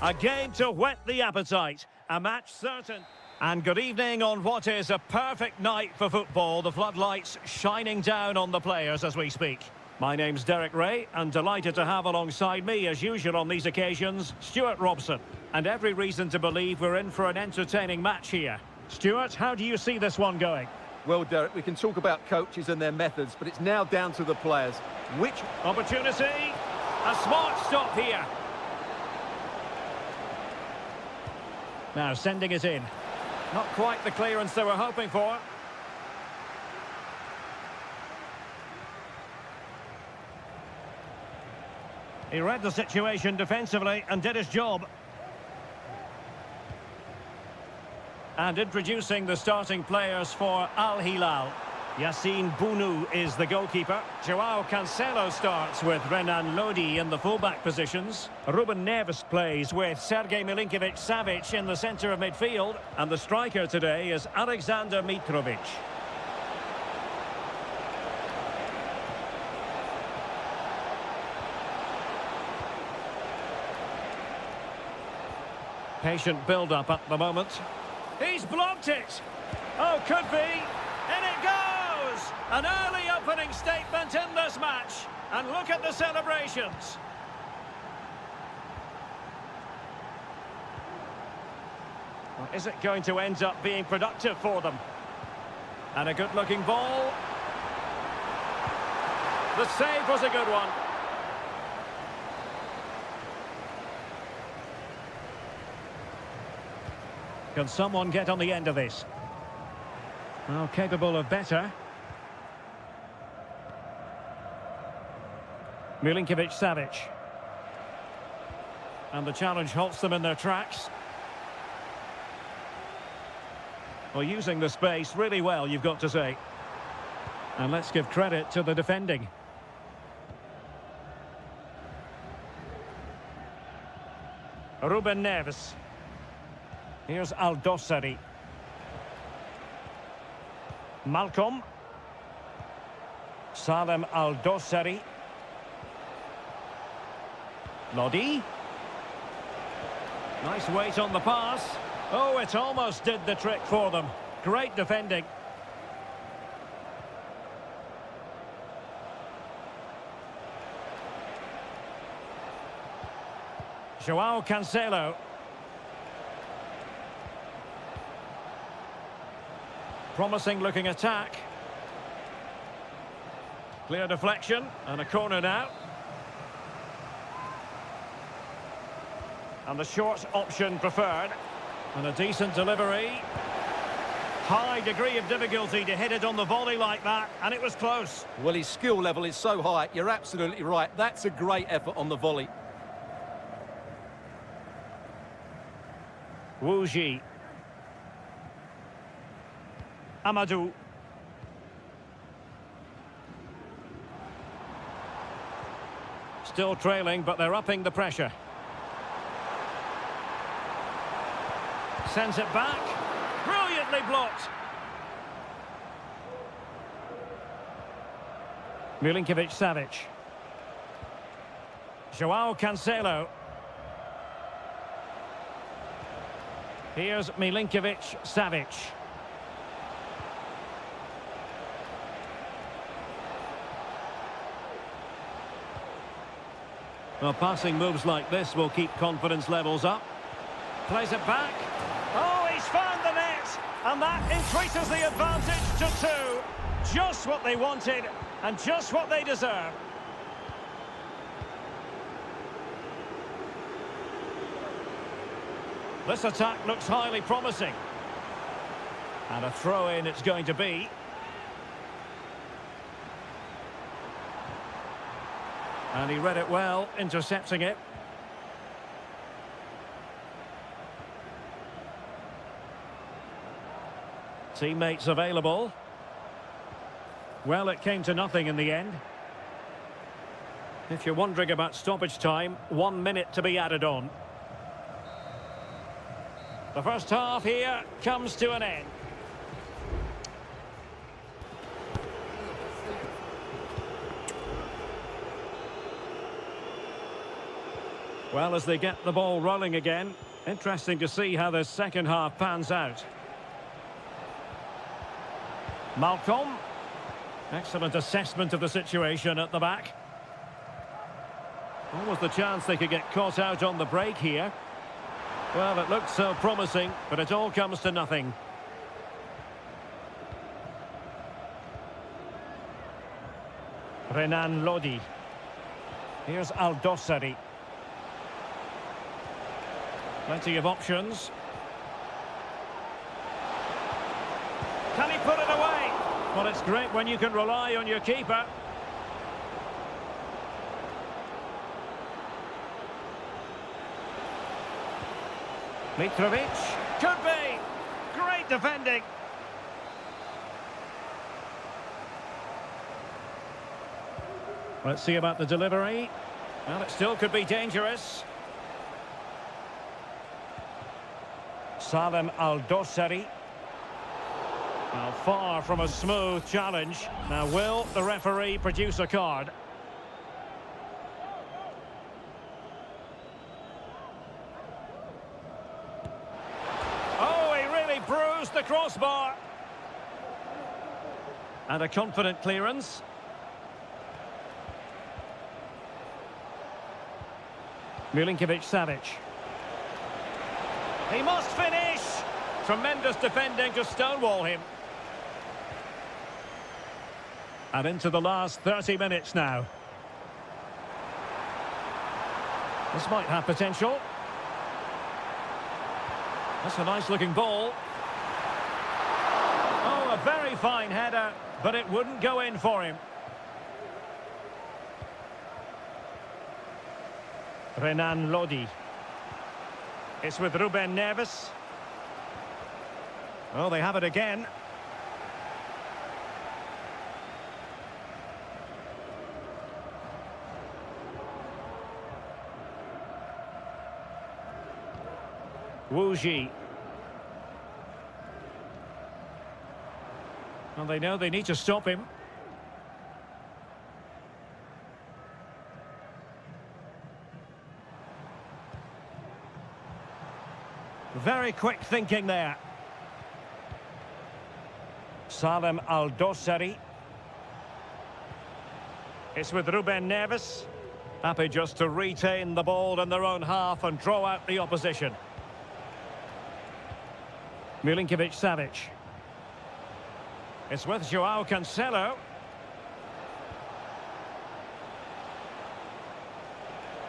A game to whet the appetite. A match certain. And good evening on what is a perfect night for football. The floodlights shining down on the players as we speak. My name's Derek Ray, and delighted to have alongside me, as usual on these occasions, Stuart Robson. And every reason to believe we're in for an entertaining match here. Stuart, how do you see this one going? Well, Derek, we can talk about coaches and their methods, but it's now down to the players. Which opportunity? A smart stop here. Now sending it in. Not quite the clearance they were hoping for. He read the situation defensively and did his job. And introducing the starting players for Al Hilal. Yassine Bounou is the goalkeeper. Joao Cancelo starts with Renan Lodi in the fullback positions. Ruben Neves plays with Sergej Milinkovic-Savic in the centre of midfield. And the striker today is Alexander Mitrovic. Patient build-up at the moment. He's blocked it! Oh, could be! In it goes! An early opening statement in this match. And look at the celebrations. Well, is it going to end up being productive for them? And a good-looking ball. The save was a good one. Can someone get on the end of this? Well, capable of better. Milinkovic-Savic. And the challenge halts them in their tracks. Well, using the space really well, you've got to say. And let's give credit to the defending. Ruben Neves. Here's Al-Dossari. Malcolm. Salem Al-Dossari. Lodi. Nice weight on the pass. Oh, it almost did the trick for them. Great defending. Joao Cancelo. Promising looking attack. Clear deflection and a corner now. And the short option preferred. And a decent delivery. High degree of difficulty to hit it on the volley like that, and it was close. Well, his skill level is so high, you're absolutely right. That's a great effort on the volley. Wu Ji. Amadou. Still trailing, but they're upping the pressure. Sends it back. Brilliantly blocked. Milinkovic-Savic. Joao Cancelo. Here's Milinkovic-Savic. Well, passing moves like this will keep confidence levels up. Plays it back. Oh, he's found the net. And that increases the advantage to 2. Just what they wanted and just what they deserve. This attack looks highly promising. And a throw-in it's going to be. And he read it well, intercepting it. Teammates available. Well, it came to nothing in the end. If you're wondering about stoppage time, 1 minute to be added on. The first half here comes to an end. Well, as they get the ball rolling again, interesting to see how the second half pans out. Malcolm. Excellent assessment of the situation at the back. Almost the chance they could get caught out on the break here. Well, it looked so promising, but it all comes to nothing. Renan Lodi. Here's Aldosari. Plenty of options. Can he put it away? Well, it's great when you can rely on your keeper. Mitrovic. Could be. Great defending. Let's see about the delivery. Well, it still could be dangerous. Salem Aldosari. Well, far from a smooth challenge. Now, will the referee produce a card? Oh, he really bruised the crossbar. And a confident clearance. Milinkovic-Savic. He must finish! Tremendous defending to stonewall him. And into the last 30 minutes now. This might have potential. That's a nice-looking ball. Oh, a very fine header, but it wouldn't go in for him. Renan Lodi. It's with Ruben Neves. Oh, they have it again. Wu Ji. Well, they know they need to stop him. Very quick thinking there. Salem Aldosari. It's with Ruben Neves. Happy just to retain the ball in their own half and draw out the opposition. Milinkovic-Savic. It's with Joao Cancelo.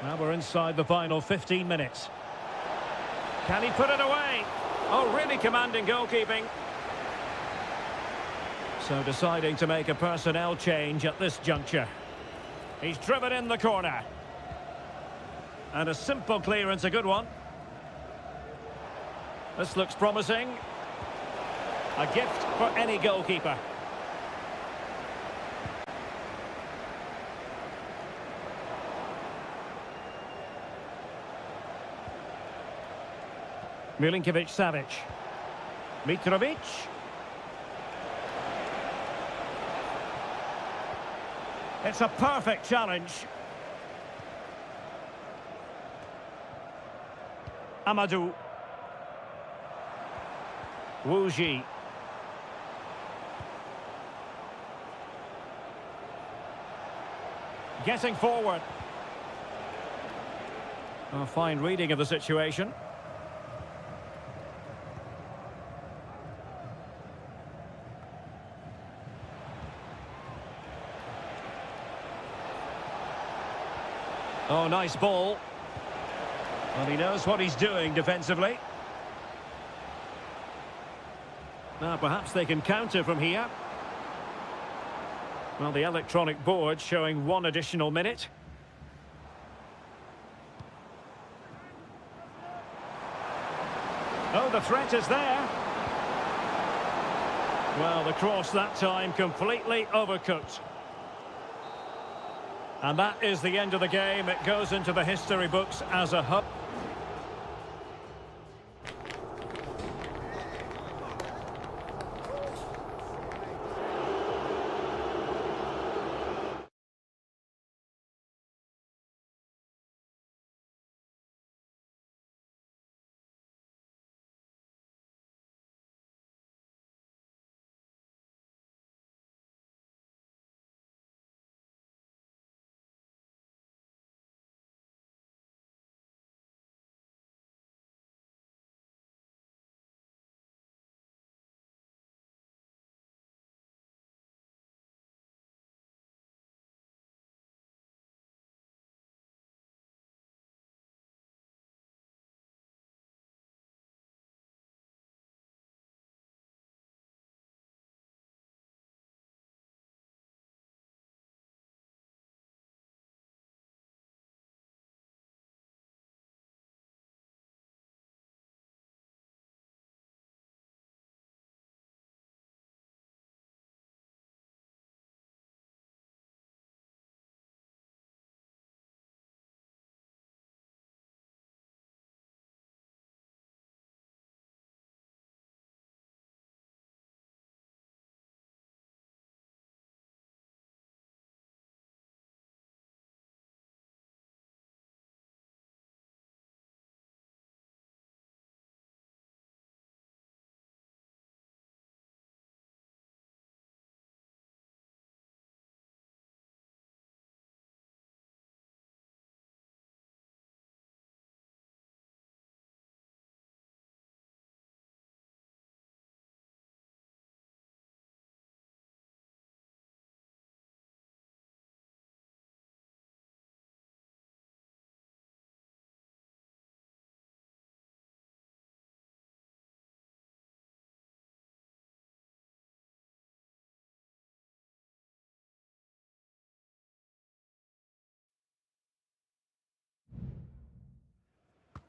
Now we're inside the final 15 minutes. Can he put it away? Oh, really commanding goalkeeping. So deciding to make a personnel change at this juncture. He's driven in the corner. And a simple clearance, a good one. This looks promising. A gift for any goalkeeper. Milinkovic-Savic. Mitrovic. It's a perfect challenge. Amadou. Wu Ji. Getting forward. A fine reading of the situation. Oh, nice ball. Well, he knows what he's doing defensively. Now, perhaps they can counter from here. Well, the electronic board showing 1 additional minute. Oh, the threat is there. Well, the cross that time completely overcooked. And that is the end of the game. It goes into the history books as a hub.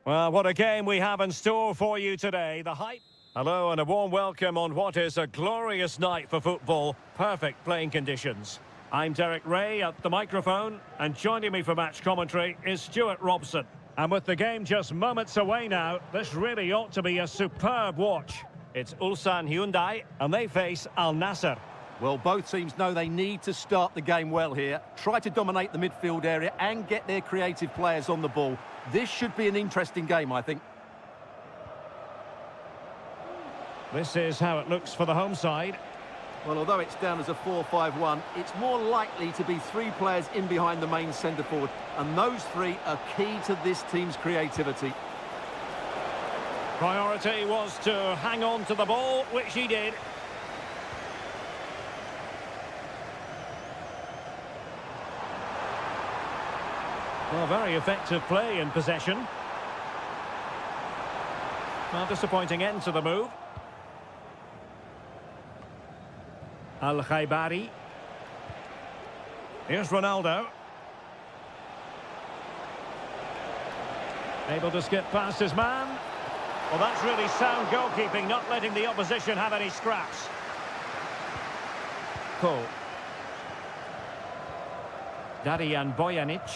Well, what a game we have in store for you today. The hype. Hello and a warm welcome on what is a glorious night for football. Perfect playing conditions. I'm Derek Ray at the microphone, and joining me for match commentary is Stuart Robson. And with the game just moments away now, this really ought to be a superb watch. It's Ulsan Hyundai, and they face Al Nassr. Well, both teams know they need to start the game well here. Try to dominate the midfield area and get their creative players on the ball. This should be an interesting game, I think. This is how it looks for the home side. Well, although it's down as a 4-5-1, it's more likely to be three players in behind the main centre-forward. And those three are key to this team's creativity. Priority was to hang on to the ball, which he did. Well, very effective play in possession. Well, disappointing end to the move. Al-Khaibari. Here's Ronaldo. Able to skip past his man. Well, that's really sound goalkeeping, not letting the opposition have any scraps. Cole. Darijan Bojanic.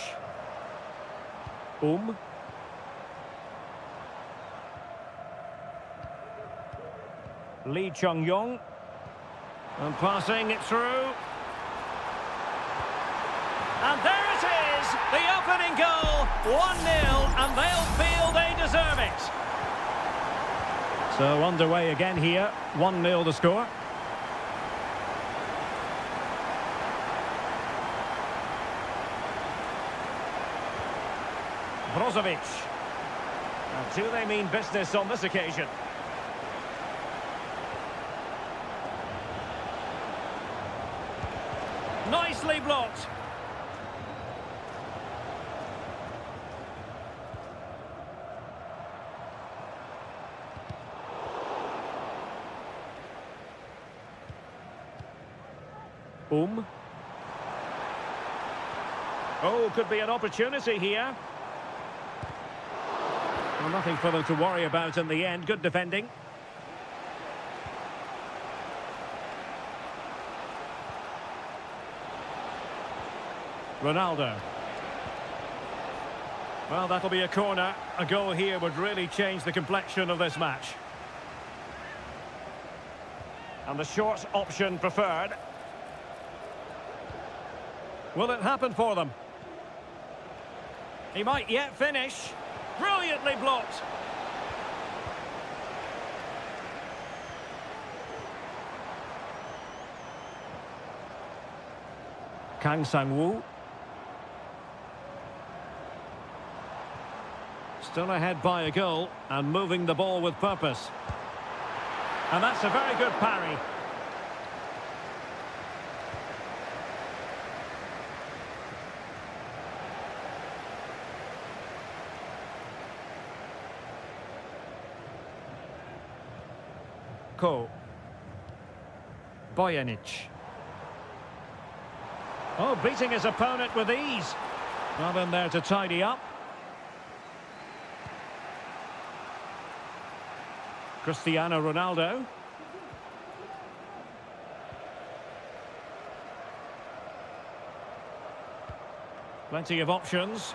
Lee Chung-yong. And passing it through. And there it is! The opening goal! 1-0, and they'll feel they deserve it. So underway again here. 1-0 the score. Brozovic. Now, do they mean business on this occasion? Nicely blocked. Oh, could be an opportunity here. Well, nothing for them to worry about in the end. Good defending. Ronaldo. Well, that'll be a corner. A goal here would really change the complexion of this match. And the short option preferred. Will it happen for them? He might yet finish. Brilliantly blocked. Kang Sang-woo. Still ahead by a goal and moving the ball with purpose. And that's a very good parry. Ko. Bojanic. Oh, beating his opponent with ease. Not in there to tidy up. Cristiano Ronaldo. Plenty of options.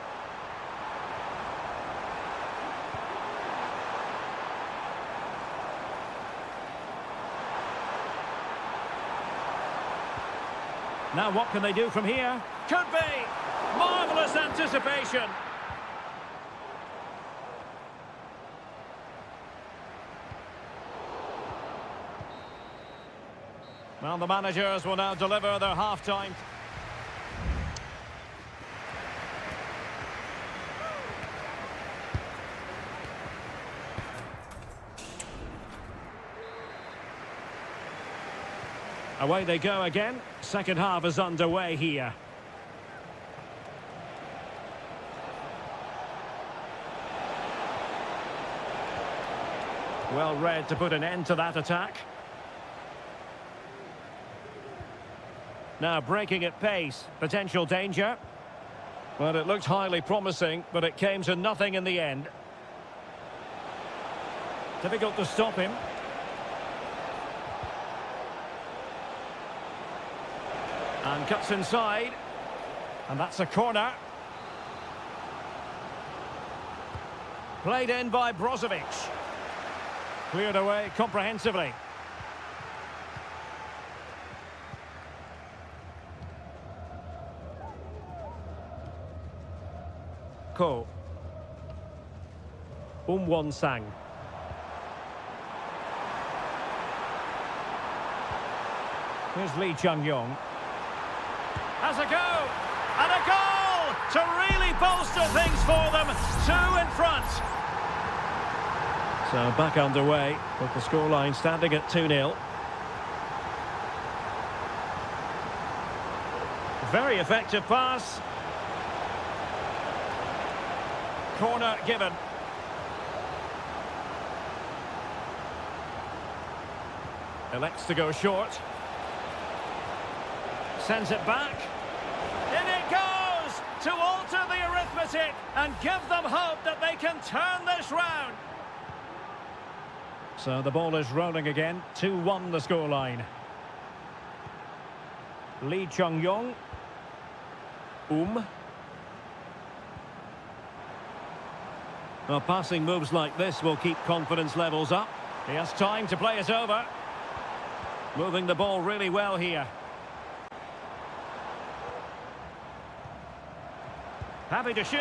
Now what can they do from here? Could be! Marvellous anticipation! Well, the managers will now deliver their half-time. Away they go again. Second half is underway here. Well read to put an end to that attack. Now breaking at pace. Potential danger. Well, it looked highly promising, but it came to nothing in the end. Difficult to stop him. And cuts inside. And that's a corner. Played in by Brozovic. Cleared away comprehensively. Ko. Won-sang. Here's Lee Chung-yong. Has a go! And a goal! To really bolster things for them. 2 in front. So back underway with the scoreline standing at 2-0. Very effective pass. Corner given. Elects to go short. Sends it back. In it goes! To alter the arithmetic and give them hope that they can turn this round. So the ball is rolling again. 2-1 the scoreline. Lee Chung-yong. Well, passing moves like this will keep confidence levels up. He has time to play it over. Moving the ball really well here. Happy to shoot.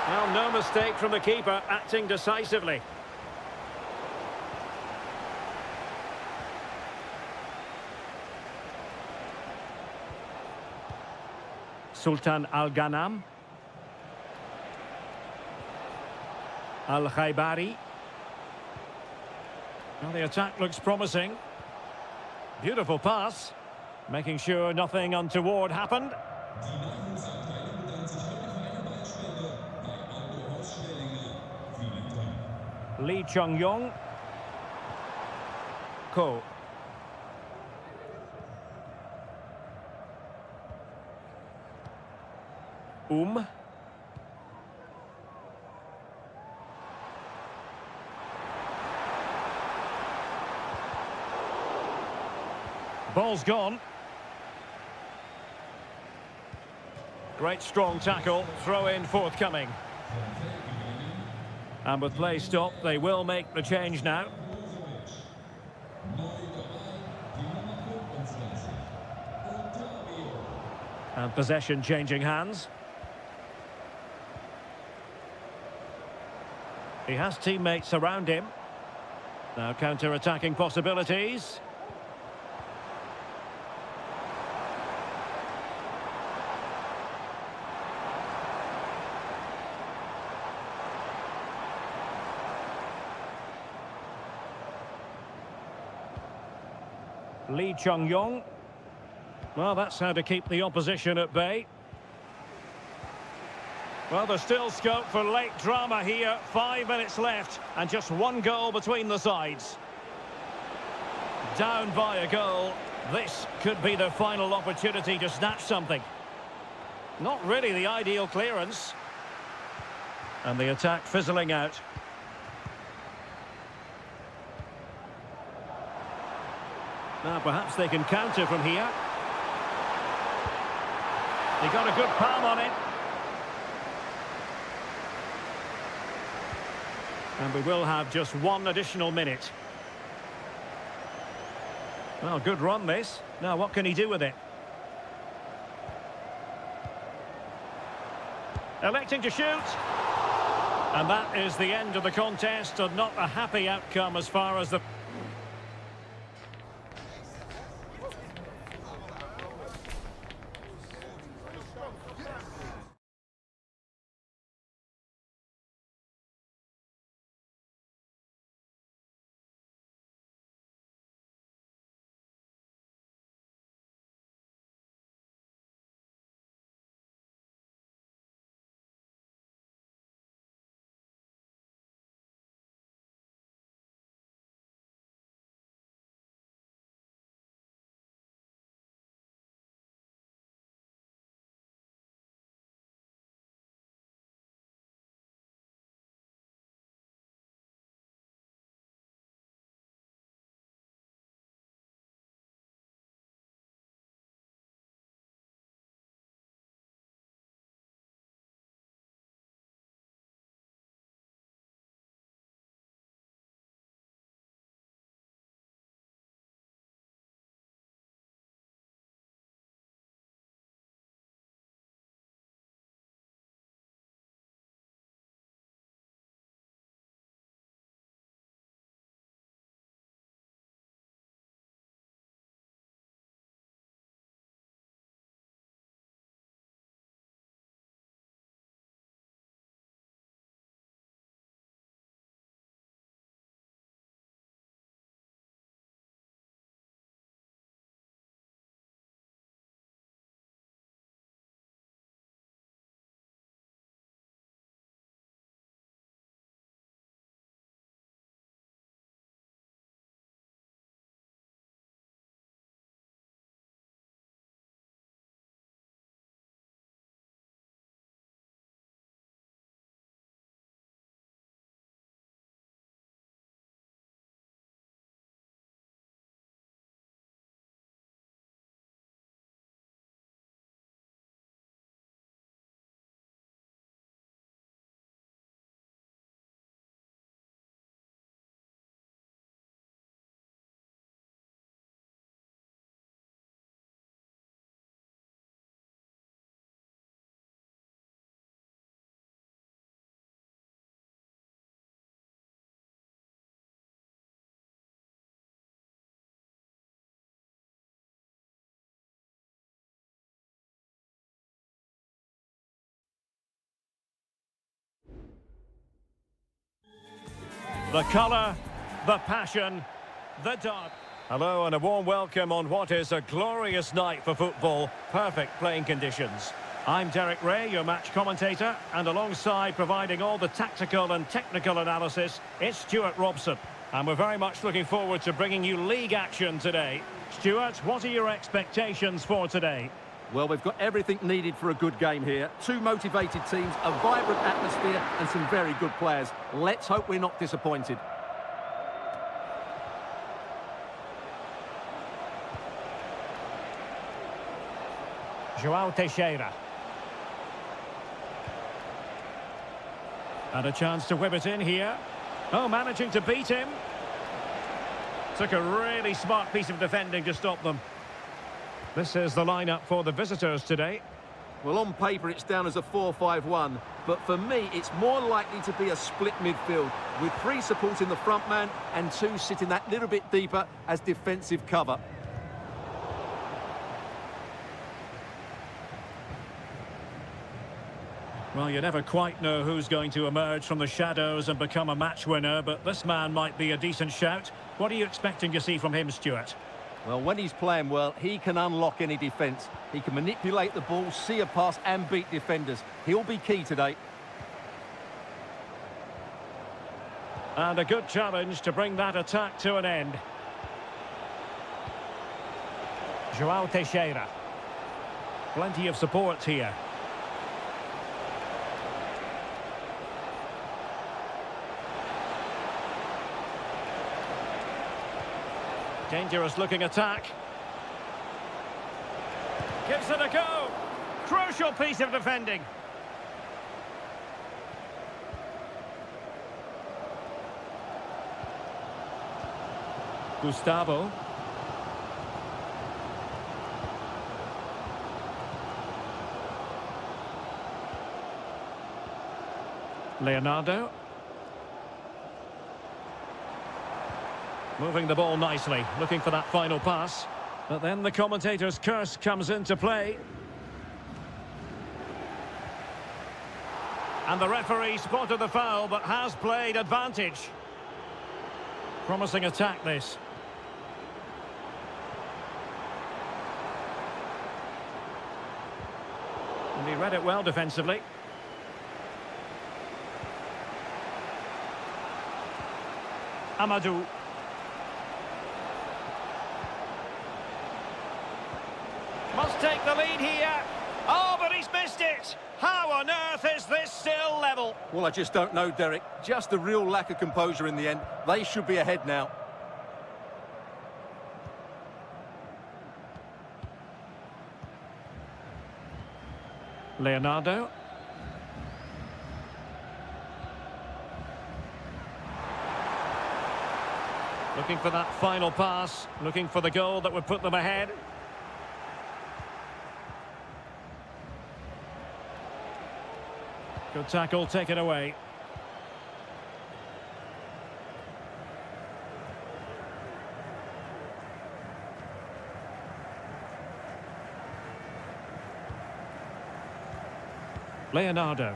Well, no mistake from the keeper, acting decisively. Sultan Al-Ghanam. Al-Khaibari. Well, the attack looks promising. Beautiful pass. Making sure nothing untoward happened. Lee Chung-yong. Ko. Ball's gone. Great strong tackle, throw in forthcoming. And with play stopped, they will make the change now. And possession changing hands. He has teammates around him. Now counter-attacking possibilities. Lee Chung-yong. Well, that's how to keep the opposition at bay. Well, there's still scope for late drama here. 5 minutes left and just 1 goal between the sides. Down by a goal. This could be the final opportunity to snatch something. Not really the ideal clearance. And the attack fizzling out. Now perhaps they can counter from here. He got a good palm on it. And we will have just 1 additional minute. Well, good run this. Now what can he do with it? Electing to shoot. And that is the end of the contest, and not a happy outcome as far as the... The colour, the passion, the dart. Hello and a warm welcome on what is a glorious night for football. Perfect playing conditions. I'm Derek Ray, your match commentator, and alongside providing all the tactical and technical analysis, it's Stuart Robson. And we're very much looking forward to bringing you league action today. Stuart, what are your expectations for today? Well, we've got everything needed for a good game here. Two motivated teams, a vibrant atmosphere, and some very good players. Let's hope we're not disappointed. João Teixeira. And a chance to whip it in here. Oh, managing to beat him. Took a really smart piece of defending to stop them. This is the lineup for the visitors today. Well, on paper, it's down as a 4-5-1. But for me, it's more likely to be a split midfield, with three supporting the front man and two sitting that little bit deeper as defensive cover. Well, you never quite know who's going to emerge from the shadows and become a match winner, but this man might be a decent shout. What are you expecting to see from him, Stuart? Well, when he's playing well, he can unlock any defence. He can manipulate the ball, see a pass and beat defenders. He'll be key today. And a good challenge to bring that attack to an end. João Teixeira. Plenty of support here. Dangerous looking attack. Gives it a go. Crucial piece of defending. Gustavo. Leonardo. Moving the ball nicely, looking for that final pass. But then the commentator's curse comes into play. And the referee spotted the foul, but has played advantage. Promising attack, this. And he read it well defensively. Amadou. Must take the lead here. Oh, but he's missed it. How on earth is this still level? Well, I just don't know, Derek. Just a real lack of composure in the end. They should be ahead now. Leonardo. Looking for that final pass. Looking for the goal that would put them ahead. Good tackle, taken away. Leonardo.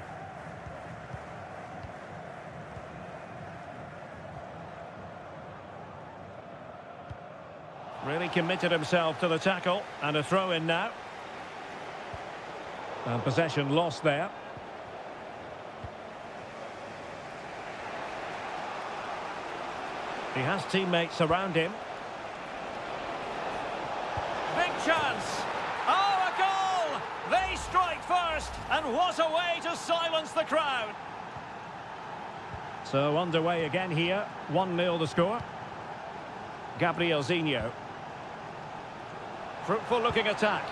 Really committed himself to the tackle, and a throw in now. And possession lost there. He has teammates around him. Big chance. Oh, a goal! They strike first, and what a way to silence the crowd. So underway again here. 1-0 the score. Gabrielzinho. Fruitful looking attack.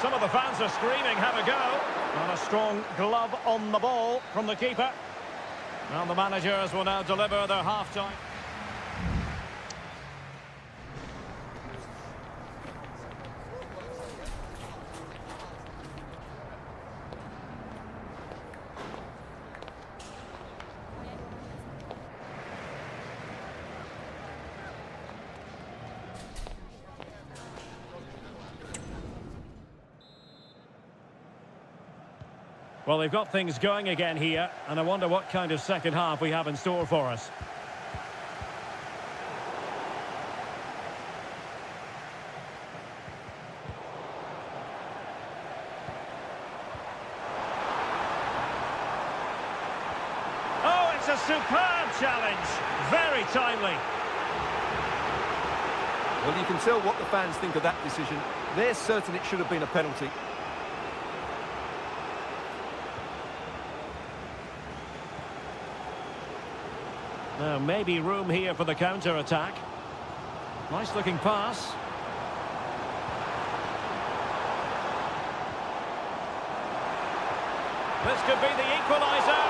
Some of the fans are screaming, have a go. And a strong glove on the ball from the keeper. And the managers will now deliver their half-time. Well, they've got things going again here, and I wonder what kind of second half we have in store for us. Oh, it's a superb challenge. Very timely. Well, you can tell what the fans think of that decision. They're certain it should have been a penalty. Now, maybe room here for the counter-attack. Nice looking pass. This could be the equaliser.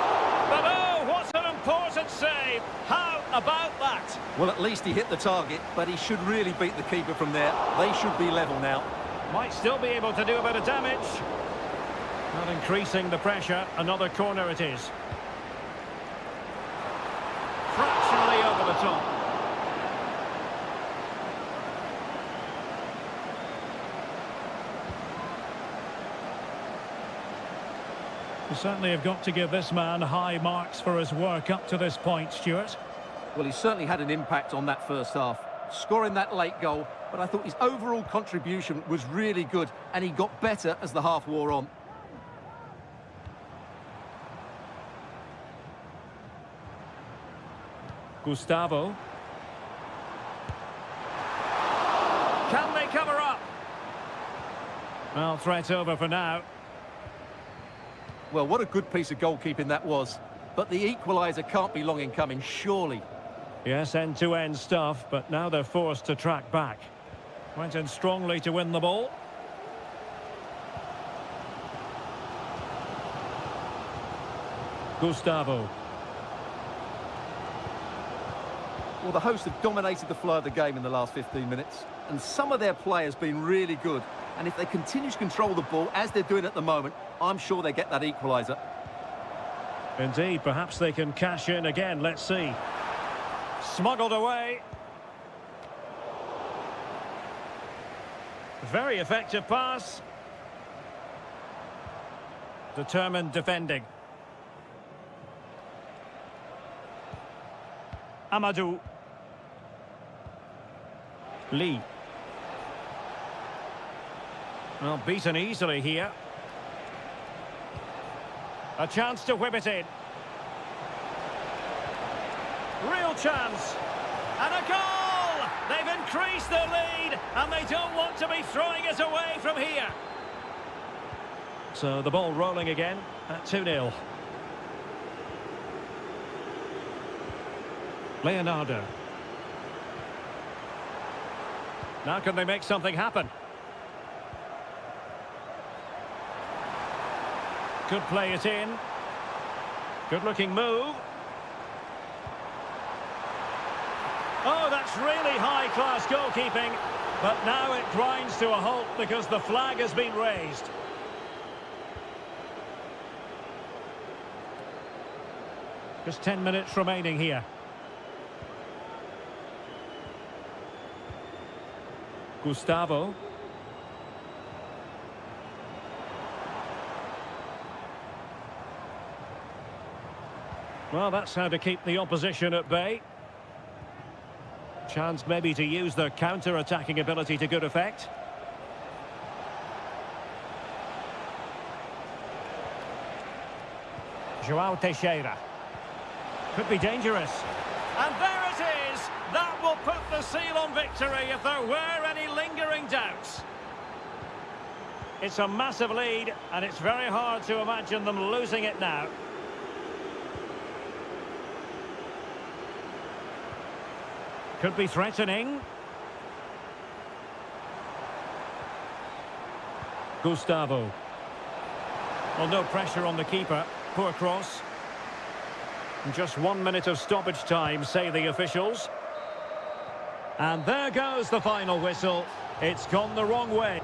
But oh, what an important save. How about that? Well, at least he hit the target, but he should really beat the keeper from there. They should be level now. Might still be able to do a bit of damage. Not increasing the pressure. Another corner it is. Fractionally over the top. We certainly have got to give this man high marks for his work up to this point, Stuart. Well, he certainly had an impact on that first half, scoring that late goal, but I thought his overall contribution was really good, and he got better as the half wore on. Gustavo. Can they cover up? Well, threat over for now. Well, what a good piece of goalkeeping that was. But the equaliser can't be long in coming, surely. Yes, end-to-end stuff, but now they're forced to track back. Went in strongly to win the ball. Gustavo. Well, the hosts have dominated the flow of the game in the last 15 minutes, and some of their players have been really good. And if they continue to control the ball, as they're doing at the moment, I'm sure they get that equaliser. Indeed, perhaps they can cash in again. Let's see. Smuggled away. Very effective pass. Determined defending. Amadou. Lee. Well, beaten easily here. A chance to whip it in. Real chance. And a goal! They've increased their lead, and they don't want to be throwing it away from here. So the ball rolling again at 2-0. Leonardo. Now can they make something happen? Could play it in. Good looking move. Oh, that's really high class goalkeeping. But now it grinds to a halt because the flag has been raised. Just 10 minutes remaining here. Gustavo. Well, that's how to keep the opposition at bay. Chance maybe to use their counter-attacking ability to good effect. João Teixeira. Could be dangerous. And there it is! That will put the seal on victory if there were any lingering doubts. It's a massive lead, and it's very hard to imagine them losing it now. Could be threatening. Gustavo. Well, no pressure on the keeper. Poor cross. And just 1 minute of stoppage time, say the officials. And there goes the final whistle. It's gone the wrong way.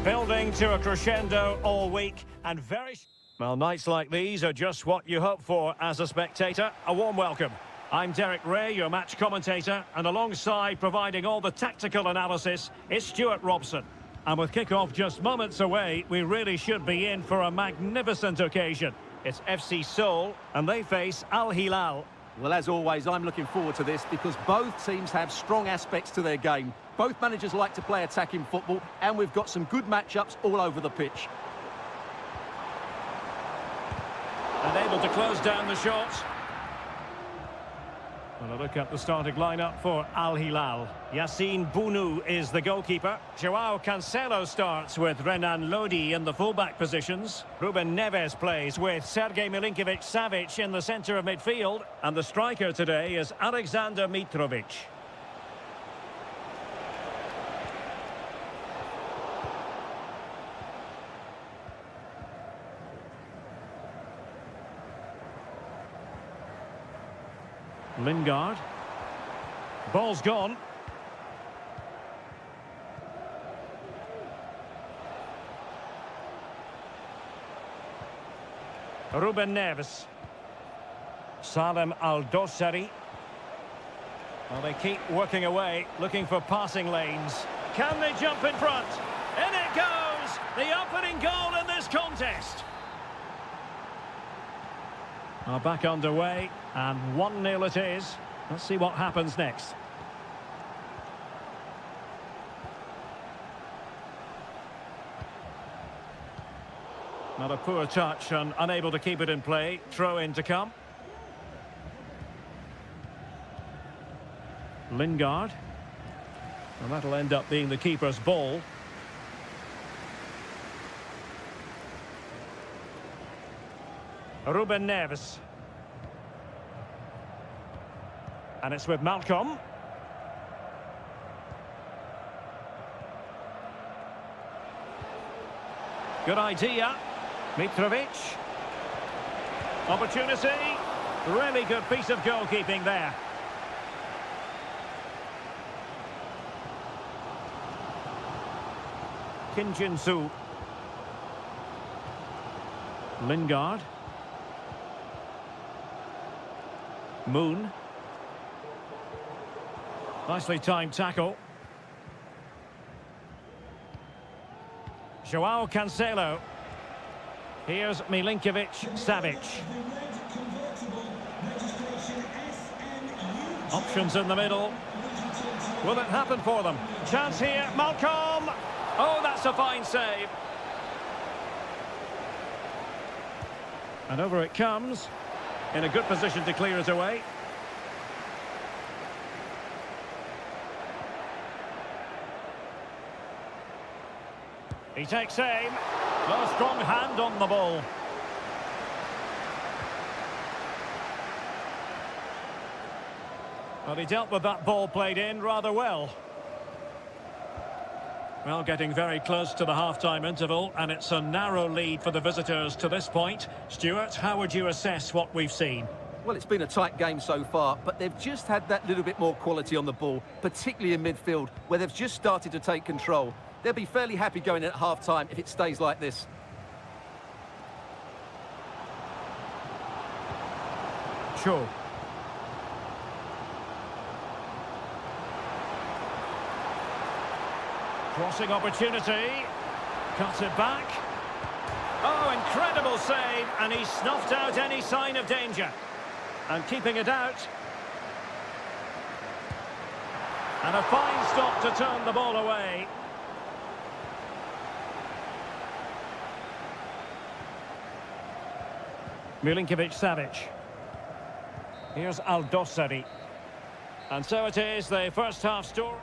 Building to a crescendo all week and very... Well, nights like these are just what you hope for as a spectator. A warm welcome. I'm Derek Ray, your match commentator, and alongside providing all the tactical analysis is Stuart Robson. And with kick-off just moments away, we really should be in for a magnificent occasion. It's FC Seoul, and they face Al Hilal. Well, as always, I'm looking forward to this because both teams have strong aspects to their game. Both managers like to play attacking football, and we've got some good matchups all over the pitch. And able to close down the shot. Well, a look at the starting lineup for Al Hilal. Yassine Bounou is the goalkeeper. Joao Cancelo starts with Renan Lodi in the fullback positions. Ruben Neves plays with Sergej Milinkovic-Savic in the centre of midfield. And the striker today is Alexander Mitrovic. Lingard. Ball's gone. Ruben Neves. Salem Al-Dossari. Well, they keep working away, looking for passing lanes. Can they jump in front? In it goes! The opening goal in this contest. Are back underway, and 1-0 it is. Let's see what happens next. Not a poor touch and unable to keep it in play. Throw in to come. Lingard. And that'll end up being the keeper's ball. Ruben Neves. And it's with Malcolm. Good idea. Mitrovic. Opportunity. Really good piece of goalkeeping there. Kim Jin-soo. Lingard. Moon. Nicely timed tackle. Joao Cancelo. Here's Milinkovic-Savic. Options in the middle. Will it happen for them? Chance here, Malcolm! Oh, that's a fine save. And over it comes. In a good position to clear it away. He takes aim. A strong hand on the ball. Well, he dealt with that ball played in rather well. Well, getting very close to the half-time interval, and it's a narrow lead for the visitors to this point. Stuart, how would you assess what we've seen? Well, it's been a tight game so far, but they've just had that little bit more quality on the ball, particularly in midfield, where they've just started to take control. They'll be fairly happy going in at half-time if it stays like this. Sure. Crossing opportunity. Cuts it back. Oh, incredible save, and he snuffed out any sign of danger. And keeping it out. And a fine stop to turn the ball away. Milinkovic-Savic. Here's Al-Dossari. And so it is, the first half story.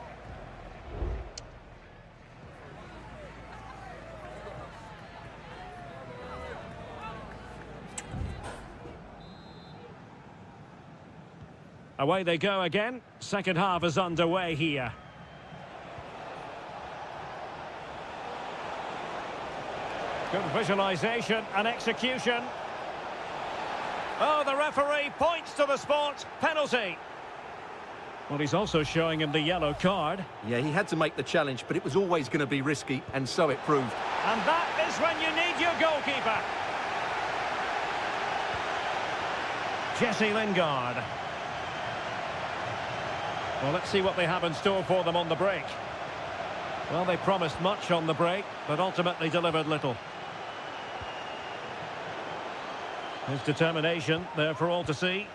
Away they go again. Second half is underway here. Good visualisation and execution. Oh, the referee points to the spot. Penalty. Well, he's also showing him the yellow card. Yeah, he had to make the challenge, but it was always going to be risky, and so it proved. And that is when you need your goalkeeper. Jesse Lingard. Well, let's see what they have in store for them on the break. Well, they promised much on the break, but ultimately delivered little. His determination there for all to see.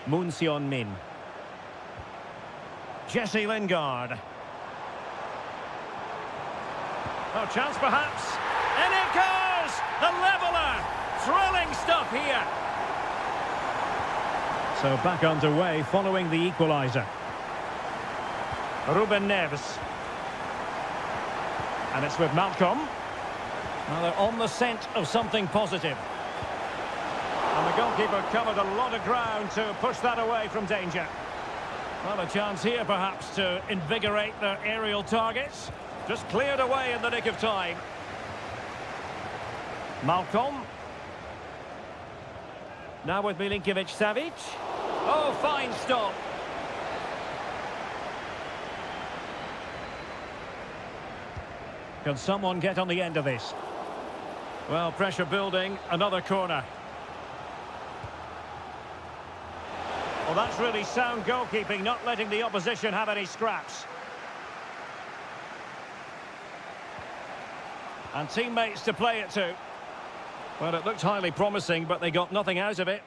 Moon Sion Min. Jesse Lingard. Oh, chance perhaps. And it goes! The leveller! Thrilling stuff here. So back underway following the equaliser. Ruben Neves. And it's with Malcolm. Now they're on the scent of something positive. And the goalkeeper covered a lot of ground to push that away from danger. Well, a chance here perhaps to invigorate their aerial targets. Just cleared away in the nick of time. Malcolm. Now with Milinkovic-Savic. Oh, fine stop. Can someone get on the end of this? Well, pressure building, another corner. Well, that's really sound goalkeeping, not letting the opposition have any scraps. And teammates to play it to. Well, it looked highly promising, but they got nothing out of it.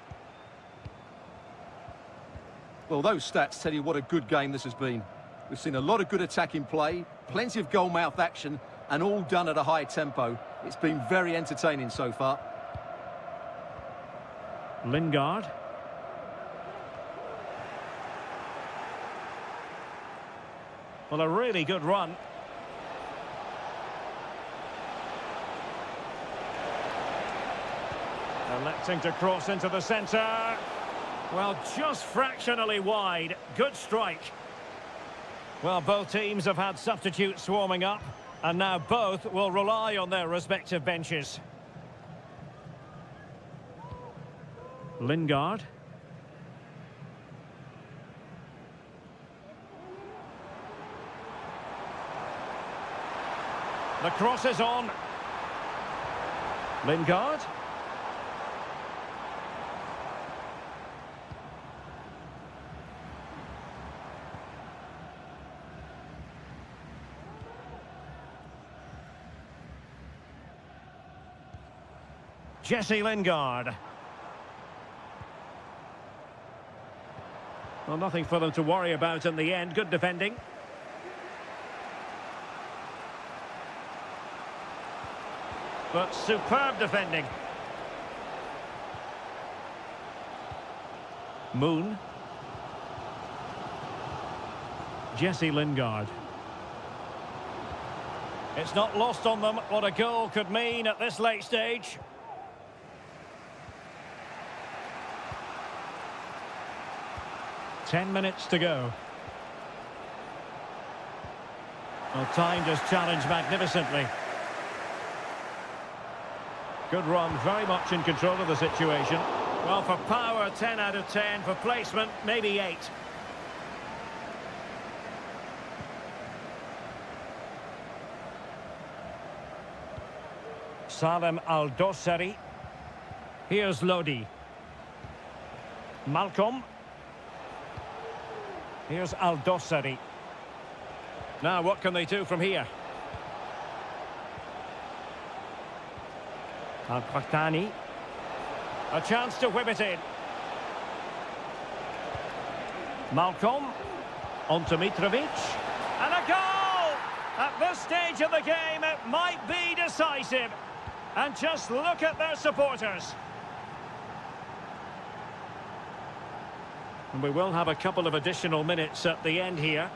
Well, those stats tell you what a good game this has been. We've seen a lot of good attacking play, plenty of goal-mouth action, and all done at a high tempo. It's been very entertaining so far. Lingard. Well, a really good run. Electing to cross into the centre. Well, just fractionally wide. Good strike. Well, both teams have had substitutes swarming up, and now both will rely on their respective benches. Lingard. The cross is on. Lingard. Jesse Lingard. Well, nothing for them to worry about in the end. Good defending. But superb defending. Moon. Jesse Lingard. It's not lost on them what a goal could mean at this late stage. Ten minutes to go. Well, time just challenged magnificently. Good run, very much in control of the situation. Well, for power, 10 out of 10. For placement, maybe 8. Salem Al-Dossari. Here's Lodi. Malcolm. Here's Al-Dossari. Now, what can they do from here? Al-Qahtani. A chance to whip it in. Malcolm. On to Mitrovic. And a goal! At this stage of the game, it might be decisive. And just look at their supporters. And we will have a couple of additional minutes at the end here.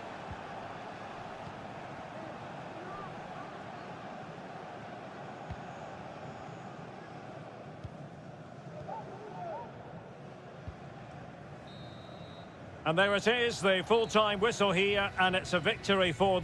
And there it is, the full-time whistle here, and it's a victory for...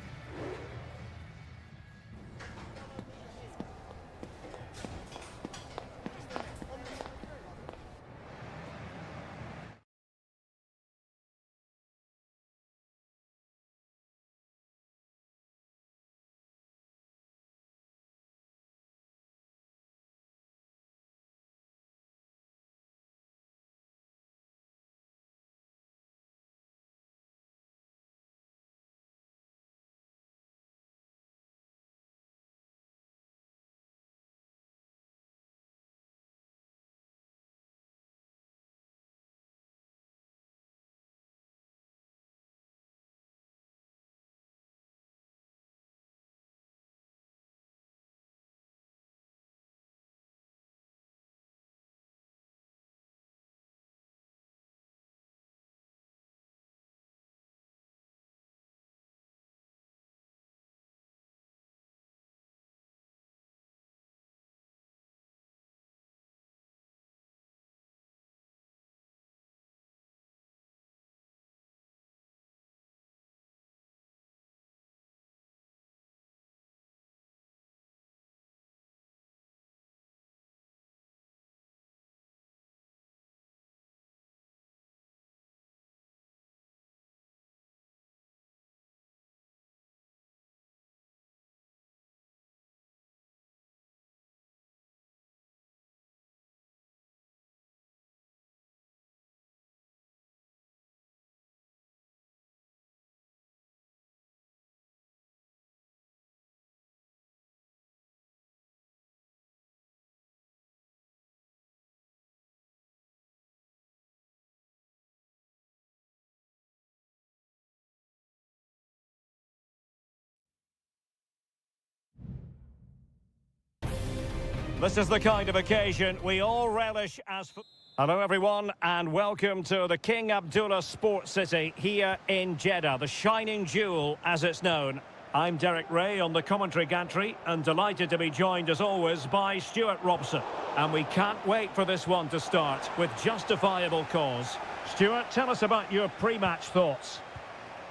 This is the kind of occasion we all relish as... Hello everyone and welcome to the King Abdullah Sports City here in Jeddah, the shining jewel as it's known. I'm Derek Ray on the commentary gantry and delighted to be joined as always by Stuart Robson. And we can't wait for this one to start with justifiable cause. Stuart, tell us about your pre-match thoughts.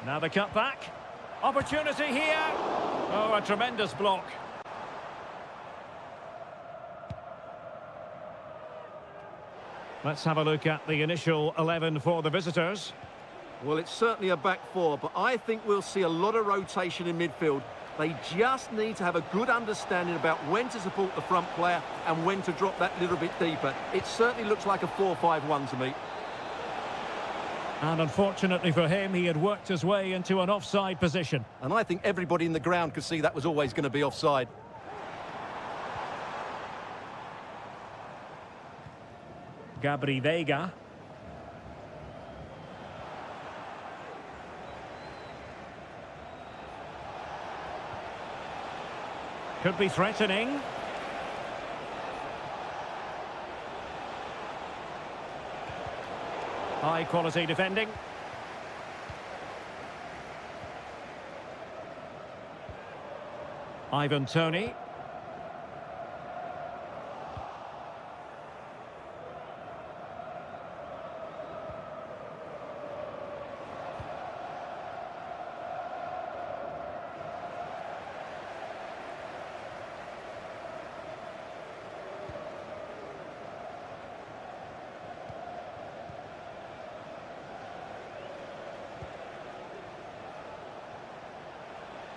Now the cutback. Opportunity here. Oh, a tremendous block. Let's have a look at the initial 11 for the visitors. Well, it's certainly a back four, but I think we'll see a lot of rotation in midfield. They just need to have a good understanding about when to support the front player and when to drop that little bit deeper. It certainly looks like a 4-5-1 to me. And unfortunately for him, he had worked his way into an offside position. And I think everybody in the ground could see that was always going to be offside. Gabri Veiga. Could be threatening. High quality defending. Ivan Toney.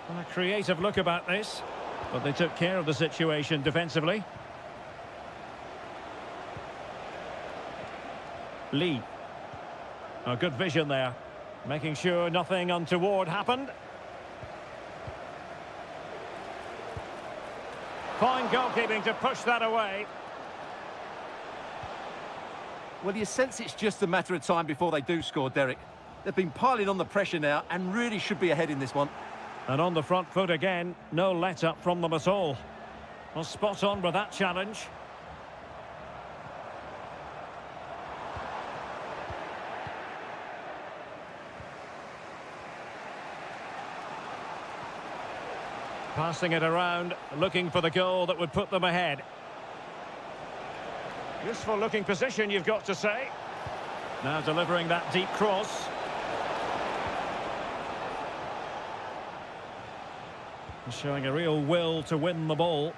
A creative look about this, but they took care of the situation defensively. Lee. A good vision there, making sure nothing untoward happened. Fine goalkeeping to push that away. Well, you sense it's just a matter of time before they do score, Derek. They've been piling on the pressure now and really should be ahead in this one. And on the front foot again, no let-up from them at all. Well, spot on with that challenge. Passing it around, looking for the goal that would put them ahead. Useful looking position, you've got to say. Now delivering that deep cross. Showing a real will to win the ball.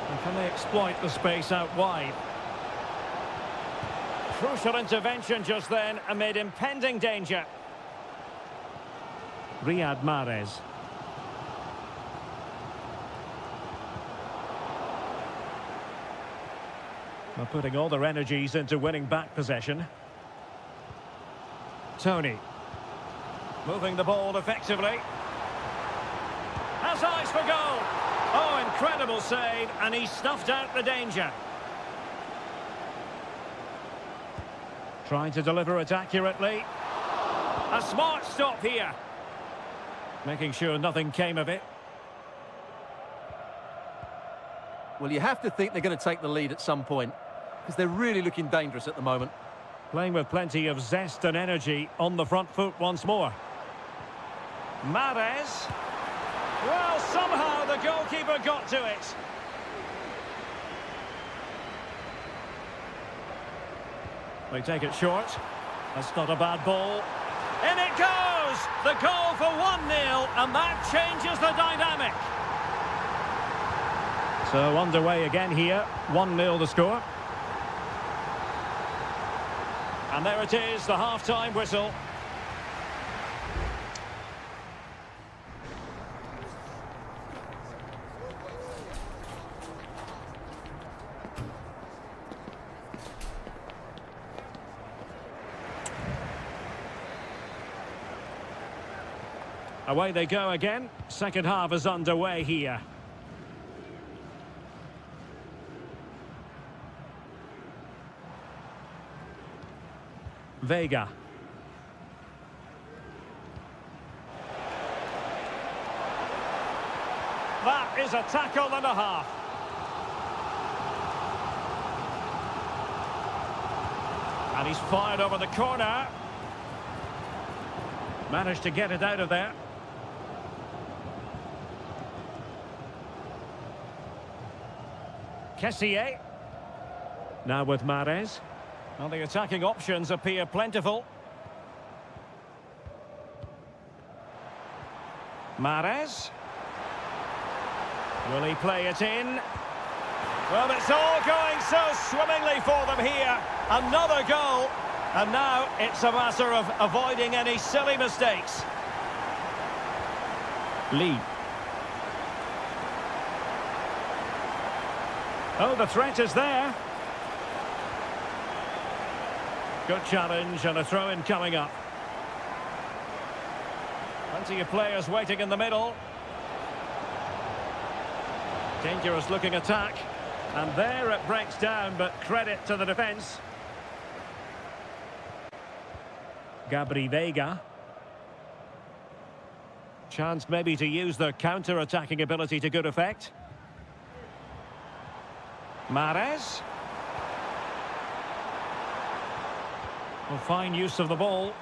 And can they exploit the space out wide? Crucial intervention just then amid impending danger. Riyad Mahrez. Well, putting all their energies into winning back possession. Toney. Moving the ball effectively. Has eyes for goal. Oh, incredible save, and he snuffed out the danger. Trying to deliver it accurately. A smart stop here. Making sure nothing came of it. Well, you have to think they're going to take the lead at some point, because they're really looking dangerous at the moment. Playing with plenty of zest and energy on the front foot once more. Mahrez. Well, somehow the goalkeeper got to it. They take it short. That's not a bad ball. In it goes! The goal for 1-0, and that changes the dynamic. So underway again here, 1-0 the score. And there it is, the half-time whistle. Away they go again. Second half is underway here. Veiga. that is a tackle and a half. And he's fired over the corner. Managed to get it out of there. Kessié. Now with Mahrez. Well, the attacking options appear plentiful. Mahrez. Will he play it in? Well, it's all going so swimmingly for them here. Another goal. And now it's a matter of avoiding any silly mistakes. Lee. Oh, the threat is there. Good challenge and a throw-in coming up. Plenty of players waiting in the middle. Dangerous looking attack. And there it breaks down, but credit to the defence. Gabri Veiga. Chance maybe to use their counter-attacking ability to good effect. Mahrez. Well, fine use of the ball.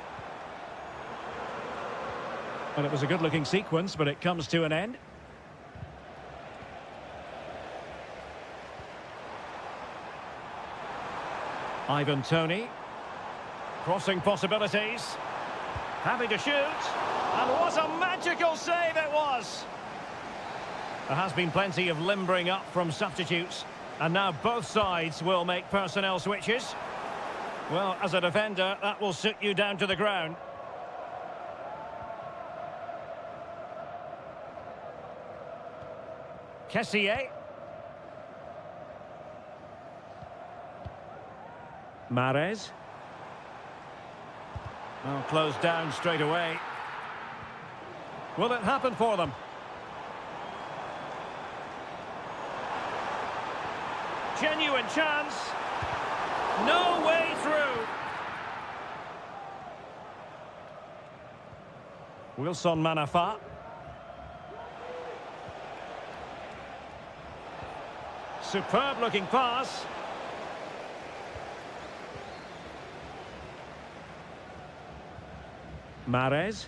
And it was a good-looking sequence, but it comes to an end. Ivan Toney. Crossing possibilities. Happy to shoot. And what a magical save it was! There has been plenty of limbering up from substitutes. And now both sides will make personnel switches. Well, as a defender, that will sit you down to the ground. Kessié. Mahrez. Well, closed down straight away. Will it happen for them? Genuine chance. No way through. Wilson Manafa. Superb looking pass. Mahrez.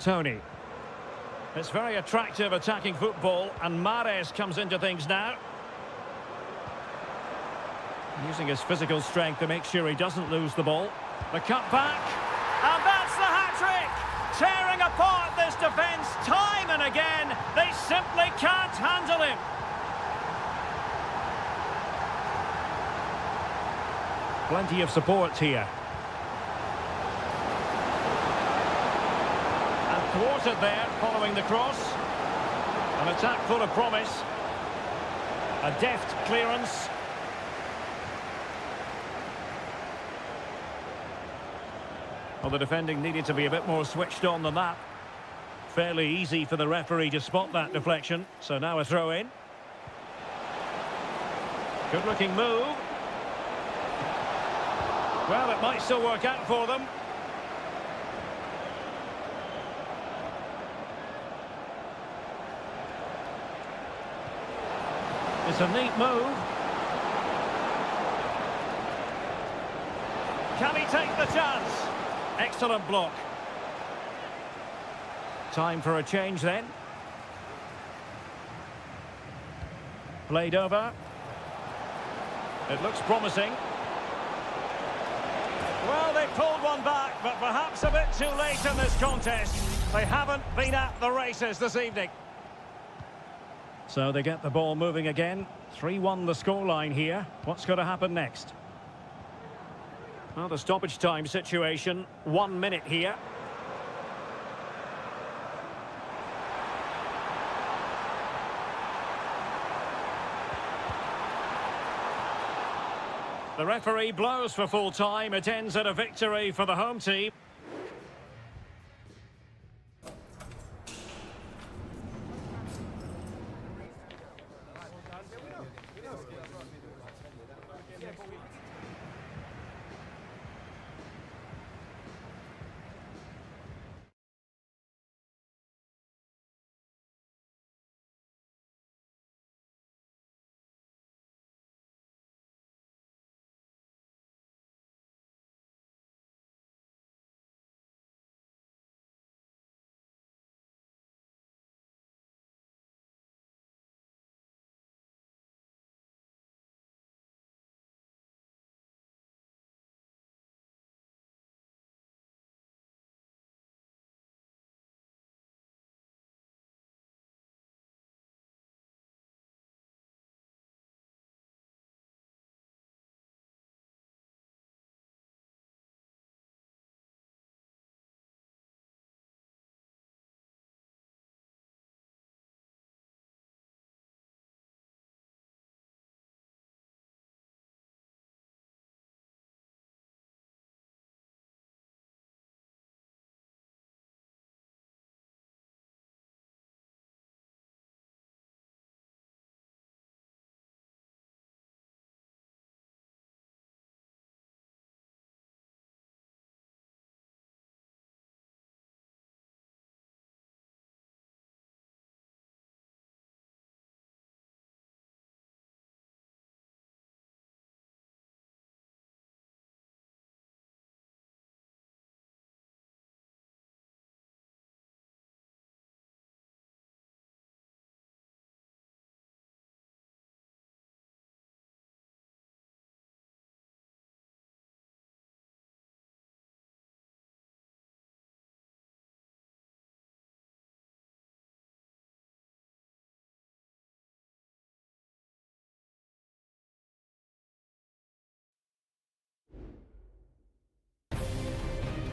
Toney. It's very attractive attacking football, and Mahrez comes into things now. Using his physical strength to make sure he doesn't lose the ball. The cut back, and that's the hat-trick! Tearing apart this defence time and again. They simply can't handle him. Plenty of support here. Thwarted there, following the cross. An attack full of promise. A deft clearance. Well, the defending needed to be a bit more switched on than that. Fairly easy for the referee to spot that deflection. So now a throw in. Good looking move. Well, it might still work out for them. It's a neat move. Can he take the chance? Excellent block. Time for a change then. Played over. It looks promising. Well, they pulled one back, but perhaps a bit too late in this contest. They haven't been at the races this evening. So they get the ball moving again. 3-1 the scoreline here. What's going to happen next? Well, the stoppage time situation. 1 minute here. The referee blows for full time. It ends at a victory for the home team.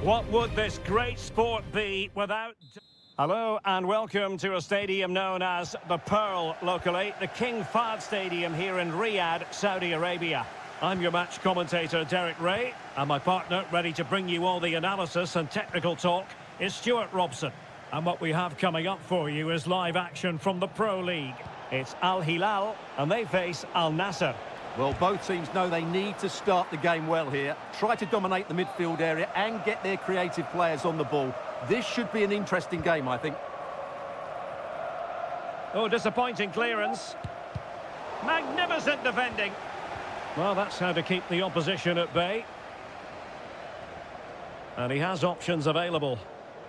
What would this great sport be without... Hello and welcome to a stadium known as the Pearl locally, the King Fahd Stadium here in Riyadh, Saudi Arabia. I'm your match commentator, Derek Ray, and my partner, ready to bring you all the analysis and technical talk, is Stuart Robson. And what we have coming up for you is live action from the Pro League. It's Al Hilal, and they face Al Nassr. Well, both teams know they need to start the game well here. Try to dominate the midfield area and get their creative players on the ball. This should be an interesting game, I think. Oh, disappointing clearance. Magnificent defending. Well, that's how to keep the opposition at bay. And he has options available.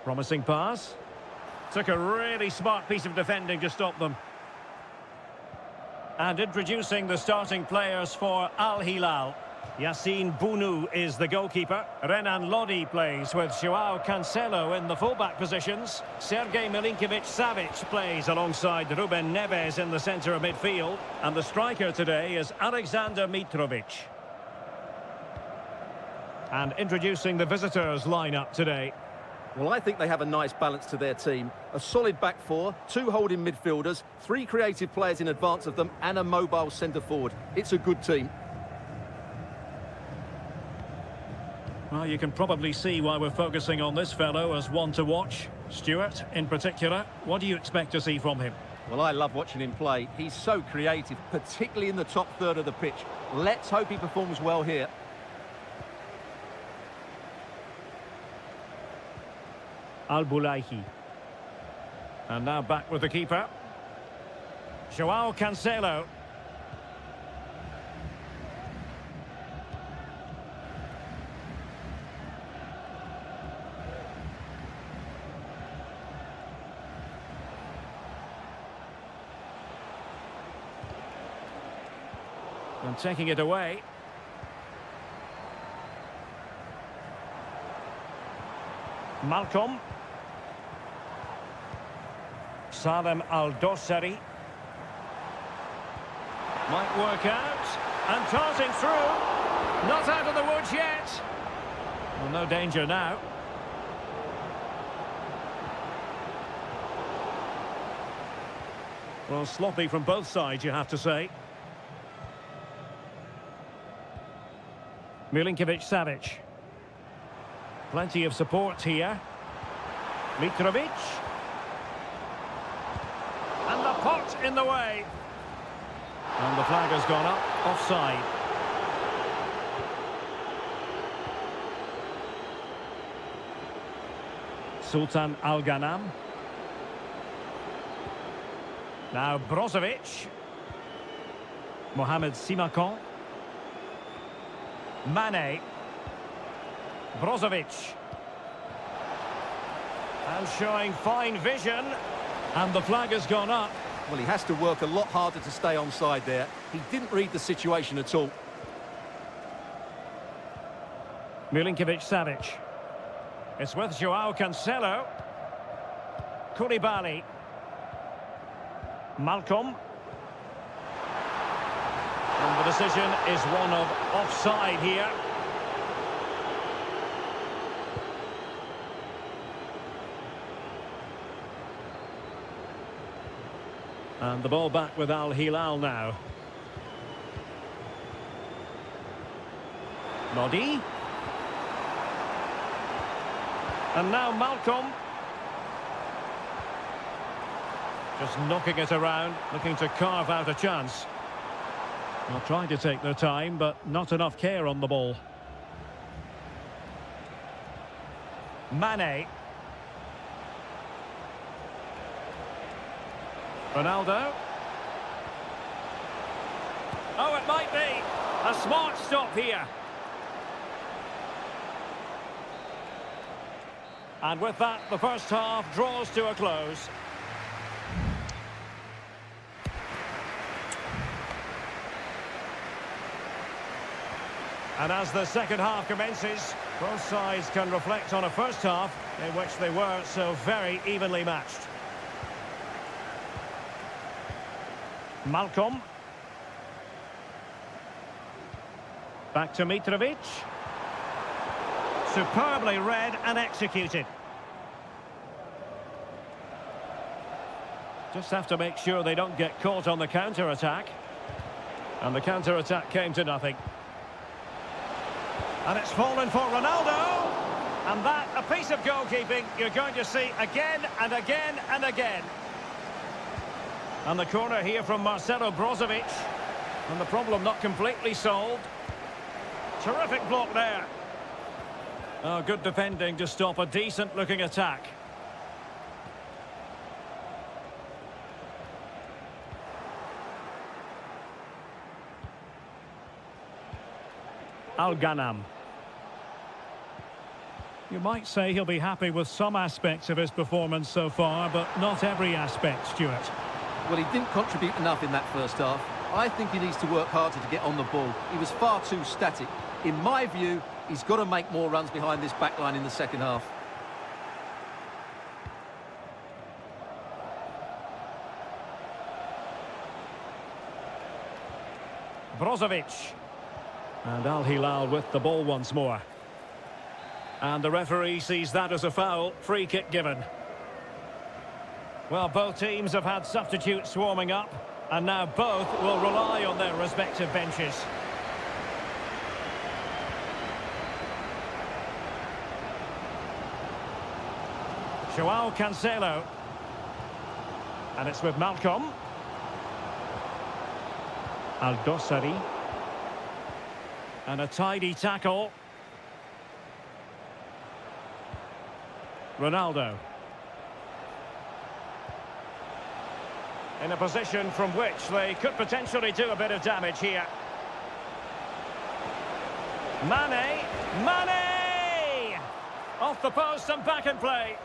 Promising pass. Took a really smart piece of defending to stop them. And introducing the starting players for Al Hilal. Yassine Bounou is the goalkeeper. Renan Lodi plays with Joao Cancelo in the fullback positions. Sergej Milinkovic-Savic plays alongside Ruben Neves in the centre of midfield. And the striker today is Alexander Mitrovic. And introducing the visitors' lineup today. Well, I think they have a nice balance to their team. A solid back four, two holding midfielders, three creative players in advance of them, and a mobile centre-forward. It's a good team. Well, you can probably see why we're focusing on this fellow as one to watch. Stuart, in particular, what do you expect to see from him? Well, I love watching him play. He's so creative, particularly in the top third of the pitch. Let's hope he performs well here. Al-Bulaihi. And now back with the keeper. Joao Cancelo. And taking it away. Malcolm. Salem Al-Dossari. Might work out. And tossing through. Not out of the woods yet. Well, no danger now. Well, sloppy from both sides, you have to say. Milinkovic-Savic. Plenty of support here. Mitrovic. And the pot in the way. And the flag has gone up, offside. Sultan Al-Ghanam. Now Brozovic. Mohamed Simakan. Mane. Brozovic. And showing fine vision. And the flag has gone up. Well, he has to work a lot harder to stay onside there. He didn't read the situation at all. Milinkovic-Savic. It's with Joao Cancelo. Koulibaly. Malcolm. And the decision is one of offside here. And the ball back with Al Hilal now. Lodi. And now Malcolm. Just knocking it around, looking to carve out a chance. Well, trying to take their time, but not enough care on the ball. Mane. Ronaldo. Oh, it might be. A smart stop here. And with that, the first half draws to a close. And as the second half commences, both sides can reflect on a first half in which they were so very evenly matched. Malcolm. Back to Mitrovic. superbly read and executed. Just have to make sure they don't get caught on the counter-attack. And the counter-attack came to nothing. And it's fallen for Ronaldo. And that, a piece of goalkeeping you're going to see again and again and again. And the corner here from Marcelo Brozovic. And the problem not completely solved. Terrific block there. Oh, good defending to stop a decent-looking attack. Al-Ghanam. You might say he'll be happy with some aspects of his performance so far, but not every aspect, Stuart. Well, he didn't contribute enough in that first half. I think he needs to work harder to get on the ball. He was far too static. In my view, he's got to make more runs behind this back line in the second half. Brozovic. And Al Hilal with the ball once more. And the referee sees that as a foul. Free kick given. Well, both teams have had substitutes swarming up, and now both will rely on their respective benches. Joao Cancelo. And it's with Malcolm. Al-Dossari. And a tidy tackle. Ronaldo. In a position from which they could potentially do a bit of damage here. Mane. Mane! Off the post and back in play.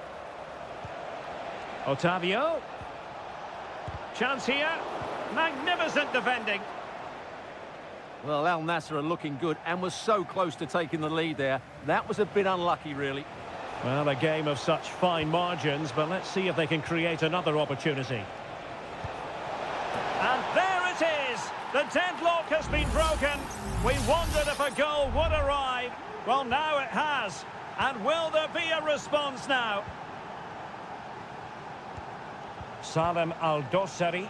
Otavio. Chance here. Magnificent defending. Well, Al Nassr are looking good and was so close to taking the lead there. That was a bit unlucky, really. Well, a game of such fine margins, but let's see if they can create another opportunity. And there it is! The deadlock has been broken. We wondered if a goal would arrive. Well, now it has. And will there be a response now? Salem Al-Dossari.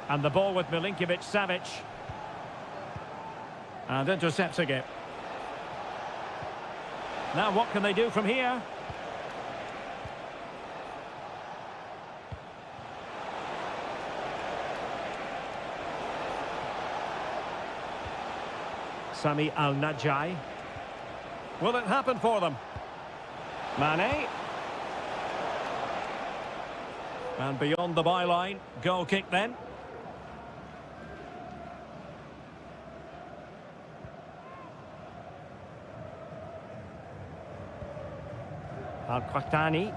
And the ball with Milinkovic-Savic. And intercepting it. Now what can they do from here? Sami Al-Najai. Will it happen for them? Mane. And beyond the byline, goal kick then. Al-Qahtani.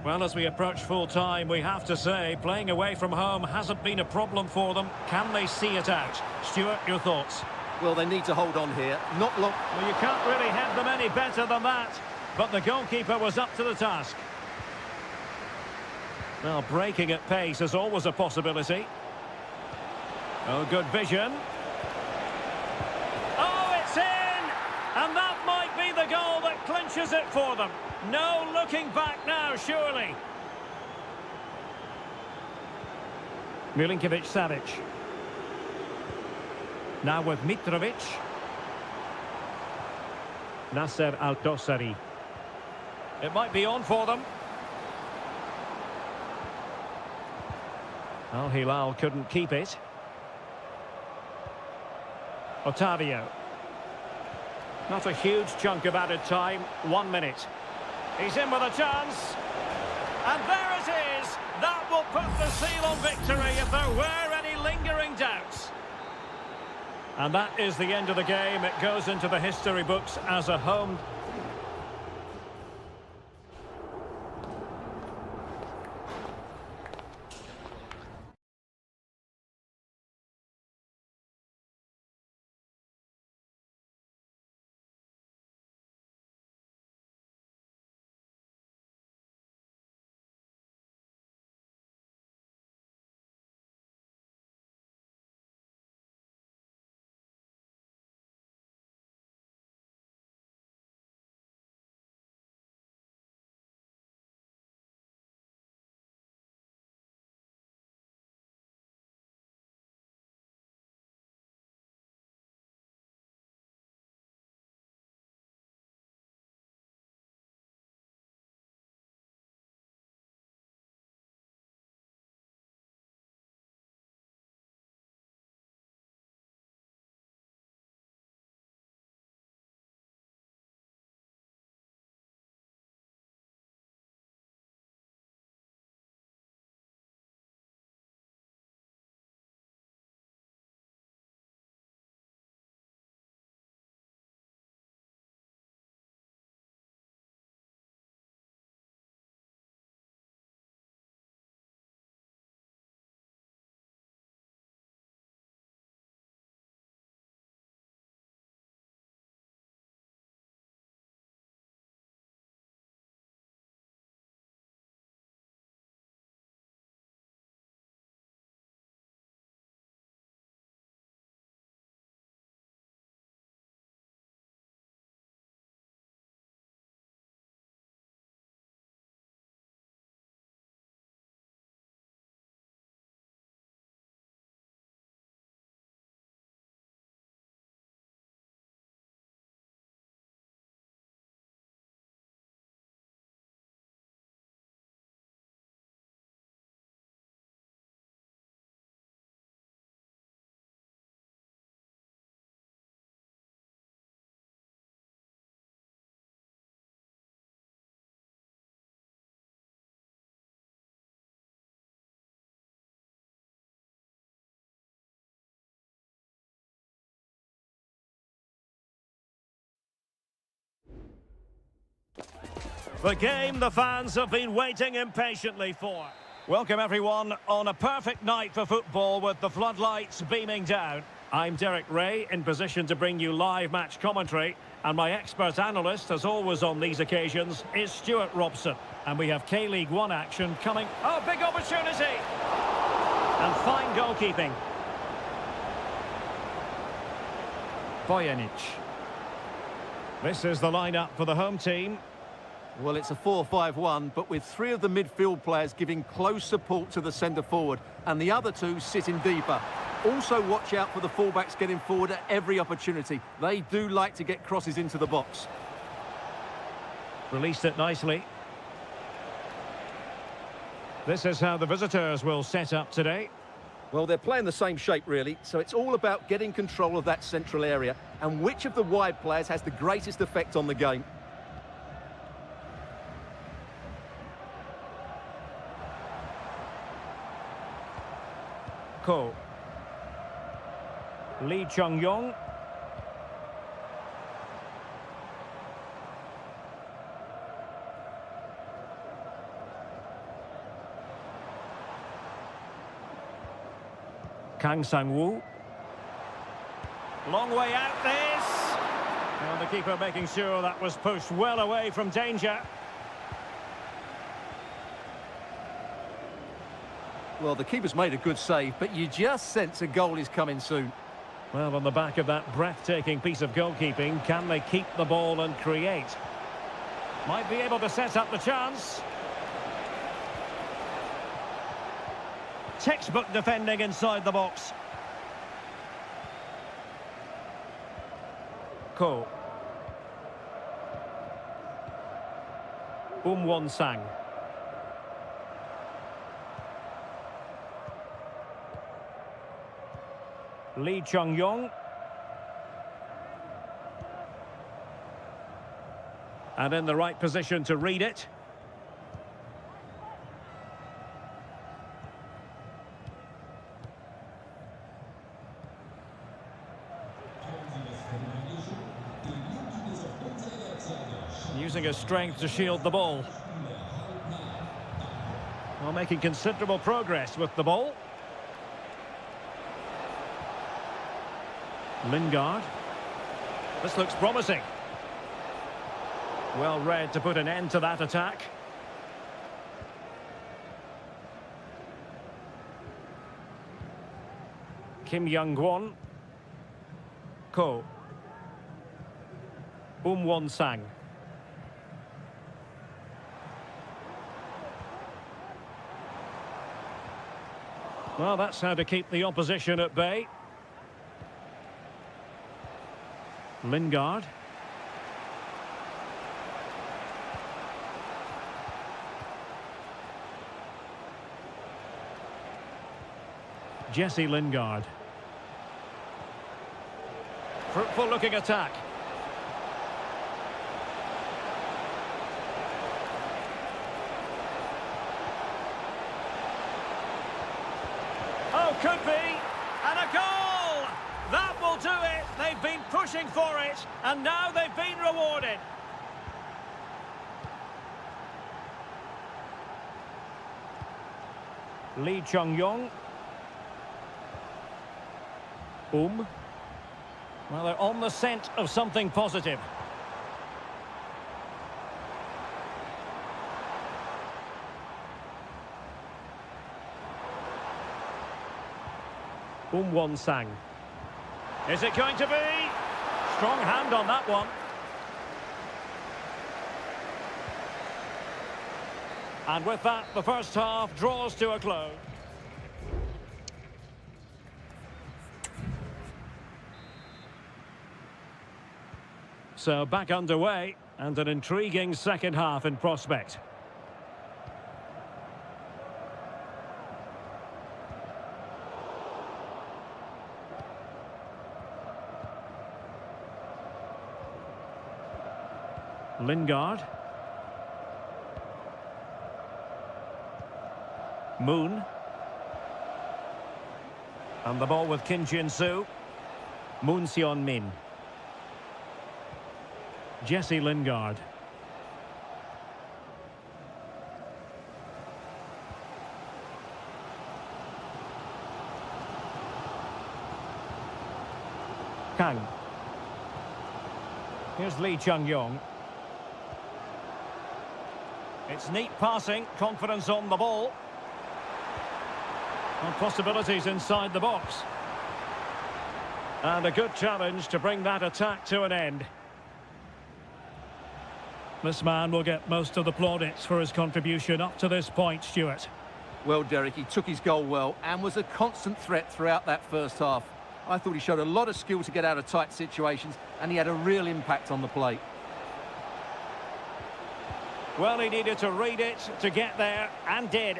Well, as we approach full-time, we have to say, playing away from home hasn't been a problem for them. Can they see it out? Stuart, your thoughts? Well, they need to hold on here. Not long. Well, you can't really head them any better than that. But the goalkeeper was up to the task. Well, breaking at pace is always a possibility. Oh, good vision. Oh, it's in! And that might be the goal that clinches it for them. No looking back now, surely. Milinkovic-Savic. Now with Mitrovic. Nasser Al-Dossari. It might be on for them. Al Hilal couldn't keep it. Otavio. Not a huge chunk of added time. 1 minute. He's in with a chance. And there it is. That will put the seal on victory if there were any lingering doubts. And that is the end of the game. It goes into the history books as a home The game the fans have been waiting impatiently for. Welcome everyone on a perfect night for football with the floodlights beaming down. I'm Derek Ray, in position to bring you live match commentary, and my expert analyst, as always on these occasions, is Stuart Robson. And we have K-League 1 action coming. Oh, big opportunity! And fine goalkeeping. Bojanic. This is the lineup for the home team. Well, it's a 4-5-1, but with three of the midfield players giving close support to the centre-forward, and the other two sitting deeper. Also watch out for the fullbacks getting forward at every opportunity. They do like to get crosses into the box. Released it nicely. This is how the visitors will set up today. Well, they're playing the same shape, really, so it's all about getting control of that central area and which of the wide players has the greatest effect on the game. Ko. Lee Chung-yong. Kang Sang-woo. Long way out this. And the keeper making sure that was pushed well away from danger. Well, the keeper's made a good save, but you just sense a goal is coming soon. Well, on the back of that breathtaking piece of goalkeeping, can they keep the ball and create? Might be able to set up the chance. Textbook defending inside the box. Ko. Won-sang. Lee Chung-yong. And in the right position to read it. Using his strength to shield the ball. Well, making considerable progress with the ball. Lingard. This looks promising. Well read to put an end to that attack. Kim Young-gwon. Ko. Won-sang. Well, that's how to keep the opposition at bay. Lingard. Jesse Lingard. Fruitful looking attack. Oh, could be. And a goal! That will do it. They've been pushing for it, and now they've been rewarded. Lee Chung-yong. Well, they're on the scent of something positive. Won-sang. Is it going to be? Strong hand on that one. And with that, the first half draws to a close. So back underway, and an intriguing second half in prospect. Lingard. Moon. And the ball with Kim Jin-soo. Moon Seon-min. Jesse Lingard. Kang. Here's Lee Chung-yong. It's neat passing, confidence on the ball. And possibilities inside the box. And a good challenge to bring that attack to an end. This man will get most of the plaudits for his contribution up to this point, Stuart. Well, Derek, he took his goal well and was a constant threat throughout that first half. I thought he showed a lot of skill to get out of tight situations, and he had a real impact on the plate. Well, he needed to read it to get there, and did.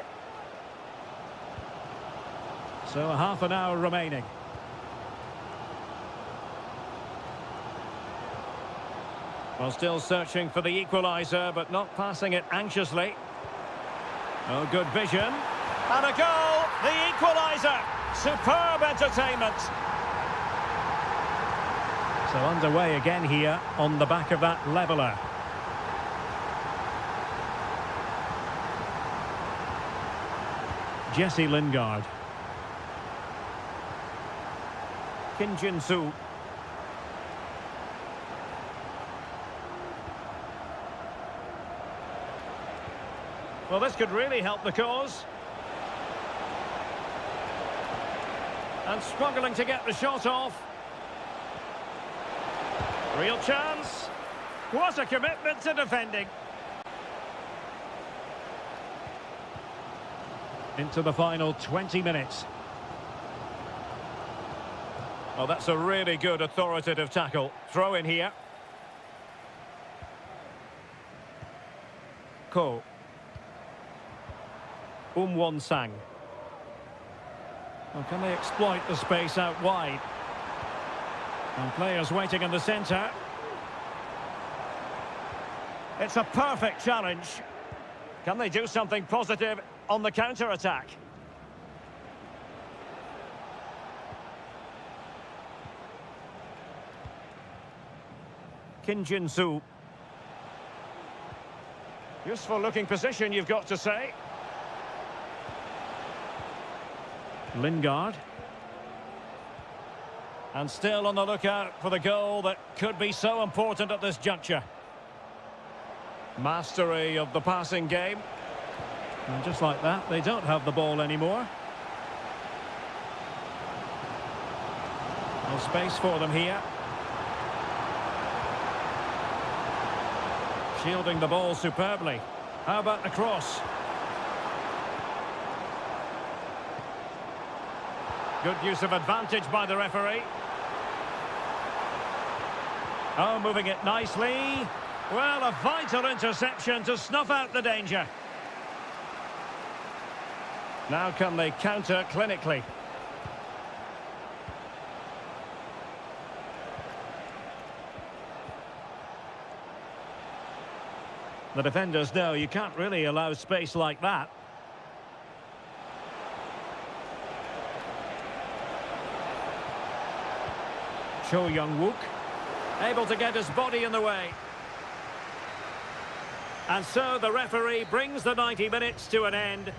So a half an hour remaining. Well, still searching for the equaliser, but not passing it anxiously. Oh, good vision. And a goal! The equaliser! Superb entertainment! So underway again here on the back of that leveller. Jesse Lingard. Kim Jin-soo. Well, this could really help the cause. And struggling to get the shot off. Real chance. What a commitment to defending. Into the final 20 minutes. Well, that's a really good authoritative tackle. Throw in here. Ko. Won-sang. Well, can they exploit the space out wide? And players waiting in the centre. It's a perfect challenge. Can they do something positive on the counter-attack? Kim Jin-soo. Useful looking position, you've got to say. Lingard. And still on the lookout for the goal that could be so important at this juncture. Mastery of the passing game. And just like that, they don't have the ball anymore. No space for them here. Shielding the ball superbly. How about the cross? Good use of advantage by the referee. Oh, moving it nicely. Well, a vital interception to snuff out the danger. Now can they counter clinically? The defenders know you can't really allow space like that. Cho Young-wook, able to get his body in the way. And so the referee brings the 90 minutes to an end.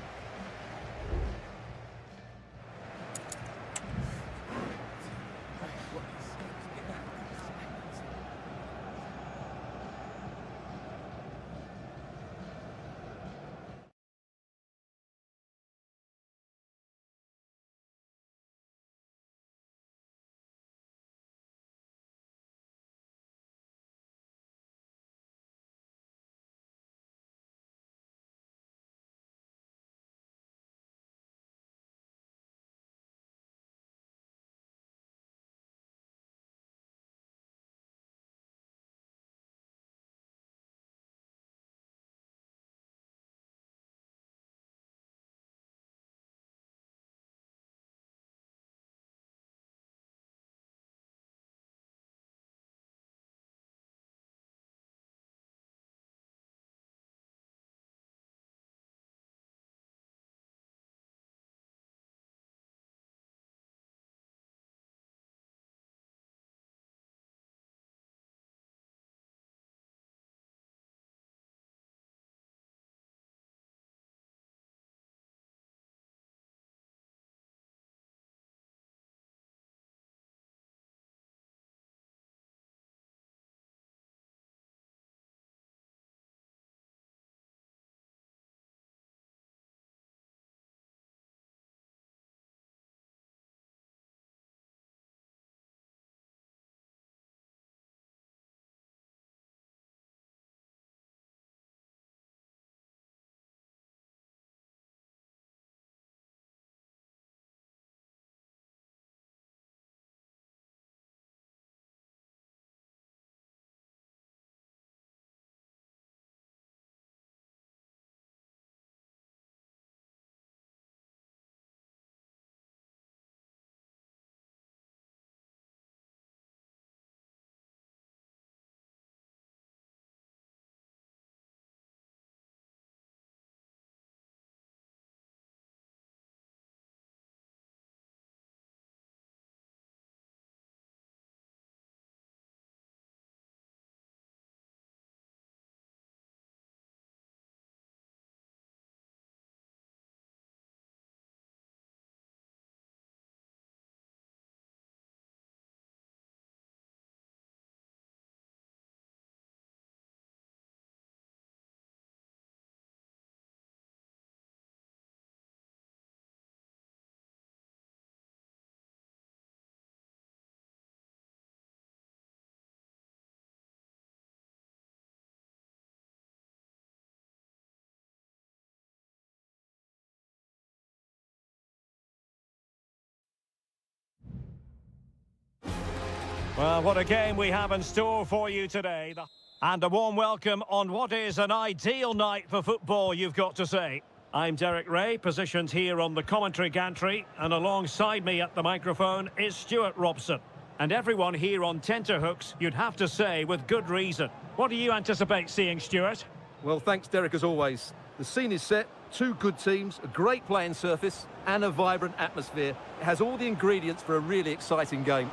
Well, what a game we have in store for you today. And a warm welcome on what is an ideal night for football, you've got to say. I'm Derek Ray, positioned here on the commentary gantry, and alongside me at the microphone is Stuart Robson. And everyone here on tenterhooks, you'd have to say, with good reason. What do you anticipate seeing, Stuart? Well, thanks, Derek, as always. The scene is set, two good teams, a great playing surface, and a vibrant atmosphere. It has all the ingredients for a really exciting game.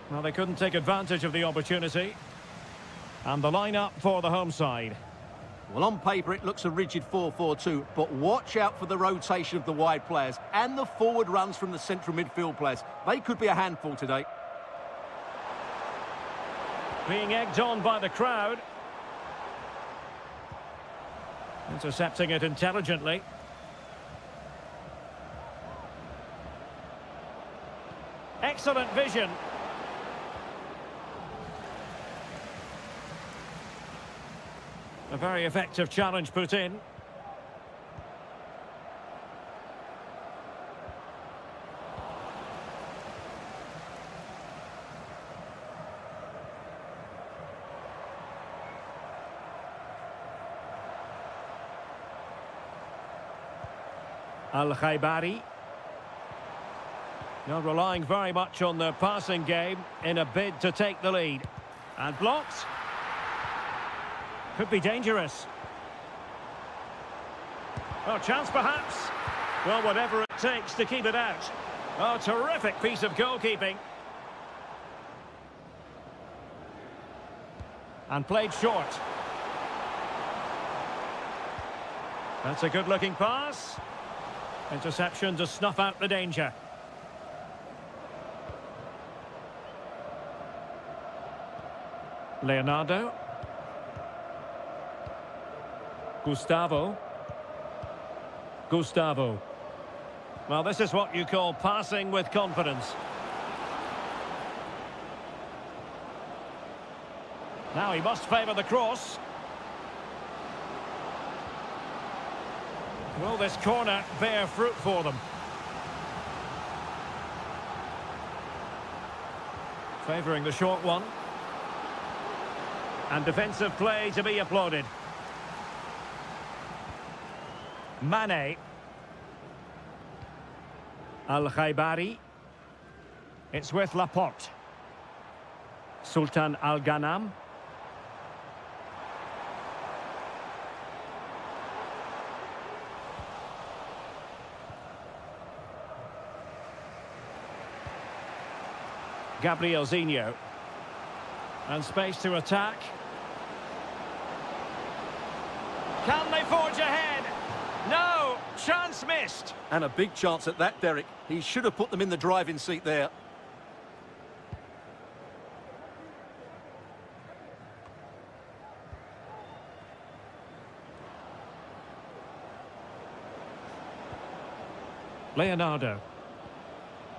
Well, they couldn't take advantage of the opportunity. And the lineup for the home side. Well, on paper, it looks a rigid 4-4-2, but watch out for the rotation of the wide players and the forward runs from the central midfield players. They could be a handful today. Being egged on by the crowd. Intercepting it intelligently. Excellent vision. A very effective challenge put in. Al-Khaibari. Not relying very much on their passing game in a bid to take the lead. And blocked. Could be dangerous. Oh, chance perhaps. Well, whatever it takes to keep it out. Oh, terrific piece of goalkeeping. And played short. That's a good-looking pass. Interception to snuff out the danger. Leonardo. Gustavo. Well, this is what you call passing with confidence. Now he must favour the cross. Will this corner bear fruit for them? Favouring the short one. And defensive play to be applauded. Mane. Al-Khaibari. It's with Laporte. Sultan Al-Ghanam. Gabriel Zinho. And space to attack. Can they forge ahead? No, chance missed. And a big chance at that, Derek. He should have put them in the driving seat there. Leonardo.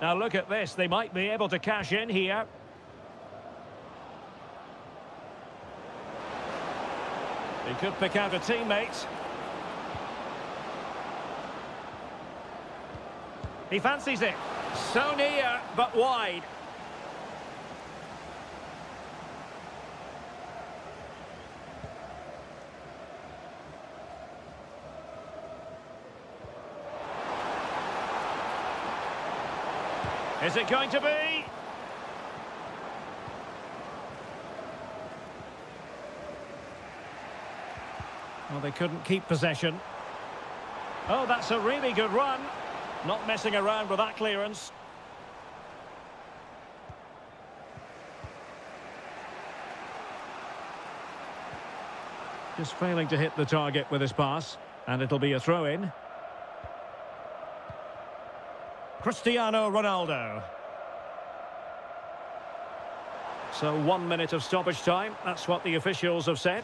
Now look at this, they might be able to cash in here. He could pick out a teammate. He fancies it. So near, but wide. Is it going to be? Well, they couldn't keep possession. Oh, that's a really good run. Not messing around with that clearance. Just failing to hit the target with his pass. And it'll be a throw-in. Cristiano Ronaldo. So 1 minute of stoppage time. That's what the officials have said.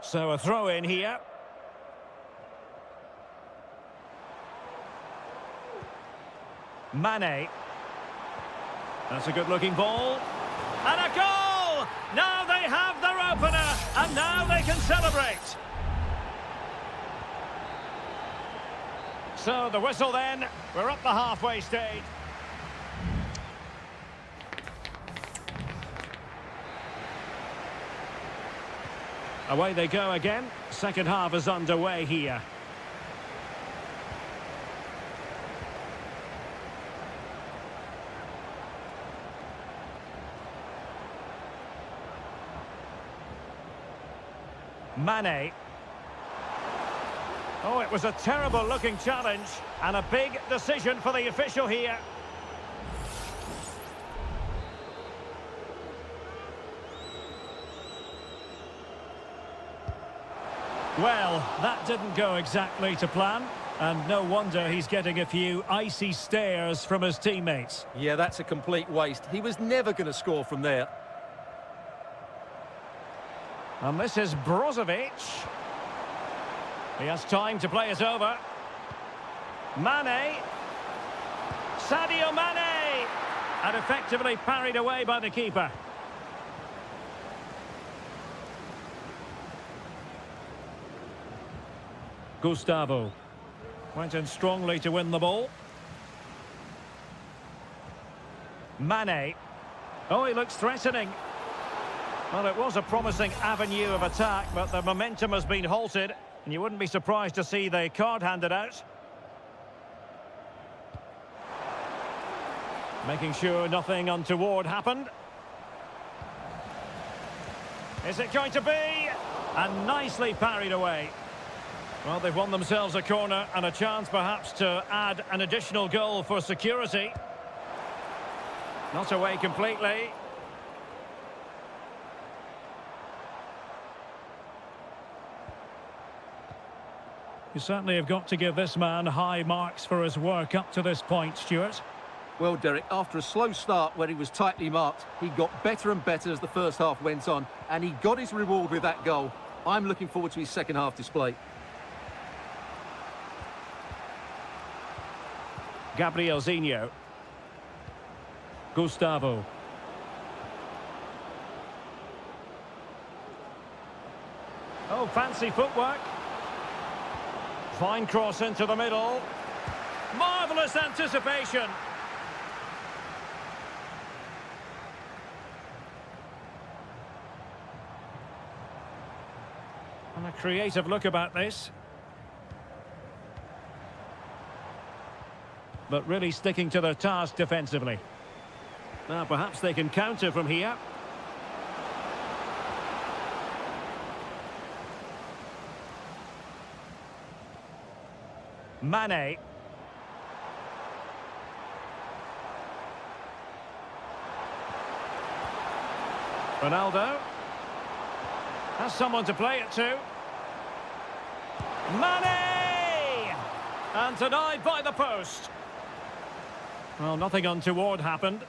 So a throw-in here. Mane. That's a good-looking ball. And a goal! Now they have their opener, and now they can celebrate. So the whistle then. We're up the halfway stage. Away they go again. Second half is underway here. Mane. Oh, it was a terrible-looking challenge and a big decision for the official here. Well, that didn't go exactly to plan, and no wonder he's getting a few icy stares from his teammates. Yeah, that's a complete waste. He was never going to score from there. And this is Brozovic. He has time to play it over. Mane. Sadio Mane! And effectively parried away by the keeper. Gustavo. Went in strongly to win the ball. Mane. Oh, he looks threatening. Well, it was a promising avenue of attack, but the momentum has been halted, and you wouldn't be surprised to see the card handed out. Making sure nothing untoward happened. Is it going to be? And nicely parried away. Well, they've won themselves a corner and a chance perhaps to add an additional goal for security. Not away completely. You certainly have got to give this man high marks for his work up to this point, Stuart. Well, Derek, after a slow start where he was tightly marked, he got better and better as the first half went on, and he got his reward with that goal. I'm looking forward to his second half display. Gabrielzinho. Gustavo. Oh, fancy footwork. Fine cross into the middle. Marvellous anticipation. And a creative look about this. But really sticking to their task defensively. Now perhaps they can counter from here. Mane. Ronaldo. Has someone to play it to. Mane! And denied by the post. Well, nothing untoward happened.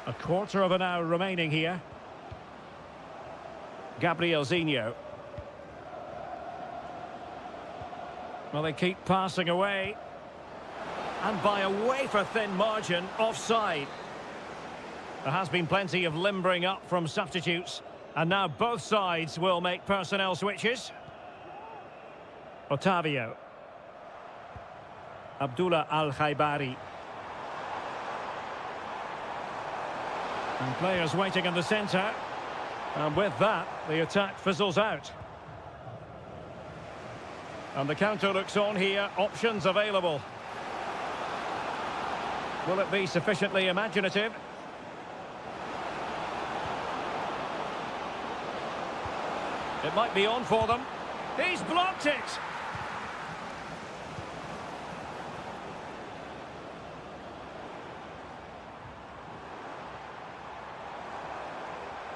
A quarter of an hour remaining here. Gabrielzinho. Well, they keep passing away. And by a wafer-thin margin, offside. There has been plenty of limbering up from substitutes. And now both sides will make personnel switches. Otavio. Abdullah Al-Khaibari. And players waiting in the centre. And with that, the attack fizzles out. And the counter looks on here. Options available. Will it be sufficiently imaginative? It might be on for them. He's blocked it!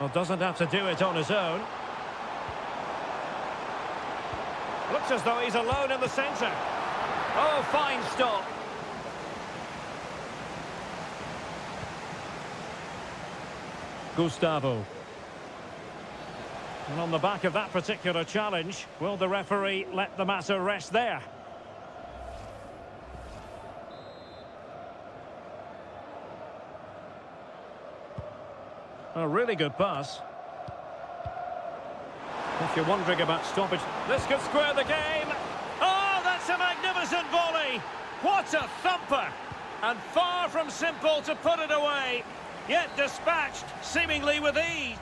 Well, doesn't have to do it on his own. Looks as though he's alone in the centre. Oh, fine stop. Gustavo. And on the back of that particular challenge, will the referee let the matter rest there? A really good pass. If you're wondering about stoppage, this could square the game. Oh, that's a magnificent volley. What a thumper. And far from simple to put it away. yet dispatched seemingly with ease.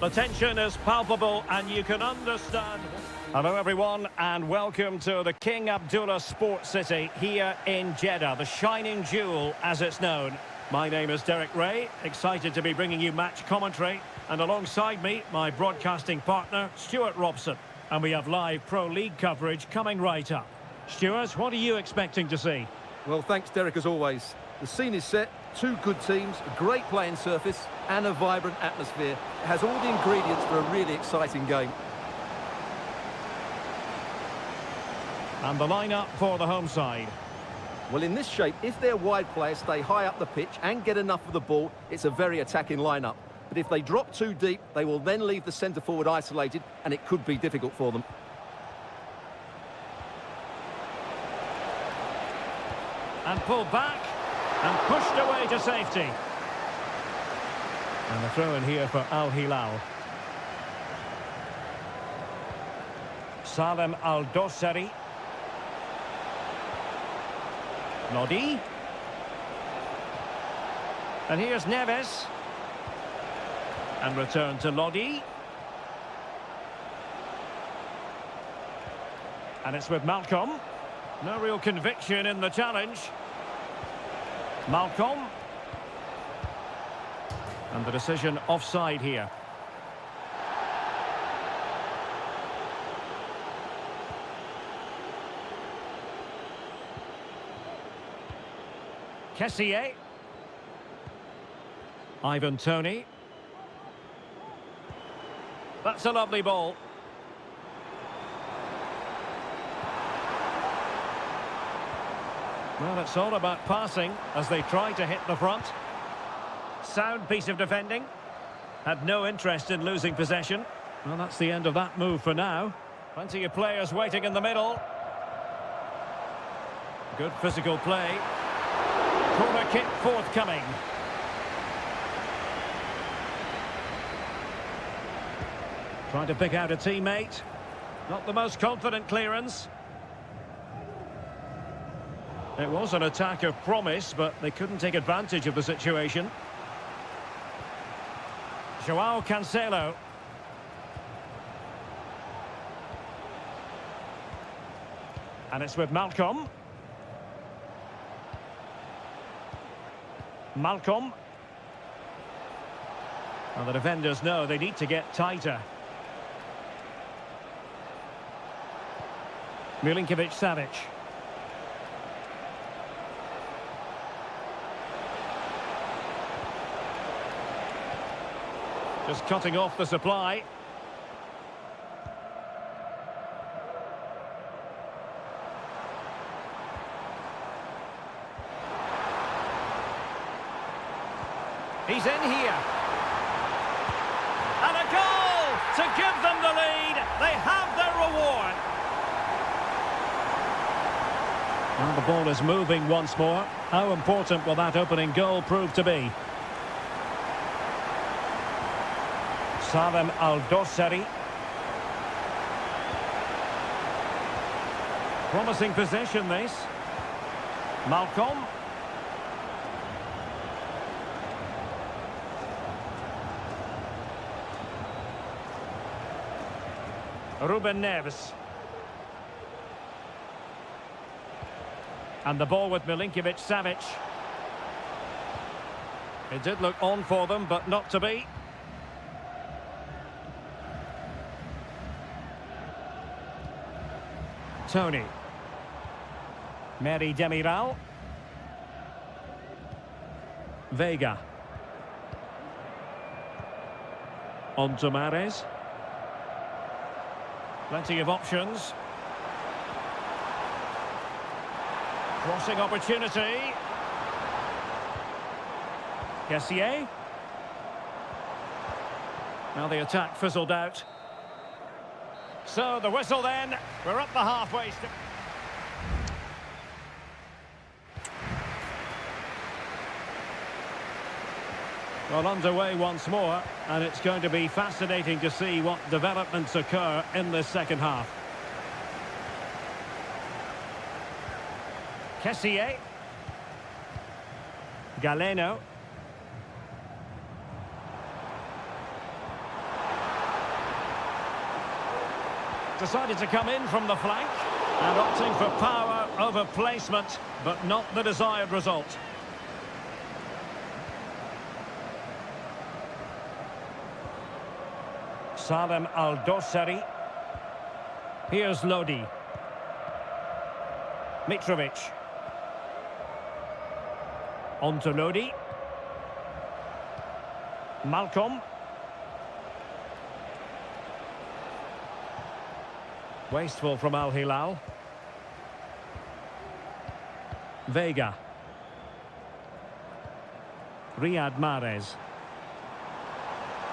The tension is palpable and you can understand. Hello everyone and welcome to the King Abdullah Sports City here in Jeddah, the shining jewel as it's known. My name is Derek Ray, excited to be bringing you match commentary, and alongside me my broadcasting partner Stuart Robson, and we have live Pro League coverage coming right up. Stuart, what are you expecting to see? Well, thanks, Derek, as always. The scene is set, two good teams, a great playing surface and a vibrant atmosphere. It has all the ingredients for a really exciting game. And the lineup for the home side. Well, in this shape, if their wide players stay high up the pitch and get enough of the ball, it's a very attacking lineup. But if they drop too deep, they will then leave the centre-forward isolated, and it could be difficult for them. And pulled back and pushed away to safety. And a throw in here for Al Hilal. Salem Al-Dossari. Lodi. And here's Neves. And return to Lodi. And it's with Malcolm. No real conviction in the challenge. Malcolm. And the decision offside here. Kessié. Ivan Toney. That's a lovely ball. Well, it's all about passing as they try to hit the front. Sound piece of defending. Had no interest in losing possession. Well, that's the end of that move for now. Plenty of players waiting in the middle. Good physical play. Corner kick forthcoming. Trying to pick out a teammate. Not the most confident clearance. It was an attack of promise, but they couldn't take advantage of the situation. Joao Cancelo. And it's with Malcolm. Malcolm. Well, the defenders know they need to get tighter. Milinkovic-Savic. Just cutting off the supply. He's in here. And a goal to give them the lead. They have their reward. And the ball is moving once more. How important will that opening goal prove to be? Salem Al-Dossari. Promising possession, this. Malcolm. Ruben Neves. And the ball with Milinkovic-Savic. It did look on for them, but not to be. Tony. Mary Demiral. Vega. On to Mahrez. Plenty of options. Crossing opportunity. Kessié. Now the attack fizzled out. So the whistle then. We're up the halfway. Well, underway once more, and it's going to be fascinating to see what developments occur in this second half. Kessié. Galeno. Decided to come in from the flank and opting for power over placement, but not the desired result. Salem Al-Dossari. Here's Lodi. Mitrovic. On to Lodi. Malcolm. Wasteful from Al Hilal. Vega. Riyad Mahrez.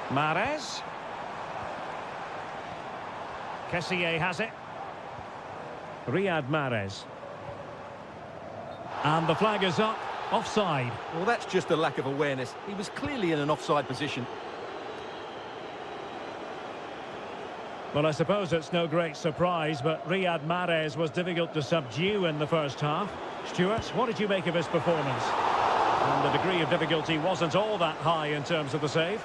Mahrez. Kessié has it. Riyad Mahrez. And the flag is up. Offside. Well, that's just a lack of awareness. He was clearly in an offside position. Well, I suppose it's no great surprise, but Riyad Mahrez was difficult to subdue in the first half. Stuart, what did you make of his performance? And the degree of difficulty wasn't all that high in terms of the save.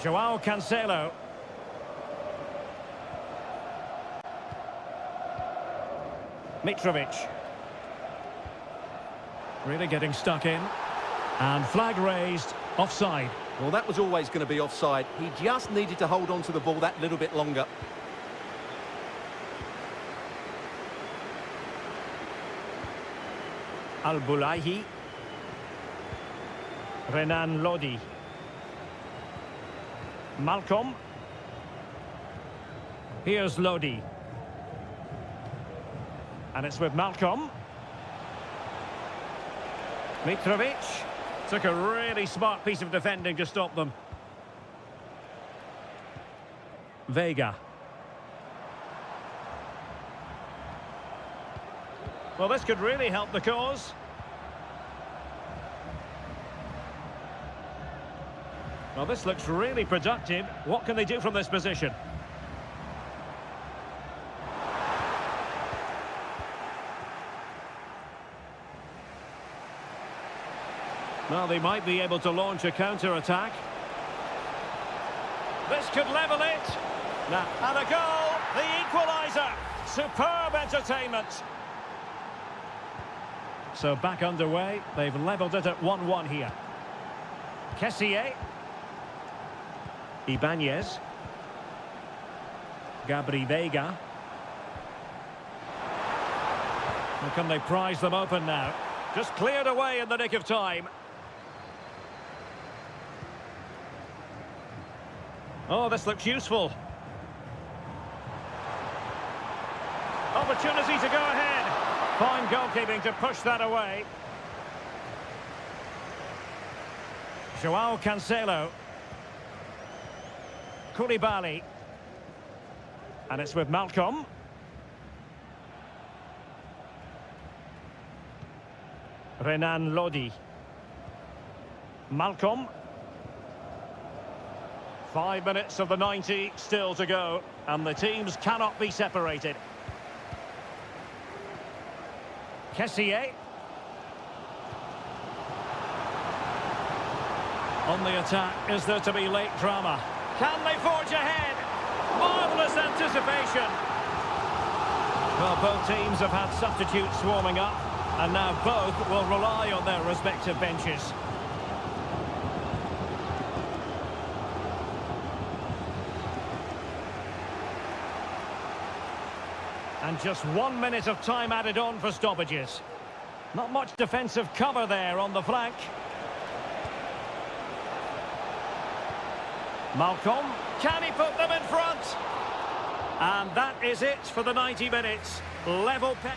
Joao Cancelo. Mitrovic. Really getting stuck in. And flag raised. Offside. Well, that was always going to be offside. He just needed to hold on to the ball that little bit longer. Al-Bulaihi. Renan Lodi. Malcolm. Here's Lodi. And it's with Malcolm. Mitrovic. Took a really smart piece of defending to stop them. Vega. Well, this could really help the cause. Well, this looks really productive. What can they do from this position? Well, they might be able to launch a counter-attack. This could level it. Now, and a goal, the equaliser. Superb entertainment. So back underway. They've levelled it at 1-1 here. Kessié. Ibanez. Gabri Vega. Well, can they prize them open now? Just cleared away in the nick of time. Oh, this looks useful. Opportunity to go ahead. Fine goalkeeping to push that away. Joao Cancelo. Koulibaly. And it's with Malcolm. Renan Lodi. Malcolm. 5 minutes of the 90 still to go, and the teams cannot be separated. Kessié. On the attack, is there to be late drama? Can they forge ahead? Marvellous anticipation. Well, both teams have had substitutes warming up, and now both will rely on their respective benches. And just 1 minute of time added on for stoppages. Not much defensive cover there on the flank. Malcolm, can he put them in front? And that is it for the 90 minutes. Level pet.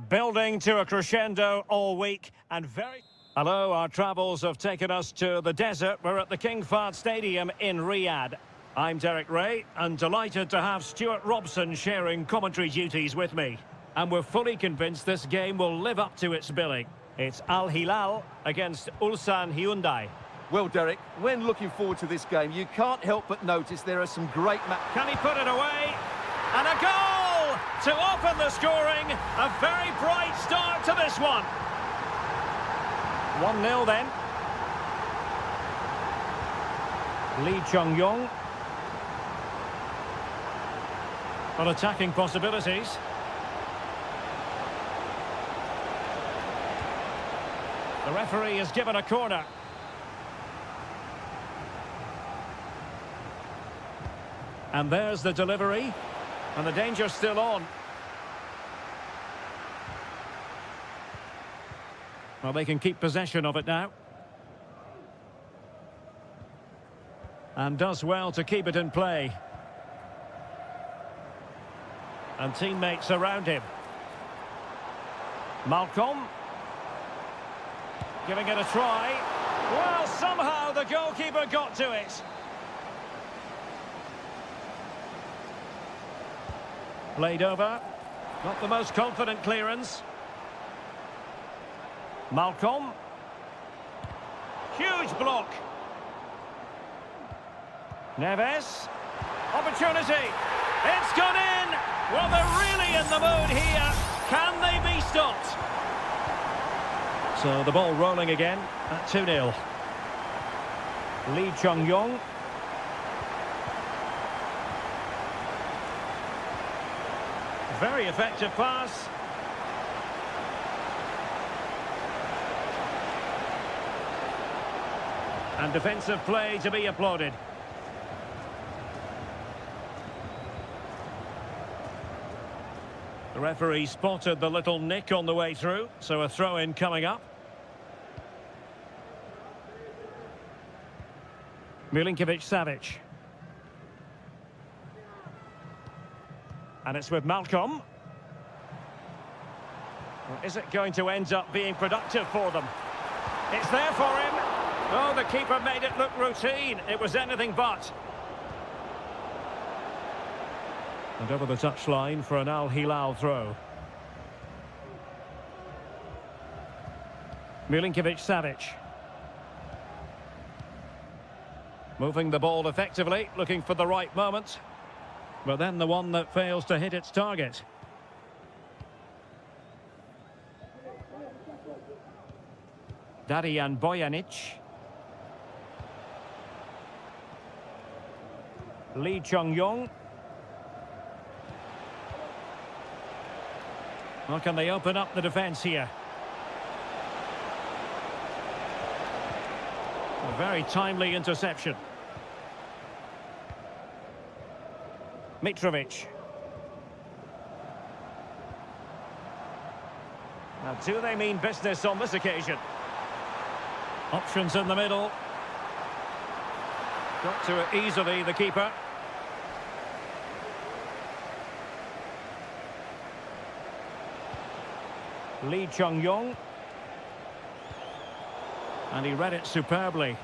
Building to a crescendo all week and very... Hello, our travels have taken us to the desert. We're at the King Fahd Stadium in Riyadh. I'm Derek Ray and delighted to have Stuart Robson sharing commentary duties with me. And we're fully convinced this game will live up to its billing. It's Al Hilal against Ulsan Hyundai. Well, Derek, when looking forward to this game, you can't help but notice there are some great Can he put it away? And a goal to open the scoring. A very bright start to this one. 1-0 then. Lee Chung-yong. Well, attacking possibilities. The referee has given a corner. And there's the delivery. And the danger's still on. Well, they can keep possession of it now. And does well to keep it in play. and teammates around him. Malcolm. Giving it a try. Well, somehow the goalkeeper got to it. Played over. Not the most confident clearance. Malcolm. Huge block. Neves. Opportunity. It's gone in. Well, they're really in the mood here. Can they be stopped? So the ball rolling again at 2-0. Lee Chung-yong. Very effective pass. And defensive play to be applauded. The referee spotted the little nick on the way through, so a throw-in coming up. Milinkovic-Savic. And it's with Malcolm. Well, is it going to end up being productive for them? It's there for him. Oh, the keeper made it look routine. It was anything but. And over the touchline for an Al Hilal throw. Milinkovic-Savic. Moving the ball effectively, looking for the right moment. But then the one that fails to hit its target. Darijan Bojanic. Lee Chung-yong. Well, can they open up the defence here? A very timely interception. Mitrovic. Now, do they mean business on this occasion? Options in the middle. Got to it easily, the keeper. Lee Chung-yong. And he read it superbly.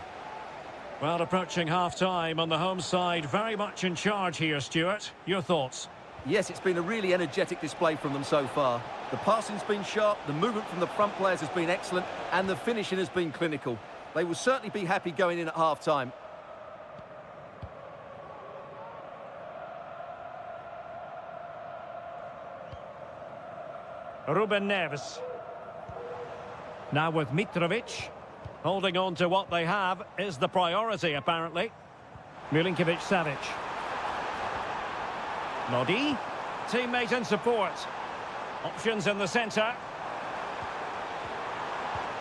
Well, approaching half-time on the home side, very much in charge here, Stuart. Your thoughts? Yes, it's been a really energetic display from them so far. The passing's been sharp, the movement from the front players has been excellent, and the finishing has been clinical. They will certainly be happy going in at half-time. Ruben Neves. Now with Mitrovic. Holding on to what they have is the priority, apparently. Milinkovic-Savic. Lodi. Teammate and support. Options in the centre.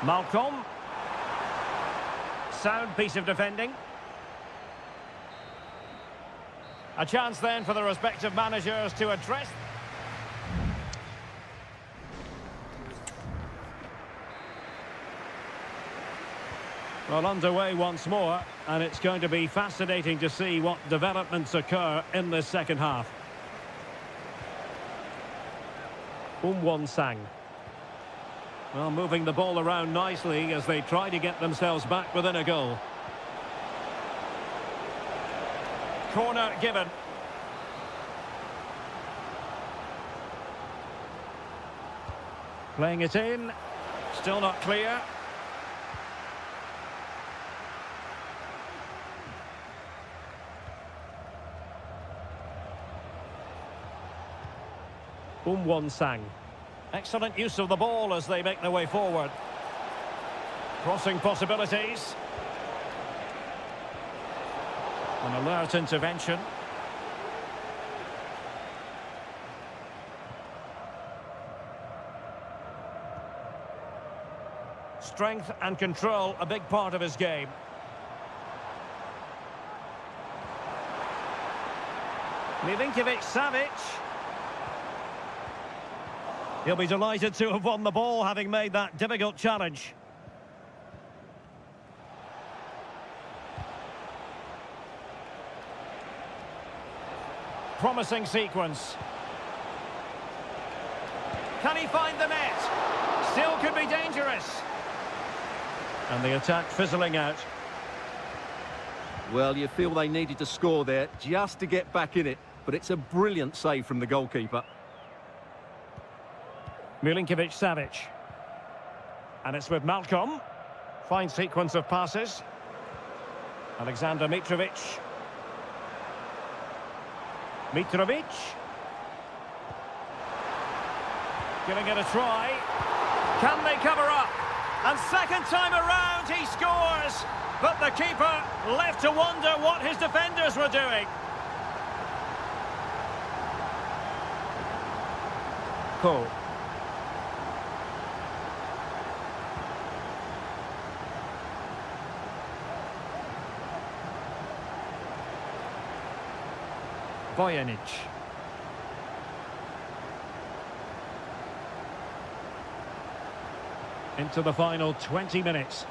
Malcolm. Sound piece of defending. A chance then for the respective managers to address... Well, underway once more, and it's going to be fascinating to see what developments occur in this second half. Sang. Well, moving the ball around nicely as they try to get themselves back within a goal. Corner given. Playing it in. Still not clear. Sang. Excellent use of the ball as they make their way forward. Crossing possibilities. An alert intervention. Strength and control, a big part of his game. Milinkovic-Savic. He'll be delighted to have won the ball, having made that difficult challenge. Promising sequence. Can he find the net? Still could be dangerous. And the attack fizzling out. Well, you feel they needed to score there just to get back in it, but it's a brilliant save from the goalkeeper. Milinkovic-Savic. And it's with Malcolm. Fine sequence of passes. Alexander Mitrovic. Mitrovic. Giving it a try. Can they cover up? And second time around he scores. But the keeper left to wonder what his defenders were doing. Cole. Bojanic. Into the final 20 minutes.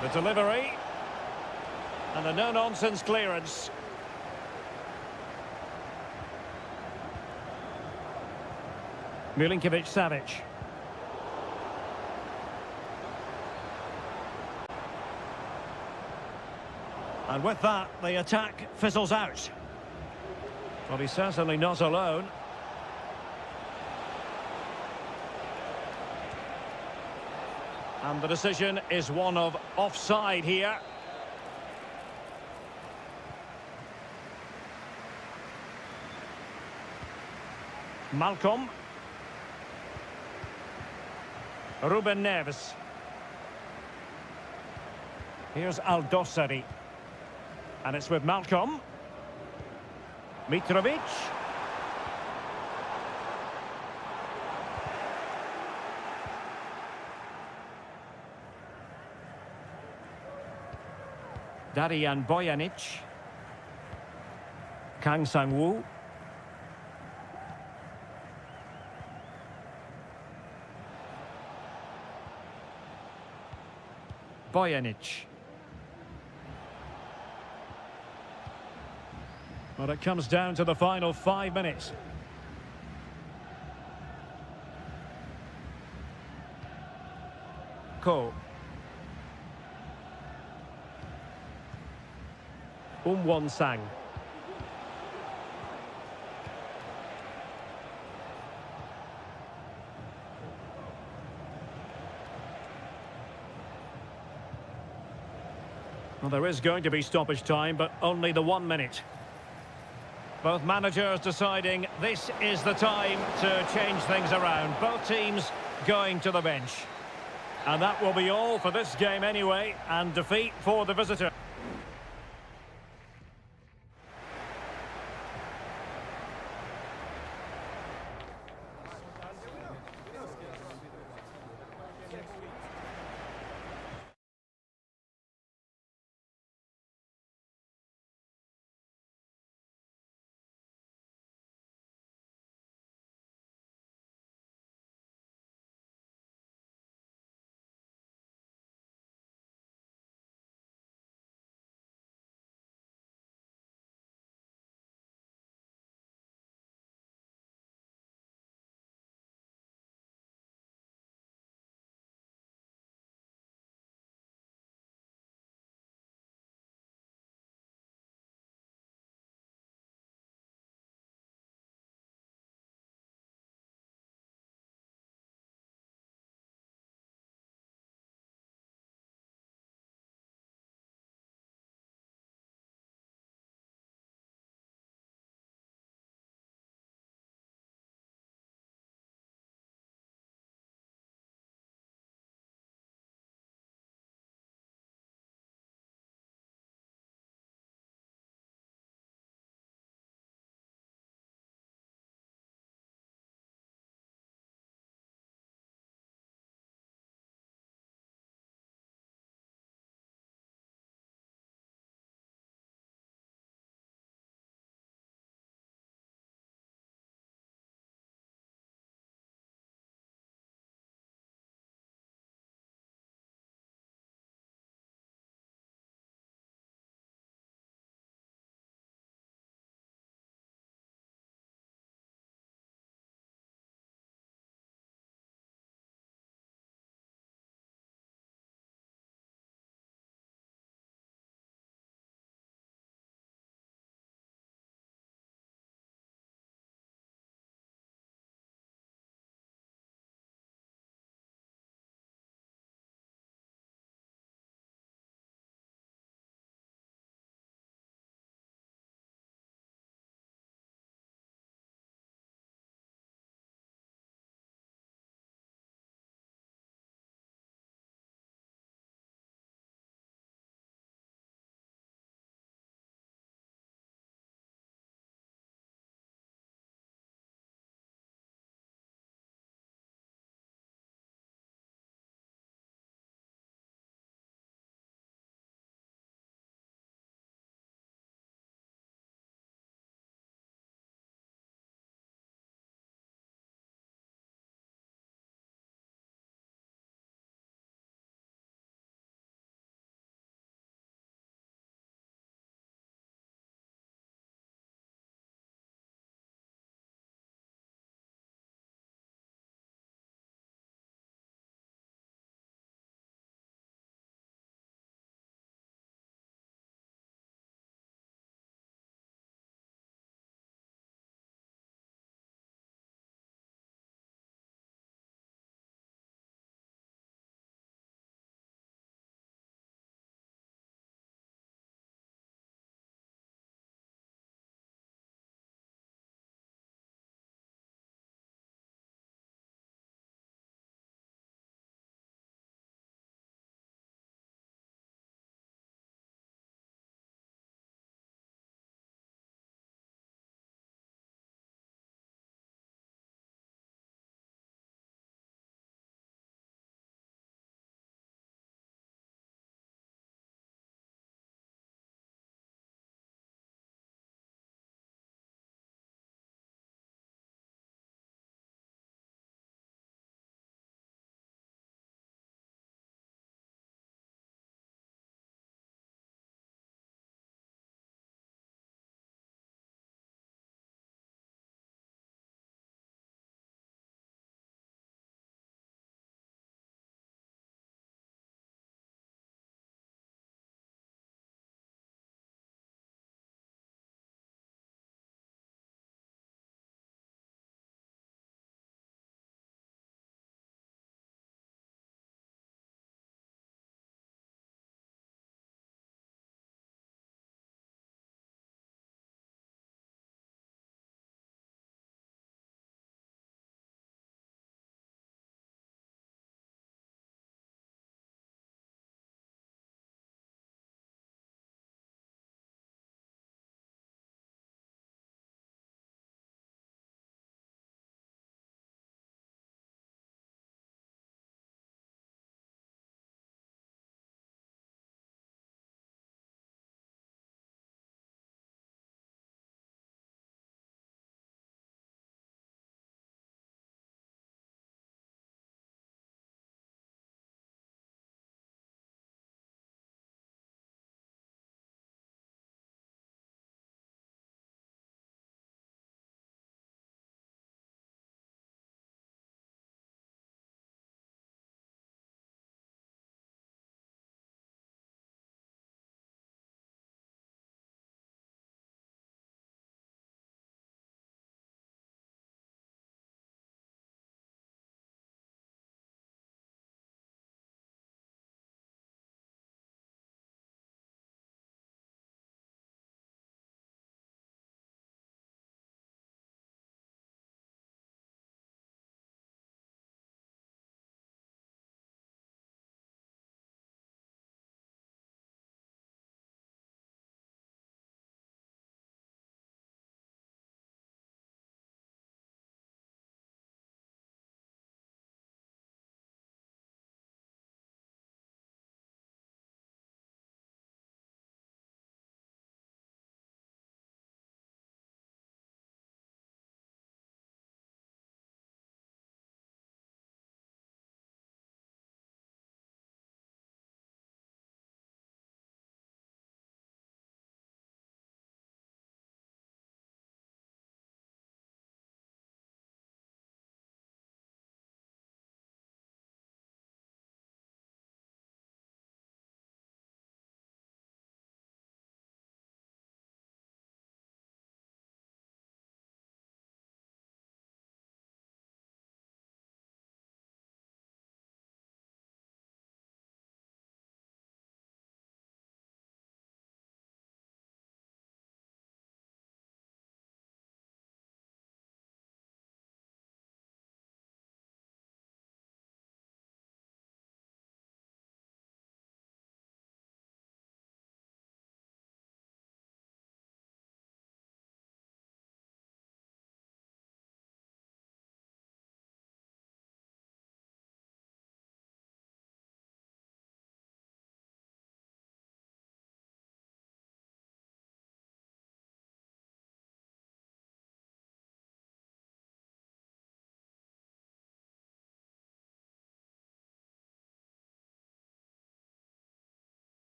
The delivery. And a no-nonsense clearance. Milinkovic-Savic. And with that, the attack fizzles out. Well, he's certainly not alone. And the decision is one of offside here. Malcolm. Ruben Neves. Here's Aldosari. And it's with Malcolm. Mitrovic. Darian Bojanic. Kang Sang-woo. Bojanic. Well, it comes down to the final 5 minutes. Ko. Won-sang. Well, there is going to be stoppage time, but only the 1 minute. Both managers deciding this is the time to change things around. Both teams going to the bench. And that will be all for this game anyway, and defeat for the visitor.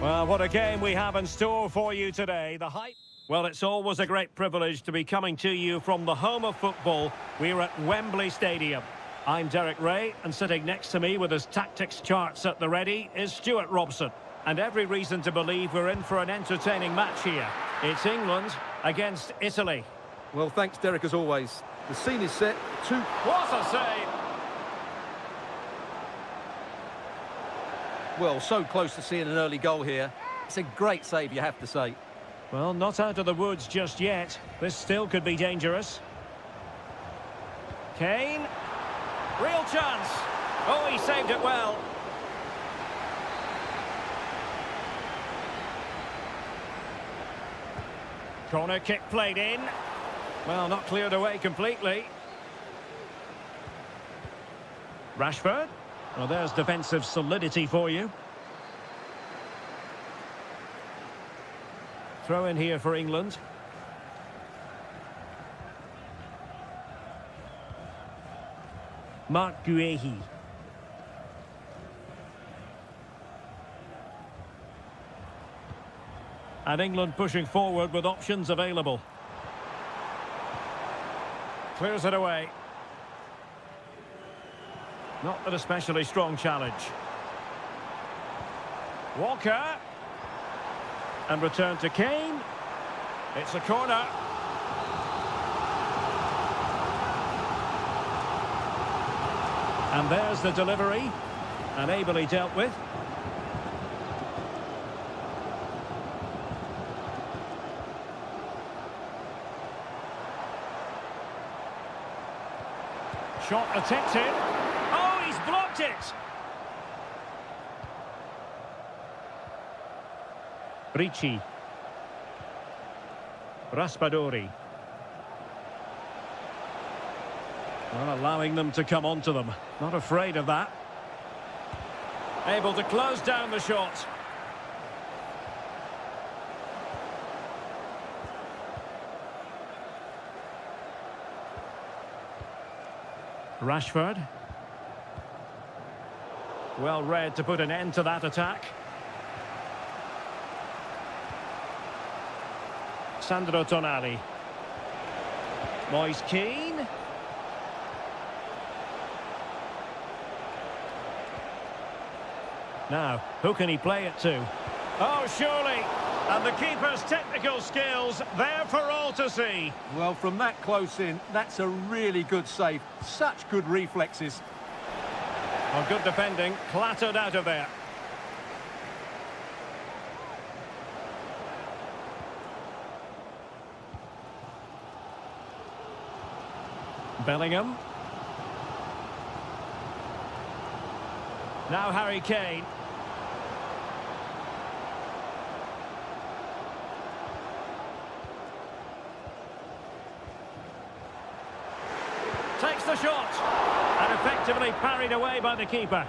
Well, what a game we have in store for you today. The hype. Well, it's always a great privilege to be coming to you from the home of football. We're at Wembley Stadium. I'm Derek Ray, and sitting next to me with his tactics charts at the ready is Stuart Robson. And every reason to believe we're in for an entertaining match here. It's England against Italy. Well, thanks, Derek, as always. The scene is set. What a save! Well, so close to seeing an early goal here. It's a great save, you have to say. Well, not out of the woods just yet. This still could be dangerous. Kane. Real chance. Oh, he saved it well. Corner kick played in. Well, not cleared away completely. Rashford. Well, there's defensive solidity for you. Throw in here for England. Mark Guehi. And England pushing forward with options available. Clears it away. Not an especially strong challenge. Walker. And return to Kane. It's a corner. And there's the delivery. And ably dealt with. Shot attempted. Oh, he's blocked it. Ricci. Raspadori. Well, allowing them to come onto them. Not afraid of that. Able to close down the shot. Rashford. Well read to put an end to that attack. Sandro Tonali. Moise Keane. Now, who can he play it to? Oh, surely. And the keeper's technical skills there for all to see. Well, from that close in, that's a really good save. Such good reflexes. Well, good defending, clattered out of there. Bellingham. Now Harry Kane. Takes the shot. And effectively parried away by the keeper.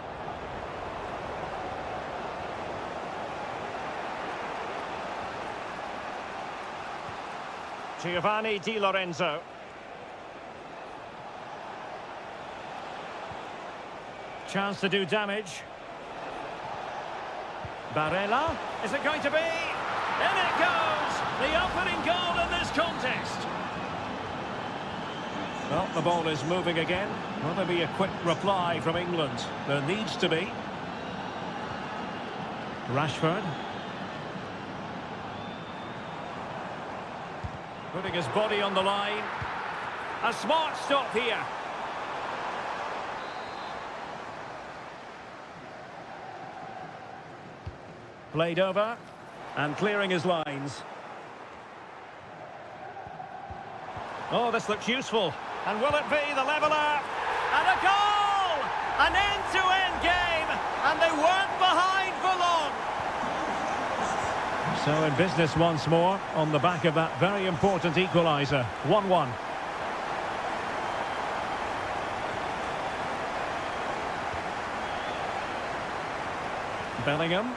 Giovanni Di Lorenzo. Chance to do damage. Barella. Is it going to be? In it goes! The opening goal in this contest. Well, the ball is moving again. Will there be a quick reply from England? There needs to be. Rashford. Putting his body on the line. A smart stop here. Played over. And clearing his lines. Oh, this looks useful. And will it be the leveller? And a goal! An end-to-end game, and they weren't behind for long. So in business once more, on the back of that very important equaliser. 1-1. Bellingham.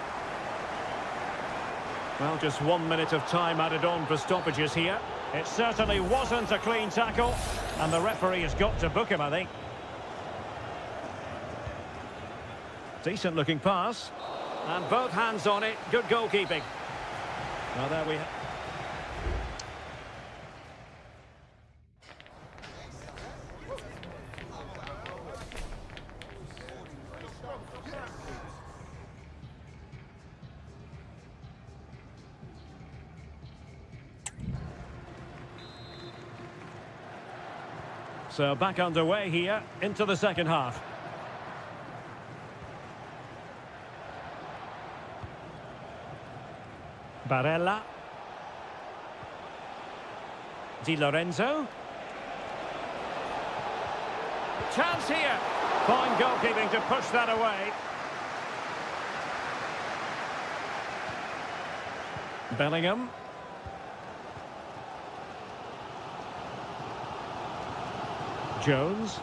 Well, just 1 minute of time added on for stoppages here. It certainly wasn't a clean tackle, and the referee has got to book him, I think. Decent looking pass. And both hands on it. Good goalkeeping. Well, there we have. So back underway here into the second half. Barella. Di Lorenzo. Chance here. Fine goalkeeping to push that away. Bellingham. Jones.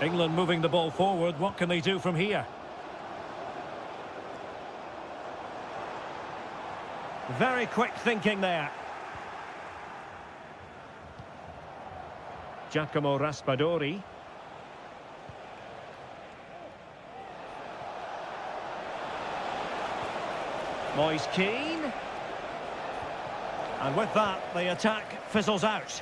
England moving the ball forward. What can they do from here? Very quick thinking there. Giacomo Raspadori. Moise Keane. And with that, the attack fizzles out.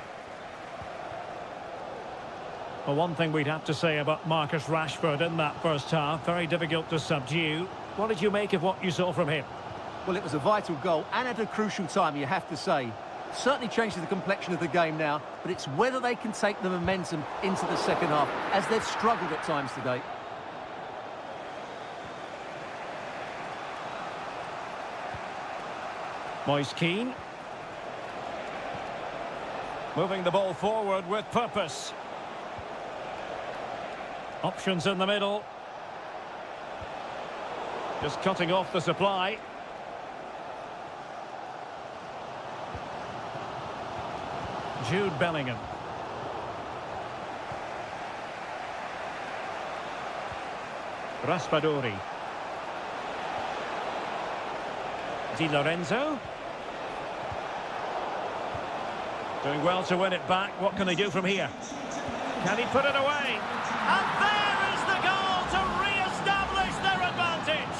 Well, one thing we'd have to say about Marcus Rashford in that first half, very difficult to subdue. What did you make of what you saw from him? Well, it was a vital goal and at a crucial time, you have to say. Certainly changes the complexion of the game now, but it's whether they can take the momentum into the second half, as they've struggled at times today. Moise Keane. Moving the ball forward with purpose. Options in the middle. Just cutting off the supply. Jude Bellingham. Raspadori. Di Lorenzo. Doing well to win it back. What can they do from here? Can he put it away? And there is the goal to re-establish their advantage.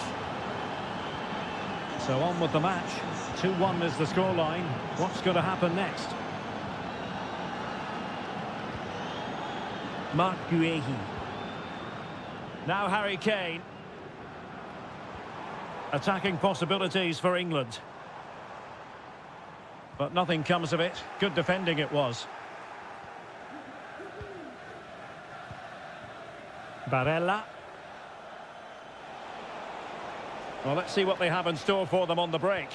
So on with the match. 2-1 is the scoreline. What's going to happen next? Marc Guehi. Now Harry Kane. Attacking possibilities for England. But nothing comes of it. Good defending it was. Barella. Well, let's see what they have in store for them on the break.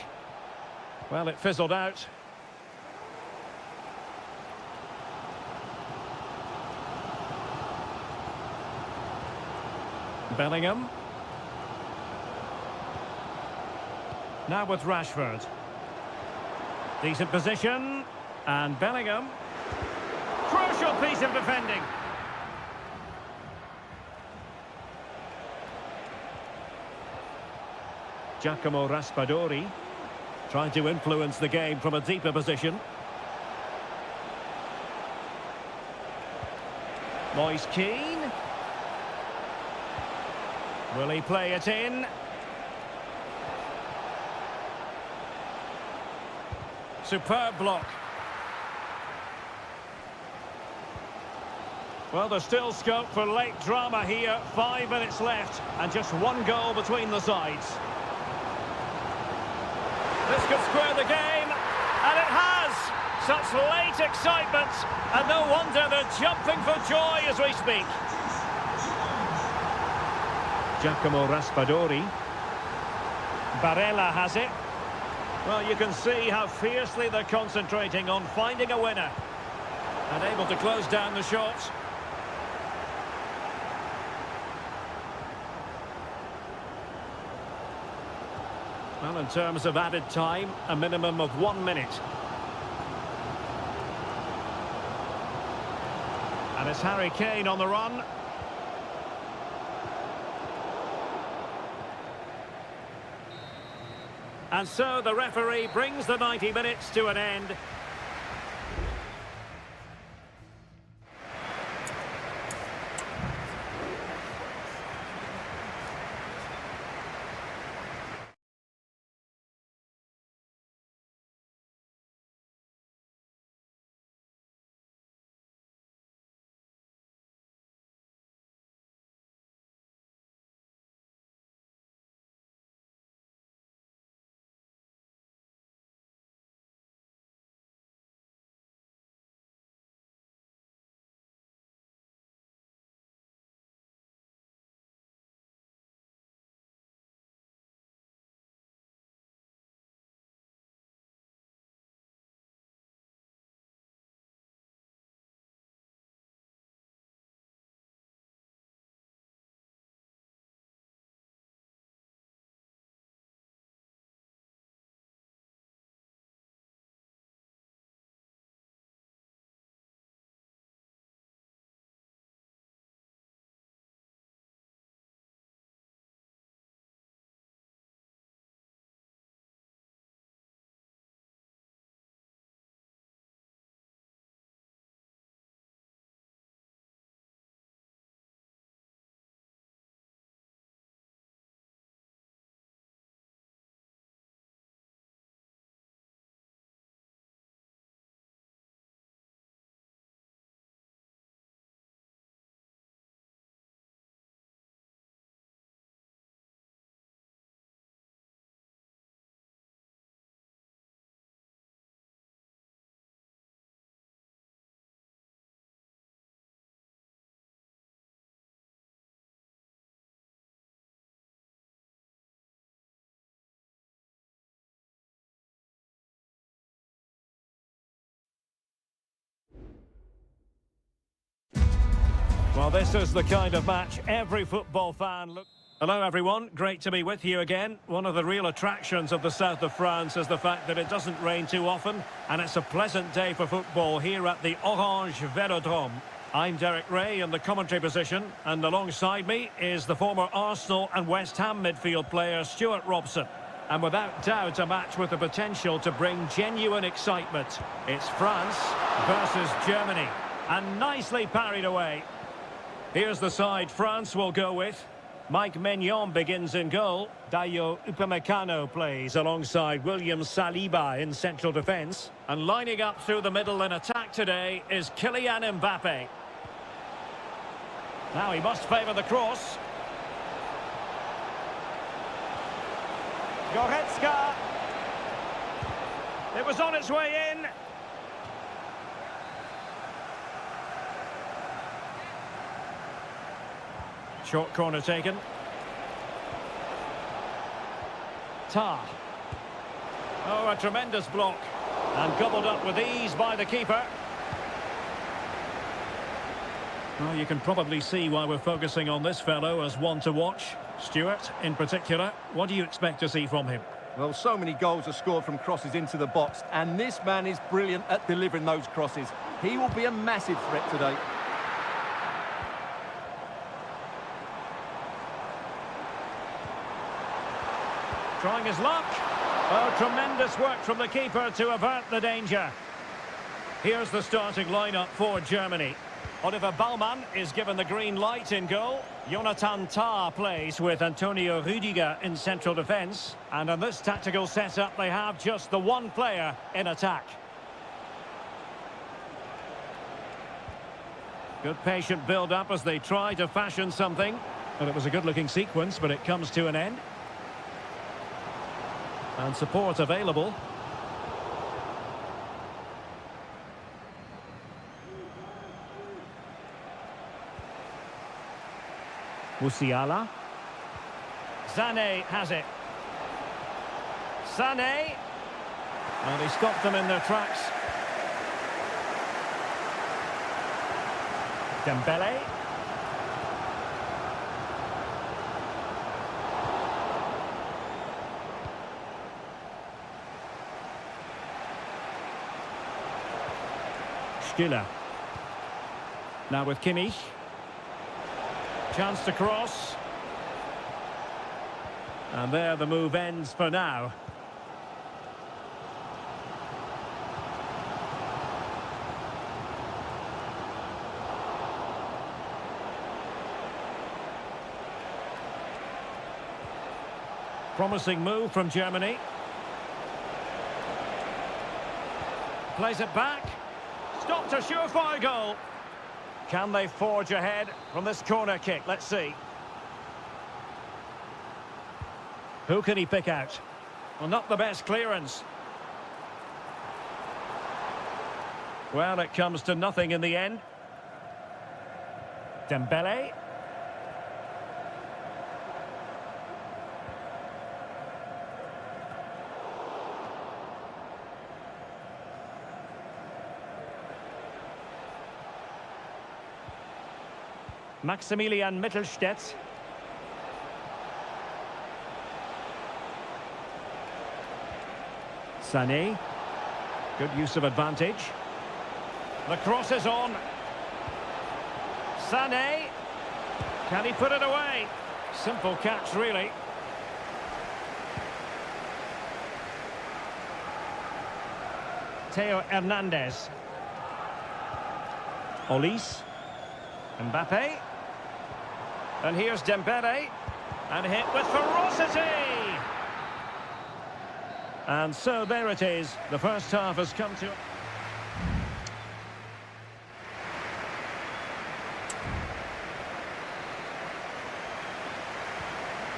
Well, it fizzled out. Bellingham. Now with Rashford. Decent position. And Bellingham. Crucial piece of defending. Giacomo Raspadori. Trying to influence the game from a deeper position. Moise Keane. Will he play it in? Superb block. Well, there's still scope for late drama here. 5 minutes left and just one goal between the sides. This could square the game, and it has. Such late excitement, and no wonder they're jumping for joy as we speak. Giacomo Raspadori. Barella has it. Well, you can see how fiercely they're concentrating on finding a winner. And able to close down the shots. Well, in terms of added time, a minimum of 1 minute. And it's Harry Kane on the run. And so the referee brings the 90 minutes to an end. Well, this is the kind of match every football fan looks... Hello, everyone. Great to be with you again. One of the real attractions of the south of France is the fact that it doesn't rain too often, and it's a pleasant day for football here at the Orange Velodrome. I'm Derek Ray in the commentary position, and alongside me is the former Arsenal and West Ham midfield player Stuart Robson. And without doubt, a match with the potential to bring genuine excitement. It's France versus Germany, and nicely parried away. Here's the side France will go with. Mike Maignan begins in goal. Dayo Upamecano plays alongside William Saliba in central defence. And lining up through the middle in attack today is Kylian Mbappe. Now he must favour the cross. Goretzka. It was on its way in. Short corner taken. Tar. Oh, a tremendous block. And gobbled up with ease by the keeper. Well, you can probably see why we're focusing on this fellow as one to watch. Stuart, in particular, what do you expect to see from him? Well, so many goals are scored from crosses into the box, and this man is brilliant at delivering those crosses. He will be a massive threat today. Trying his luck. Oh, tremendous work from the keeper to avert the danger. Here's the starting lineup for Germany. Oliver Baumann is given the green light in goal. Jonathan Tah plays with Antonio Rüdiger in central defence. And in this tactical setup, they have just the one player in attack. Good patient build-up as they try to fashion something. Well, it was a good-looking sequence, but it comes to an end. And support available. Musiala. Sané has it. Sané. And he stopped them in their tracks. Dembele. Stiller. Now with Kimmich. Chance to cross. And there the move ends for now. Promising move from Germany. Plays it back. Stopped a surefire goal. Can they forge ahead from this corner kick? Let's see. Who can he pick out? Well, not the best clearance. Well, it comes to nothing in the end. Dembele. Maximilian Mittelstädt. Sané. Good use of advantage. The cross is on. Sané. Can he put it away? Simple catch, really. Theo Hernandez. Olise. Mbappe. And here's Dembele. And hit with ferocity. And so there it is. The first half has come to...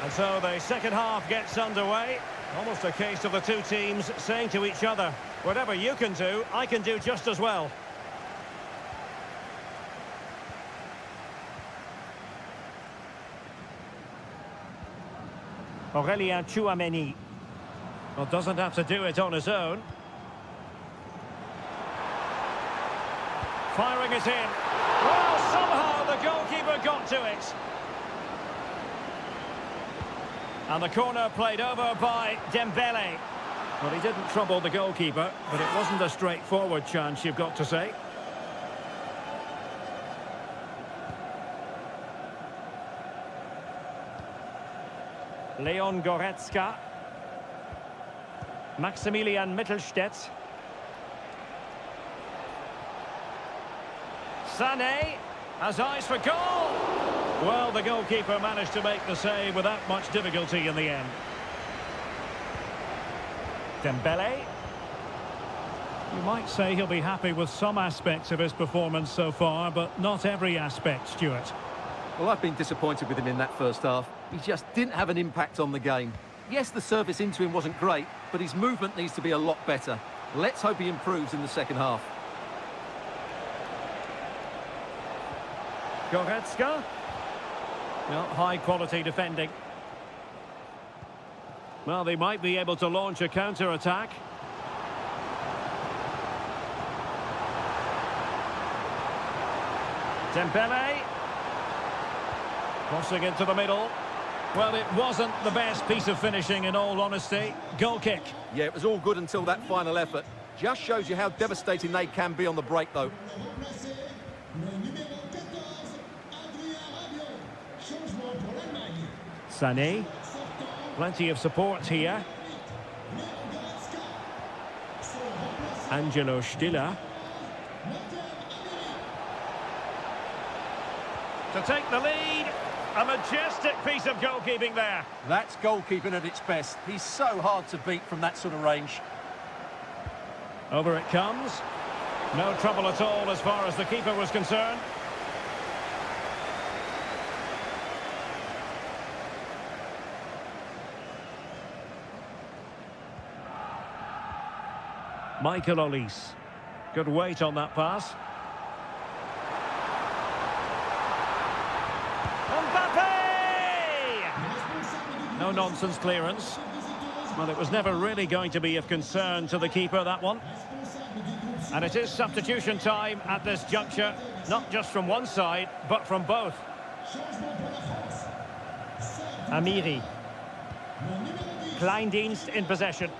And so the second half gets underway. Almost a case of the two teams saying to each other, whatever you can do, I can do just as well. Aurélien Tchouameni. Well, doesn't have to do it on his own. Firing it in. Well, somehow the goalkeeper got to it. And the corner played over by Dembele. Well, he didn't trouble the goalkeeper, but it wasn't a straightforward chance, you've got to say. Leon Goretzka. Maximilian Mittelstädt. Sané has eyes for goal. Well, the goalkeeper managed to make the save without much difficulty in the end. Dembele. You might say he'll be happy with some aspects of his performance so far, but not every aspect, Stuart. Well, I've been disappointed with him in that first half. He just didn't have an impact on the game. Yes, the service into him wasn't great, but his movement needs to be a lot better. Let's hope he improves in the second half. Goretzka. Well, high-quality defending. Well, they might be able to launch a counter-attack. Dembele. Crossing into the middle. Well, it wasn't the best piece of finishing, in all honesty. Goal kick. Yeah, it was all good until that final effort. Just shows you how devastating they can be on the break, though. Sané. Plenty of support here. Angelo Stiller. To take the lead. A majestic piece of goalkeeping there. That's goalkeeping at its best. He's so hard to beat from that sort of range. Over it comes. No trouble at all as far as the keeper was concerned. Michael Olise. Good weight on that pass. No-nonsense clearance. Well, it was never really going to be of concern to the keeper, that one. And it is substitution time at this juncture, not just from one side, but from both. Amiri. Kleindienst in possession.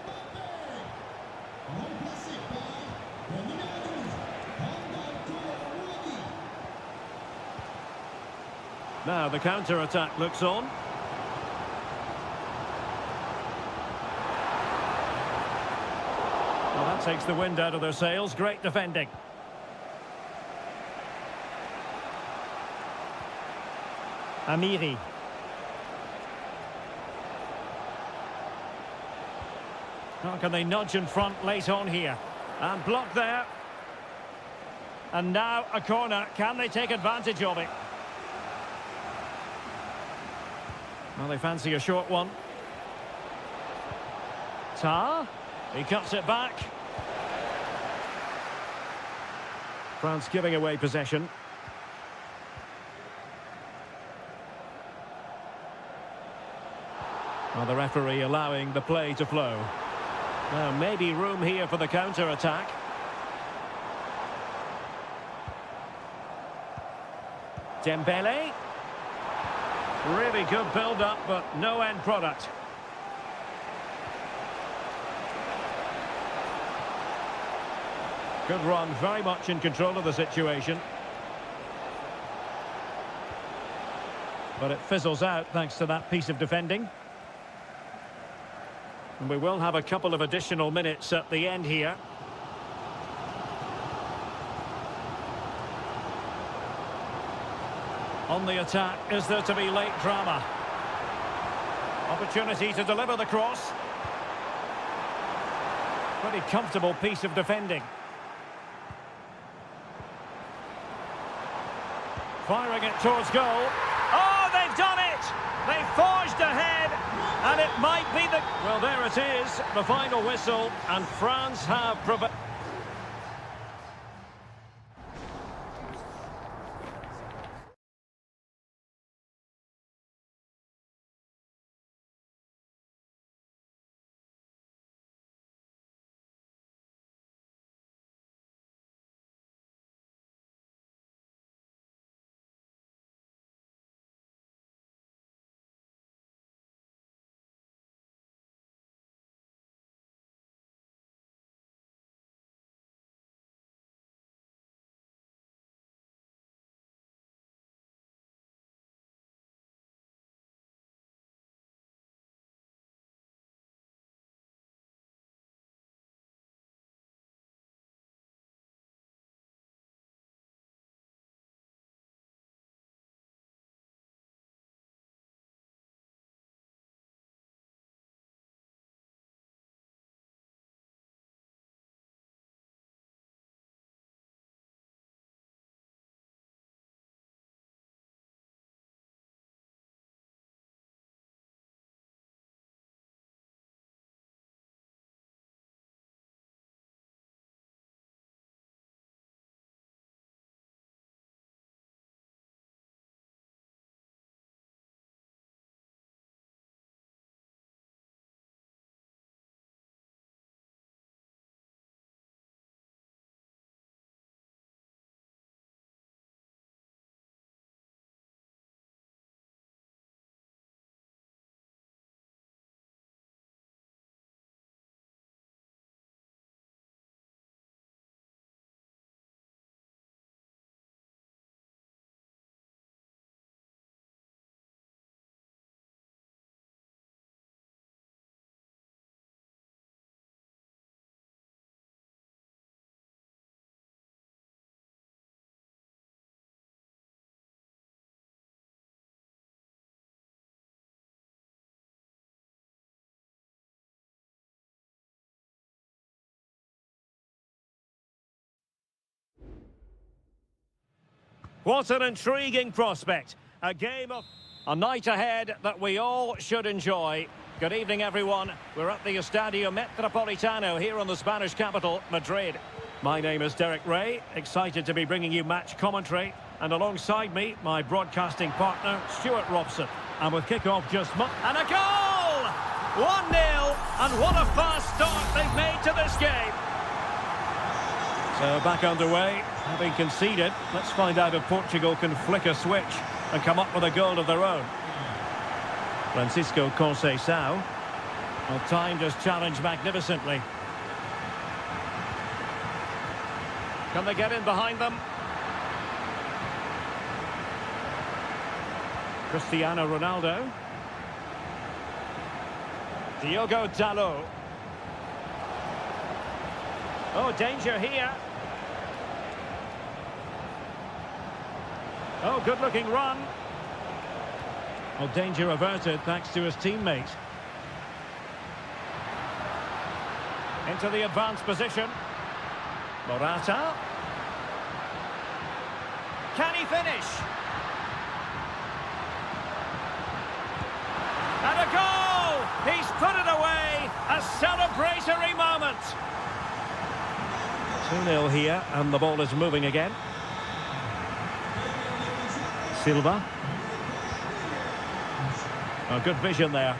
Now the counter-attack looks on. Well, that takes the wind out of their sails. Great defending. Amiri. How can they nudge in front late on here? And block there. And now a corner. Can they take advantage of it? Well, they fancy a short one. Tar. He cuts it back. France giving away possession. Well, the referee allowing the play to flow. Now, maybe room here for the counter-attack. Dembele. Really good build-up, but no end product. Good run, very much in control of the situation. But it fizzles out thanks to that piece of defending. And we will have a couple of additional minutes at the end here. On the attack, is there to be late drama? Opportunity to deliver the cross. Pretty comfortable piece of defending. Firing it towards goal. Oh, they've done it! They forged ahead, and it might be the... Well, there it is, the final whistle, and France have provided... What an intriguing prospect. A game of... A night ahead that we all should enjoy. Good evening, everyone. We're at the Estadio Metropolitano here in the Spanish capital, Madrid. My name is Derek Ray, excited to be bringing you match commentary. And alongside me, my broadcasting partner, Stuart Robson. And with kick-off just... And a goal! 1-0, and what a fast start they've made to this game. So back underway, having conceded, let's find out if Portugal can flick a switch and come up with a goal of their own. Francisco Conceição. Well, timed his challenge magnificently. Can they get in behind them? Cristiano Ronaldo. Diogo Dalot. Oh, danger here. Oh, good-looking run. Well, danger averted thanks to his teammate. Into the advanced position. Morata. Can he finish? And a goal! He's put it away! A celebratory moment! 2-0 here, and the ball is moving again. Silva. Oh, good vision there.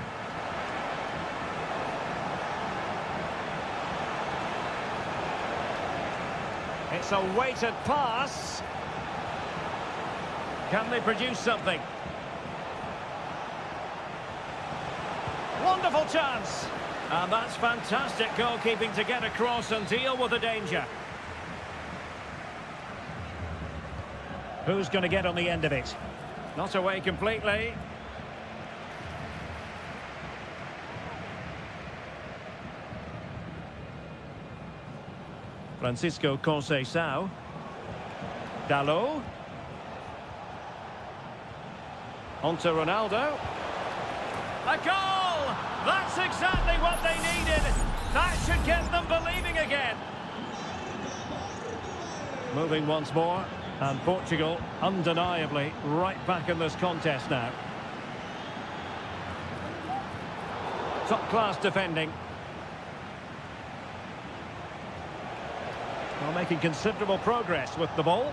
It's a weighted pass. Can they produce something? Wonderful chance. And that's fantastic goalkeeping to get across and deal with the danger. Who's going to get on the end of it? Not away completely. Francisco Conceição. Dalot. On to Ronaldo. A goal! That's exactly what they needed. That should get them believing again. Moving once more. And Portugal, undeniably, right back in this contest now. Top-class defending. Well, making considerable progress with the ball.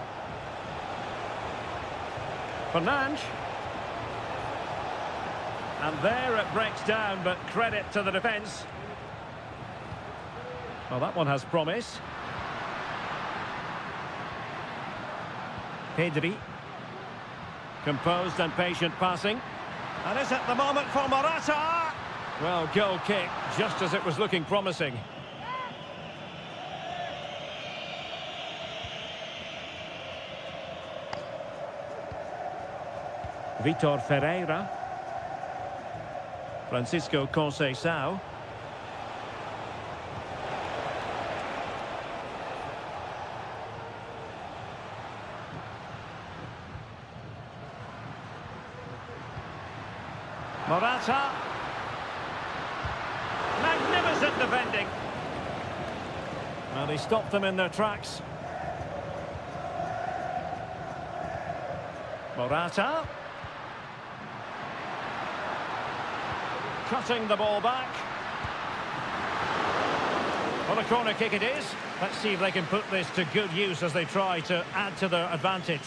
Fernandes. And there it breaks down, but credit to the defence. Well, that one has promise. Pedri. Composed and patient passing. And is it the moment for Morata? Well, goal kick, just as it was looking promising. Vitor Ferreira. Francisco Conceição. Morata. Magnificent defending. Well, he stopped them in their tracks. Morata. Cutting the ball back. Well, a corner kick it is. Let's see if they can put this to good use as they try to add to their advantage.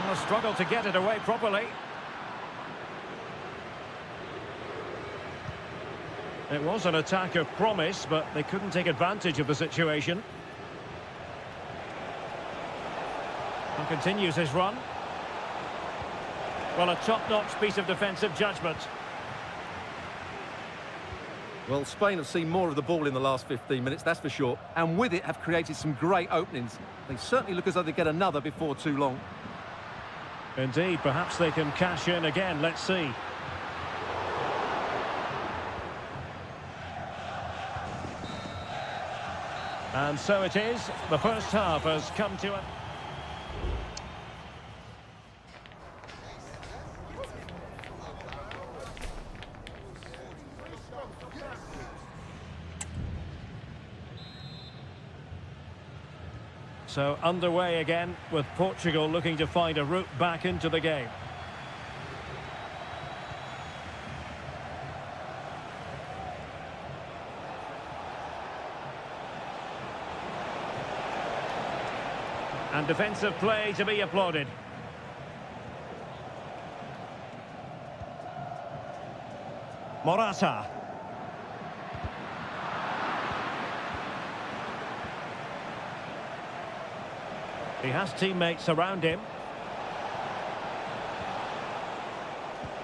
Well, struggle to get it away properly. It was an attack of promise, but they couldn't take advantage of the situation. And continues his run. Well, a top-notch piece of defensive judgment. Well, Spain have seen more of the ball in the last 15 minutes, that's for sure. And with it have created some great openings. They certainly look as though they get another before too long. Indeed, perhaps they can cash in again. Let's see. And so it is. The first half has come to a... So underway again with Portugal looking to find a route back into the game. And defensive play to be applauded. Morata. He has teammates around him.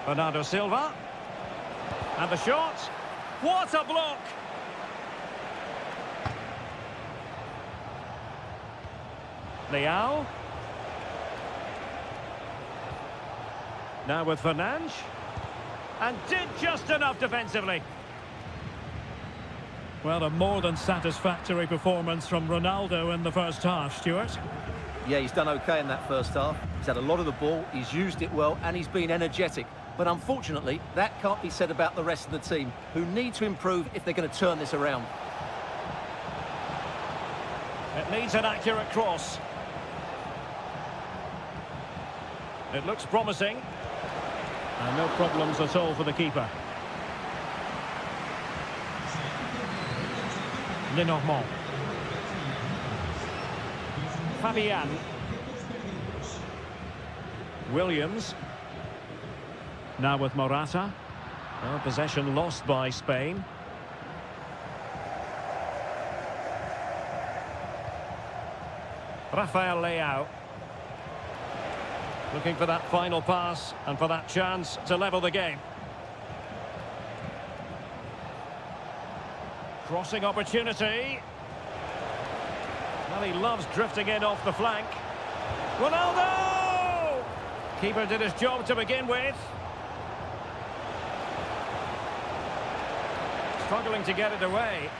Bernardo Silva. And the shot. What a block! Leao. Now with Fernandes. And did just enough defensively. Well, a more than satisfactory performance from Ronaldo in the first half, Stuart. Yeah, he's done okay in that first half. He's had a lot of the ball, he's used it well, and he's been energetic. But unfortunately, that can't be said about the rest of the team, who need to improve if they're going to turn this around. It needs an accurate cross. It looks promising. And no problems at all for the keeper. Lenormand. Fabian. Williams. Now with Morata. Well, possession lost by Spain. Rafael Leao. Looking for that final pass and for that chance to level the game. Crossing opportunity. Well, he loves drifting in off the flank. Ronaldo! Keeper did his job to begin with. Struggling to get it away.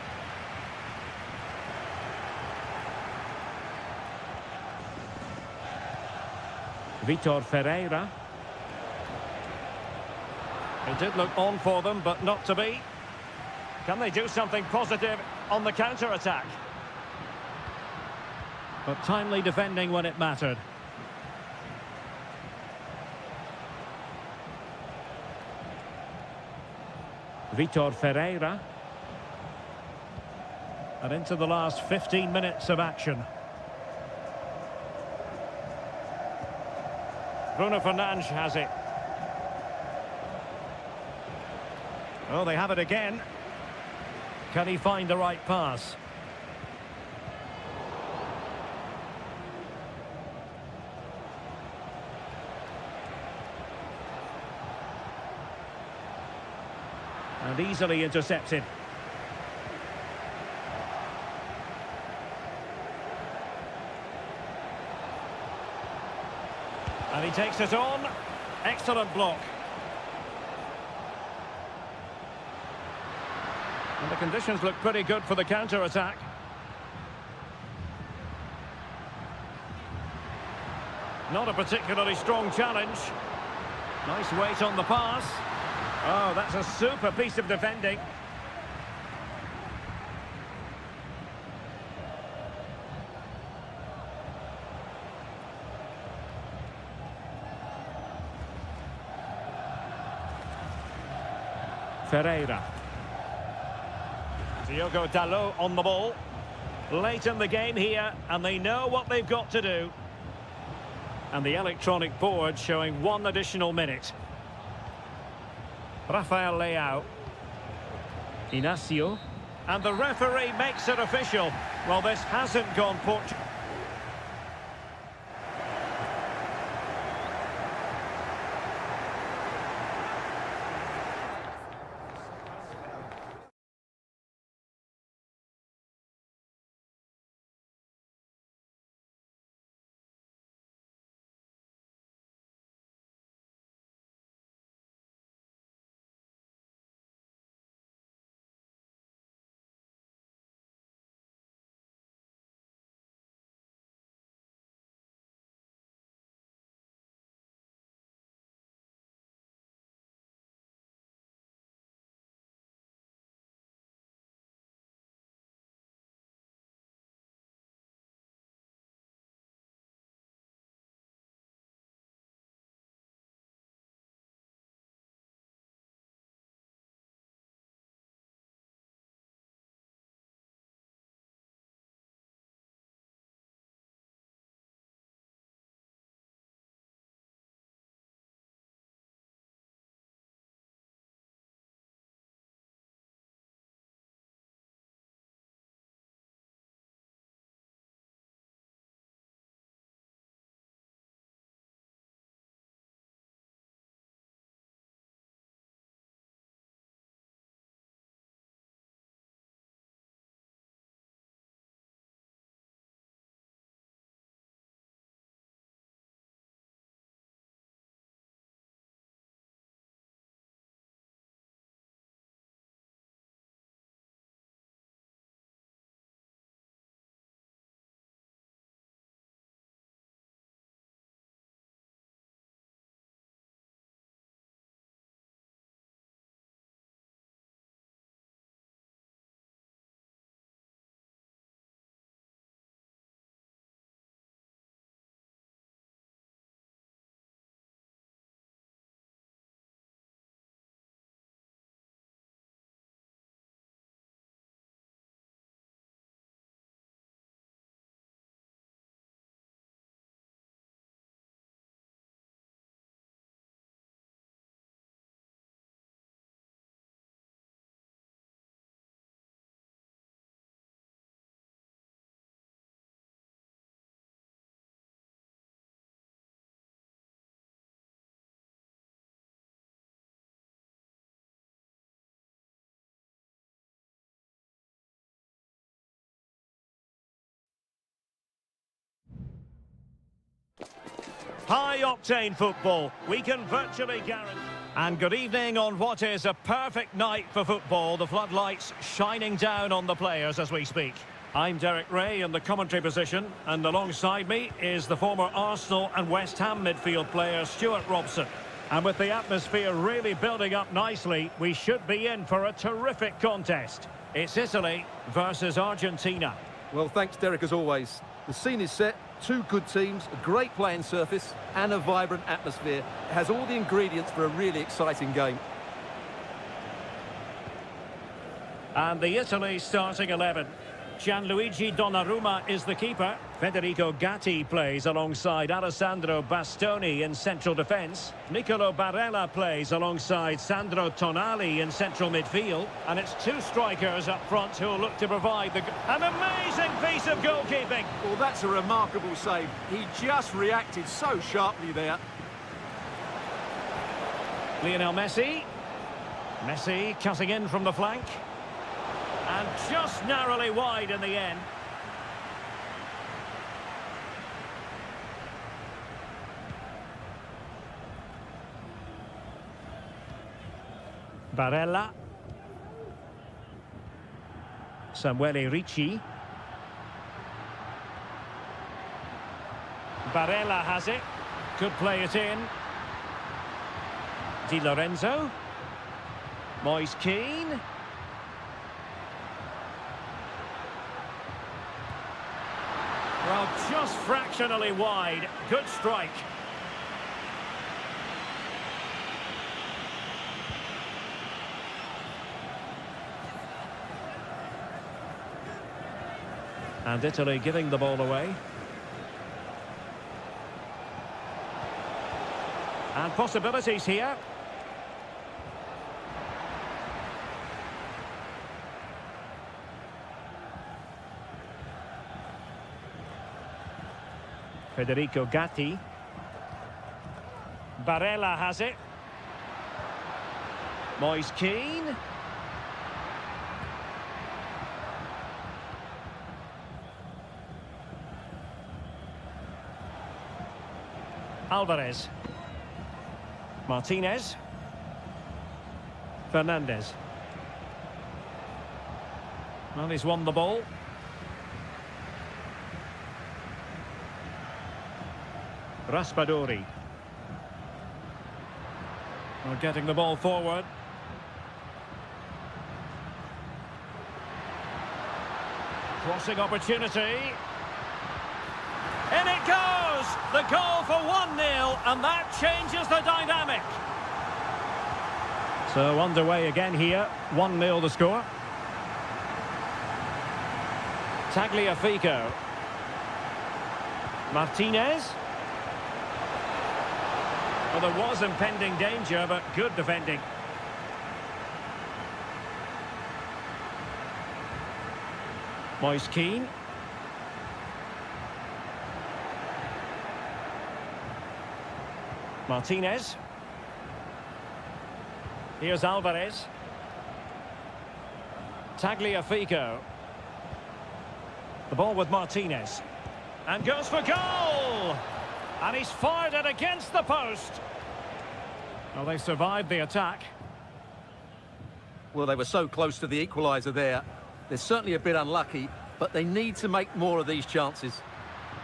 Vitor Ferreira. It did look on for them, but not to be. Can they do something positive on the counter-attack? But timely defending when it mattered. Vitor Ferreira. And into the last 15 minutes of action. Bruno Fernandes has it. Oh, they have it again. Can he find the right pass? And easily intercepted. And he takes it on. Excellent block. And the conditions look pretty good for the counter-attack. Not a particularly strong challenge. Nice weight on the pass. Oh, that's a super piece of defending. Ferreira. Diogo Dalot on the ball. Late in the game here, and they know what they've got to do. And the electronic board showing one additional minute. Rafael Leao. Inacio. And the referee makes it official. Well, this hasn't gone Portugal. High-octane football. We can virtually guarantee... And good evening on what is a perfect night for football. The floodlights shining down on the players as we speak. I'm Derek Ray in the commentary position, and alongside me is the former Arsenal and West Ham midfield player Stuart Robson. And with the atmosphere really building up nicely, we should be in for a terrific contest. It's Italy versus Argentina. Well, thanks, Derek, as always. The scene is set. Two good teams, a great playing surface and a vibrant atmosphere. It has all the ingredients for a really exciting game. And the Italy starting 11. Gianluigi Donnarumma is the keeper. Federico Gatti plays alongside Alessandro Bastoni in central defence. Nicolo Barella plays alongside Sandro Tonali in central midfield. And it's two strikers up front who will look to provide an amazing piece of goalkeeping. Well, that's a remarkable save. He just reacted so sharply there. Lionel Messi. Messi cutting in from the flank. And just narrowly wide in the end. Barella. Samuele Ricci. Barella has it. Could play it in. Di Lorenzo. Moise Keane. Well, just fractionally wide. Good strike. And Italy giving the ball away. And possibilities here. Federico Gatti. Barella has it. Moise Keane. Alvarez. Martinez. Fernandez. Well, he's won the ball. Raspadori. We're getting the ball forward. Crossing opportunity. In it goes! The goal for 1-0, and that changes the dynamic. So underway again here. 1-0 the score. Tagliafico. Martinez. Well, there was impending danger, but good defending. Moise Keane. Martinez. Here's Alvarez. Tagliafico. The ball with Martinez. And goes for goal! And he's fired it against the post. Well, they survived the attack. Well, they were so close to the equaliser there. They're certainly a bit unlucky, but they need to make more of these chances.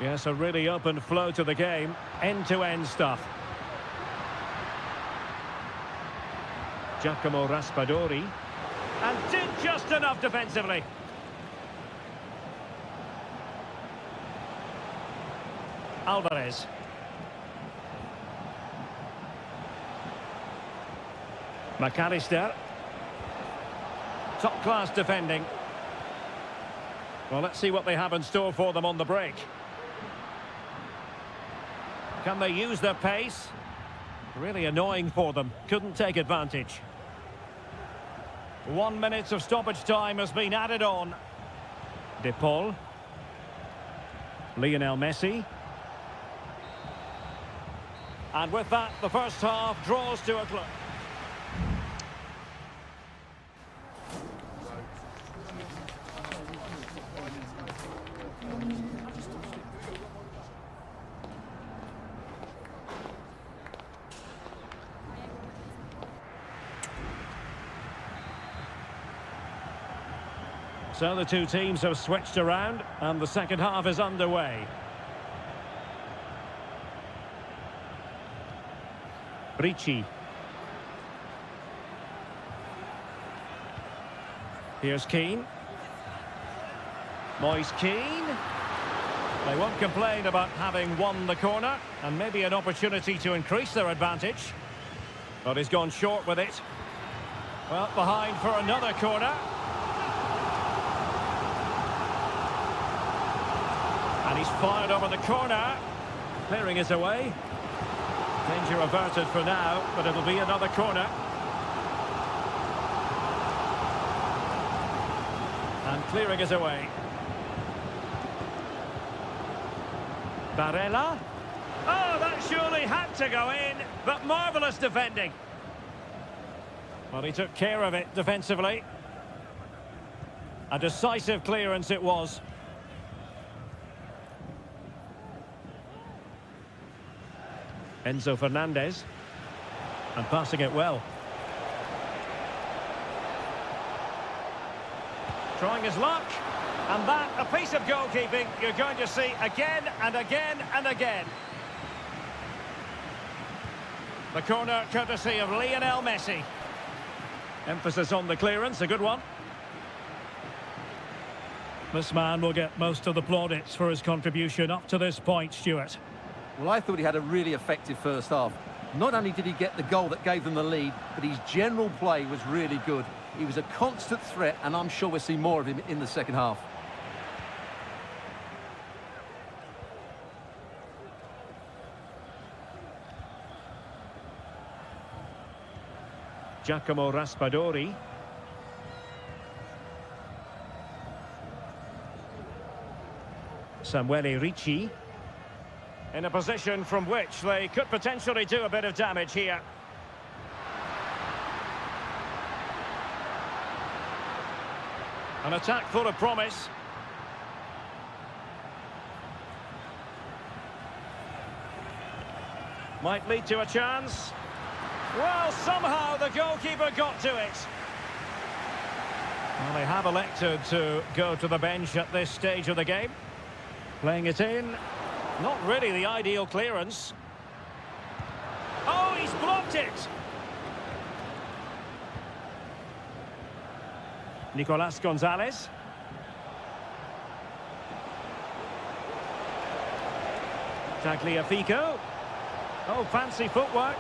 Yes, a really open flow to the game. End-to-end stuff. Giacomo Raspadori. And did just enough defensively. Alvarez. McAllister. Top-class defending. Well, let's see what they have in store for them on the break. Can they use their pace? Really annoying for them. Couldn't take advantage. 1 minute of stoppage time has been added on. De Paul. Lionel Messi. And with that, the first half draws to a close. So the two teams have switched around and the second half is underway. Ricci. Here's Keane. Moise Keane. They won't complain about having won the corner, and maybe an opportunity to increase their advantage. But he's gone short with it. Well, behind for another corner. And he's fired over the corner. Clearing is away. Danger averted for now, but it'll be another corner. And clearing is away. Barella. Oh, that surely had to go in, but marvellous defending. Well, he took care of it defensively. A decisive clearance it was. Enzo Fernandez. And passing it well. Trying his luck. And that, a piece of goalkeeping you're going to see again and again and again. The corner courtesy of Lionel Messi. Emphasis on the clearance, a good one. This man will get most of the plaudits for his contribution up to this point, Stuart. Well, I thought he had a really effective first half. Not only did he get the goal that gave them the lead, but his general play was really good. He was a constant threat, and I'm sure we'll see more of him in the second half. Giacomo Raspadori. Samuele Ricci. In a position from which they could potentially do a bit of damage here. An attack full of promise. Might lead to a chance. Well, somehow the goalkeeper got to it. Well, they have elected to go to the bench at this stage of the game. Playing it in. Not really the ideal clearance. Oh, he's blocked it! Nicolas Gonzalez. Tagliafico. Oh, fancy footwork.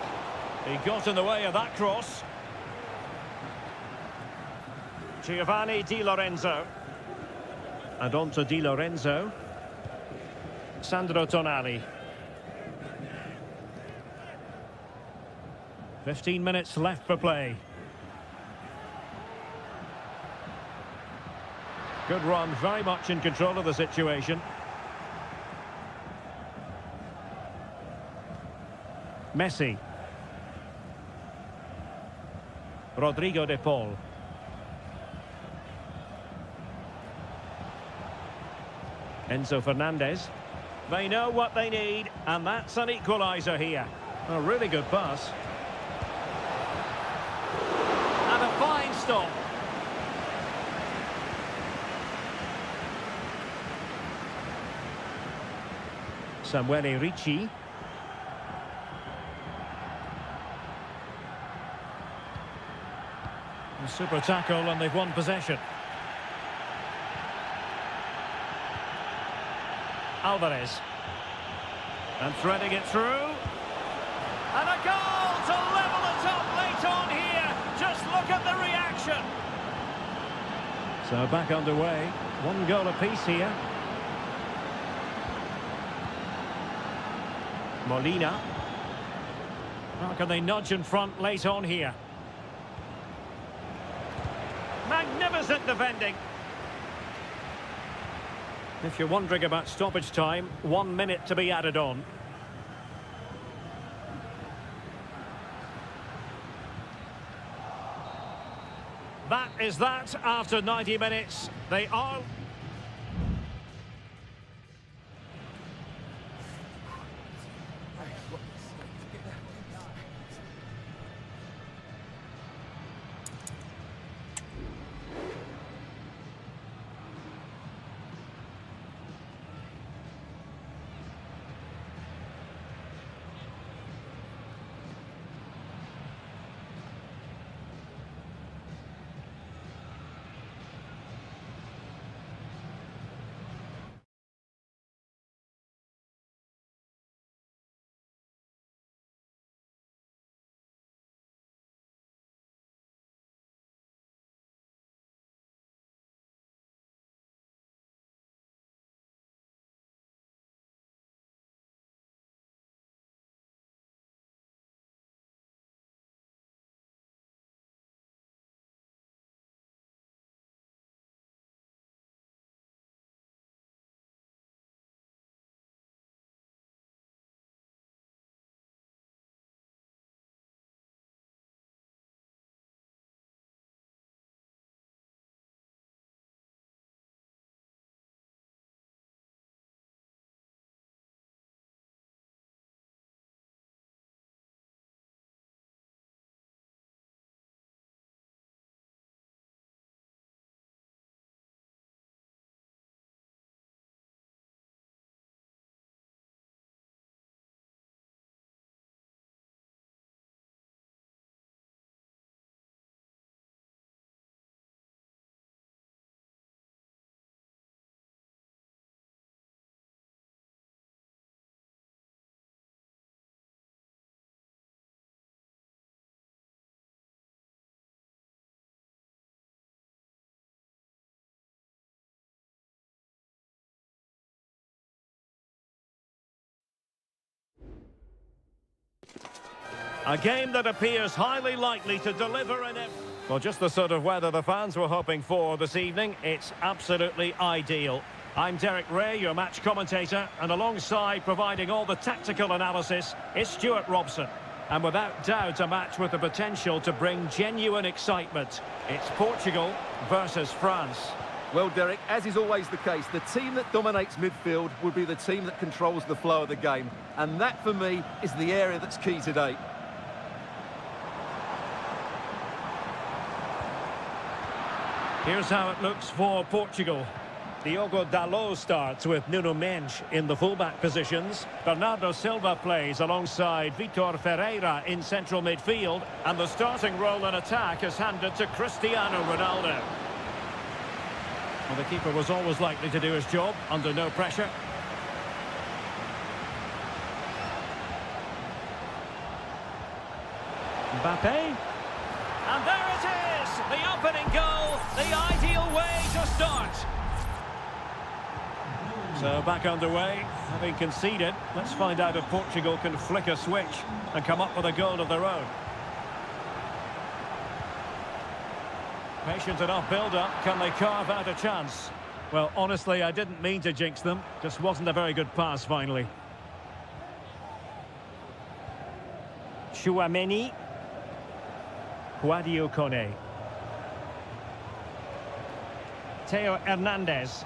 He got in the way of that cross. Giovanni Di Lorenzo. And on to Di Lorenzo. Sandro Tonali. 15 minutes left for play. Good run, very much in control of the situation. Messi. Rodrigo de Paul. Enzo Fernandez. They know what they need, and that's an equaliser here. A really good pass. And a fine stop. Samuele Ricci. A super tackle, and they've won possession. Alvarez. And threading it through. And a goal to level it up late on here. Just look at the reaction. So back underway. One goal apiece here. Molina. How can they nudge in front late on here? Magnificent defending. If you're wondering about stoppage time, 1 minute to be added on. That is that after 90 minutes. They are... A game that appears highly likely to deliver in it. Well, just the sort of weather the fans were hoping for this evening. It's absolutely ideal. I'm Derek Ray, your match commentator, and alongside providing all the tactical analysis is Stuart Robson. And without doubt, a match with the potential to bring genuine excitement. It's Portugal versus France. Well, Derek, as is always the case, the team that dominates midfield will be the team that controls the flow of the game. And that, for me, is the area that's key today. Here's how it looks for Portugal. Diogo Dalot starts with Nuno Mendes in the fullback positions. Bernardo Silva plays alongside Vitor Ferreira in central midfield. And the starting role in attack is handed to Cristiano Ronaldo. Well, the keeper was always likely to do his job under no pressure. Mbappe. And there it is! The opening goal, the ideal way to start. So back underway, having conceded. Let's find out if Portugal can flick a switch and come up with a goal of their own. Patient enough build-up. Can they carve out a chance? Well, honestly, I didn't mean to jinx them. Just wasn't a very good pass, finally. Chouameni. Guadio Kone. Theo Hernandez.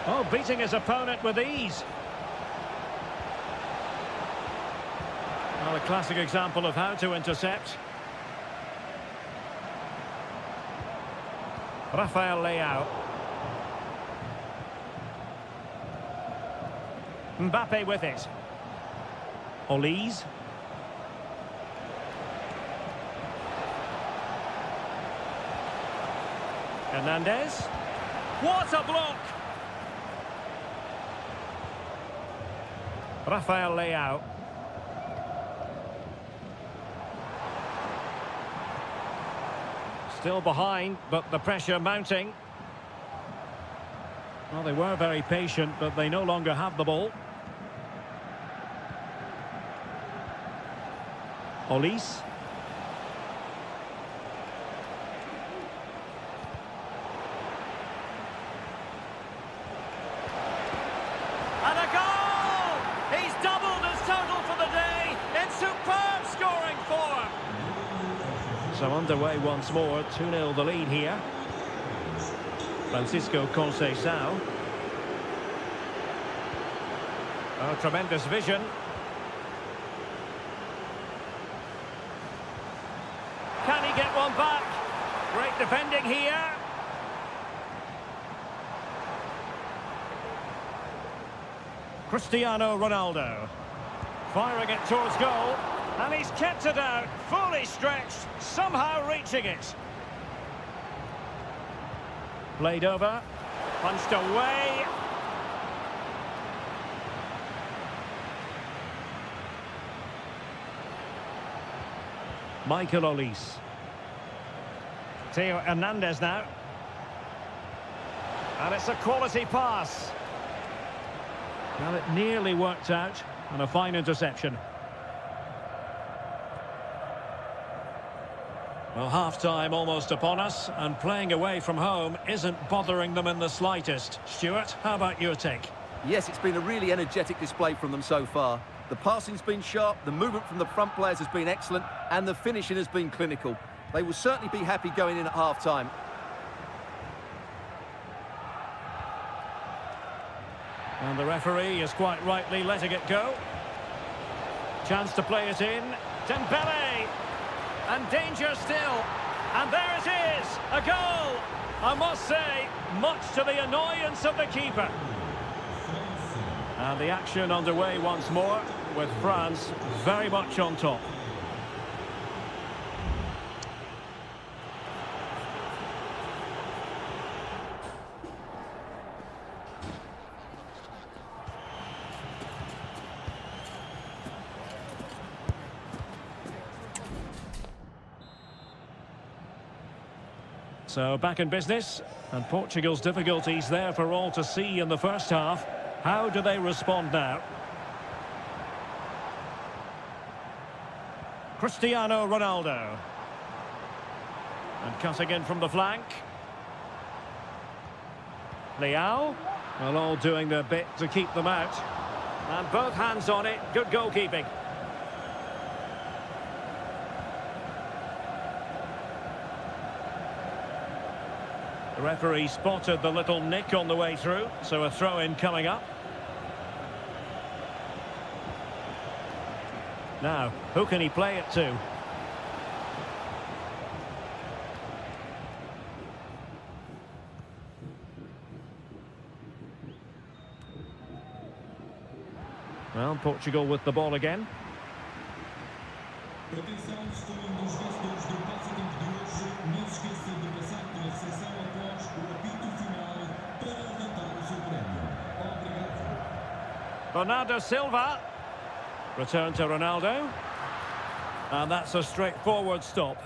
Oh, beating his opponent with ease. Well, a classic example of how to intercept. Rafael Leao. Mbappe with it. Olise. Hernandez. What a block! Rafael Leao. Still behind, but the pressure mounting. Well, they were very patient, but they no longer have the ball. Olise. And a goal! He's doubled his total for the day in superb scoring form. So underway once more, 2-0 the lead here. Francisco Conceição. Oh, tremendous vision. Can he get one back? Great defending here. Cristiano Ronaldo. Firing it towards goal. And he's kept it out, fully stretched, somehow reaching it. Played over, punched away. Michael Olise. Theo Hernandez now. And it's a quality pass. Well, it nearly worked out, and a fine interception. Well, half-time almost upon us, and playing away from home isn't bothering them in the slightest. Stuart, how about your take? Yes, it's been a really energetic display from them so far. The passing's been sharp, the movement from the front players has been excellent, and the finishing has been clinical. They will certainly be happy going in at half-time. And the referee is quite rightly letting it go. Chance to play it in. Dembele! And danger still. And there it is, a goal. I must say, much to the annoyance of the keeper. And the action underway once more, with France very much on top. So back in business, and Portugal's difficulties there for all to see in the first half. How do they respond now? Cristiano Ronaldo. And cutting in from the flank. Leao. Well, all doing their bit to keep them out. And both hands on it. Good goalkeeping. The referee spotted the little nick on the way through, so a throw-in coming up. Now, who can he play it to? Well, Portugal with the ball again. Atenção, estou um dos vencedores do passatempo de hoje. Não se esqueça de passar pela recepção após o apito final para levantar o seu prémio. Obrigado. Bernardo Silva. Return to Ronaldo. And that's a straightforward stop.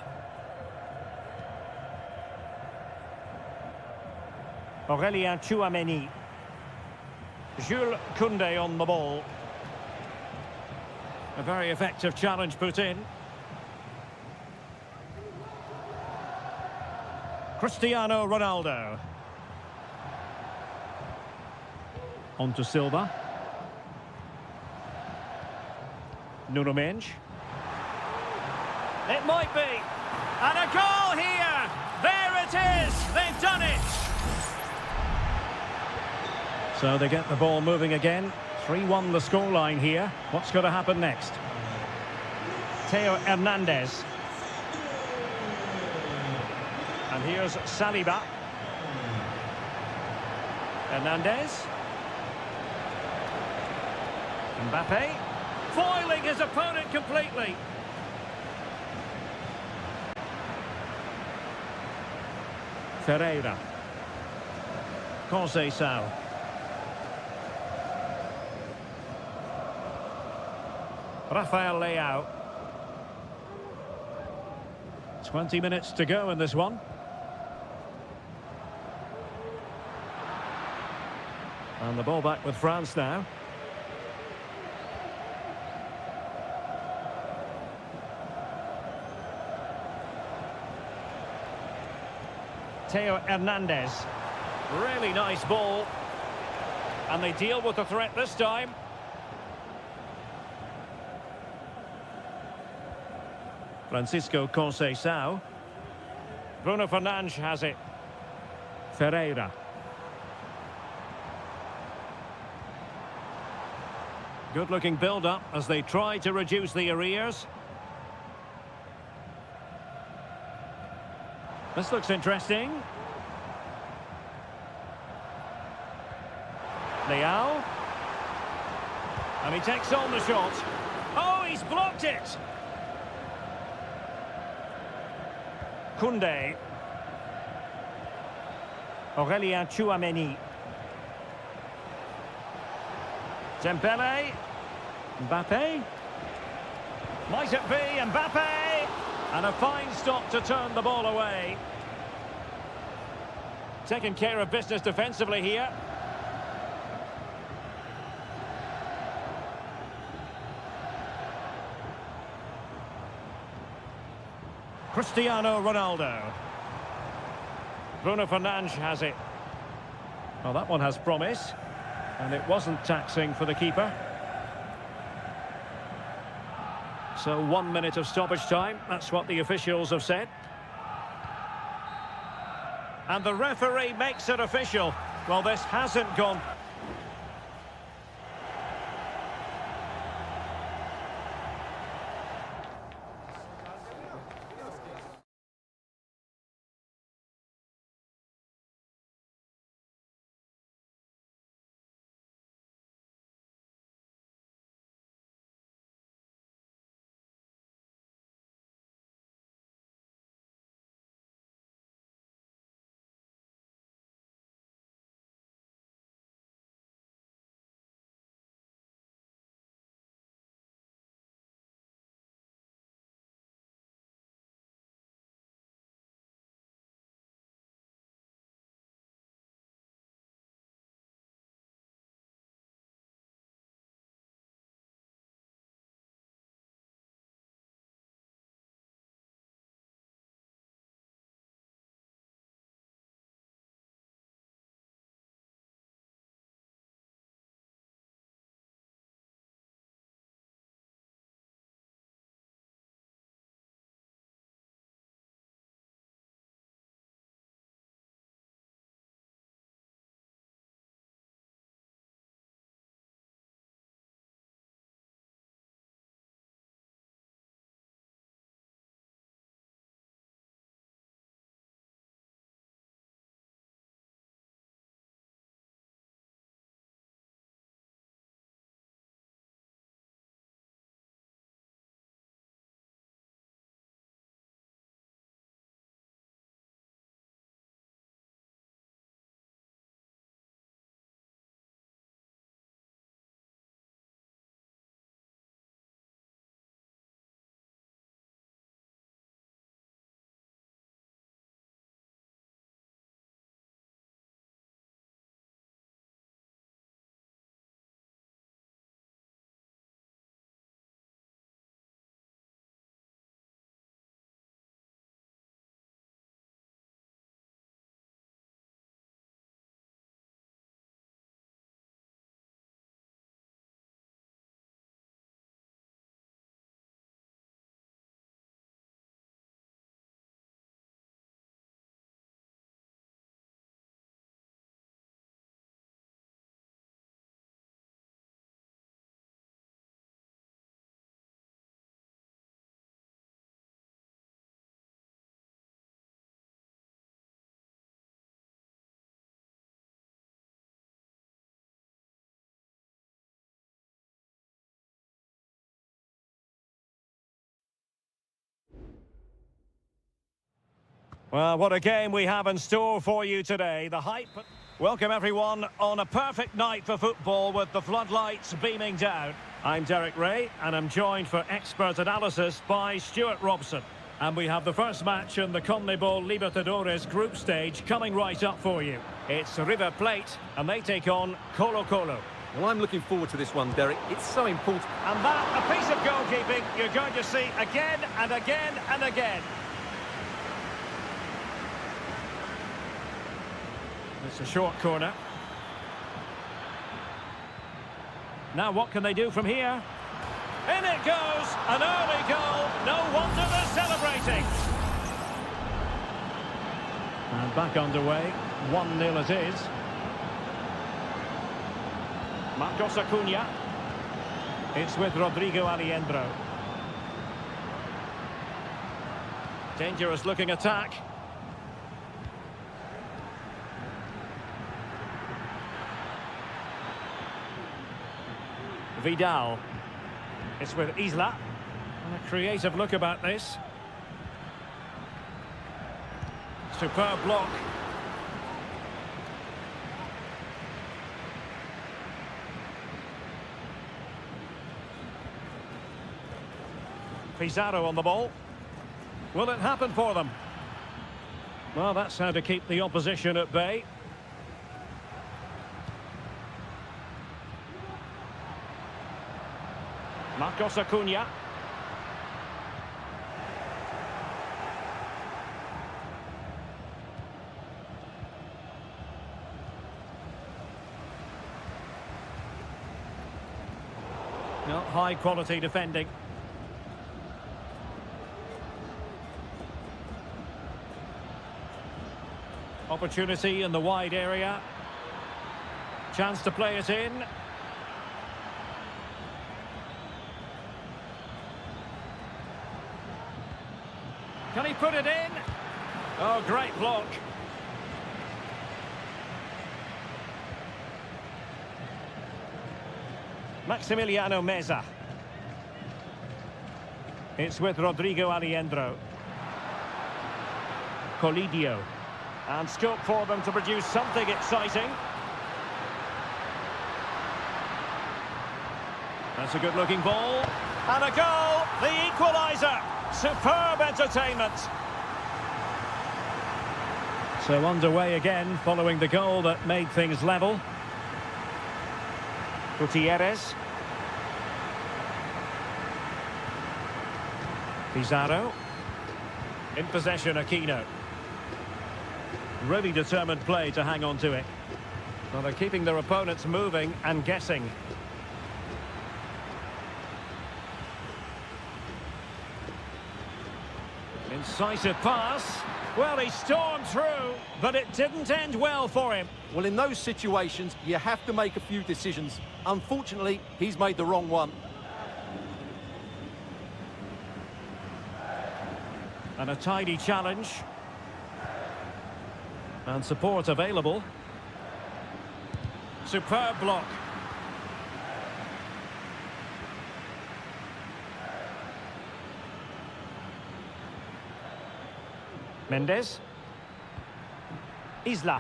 Aurélien Tchouameni. Jules Koundé on the ball. A very effective challenge put in. Cristiano Ronaldo. On to Silva. Nuno Mendes. It might be. And a goal here! There it is! They've done it! So they get the ball moving again. 3-1 the scoreline here. What's going to happen next? Theo Hernandez. And here's Saliba. Hernandez. Mbappe. Foiling his opponent completely. Ferreira. Conceição. Rafael Leao. 20 minutes to go in this one. And the ball back with France now. Theo Hernandez. Really nice ball. And they deal with the threat this time. Francisco Conceição. Bruno Fernandes has it. Ferreira. Good-looking build-up as they try to reduce the arrears. This looks interesting. Leao. And he takes on the shot. Oh, he's blocked it! Koundé. Aurélien Tchouameni. Dembele. Mbappe. Might it be Mbappe? And a fine stop to turn the ball away. Taking care of business defensively here. Cristiano Ronaldo. Bruno Fernandes has it. Well, that one has promise. And it wasn't taxing for the keeper. So 1 minute of stoppage time. That's what the officials have said. And the referee makes it official. Well, this hasn't gone Well, what a game we have in store for you today. The hype. Welcome everyone on a perfect night for football with the floodlights beaming down. I'm Derek Ray and I'm joined for expert analysis by Stuart Robson. And we have the first match in the CONMEBOL Libertadores group stage coming right up for you. It's River Plate and they take on Colo-Colo. Well, I'm looking forward to this one, Derek. It's so important. And that, a piece of goalkeeping you're going to see again and again and again. It's a short corner. Now what can they do from here? In it goes! An early goal! No wonder they're celebrating! And back underway. 1-0 it is. Marcos Acuna. It's with Rodrigo Aliendro. Dangerous looking attack. Vidal. It's with Isla. And a creative look about this. Superb block. Pizarro on the ball. Will it happen for them? Well, that's how to keep the opposition at bay. Marcos Acuna. No, high quality defending. Opportunity in the wide area. Chance to play it in. Can he put it in? Oh, great block. Maximiliano Meza. It's with Rodrigo Aliendro. Colidio. And scope for them to produce something exciting. That's a good-looking ball. And a goal! The equaliser! Superb entertainment. So underway again following the goal that made things level. Gutierrez. Pizarro. In possession, Aquino. Really determined play to hang on to it. Well, they're keeping their opponents moving and guessing. Incisive pass. Well, he stormed through, but it didn't end well for him. Well, in those situations, you have to make a few decisions. Unfortunately, he's made the wrong one. And a tidy challenge. And support available. Superb block. Mendes. Isla.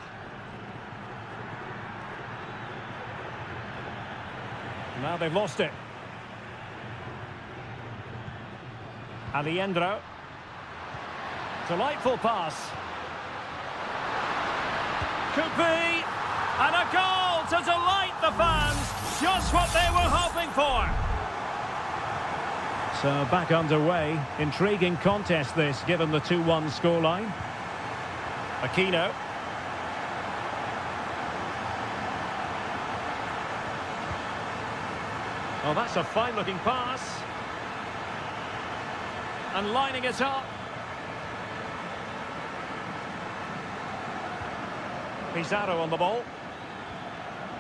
Now they've lost it. Aliendro. Delightful pass. Could be. And a goal to delight the fans. Just what they were hoping for. So back underway. Intriguing contest this, given the 2-1 scoreline. Aquino. Oh, that's a fine-looking pass. And lining it up. Pizarro on the ball.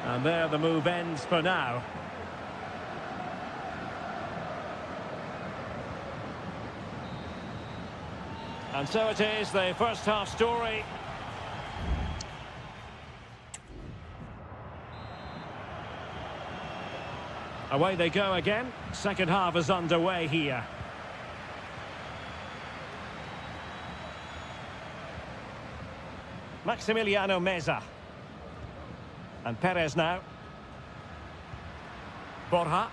And there the move ends for now. And so it is, the first half story. Away they go again. Second half is underway here. Maximiliano Meza. And Perez now. Borja.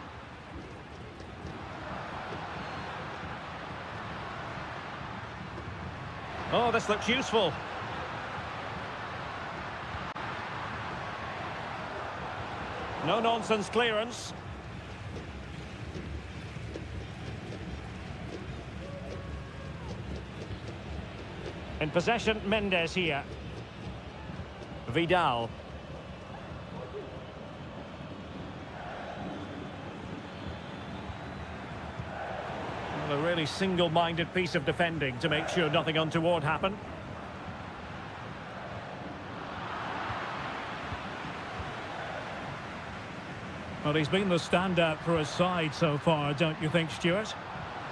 Oh, this looks useful. No-nonsense clearance. In possession, Mendes here. Vidal. Well, a really single-minded piece of defending to make sure nothing untoward happened. Well, he's been the standout for his side so far, don't you think, Stuart?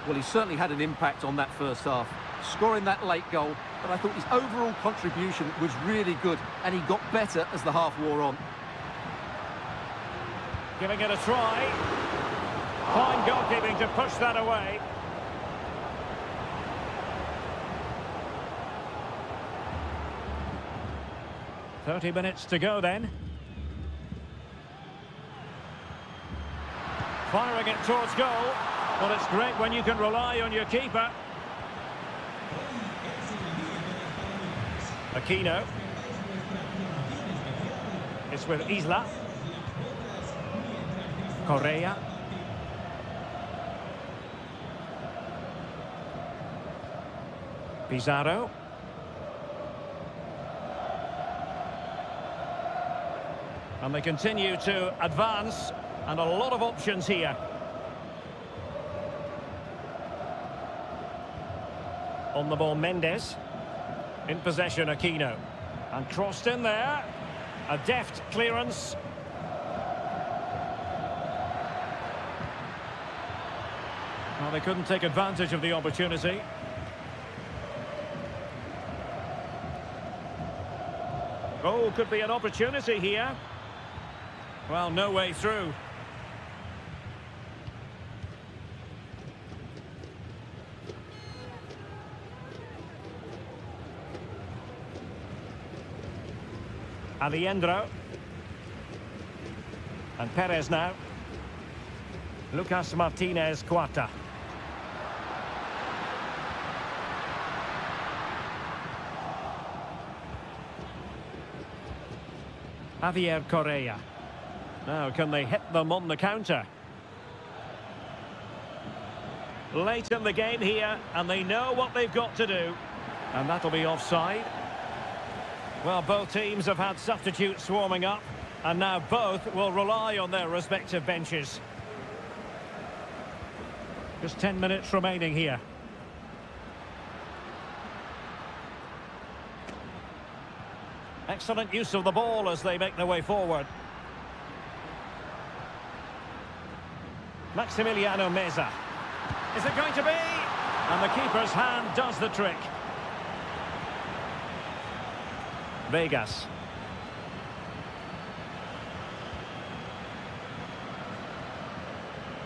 Well, he certainly had an impact on that first half, scoring that late goal, but I thought his overall contribution was really good, and he got better as the half wore on. Giving it a try. Fine goalkeeping to push that away. "30 minutes to go then. Firing it towards goal. Well, it's great when you can rely on your keeper. Aquino. It's with Isla. Correa. Pizarro. And they continue to advance, and a lot of options here. On the ball, Mendes. In possession, Aquino. And crossed in there. A deft clearance. Well, they couldn't take advantage of the opportunity. Oh, could be an opportunity here. Well, no way through. Aliendro. And Perez now. Lucas Martinez Cuarta. Javier Correa. Now, can they hit them on the counter? Late in the game here, and they know what they've got to do. And that'll be offside. Well, both teams have had substitutes warming up, and now both will rely on their respective benches. Just 10 minutes remaining here. Excellent use of the ball as they make their way forward. Maximiliano Meza. Is it going to be? And the keeper's hand does the trick. Vegas.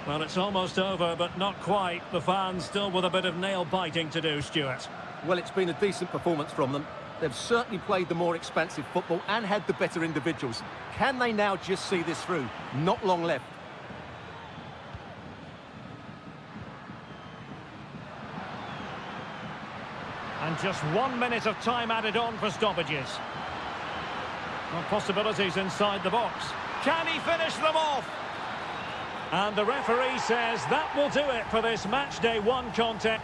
Well, it's almost over, but not quite. The fans still with a bit of nail-biting to do, Stuart. Well, it's been a decent performance from them. They've certainly played the more expansive football and had the better individuals. Can they now just see this through? Not long left. And just 1 minute of time added on for stoppages. Well, possibilities inside the box. Can he finish them off? And the referee says that will do it for this match day 1 contest.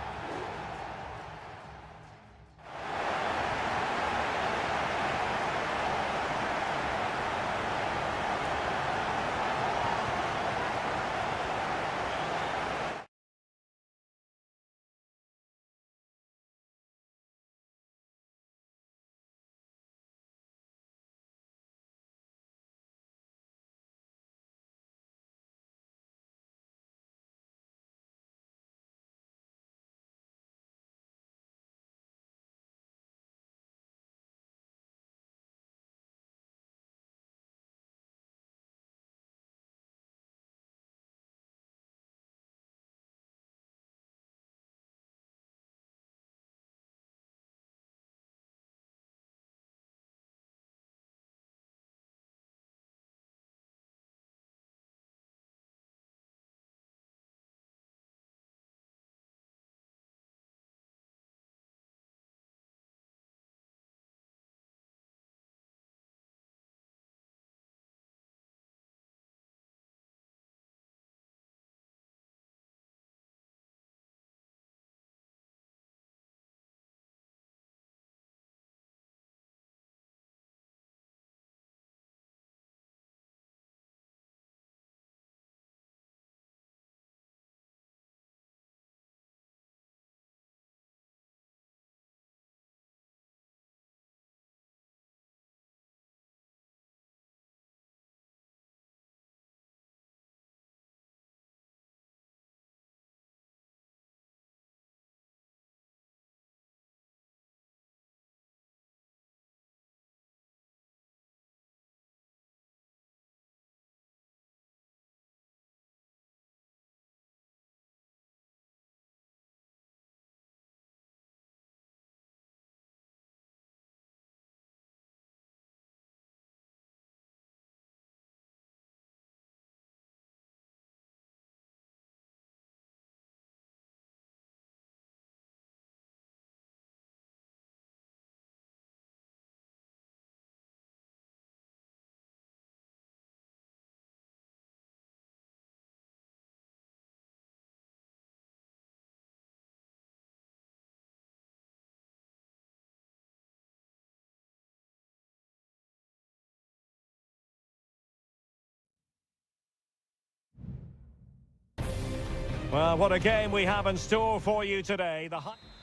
Well, what a game we have in store for you today.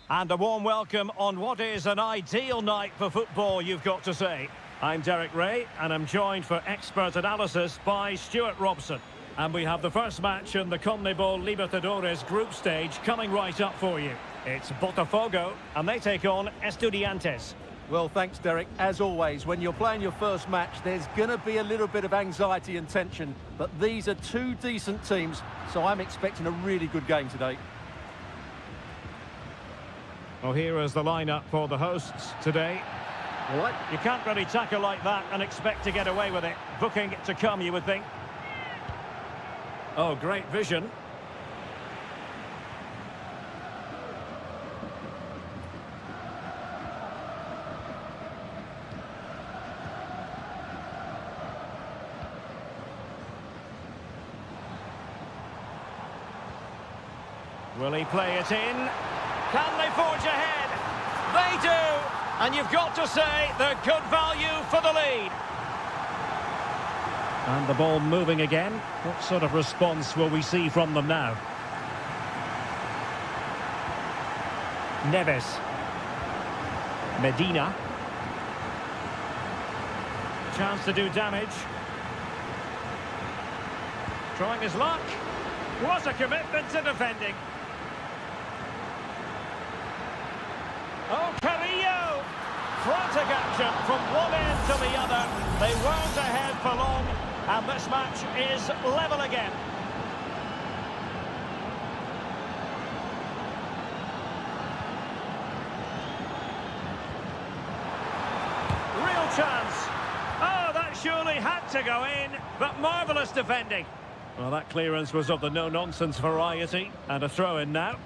And a warm welcome on what is an ideal night for football, you've got to say. I'm Derek Ray, and I'm joined for expert analysis by Stuart Robson. And we have the first match in the CONMEBOL Libertadores group stage coming right up for you. It's Botafogo, and they take on Estudiantes. Well, thanks, Derek. As always, when you're playing your first match, there's going to be a little bit of anxiety and tension. But these are two decent teams, so I'm expecting a really good game today. Well, here is the lineup for the hosts today. What? You can't really tackle like that and expect to get away with it. Booking to come, you would think. Oh, great vision. Will he play it in? Can they forge ahead? They do! And you've got to say, they're good value for the lead. And the ball moving again. What sort of response will we see from them now? Neves. Medina. Chance to do damage. Trying his luck. What a commitment to defending. Oh, Carrillo! Frantic action from one end to the other. They weren't ahead for long, and this match is level again. Real chance. Oh, that surely had to go in, but marvellous defending. Well, that clearance was of the no-nonsense variety, and a throw-in now.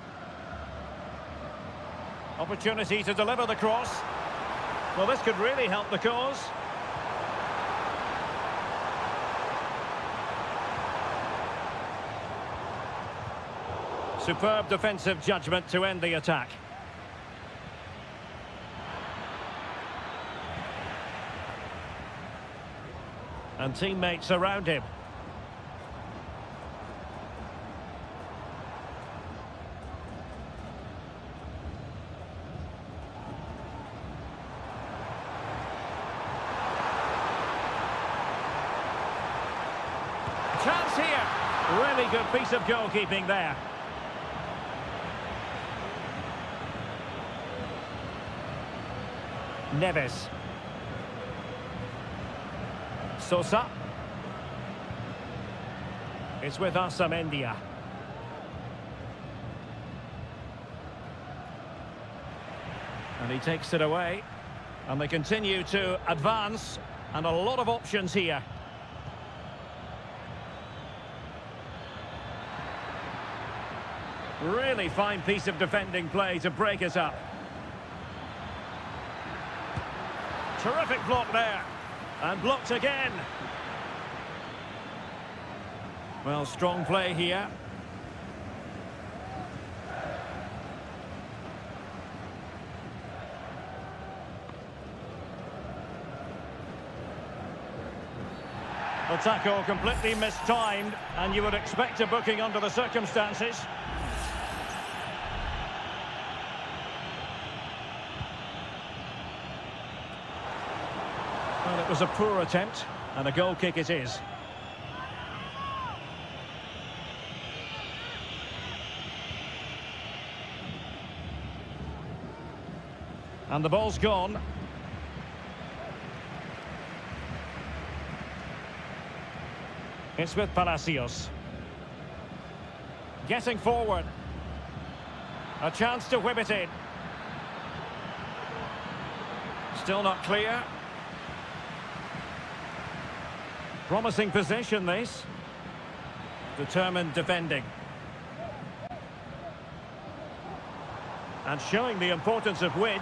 Opportunity to deliver the cross. Well, this could really help the cause. Superb defensive judgment to end the attack. And teammates around him. Chance here. Really good piece of goalkeeping there. Neves. Sosa. It's with Amendia. And he takes it away. And they continue to advance. And a lot of options here. Really fine piece of defending play to break it up. Terrific block there. And blocked again. Well, strong play here. The tackle completely mistimed, and you would expect a booking under the circumstances. Well, it was a poor attempt, and a goal kick it is. And the ball's gone. It's with Palacios. Getting forward. A chance to whip it in. Still not clear. Promising possession, this. Determined defending. And showing the importance of width.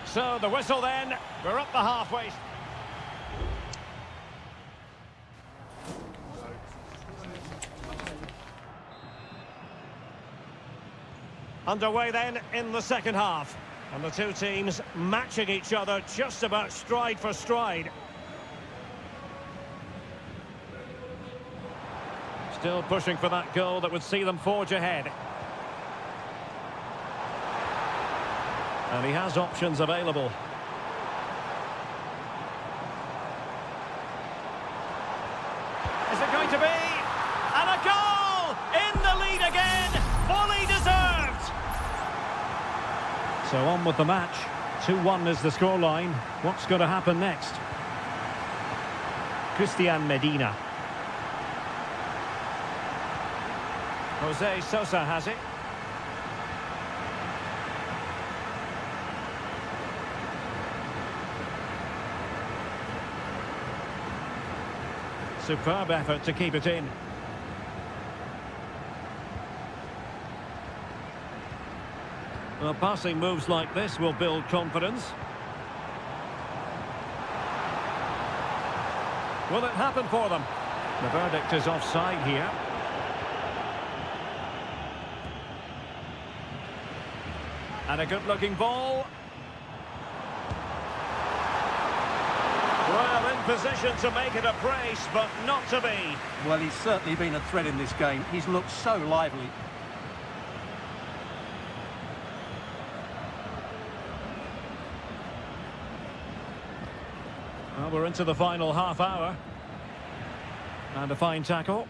So the whistle then, we're up the halfway. Underway then in the second half. And the two teams matching each other just about stride for stride. Still pushing for that goal that would see them forge ahead. And he has options available. Is it going to be? And a goal! In the lead again! Fully deserved! So on with the match. 2-1 is the scoreline. What's going to happen next? Christian Medina. Jose Sosa has it. Superb effort to keep it in. Well, passing moves like this will build confidence. Will it happen for them? The verdict is offside here. And a good-looking ball. Well, in position to make it a brace, but not to be. Well, he's certainly been a threat in this game. He's looked so lively. Well, we're into the final half hour. And a fine tackle.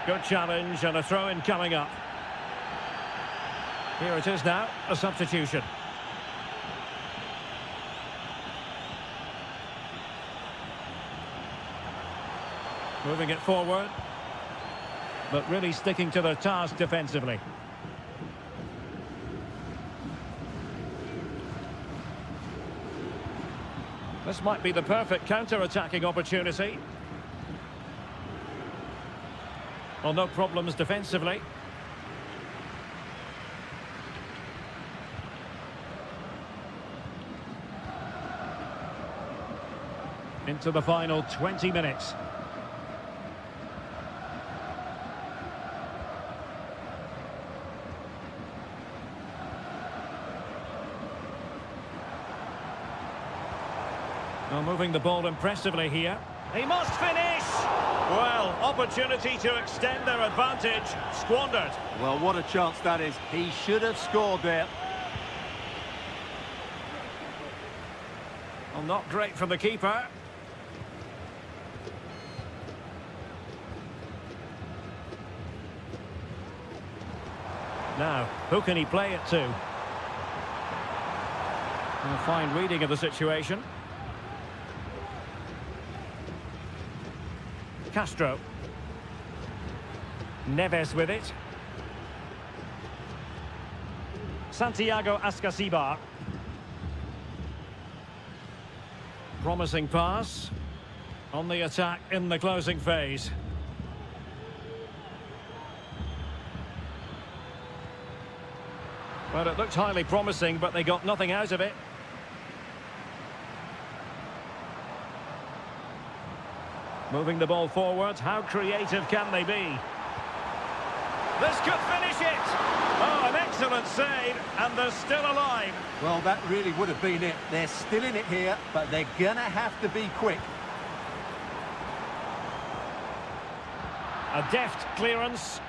Good challenge and a throw-in coming up. Here it is now, a substitution. Moving it forward, but really sticking to their task defensively. This might be the perfect counter-attacking opportunity. Well, no problems defensively. Into the final 20 minutes. Well, moving the ball impressively here. He must finish! Well, opportunity to extend their advantage, squandered. Well, what a chance that is. He should have scored there. Well, not great from the keeper. Now, who can he play it to? A fine reading of the situation. Castro. Neves with it. Santiago Ascasibar. Promising pass. On the attack in the closing phase. Well, it looked highly promising, but they got nothing out of it. Moving the ball forward, how creative can they be? This could finish it! Oh, an excellent save, and they're still alive. Well, that really would have been it. They're still in it here, but they're gonna have to be quick. A deft clearance.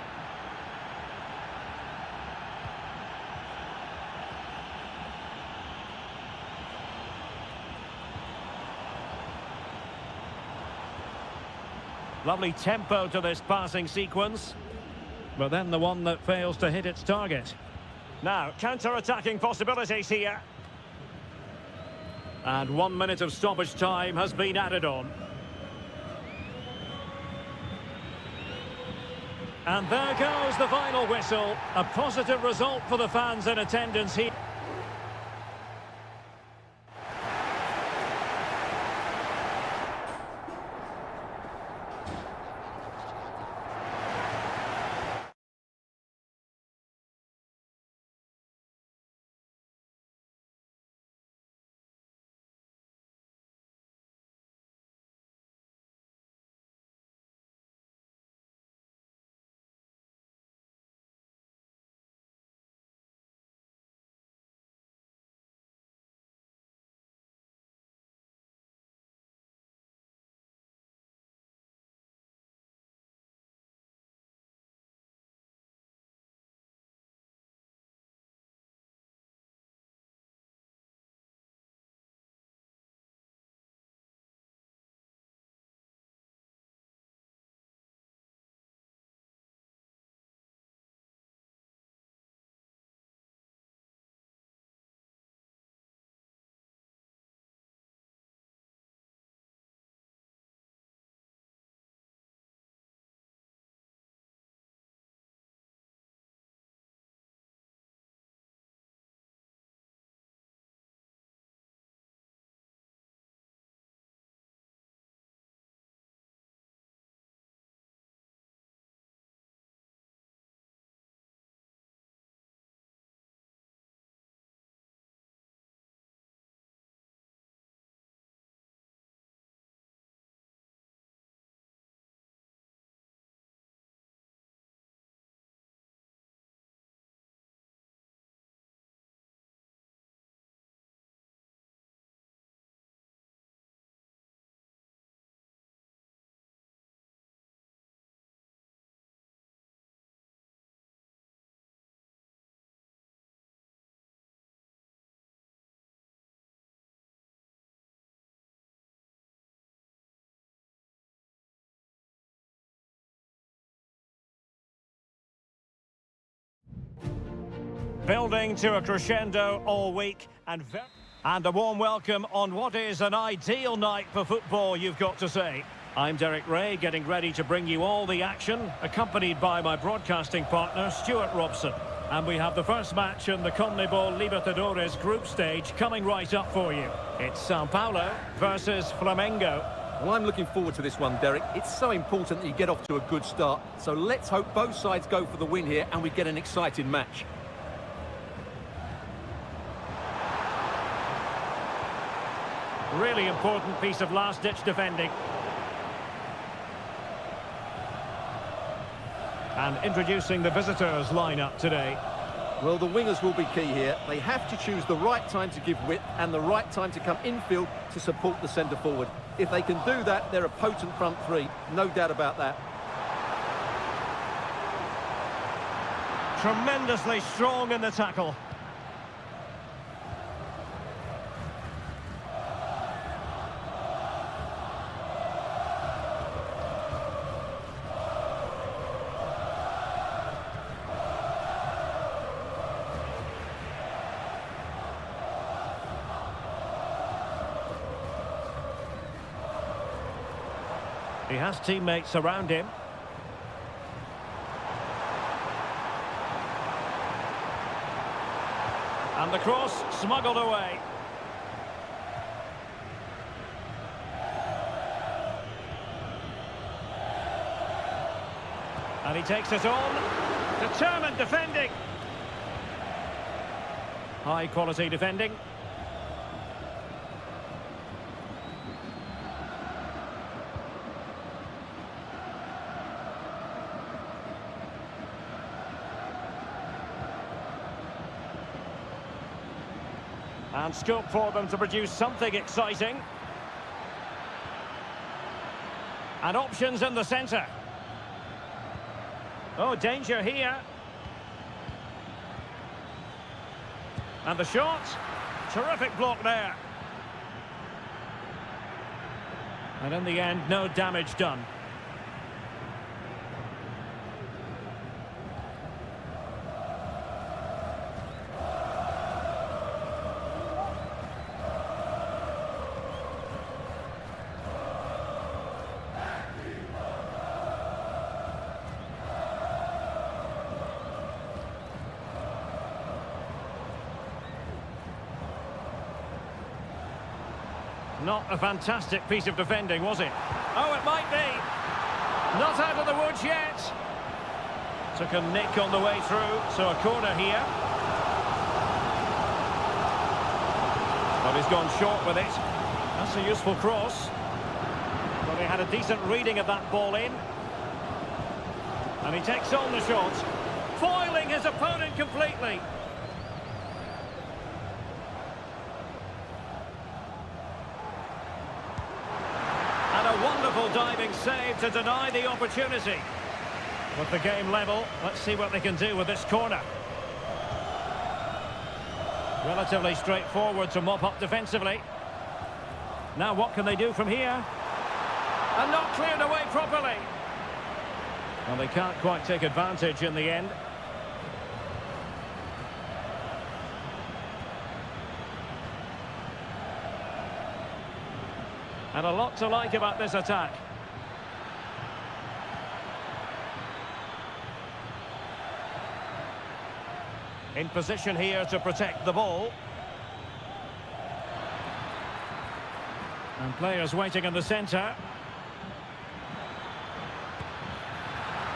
Lovely tempo to this passing sequence. But then the one that fails to hit its target. Now, counter-attacking possibilities here. And 1 minute of stoppage time has been added on. And there goes the final whistle. A positive result for the fans in attendance here. Building to a crescendo all week and a warm welcome on what is an ideal night for football, you've got to say. I'm Derek Ray, getting ready to bring you all the action, accompanied by my broadcasting partner, Stuart Robson. And we have the first match in the CONMEBOL Libertadores group stage coming right up for you. It's Sao Paulo versus Flamengo. Well, I'm looking forward to this one, Derek. It's so important that you get off to a good start. So let's hope both sides go for the win here and we get an exciting match. Really important piece of last-ditch defending. And introducing the visitors lineup today. Well, the wingers will be key here. They have to choose the right time to give width and the right time to come infield to support the centre-forward. If they can do that, they're a potent front three. No doubt about that. Tremendously strong in the tackle. He has teammates around him. And the cross smuggled away. And he takes it on. Determined defending. High quality defending. And scope for them to produce something exciting. And options in the centre. Oh, danger here. And the shot. Terrific block there. And in the end, no damage done. Not a fantastic piece of defending, was it? Oh, it might be. Not out of the woods yet. Took a nick on the way through, so a corner here. But he's gone short with it. That's a useful cross. But he had a decent reading of that ball in. And he takes on the shot, foiling his opponent completely. A wonderful diving save to deny the opportunity. With the game level, let's see what they can do with this corner. Relatively straightforward to mop up defensively. Now what can they do from here? And not cleared away properly. Well, they can't quite take advantage in the end. And a lot to like about this attack. In position here to protect the ball. And players waiting in the centre.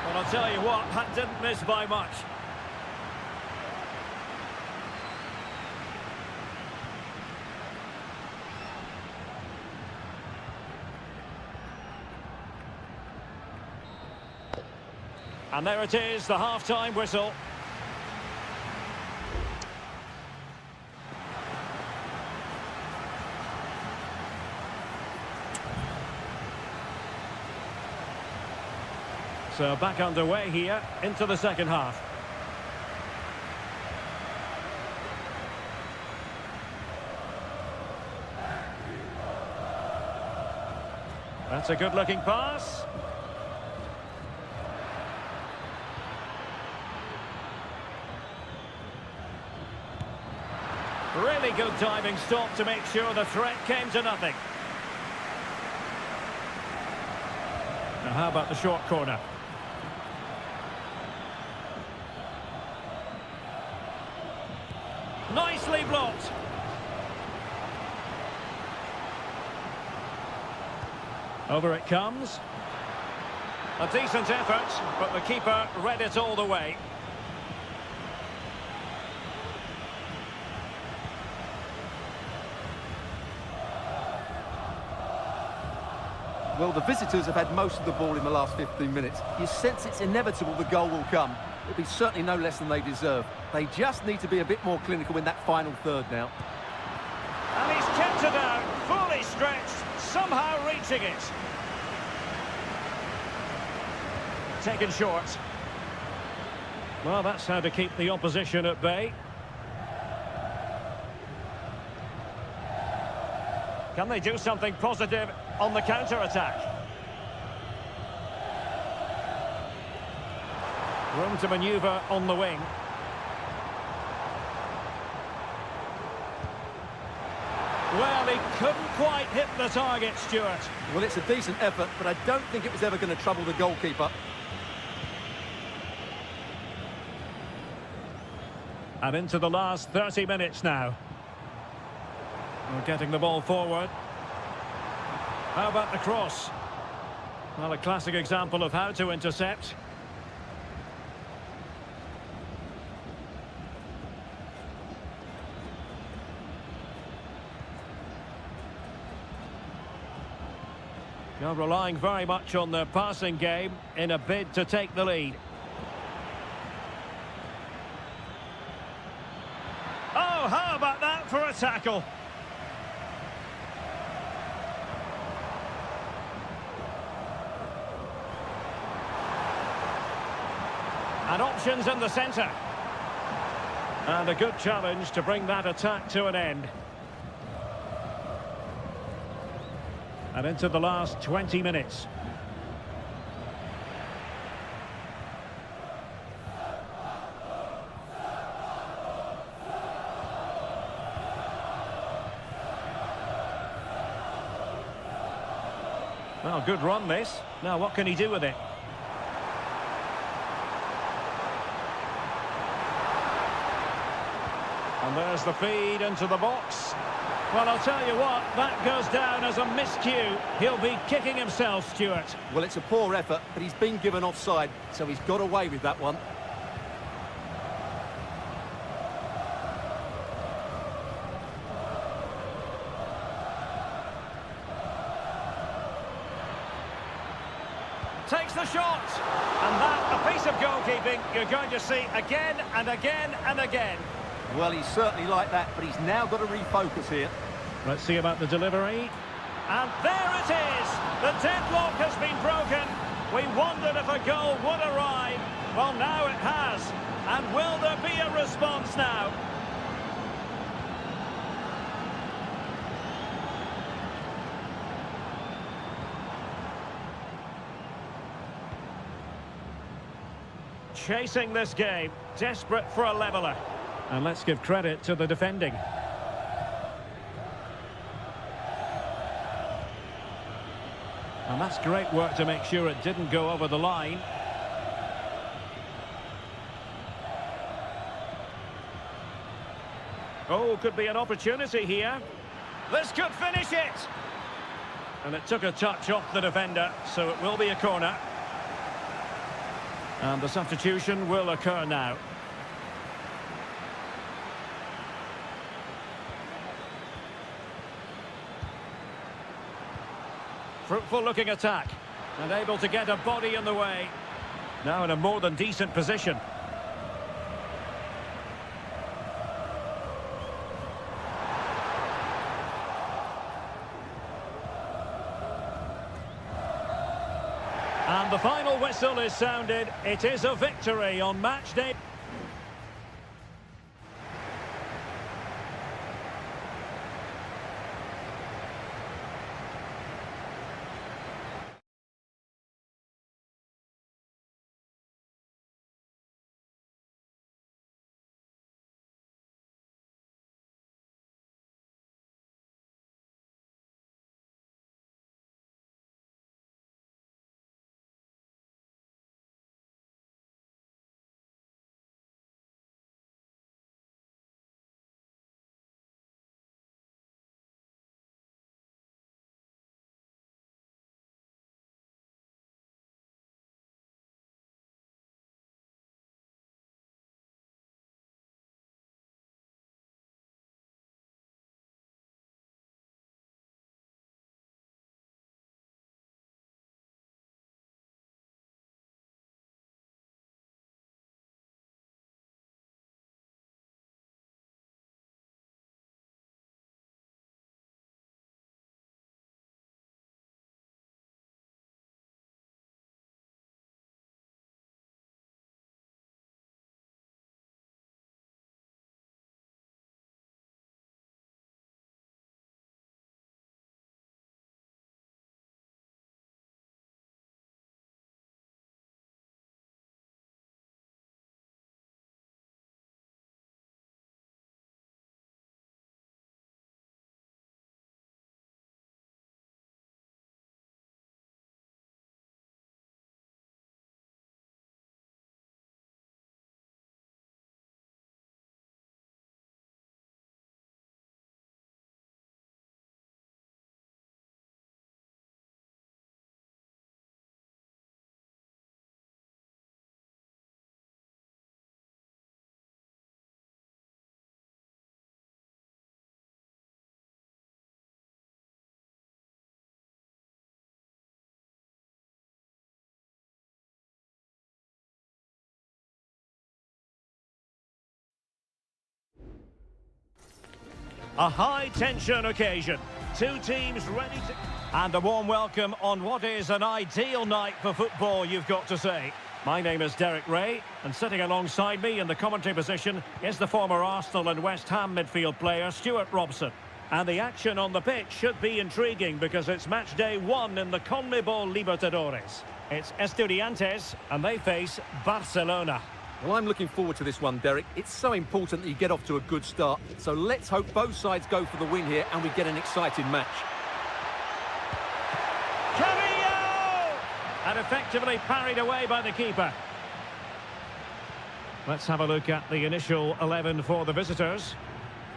Well, I'll tell you what, that didn't miss by much. And there it is, the half-time whistle. So back underway here into the second half. That's a good-looking pass. Really good diving stop to make sure the threat came to nothing. Now how about the short corner? Nicely blocked. Over it comes. A decent effort, but the keeper read it all the way. Well, the visitors have had most of the ball in the last 15 minutes. You sense it's inevitable the goal will come. It'll be certainly no less than they deserve. They just need to be a bit more clinical in that final third now. And he's kept it out, fully stretched, somehow reaching it. Taken short. Well, that's how to keep the opposition at bay. Can they do something positive on the counter-attack? Room to manoeuvre on the wing. Well, he couldn't quite hit the target, Stuart. Well, it's a decent effort, but I don't think it was ever going to trouble the goalkeeper. And into the last 30 minutes now. We're getting the ball forward. How about the cross? Well, a classic example of how to intercept. You're relying very much on their passing game in a bid to take the lead. Oh, how about that for a tackle? And options in the centre. And a good challenge to bring that attack to an end. And into the last 20 minutes. Well, good run this. Now what can he do with it? And there's the feed into the box. Well, I'll tell you what, that goes down as a miscue. He'll be kicking himself, Stuart. Well, it's a poor effort, but he's been given offside, so he's got away with that one. Takes the shot. And that, a piece of goalkeeping you're going to see again and again and again. Well, he's certainly like that, but he's now got to refocus here. Let's see about the delivery. And there it is! The deadlock has been broken. We wondered if a goal would arrive. Well, now it has. And will there be a response now? Chasing this game, desperate for a leveller. And let's give credit to the defending. And that's great work to make sure it didn't go over the line. Oh, could be an opportunity here. This could finish it! And it took a touch off the defender, so it will be a corner. And the substitution will occur now. Fruitful looking attack. And able to get a body in the way. Now in a more than decent position. And the final whistle is sounded. It is a victory on match day. A high-tension occasion. Two teams ready to... And a warm welcome on what is an ideal night for football, you've got to say. My name is Derek Ray, and sitting alongside me in the commentary position is the former Arsenal and West Ham midfield player, Stuart Robson. And the action on the pitch should be intriguing because it's match day 1 in the CONMEBOL Libertadores. It's Estudiantes, and they face Barcelona. Well, I'm looking forward to this one, Derek. It's so important that you get off to a good start. So let's hope both sides go for the win here and we get an exciting match. Carrillo! And effectively parried away by the keeper. Let's have a look at the initial 11 for the visitors.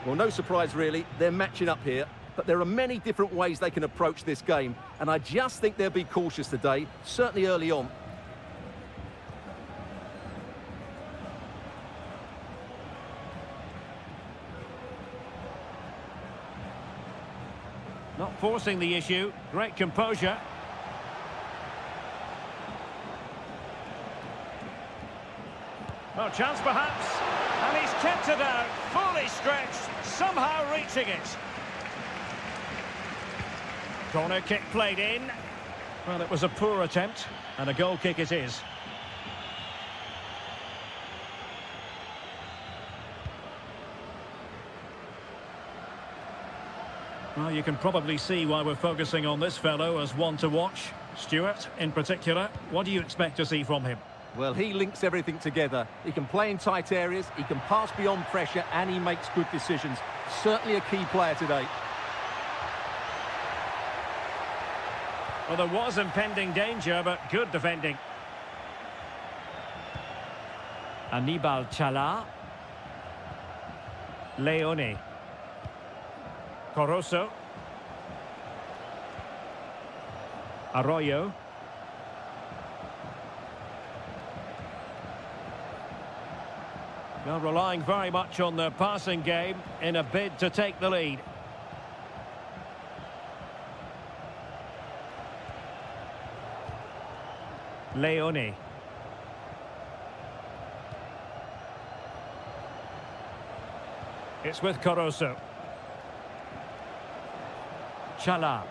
Well, no surprise, really. They're matching up here. But there are many different ways they can approach this game. And I just think they'll be cautious today, certainly early on. Not forcing the issue. Great composure. Oh, chance perhaps. And he's kept it out. Fully stretched. Somehow reaching it. Corner kick played in. Well, it was a poor attempt. And a goal kick it is. Well, you can probably see why we're focusing on this fellow as one to watch. Stuart, in particular, what do you expect to see from him? Well, he links everything together. He can play in tight areas, he can pass beyond pressure, and he makes good decisions. Certainly a key player today. Well, there was impending danger, but good defending. Aníbal Chala. Leone. Corozo. Arroyo. Well, relying very much on their passing game in a bid to take the lead. Leone. It's with Corozo. Chala.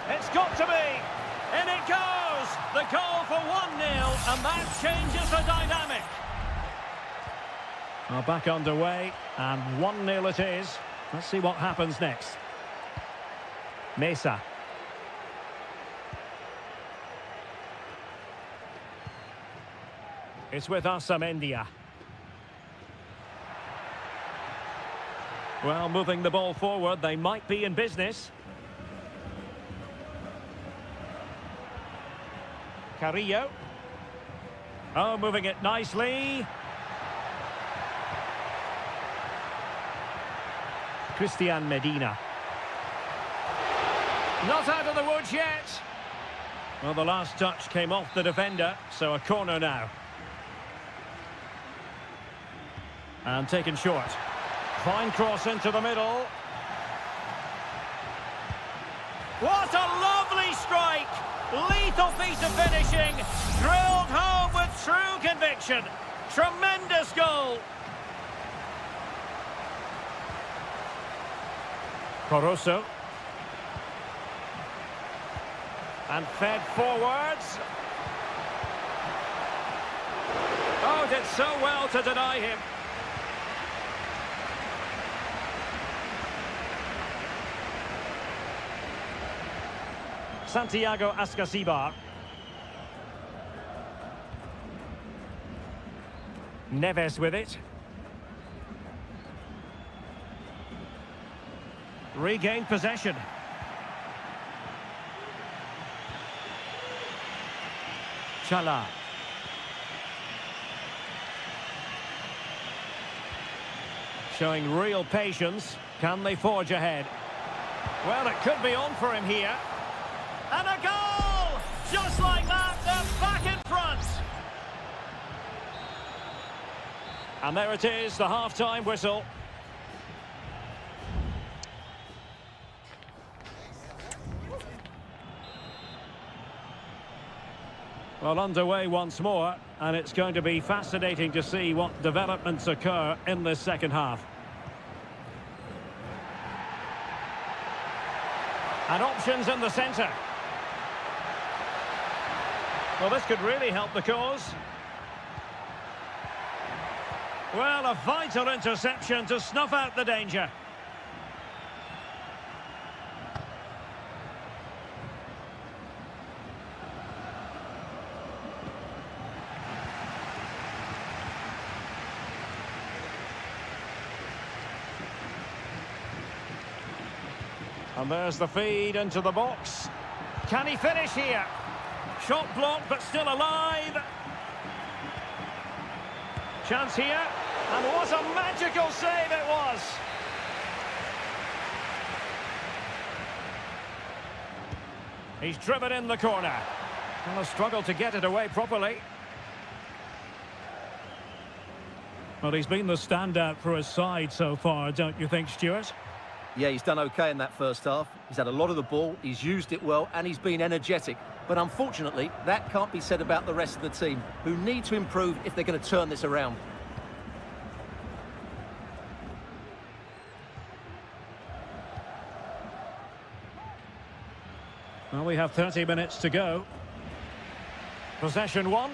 It's got to be! In it goes! The goal for 1-0, and that changes the dynamic. Well, back underway, and 1-0 it is. Let's see what happens next. Mesa. It's with Amendia. Well, moving the ball forward, they might be in business. Carrillo. Oh, moving it nicely. Christian Medina. Not out of the woods yet. Well, the last touch came off the defender, so a corner now. And taken short. Fine cross into the middle. What a lovely strike! Lethal piece of finishing. Drilled home with true conviction. Tremendous goal. Corozo. And fed forwards. Oh, did so well to deny him. Santiago Ascasibar. Neves with it. Regained possession. Chala. Showing real patience. Can they forge ahead? Well, it could be on for him here. And a goal! Just like that, they're back in front. And there it is, the half-time whistle. Well, underway once more, and it's going to be fascinating to see what developments occur in this second half. And options in the centre. Well, this could really help the cause. Well, a vital interception to snuff out the danger. And there's the feed into the box. Can he finish here? Shot blocked, but still alive. Chance here. And what a magical save it was. He's driven in the corner. And a struggle to get it away properly. Well, he's been the standout for his side so far, don't you think, Stuart? Yeah, he's done okay in that first half. He's had a lot of the ball, he's used it well, and he's been energetic. But unfortunately, that can't be said about the rest of the team, who need to improve if they're going to turn this around. Well, we have 30 minutes to go. Possession one.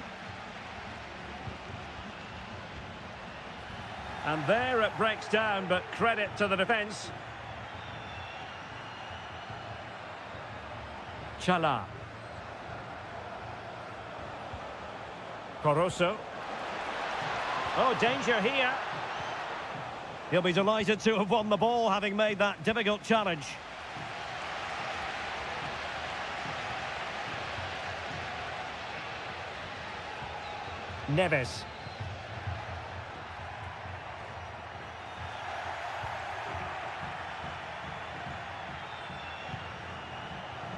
And there it breaks down, but credit to the defence. Chala. Corosso. Oh, danger here. He'll be delighted to have won the ball, having made that difficult challenge. Neves.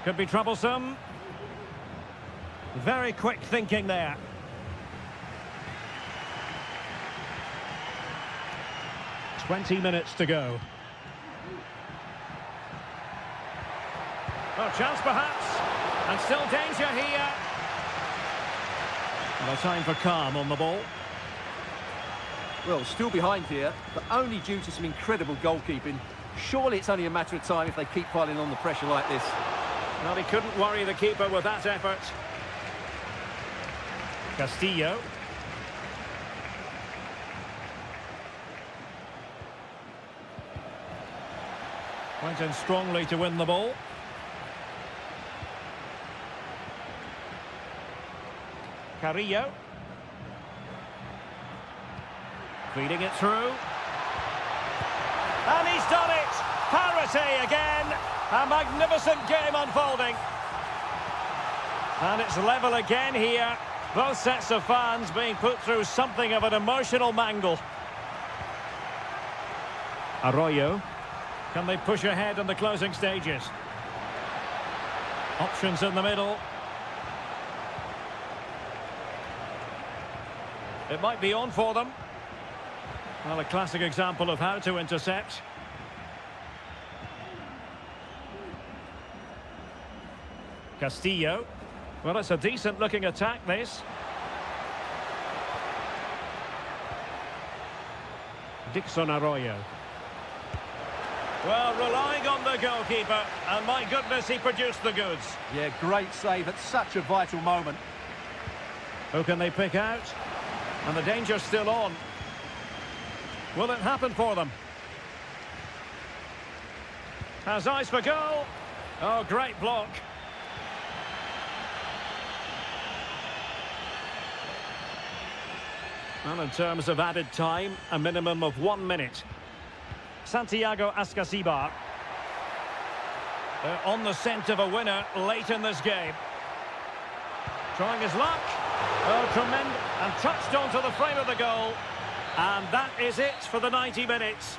Could be troublesome. Very quick thinking there. Twenty minutes to go. Oh, chance perhaps. And still danger here. No time for calm on the ball. Well, still behind here, but only due to some incredible goalkeeping. Surely it's only a matter of time if they keep piling on the pressure like this. Well, he couldn't worry the keeper with that effort. Castillo. Went in strongly to win the ball. Carrillo. Feeding it through. And he's done it! Parity again! A magnificent game unfolding. And it's level again here. Both sets of fans being put through something of an emotional mangle. Arroyo. Can they push ahead in the closing stages? Options in the middle. It might be on for them. Well, a classic example of how to intercept. Castillo. Well, it's a decent-looking attack, this. Dixon Arroyo. Well, relying on the goalkeeper, and my goodness, he produced the goods. Yeah, great save at such a vital moment. Who can they pick out? And the danger's still on. Will it happen for them? Has eyes for goal. Oh, great block. Well, in terms of added time, a minimum of 1 minute. Santiago Ascasibar. They're on the scent of a winner late in this game. Trying his luck. Oh, tremendous. And touched onto the frame of the goal. And that is it for the 90 minutes.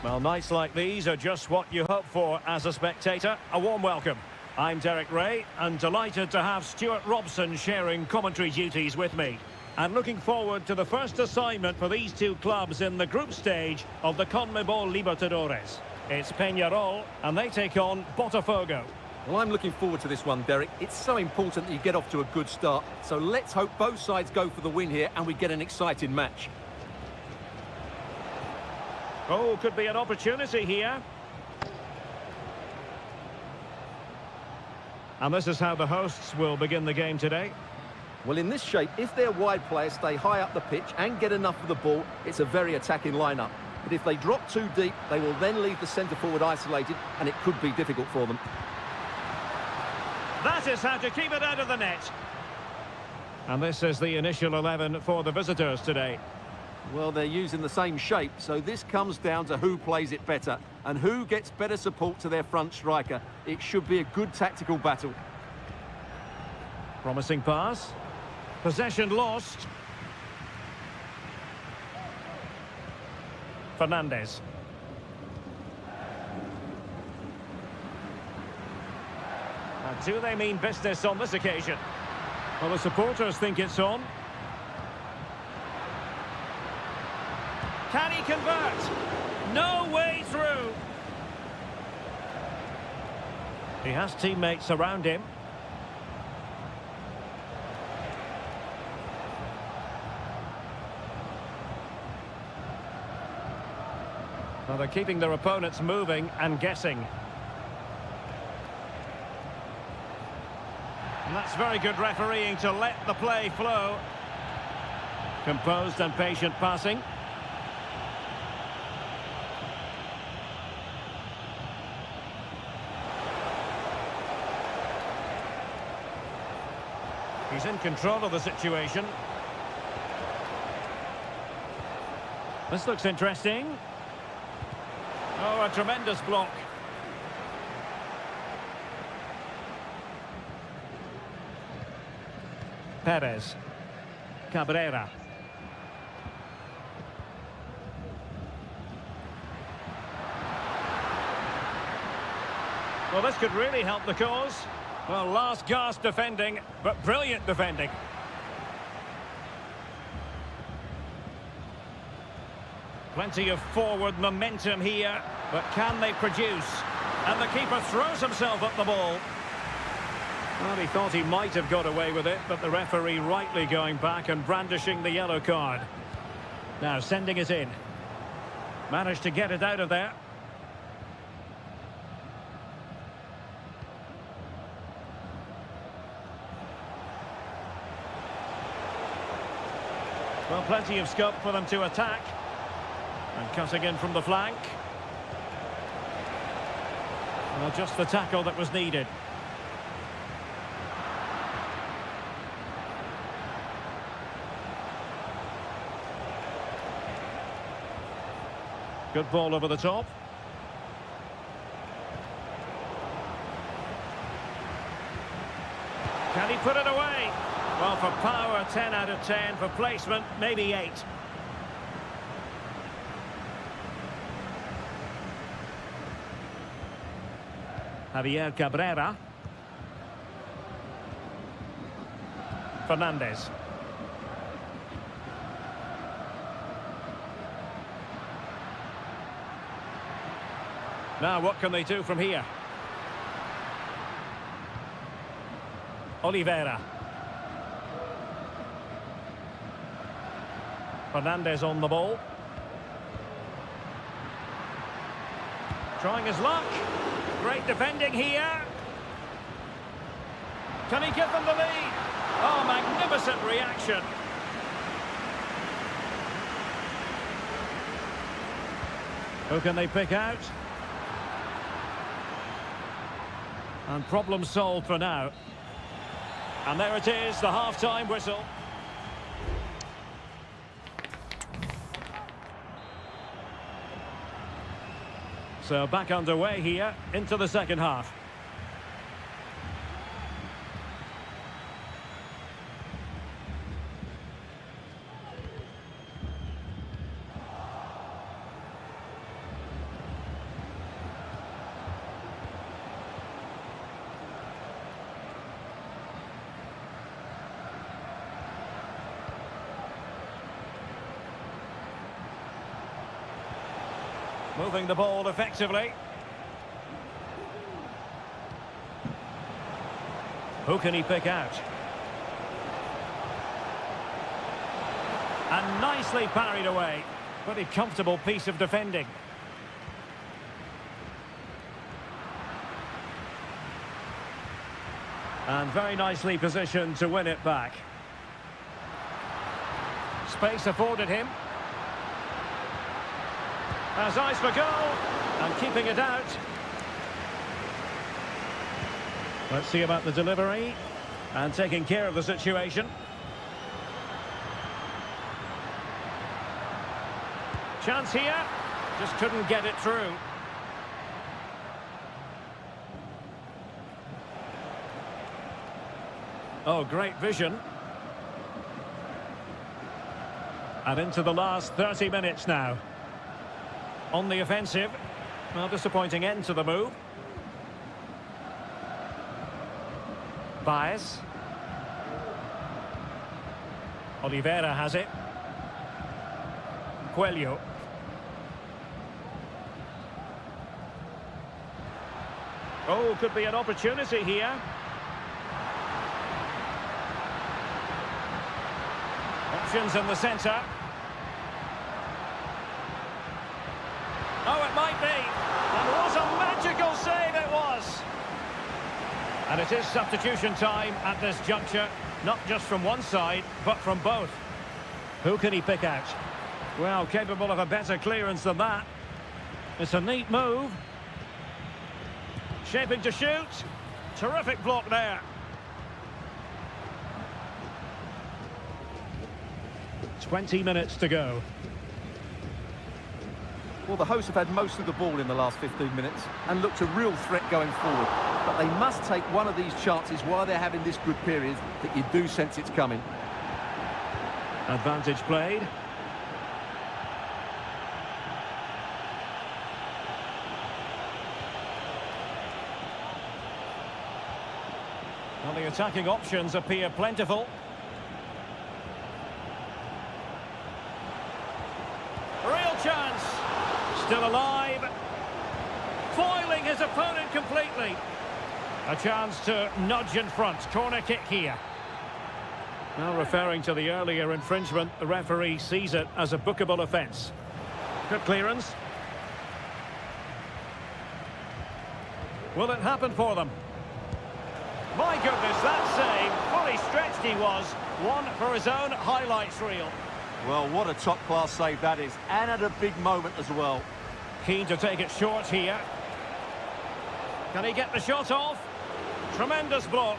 Well, nights like these are just what you hope for as a spectator. A warm welcome. I'm Derek Ray, and delighted to have Stuart Robson sharing commentary duties with me. And looking forward to the first assignment for these two clubs in the group stage of the CONMEBOL Libertadores. It's Peñarol, and they take on Botafogo. Well, I'm looking forward to this one, Derek. It's so important that you get off to a good start. So let's hope both sides go for the win here and we get an exciting match. Oh, could be an opportunity here. And this is how the hosts will begin the game today. Well, in this shape, if their wide players stay high up the pitch and get enough of the ball, it's a very attacking lineup. But if they drop too deep, they will then leave the centre-forward isolated, and it could be difficult for them. That is how to keep it out of the net. And this is the initial 11 for the visitors today. Well, they're using the same shape, so this comes down to who plays it better and who gets better support to their front striker. It should be a good tactical battle. Promising pass. Possession lost. Fernandez. And do they mean business on this occasion? Well, the supporters think it's on. Can he convert? No way through. He has teammates around him. Well, they're keeping their opponents moving and guessing. And that's very good refereeing to let the play flow. Composed and patient passing. He's in control of the situation. This looks interesting. Oh, a tremendous block. Perez. Cabrera. Well, this could really help the cause. Well, last gasp defending, but brilliant defending. Plenty of forward momentum here, but can they produce? And the keeper throws himself at the ball. Well, he thought he might have got away with it, but the referee rightly going back and brandishing the yellow card. Now sending it in. Managed to get it out of there. Well, plenty of scope for them to attack. And cutting in from the flank. Well, just the tackle that was needed. Good ball over the top. Can he put it away? Well, for power, 10 out of 10. For placement, maybe 8. Javier Cabrera. Fernandez. Now, what can they do from here? Oliveira. Fernandez on the ball. Trying his luck. Great defending here. Can he give them the lead? Oh, magnificent reaction. Who can they pick out? And problem solved for now. And there it is, the half-time whistle. So back underway here into the second half. Moving the ball effectively. Who can he pick out? And nicely parried away. Pretty comfortable piece of defending. And very nicely positioned to win it back. Space afforded him. Has eyes for goal. And keeping it out. Let's see about the delivery. And taking care of the situation. Chance here. Just couldn't get it through. Oh, great vision. And into the last 30 minutes now. On the offensive. Well, disappointing end to the move. Baez. Oliveira has it. Coelho. Oh, could be an opportunity here. Options in the centre. Oh, it might be. And what a magical save it was. And it is substitution time at this juncture. Not just from one side, but from both. Who can he pick out? Well, capable of a better clearance than that. It's a neat move. Shaping to shoot. Terrific block there. "20 minutes to go." Well, the hosts have had most of the ball in the last 15 minutes and looked a real threat going forward. But they must take one of these chances while they're having this good period that you do sense it's coming. Advantage played. Well, the attacking options appear plentiful. Real chance. Still alive. Foiling his opponent completely. A chance to nudge in front. Corner kick here. Now referring to the earlier infringement, the referee sees it as a bookable offence. Good clearance. Will it happen for them? My goodness, that save. Fully stretched he was. One for his own highlights reel. Well, what a top-class save that is. And at a big moment as well. Keen to take it short here. Can he get the shot off? Tremendous block.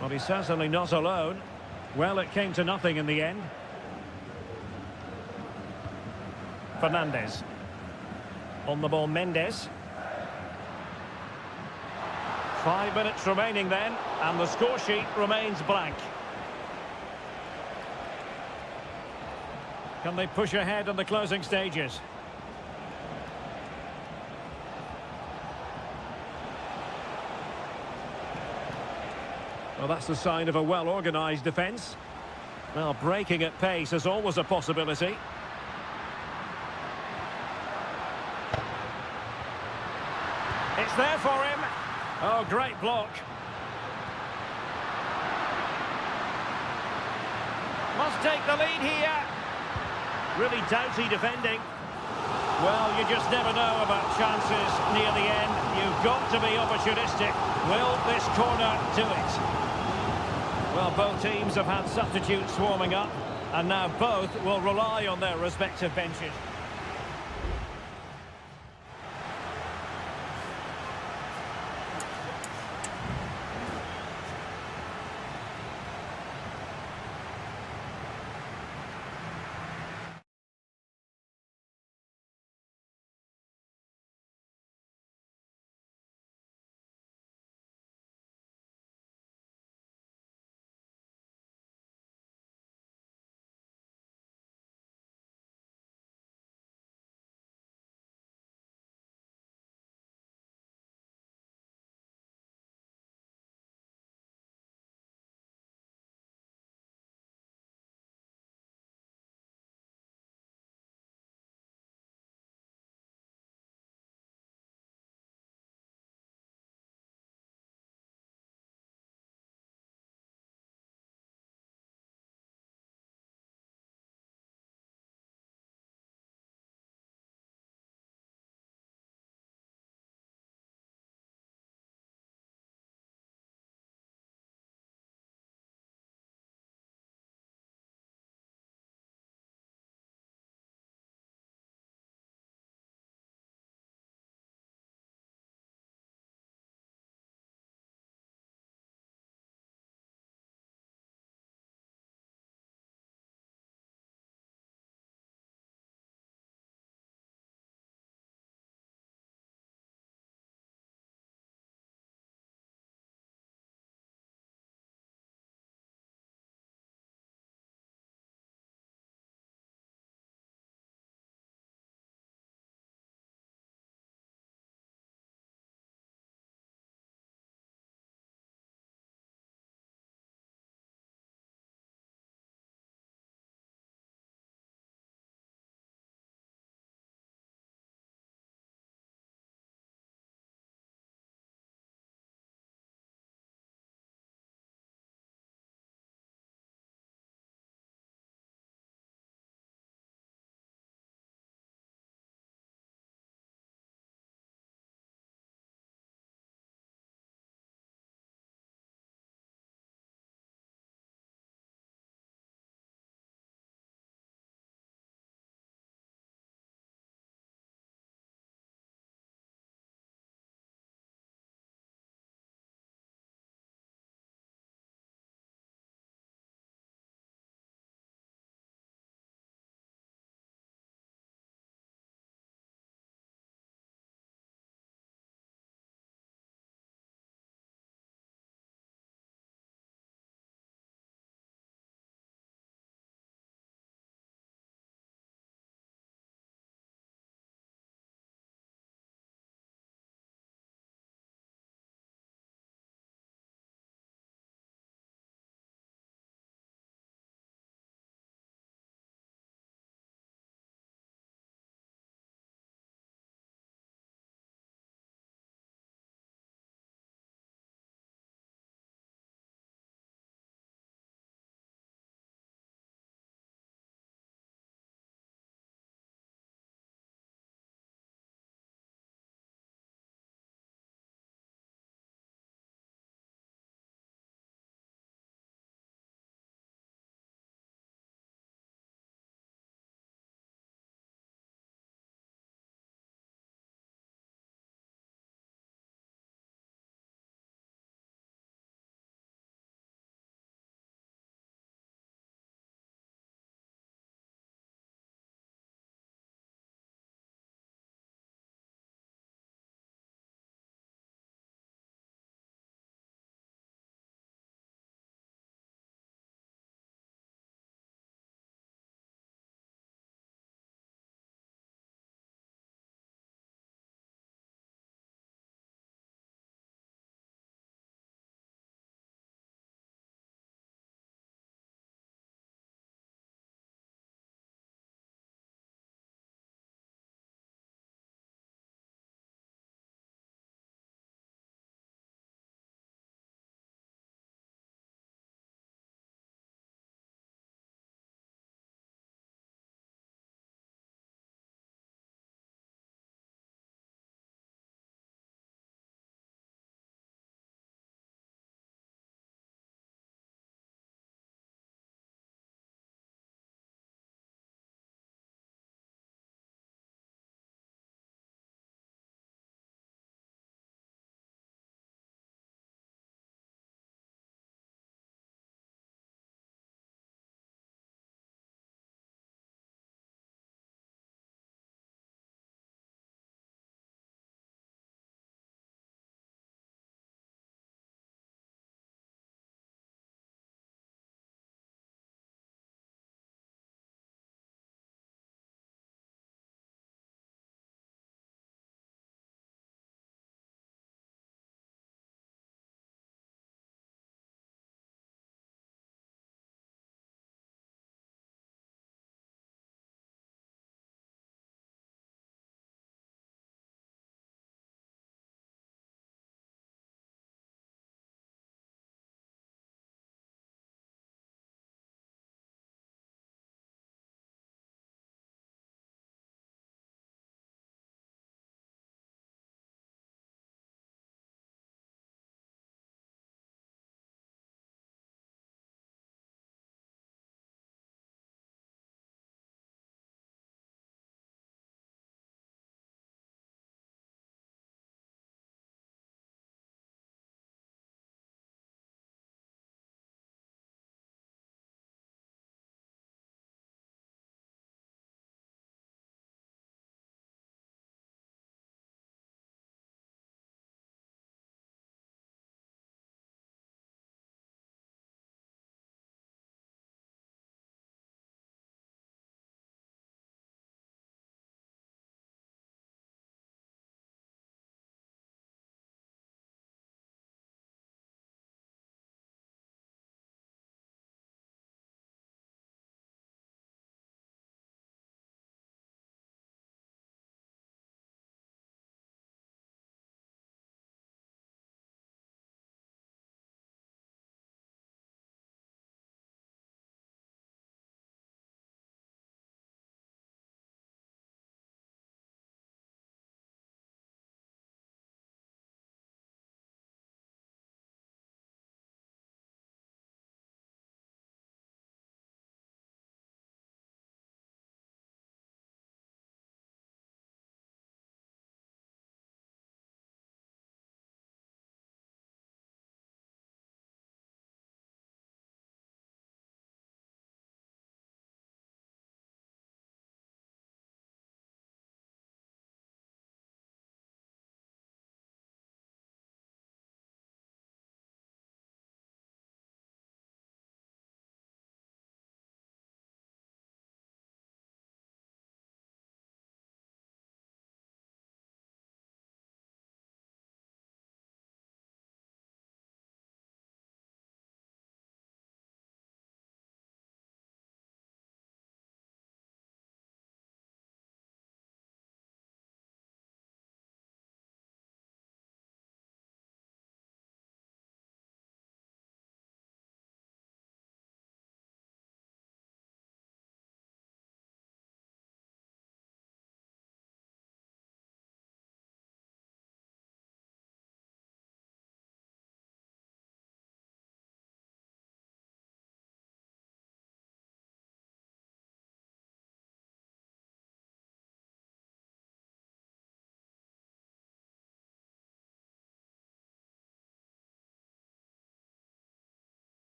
Well, he's certainly not alone. Well, it came to nothing in the end. Fernandez. On the ball, Mendes. 5 minutes remaining then, and the score sheet remains blank. Can they push ahead in the closing stages? Well, that's the sign of a well-organised defence. Well, breaking at pace is always a possibility. It's there for him. Oh, great block. Must take the lead here. Really doughty defending. Well, you just never know about chances near the end. You've got to be opportunistic. Will this corner do it? Well, both teams have had substitutes warming up, and now both will rely on their respective benches.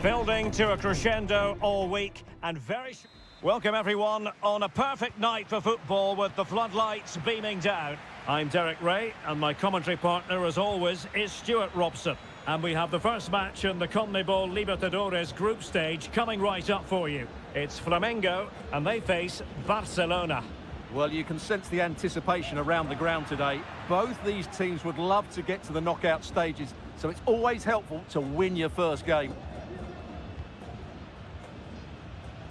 Building to a crescendo all week and very... Welcome everyone on a perfect night for football with the floodlights beaming down. I'm Derek Ray and my commentary partner as always is Stuart Robson. And we have the first match in the CONMEBOL Libertadores group stage coming right up for you. It's Flamengo and they face Barcelona. Well, you can sense the anticipation around the ground today. Both these teams would love to get to the knockout stages, so it's always helpful to win your first game.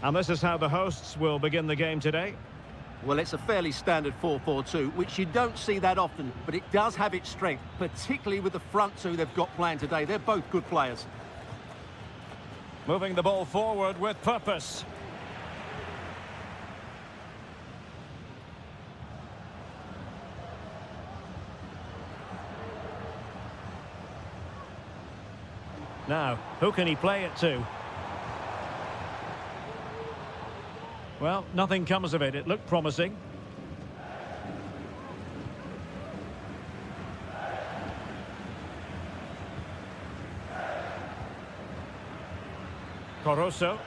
And this is how the hosts will begin the game today. Well, it's a fairly standard 4-4-2, which you don't see that often, but it does have its strength, particularly with the front two they've got playing today. They're both good players. Moving the ball forward with purpose. Now, who can he play it to? Well, nothing comes of it. It looked promising. Caruso.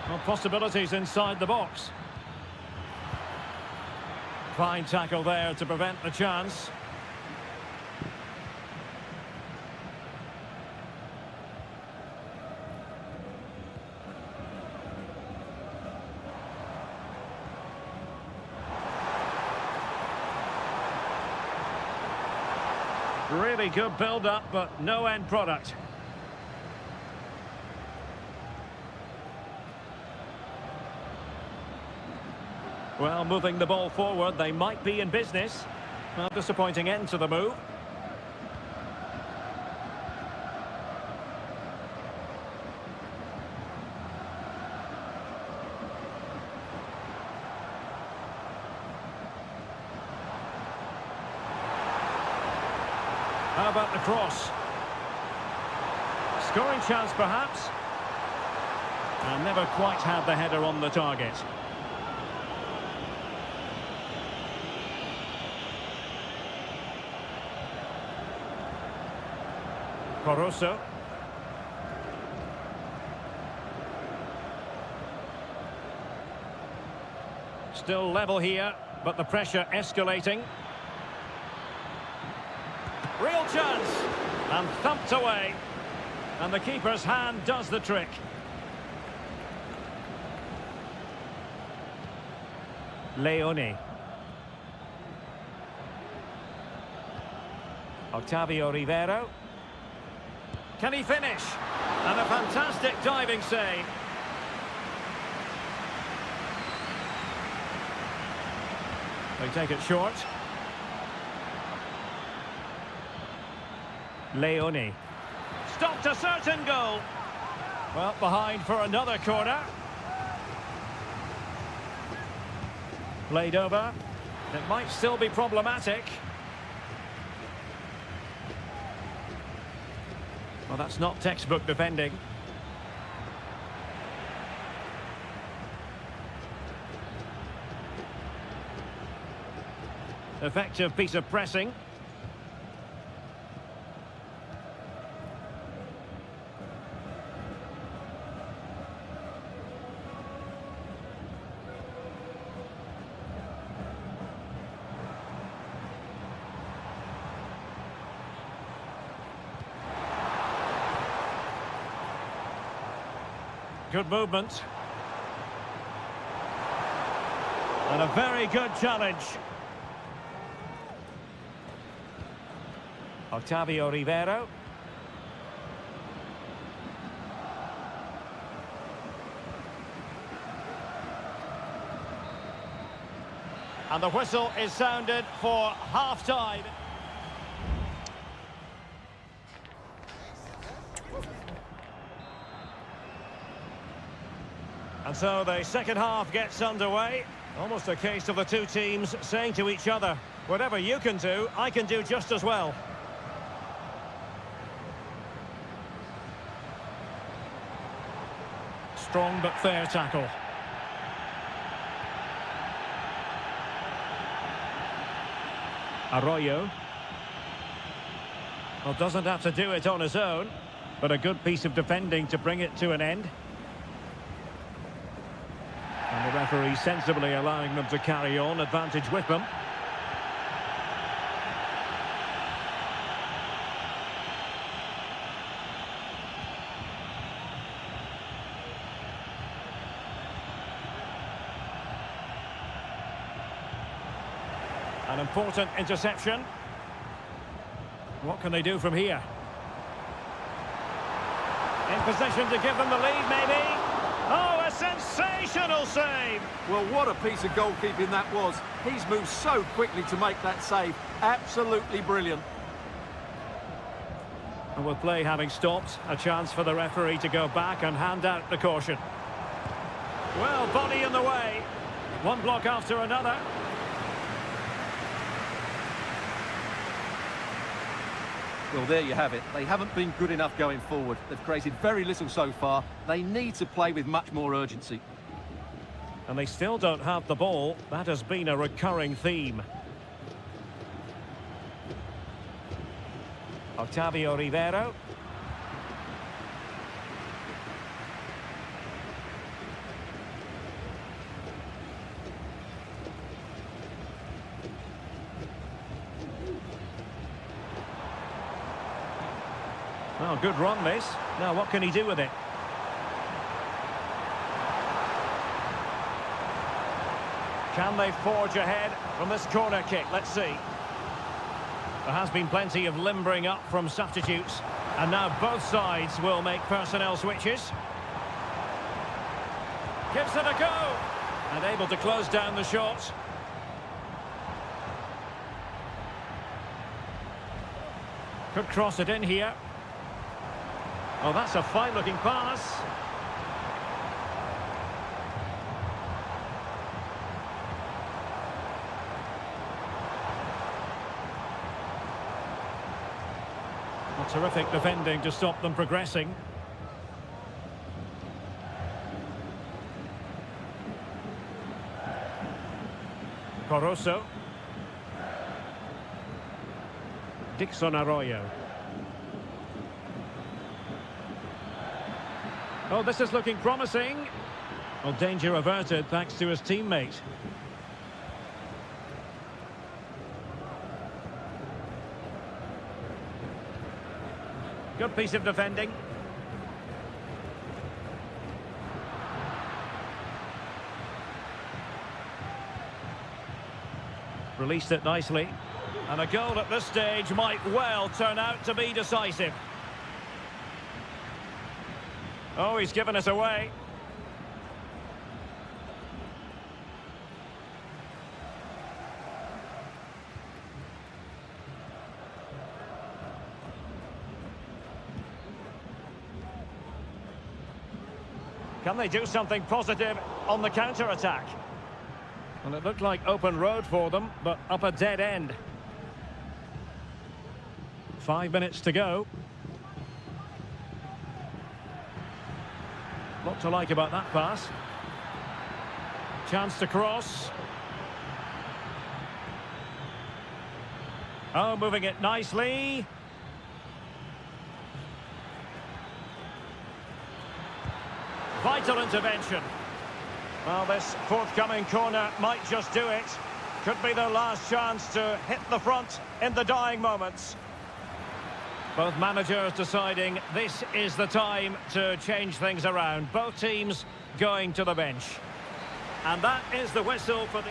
Well, possibilities inside the box. Fine tackle there to prevent the chance. Really good build-up, but no end product. Well, moving the ball forward, they might be in business. Well, disappointing end to the move. How about the cross? Scoring chance, perhaps. And never quite had the header on the target. Caruso. Still level here, but the pressure escalating. Real chance, and thumped away. And the keeper's hand does the trick. Leone. Octavio Rivero. Can he finish? And a fantastic diving save. They take it short. Leone. Stopped a certain goal. Well, behind for another corner. Played over. It might still be problematic. Well, that's not textbook defending. Effective piece of pressing. Good movement. And a very good challenge. Octavio Rivero. And the whistle is sounded for half-time. And so the second half gets underway. Almost a case of the two teams saying to each other, whatever you can do, I can do just as well. Strong but fair tackle. Arroyo. Well, doesn't have to do it on his own, but a good piece of defending to bring it to an end. And the referee sensibly allowing them to carry on, advantage with them. An important interception. What can they do from here? In position to give them the lead, maybe. Oh, a sensational save! Well, what a piece of goalkeeping that was. He's moved so quickly to make that save. Absolutely brilliant. And with play having stopped, a chance for the referee to go back and hand out the caution. Well, body in the way. One block after another. Well, there you have it. They haven't been good enough going forward. They've created very little so far. They need to play with much more urgency. And they still don't have the ball. That has been a recurring theme. Octavio Rivero. Well, good run, this. Now, what can he do with it? Can they forge ahead from this corner kick? Let's see. There has been plenty of limbering up from substitutes. And now both sides will make personnel switches. Gives it a go. And able to close down the shot. Could cross it in here. Oh, that's a fine-looking pass. Well, terrific defending to stop them progressing. Corosso. Dixon Arroyo. Oh, this is looking promising. Well, danger averted thanks to his teammate. Good piece of defending. Released it nicely. And a goal at this stage might well turn out to be decisive. Oh, he's given us away. Can they do something positive on the counter-attack? Well, it looked like open road for them, but up a dead end. 5 minutes to go. Lot to like about that pass. Chance to cross. Oh, moving it nicely. Vital intervention. Well, this forthcoming corner might just do it. Could be their last chance to hit the front in the dying moments. Both managers deciding this is the time to change things around. Both teams going to the bench. And that is the whistle for the...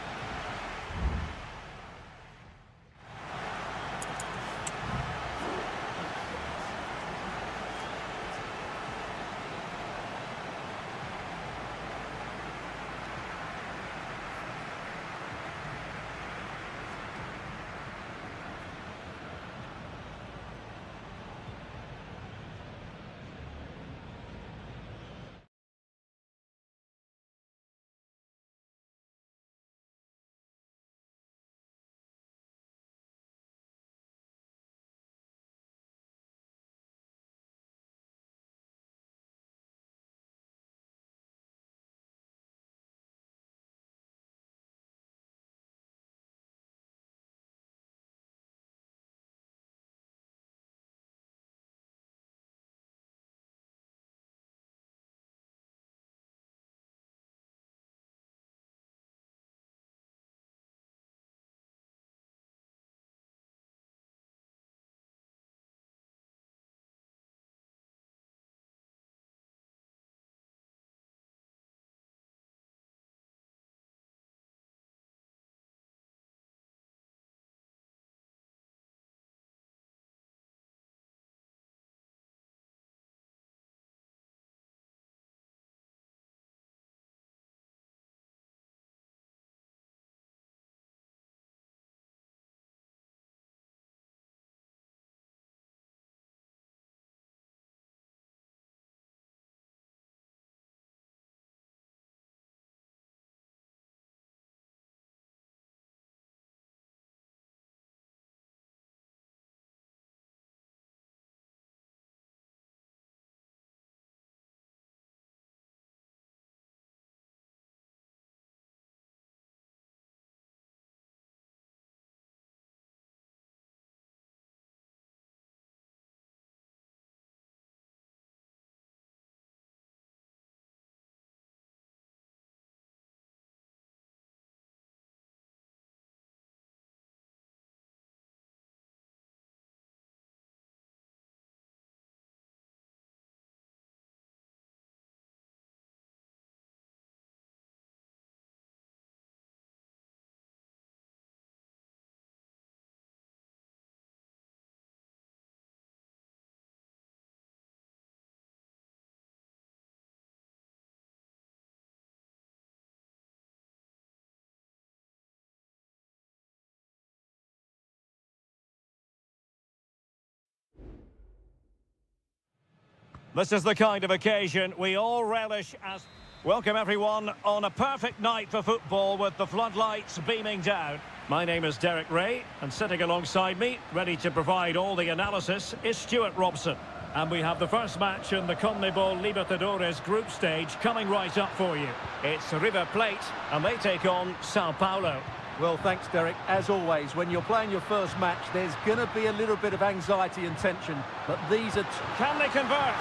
This is the kind of occasion we all relish as... Welcome everyone on a perfect night for football with the floodlights beaming down. My name is Derek Ray, and sitting alongside me, ready to provide all the analysis, is Stuart Robson. And we have the first match in the CONMEBOL Libertadores group stage coming right up for you. It's River Plate, and they take on Sao Paulo. Well, thanks, Derek. As always, when you're playing your first match, there's going to be a little bit of anxiety and tension, but these are... Can they convert?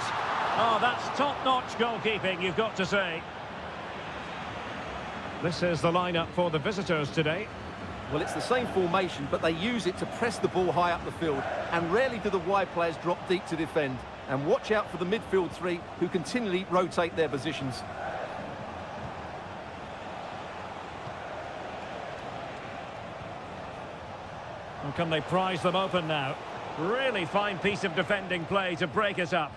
Oh, that's top-notch goalkeeping, you've got to say. This is the lineup for the visitors today. Well, it's the same formation, but they use it to press the ball high up the field, and rarely do the wide players drop deep to defend. And watch out for the midfield three, who continually rotate their positions. Well, can they prise them open now? Really fine piece of defending play to break it up.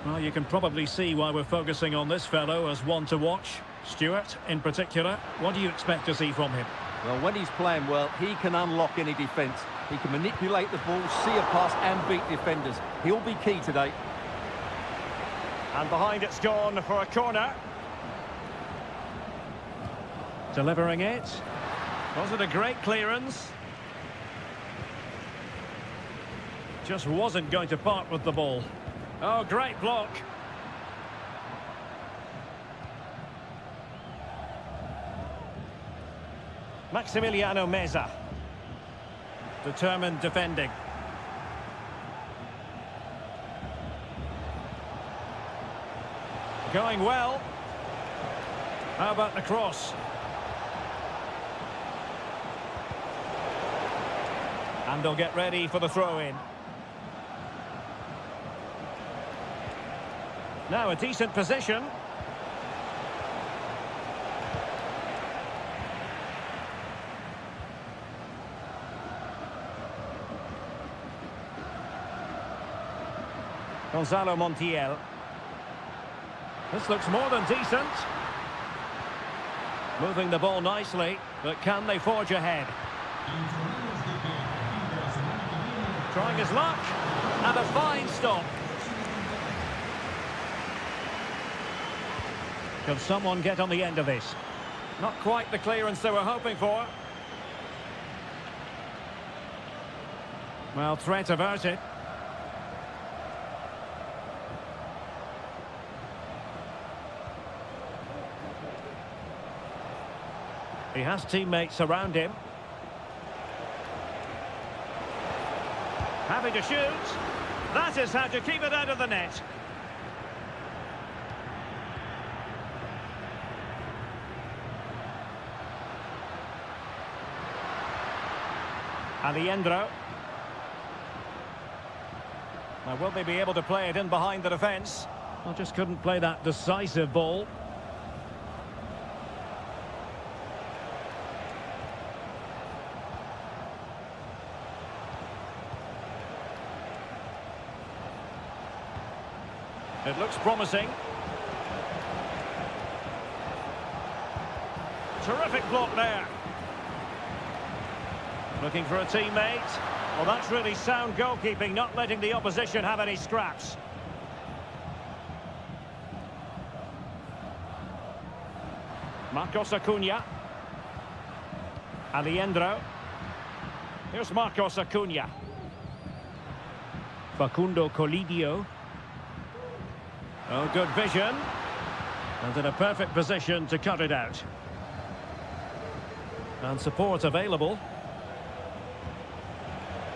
Well, you can probably see why we're focusing on this fellow as one to watch. Stuart, in particular, what do you expect to see from him? Well, when he's playing well, he can unlock any defence. He can manipulate the ball, see a pass and beat defenders. He'll be key today. And behind it's gone for a corner. Delivering it. Was it a great clearance? Just wasn't going to part with the ball. Oh, great block. Maximiliano Meza. Determined defending. Going well. How about the cross? And they'll get ready for the throw-in. Now a decent position. Gonzalo Montiel. This looks more than decent. Moving the ball nicely, but can they forge ahead? Trying his luck, and a fine stop. Can someone get on the end of this? Not quite the clearance they were hoping for. Well, threat averted. He has teammates around him. Having to shoot. That is how to keep it out of the net. Alejandro. Now, will they be able to play it in behind the defence? Well, just couldn't play that decisive ball. It looks promising. Terrific block there. Looking for a teammate. Well, that's really sound goalkeeping, not letting the opposition have any scraps. Marcos Acuna. Alejandro. Here's Marcos Acuna. Facundo Colidio. Oh, good vision. And in a perfect position to cut it out. And support available.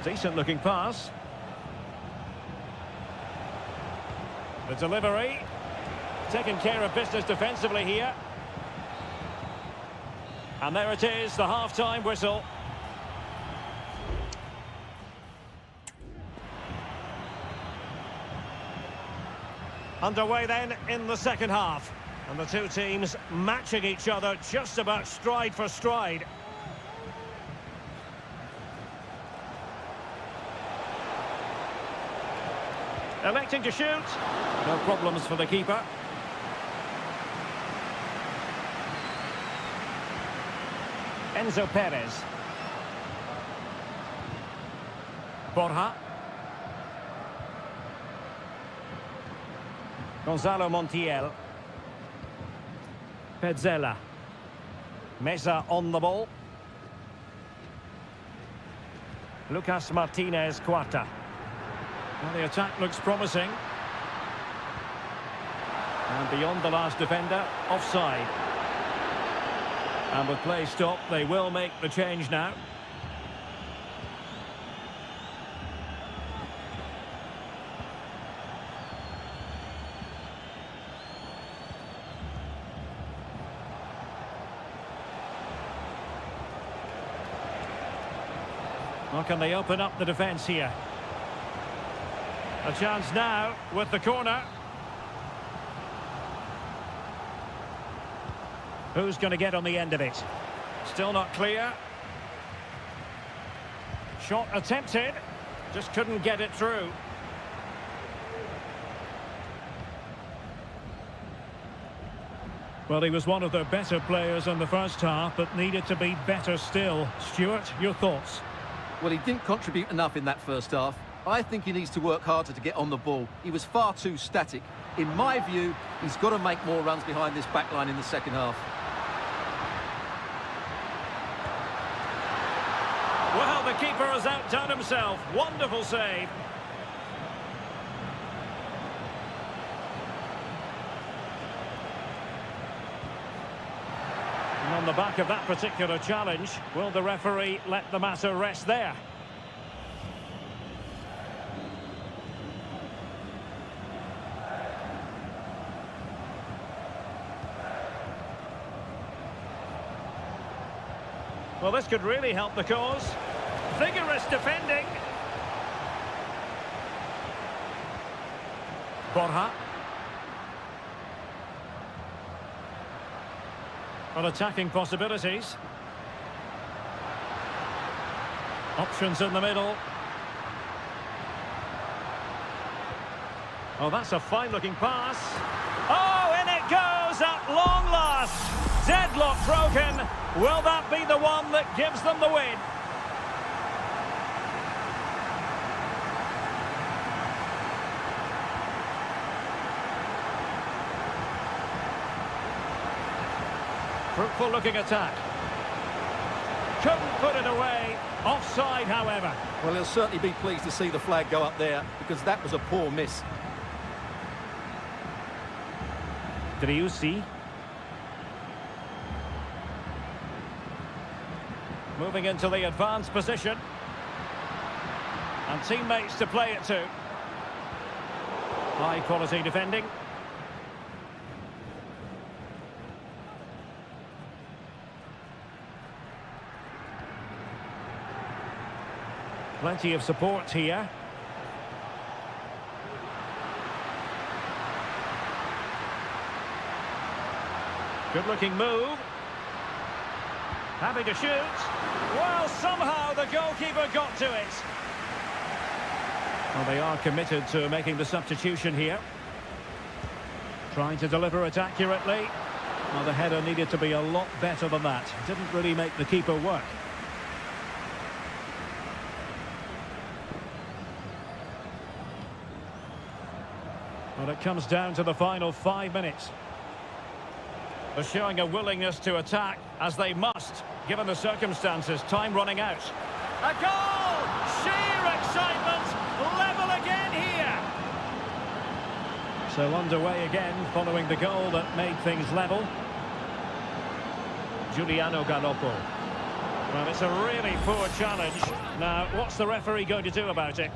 Decent looking pass. The delivery. Taking care of business defensively here. And there it is, the half-time whistle. Underway then in the second half. And the two teams matching each other just about stride for stride. Electing to shoot. No problems for the keeper. Enzo Perez. Borja. Gonzalo Montiel. Petzela. Mesa on the ball. Lucas Martinez Quarta. Well, the attack looks promising. And beyond the last defender, offside. And with play stopped, they will make the change now. Well, can they open up the defence here? A chance now with the corner. Who's going to get on the end of it? Still not clear. Shot attempted. Just couldn't get it through. Well, he was one of their better players in the first half, but needed to be better still. Stuart, your thoughts? Well, he didn't contribute enough in that first half. I think he needs to work harder to get on the ball. He was far too static. In my view, he's got to make more runs behind this back line in the second half. Well, the keeper has outdone himself. Wonderful save. And on the back of that particular challenge, will the referee let the matter rest there? Well, this could really help the cause. Vigorous defending. Borja. Well, attacking possibilities. Options in the middle. Oh, that's a fine-looking pass. Oh, in it goes at long last. Deadlock broken. Will that be the one that gives them the win? Fruitful looking attack. Couldn't put it away. Offside, however. Well, he'll certainly be pleased to see the flag go up there, because that was a poor miss. Driussi. Moving into the advanced position. And teammates to play it to. High quality defending. Plenty of support here. Good looking move. Happy to shoot. Well, somehow the goalkeeper got to it. Well, they are committed to making the substitution here. Trying to deliver it accurately. Well, the header needed to be a lot better than that. Didn't really make the keeper work. Well, it comes down to the final 5 minutes. They're showing a willingness to attack, as they must, given the circumstances. Time running out. A goal! Sheer excitement! Level again here! So underway again, following the goal that made things level. Giuliano Galoppo. Well, it's a really poor challenge. Now, what's the referee going to do about it?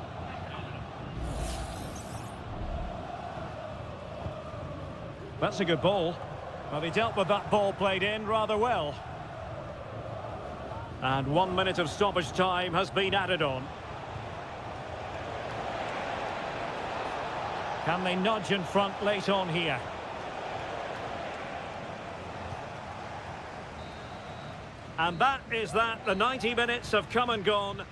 That's a good ball. Well, he dealt with that ball played in rather well. And 1 minute of stoppage time has been added on. Can they nudge in front late on here? And that is that. The 90 minutes have come and gone.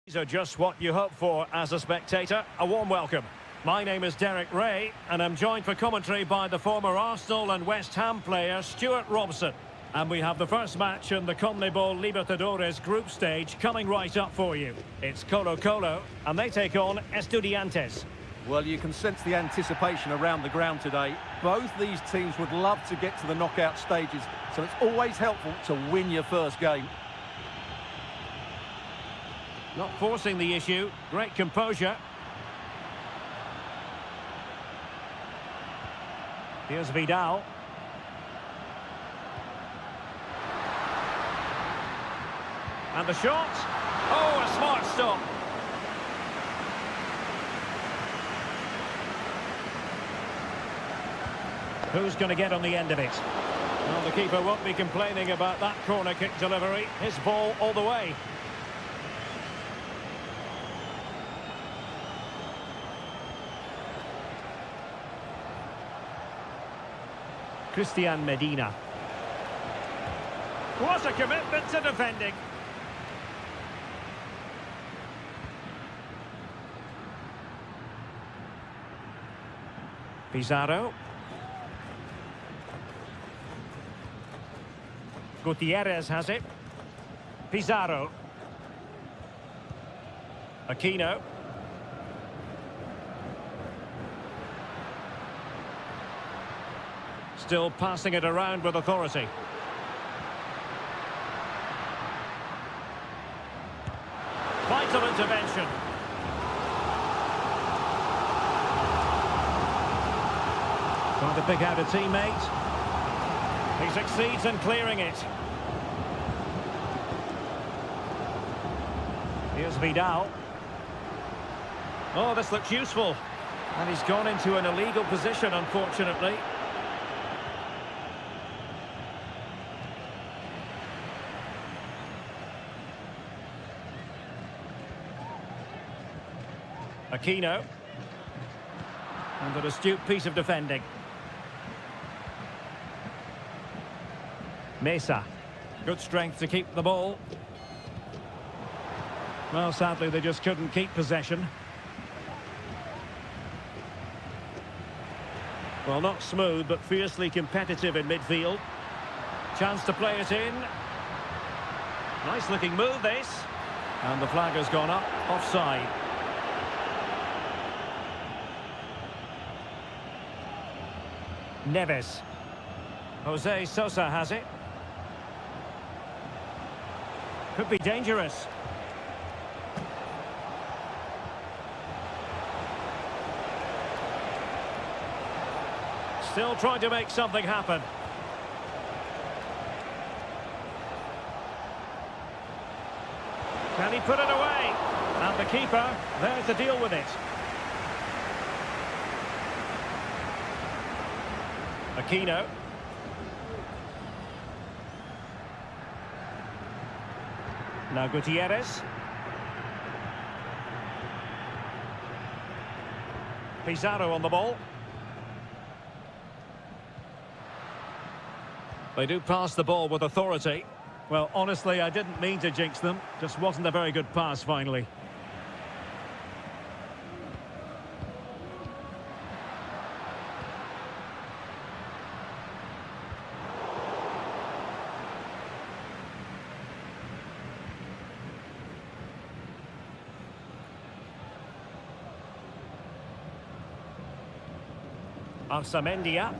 These are just what you hope for as a spectator. A warm welcome. My name is Derek Ray, and I'm joined for commentary by the former Arsenal and West Ham player Stuart Robson. And we have the first match in the CONMEBOL Libertadores group stage coming right up for you. It's Colo-Colo, and they take on Estudiantes. Well, you can sense the anticipation around the ground today. Both these teams would love to get to the knockout stages, so it's always helpful to win your first game. Not forcing the issue. Great composure. Here's Vidal. And the shot. Oh, a smart stop. Who's going to get on the end of it? Well, the keeper won't be complaining about that corner kick delivery. His ball all the way. Christian Medina. What a commitment to defending. Pizarro. Gutierrez has it. Pizarro. Aquino. Still passing it around with authority. Vital intervention. Trying to pick out a teammate. He succeeds in clearing it. Here's Vidal. Oh, this looks useful. And he's gone into an illegal position, unfortunately. Aquino. And an astute piece of defending. Mesa. Good strength to keep the ball. Well, sadly, they just couldn't keep possession. Well, not smooth, but fiercely competitive in midfield. Chance to play it in. Nice-looking move, this. And the flag has gone up, offside. Neves. Jose Sosa has it. Could be dangerous. Still trying to make something happen. Can he put it away? And the keeper there to deal with it. Aquino. Now Gutierrez. Pizarro on the ball. They do pass the ball with authority. Well, honestly, I didn't mean to jinx them. Just wasn't a very good pass, finally. Arsamendia.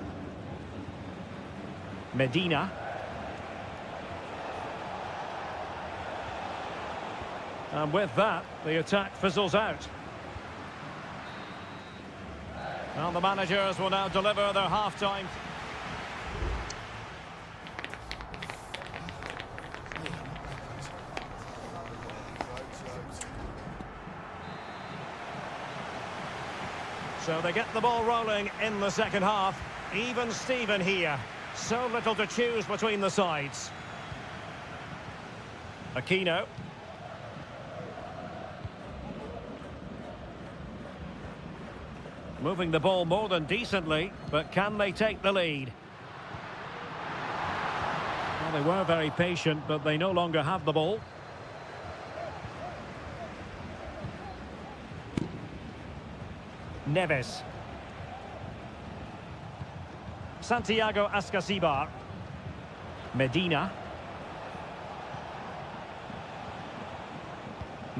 Medina. And with that, the attack fizzles out. Well, the managers will now deliver their half-time. So they get the ball rolling in the second half. Even Steven here. So little to choose between the sides. Aquino. Moving the ball more than decently, but can they take the lead? Well, they were very patient, but they no longer have the ball. Neves. Santiago Ascasibar. Medina.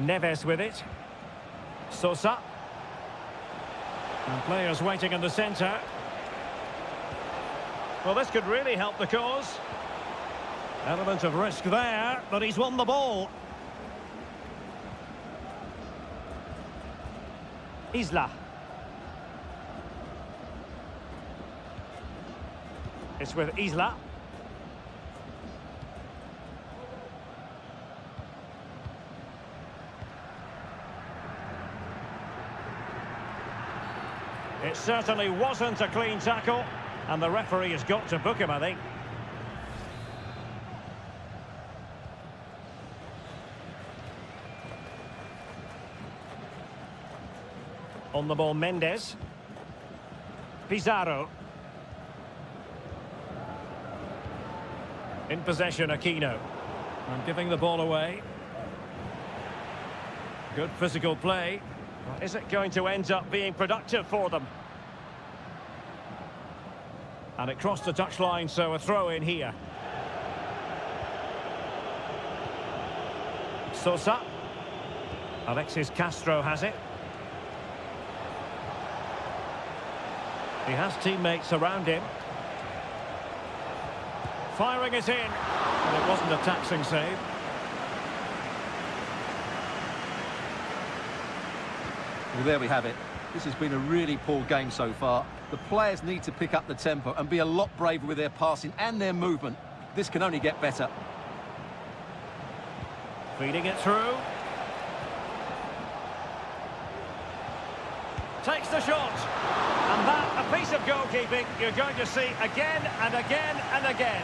Neves with it. Sosa. And players waiting in the centre. Well, this could really help the cause. Element of risk there, but he's won the ball. Isla. It's with Isla. It certainly wasn't a clean tackle, and the referee has got to book him, I think. On the ball, Mendes. Pizarro. In possession, Aquino. And giving the ball away. Good physical play. Is it going to end up being productive for them? And it crossed the touchline, so a throw in here. Sosa. Alexis Castro has it. He has teammates around him. Firing it in. And it wasn't a taxing save. Well, there we have it. This has been a really poor game so far. The players need to pick up the tempo and be a lot braver with their passing and their movement. This can only get better. Feeding it through. Takes the shot. And that, a piece of goalkeeping you're going to see again and again and again.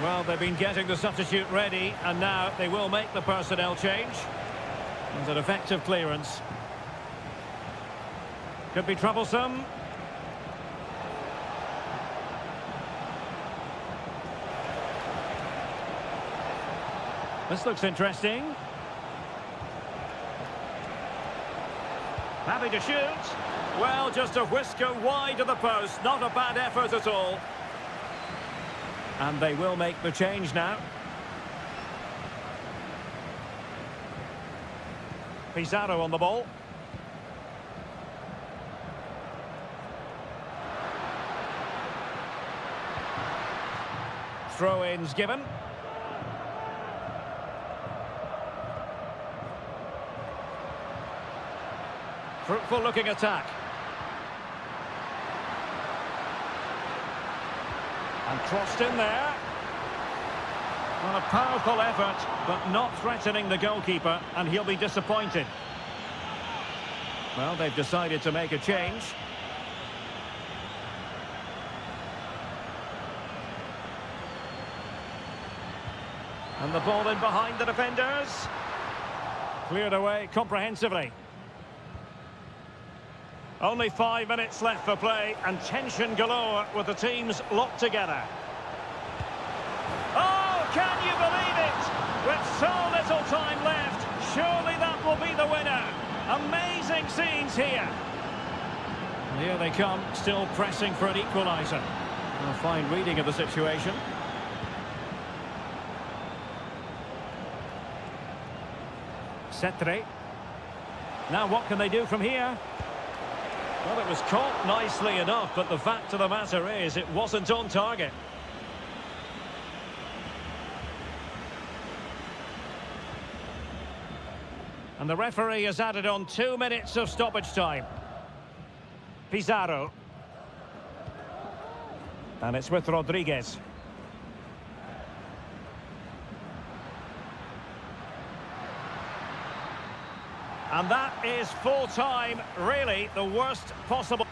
Well, they've been getting the substitute ready, and now they will make the personnel change. And an effective clearance. Could be troublesome. This looks interesting. Happy to shoot. Well, just a whisker wide of the post. Not a bad effort at all. And they will make the change now. Pizarro on the ball. Throw-ins given. Fruitful looking attack. And crossed in there. Well, a powerful effort, but not threatening the goalkeeper, and he'll be disappointed. Well, they've decided to make a change. And the ball in behind the defenders. Cleared away comprehensively. Only 5 minutes left for play, and tension galore with the teams locked together. Oh, can you believe it? With so little time left, surely that will be the winner. Amazing scenes here. And here they come, still pressing for an equaliser. A fine reading of the situation. Cetre. Now what can they do from here? Well, it was caught nicely enough, but the fact of the matter is it wasn't on target. And the referee has added on 2 minutes of stoppage time. Pizarro. And it's with Rodriguez. And that is full time, really the worst possible.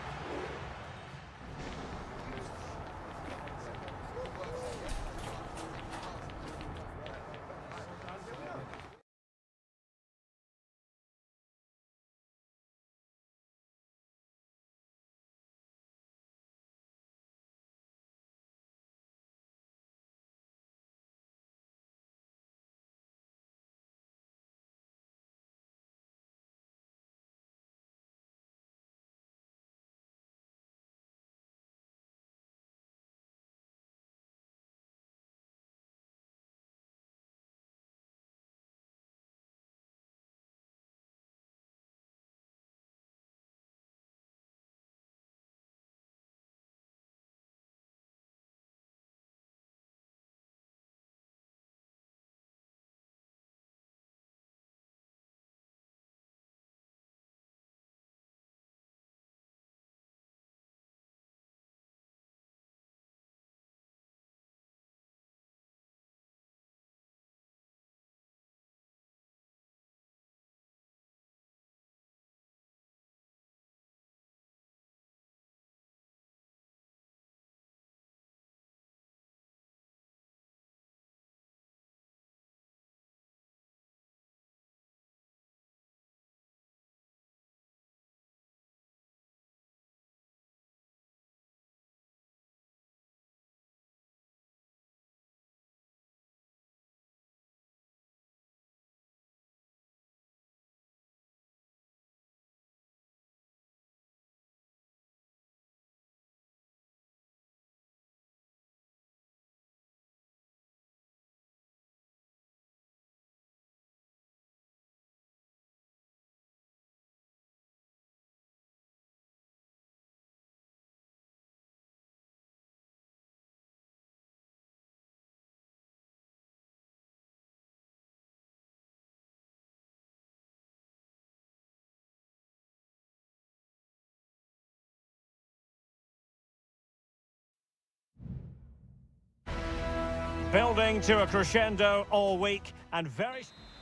Building to a crescendo all week and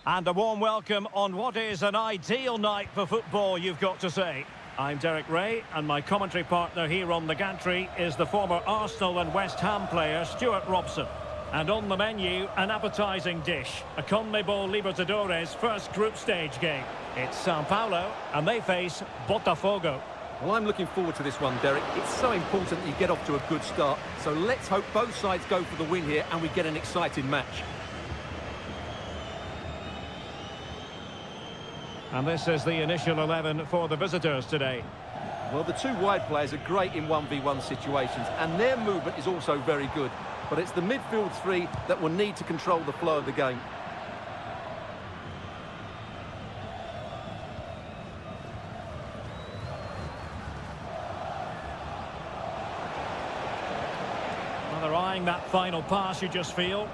a warm welcome on what is an ideal night for football, you've got to say. I'm Derek Ray, and my commentary partner here on the gantry is the former Arsenal and West Ham player Stuart Robson. And on the menu, an appetising dish, a CONMEBOL Libertadores first group stage game. It's Sao Paulo, and they face Botafogo. Well, I'm looking forward to this one, Derek. It's so important that you get off to a good start. So let's hope both sides go for the win here and we get an exciting match. And this is the initial 11 for the visitors today. Well, the two wide players are great in 1v1 situations, and their movement is also very good. But it's the midfield three that will need to control the flow of the game. Well, they're eyeing that final pass, you just feel.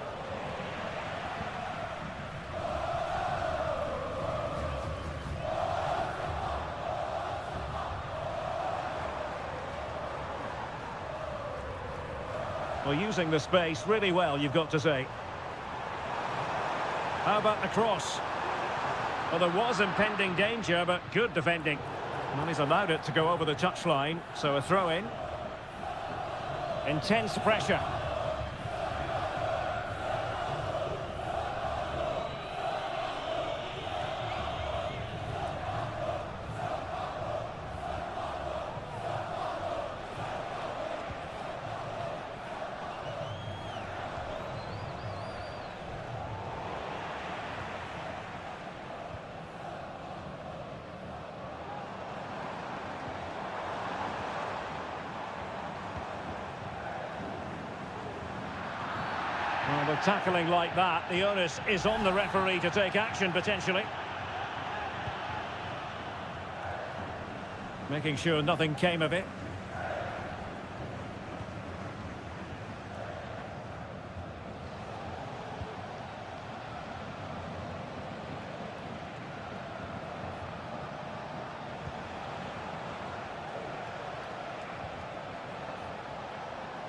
Well, using the space really well, you've got to say. How about the cross? Well, there was impending danger, but good defending. Well, he's allowed it to go over the touchline, so a throw-in. Intense pressure. Well, with tackling like that, the onus is on the referee to take action, potentially. Making sure nothing came of it.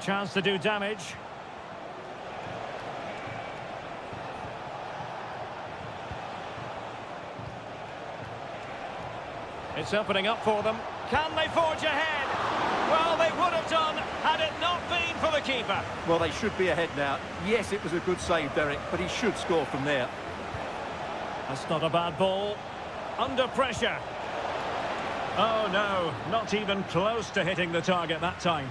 Chance to do damage. It's opening up for them. Can they forge ahead? Well, they would have done had it not been for the keeper. Well, they should be ahead now. Yes, it was a good save, Derek, but he should score from there. That's not a bad ball. Under pressure. Oh, no, not even close to hitting the target that time.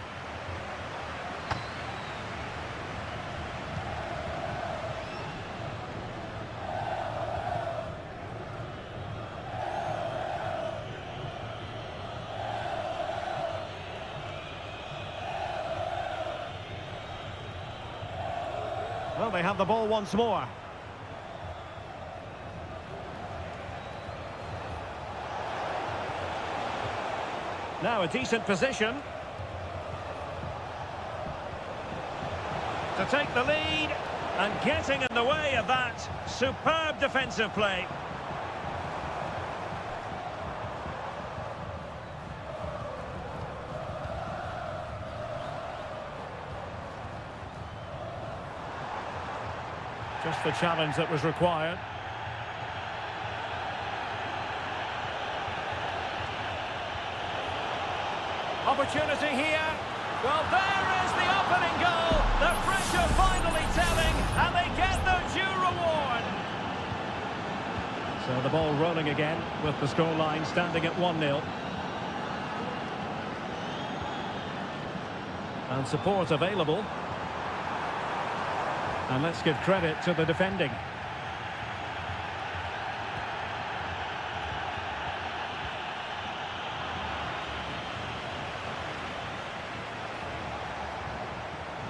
Well, they have the ball once more. Now a decent position to take the lead, and getting in the way of that. Superb defensive play. Just the challenge that was required. Opportunity here. Well, there is the opening goal. The pressure finally telling, and they get their due reward. So the ball rolling again with the scoreline standing at 1-0. And support available. And let's give credit to the defending.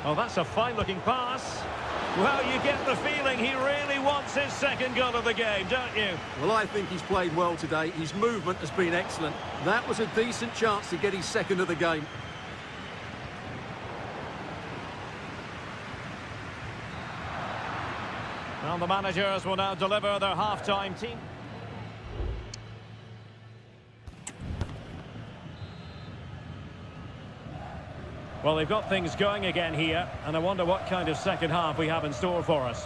Oh, that's a fine-looking pass. Well, you get the feeling he really wants his second goal of the game, don't you? Well, I think he's played well today. His movement has been excellent. That was a decent chance to get his second of the game. Well, the managers will now deliver their half-time team. Well, they've got things going again here, and I wonder what kind of second half we have in store for us.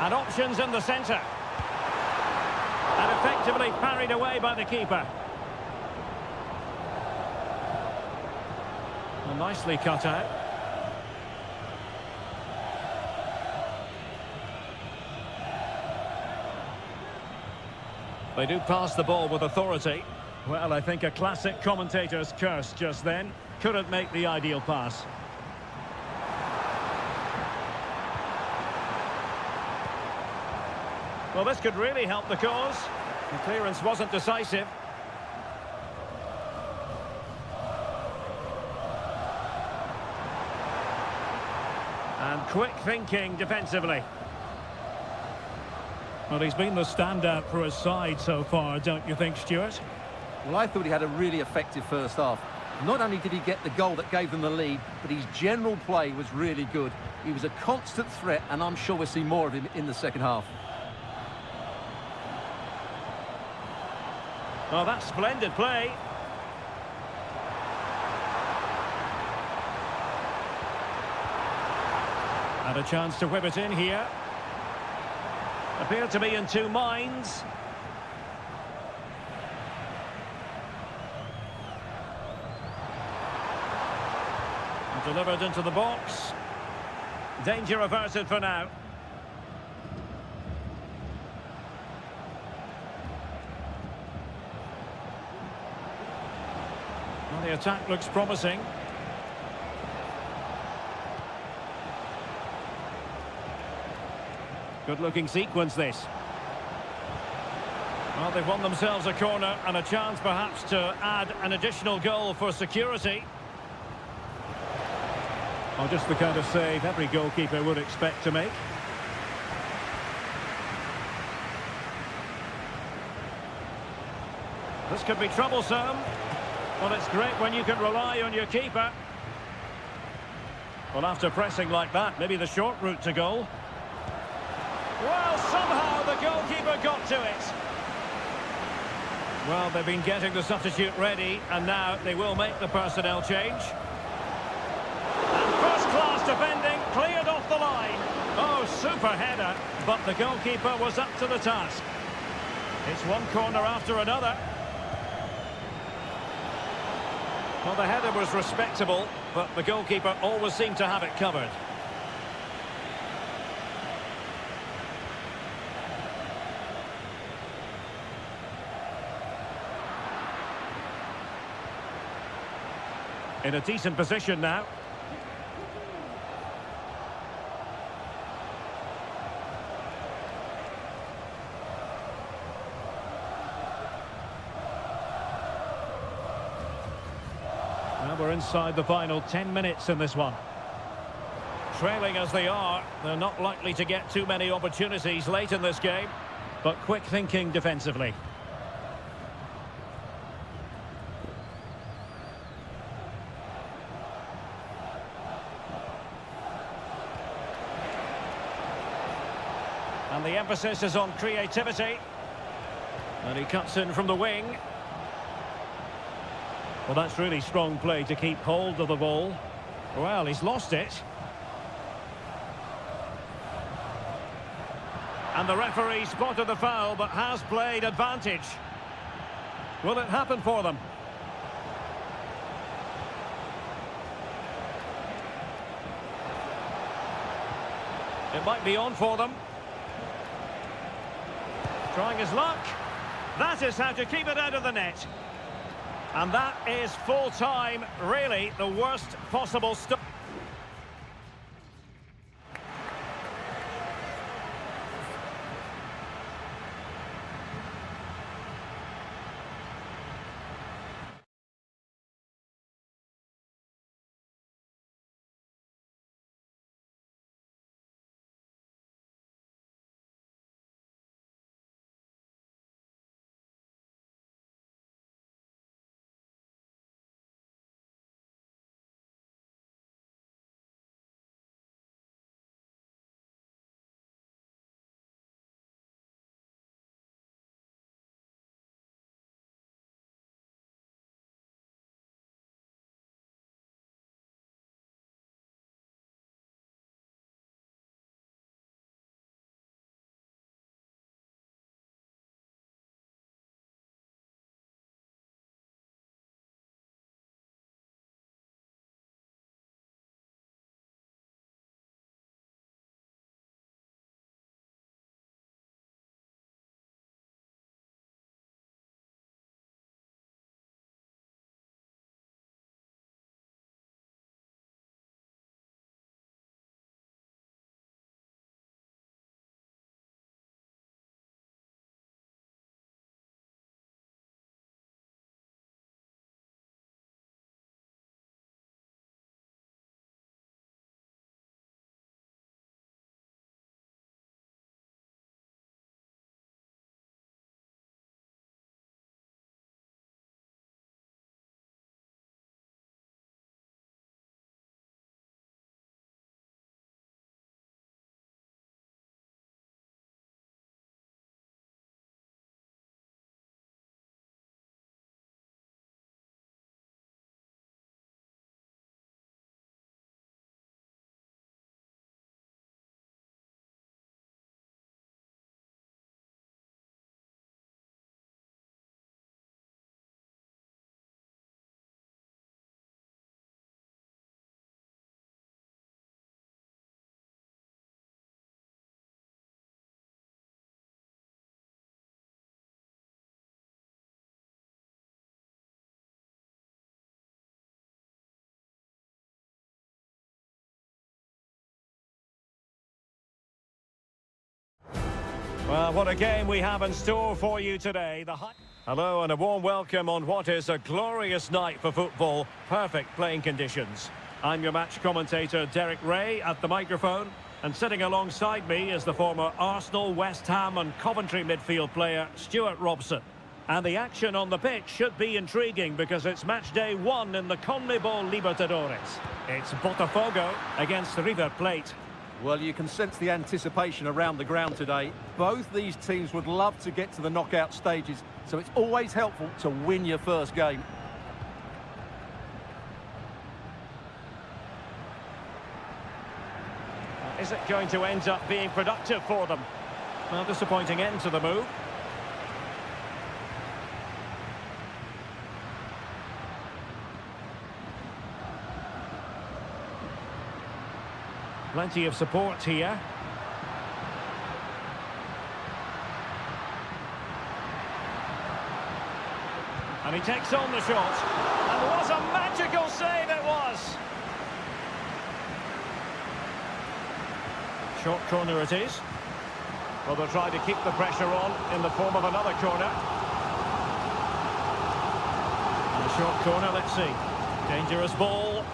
And options in the centre. And effectively parried away by the keeper. Well, nicely cut out. They do pass the ball with authority. Well, I think a classic commentator's curse just then. Couldn't make the ideal pass. Well, this could really help the cause. The clearance wasn't decisive. And quick thinking defensively. Well, he's been the standout for his side so far, don't you think, Stuart? Well, I thought he had a really effective first half. Not only did he get the goal that gave them the lead, but his general play was really good. He was a constant threat, and I'm sure we'll see more of him in the second half. Oh, that's splendid play. And a chance to whip it in here. Appeared to be in two minds. Delivered into the box. Danger averted for now. Well, the attack looks promising. Good-looking sequence, this. Well, they've won themselves a corner and a chance perhaps to add an additional goal for security. Oh, just the kind of save every goalkeeper would expect to make. This could be troublesome. Well, it's great when you can rely on your keeper. Well, after pressing like that, maybe the short route to goal. Well, somehow the goalkeeper got to it. Well, they've been getting the substitute ready, and now they will make the personnel change. And first-class defending, cleared off the line. Oh, super header, but the goalkeeper was up to the task. It's one corner after another. Well, the header was respectable, but the goalkeeper always seemed to have it covered. In a decent position now. Well, we're inside the final 10 minutes in this one. Trailing as they are, they're not likely to get too many opportunities late in this game, but quick thinking defensively. And the emphasis is on creativity. And he cuts in from the wing. Well, that's really strong play to keep hold of the ball. Well, he's lost it. And the referee spotted the foul, but has played advantage. Will it happen for them? It might be on for them. Trying his luck. That is how to keep it out of the net. And that is full time, really the worst possible stuff. Well, what a game we have in store for you today. Hello and a warm welcome on what is a glorious night for football. Perfect playing conditions. I'm your match commentator, Derek Ray, at the microphone. And sitting alongside me is the former Arsenal, West Ham and Coventry midfield player, Stuart Robson. And the action on the pitch should be intriguing because it's match day 1 in the CONMEBOL Libertadores. It's Botafogo against River Plate. Well, you can sense the anticipation around the ground today. Both these teams would love to get to the knockout stages, so it's always helpful to win your first game. Is it going to end up being productive for them? Well, disappointing end to the move. Plenty of support here. And he takes on the shot. And what a magical save it was! Short corner it is. Well, they'll try to keep the pressure on in the form of another corner. And a short corner, let's see. Dangerous ball.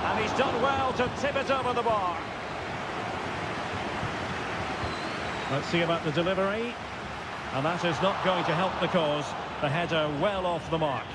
And he's done well to tip it over the bar. Let's see about the delivery. And that is not going to help the cause. The header well off the mark.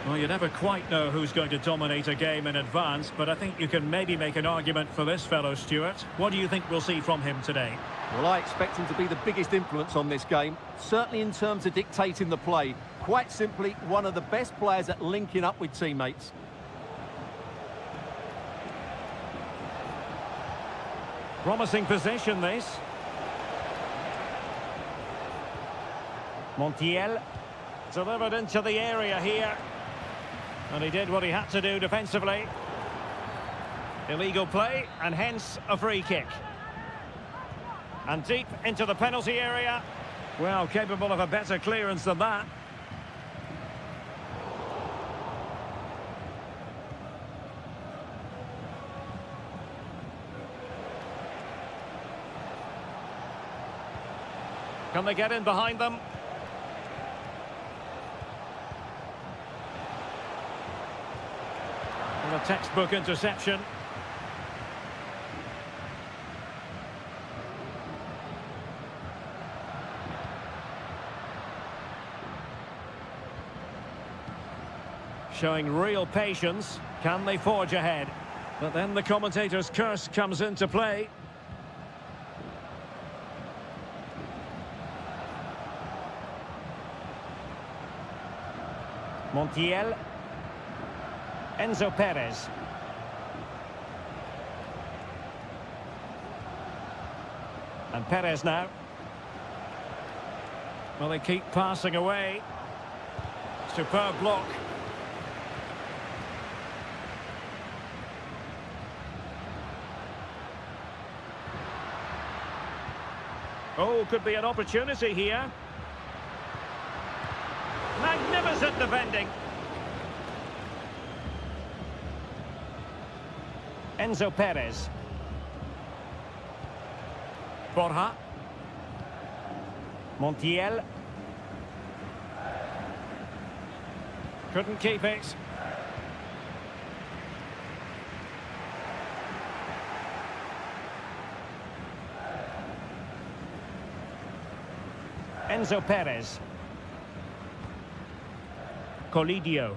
Well, you never quite know who's going to dominate a game in advance, but I think you can maybe make an argument for this fellow, Stuart. What do you think we'll see from him today? Well, I expect him to be the biggest influence on this game, certainly in terms of dictating the play. Quite simply, one of the best players at linking up with teammates. Promising position, this. Montiel delivered into the area here. And he did what he had to do defensively. Illegal play, and hence a free kick. And deep into the penalty area. Well, capable of a better clearance than that. Can they get in behind them? And a textbook interception. Showing real patience. Can they forge ahead? But then the commentator's curse comes into play. Montiel. Enzo Perez. And Perez now. Well, they keep passing away. Superb block. Oh, could be an opportunity here. Magnificent defending. Enzo Perez. Borja. Montiel. Couldn't keep it. Enzo Perez. Colidio.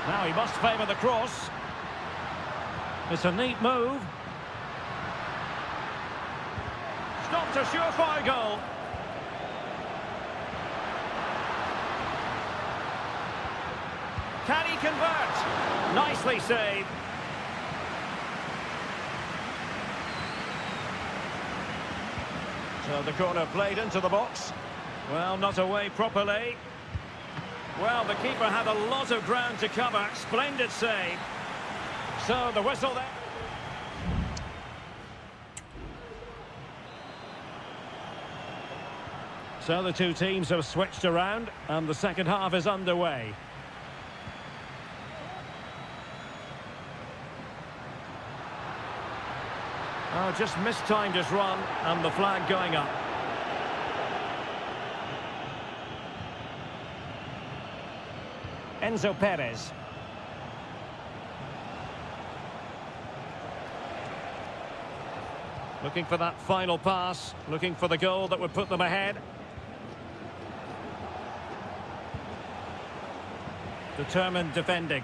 Now he must favour the cross. It's a neat move. Stopped a surefire goal. Can he convert? Nicely saved. So the corner played into the box. Well, not away properly. Well, the keeper had a lot of ground to cover. Splendid save. So, the whistle there. So the two teams have switched around and the second half is underway. Oh, just mistimed his run and the flag going up. Enzo Perez. Looking for that final pass, looking for the goal that would put them ahead. Determined defending.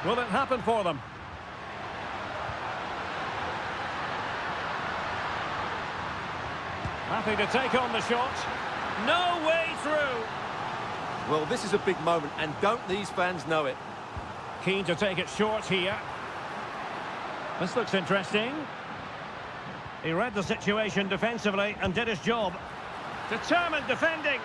Will it happen for them? Happy to take on the shot. No way through. Well, this is a big moment, and don't these fans know it? Keen to take it short here. This looks interesting. He read the situation defensively and did his job. Determined defending.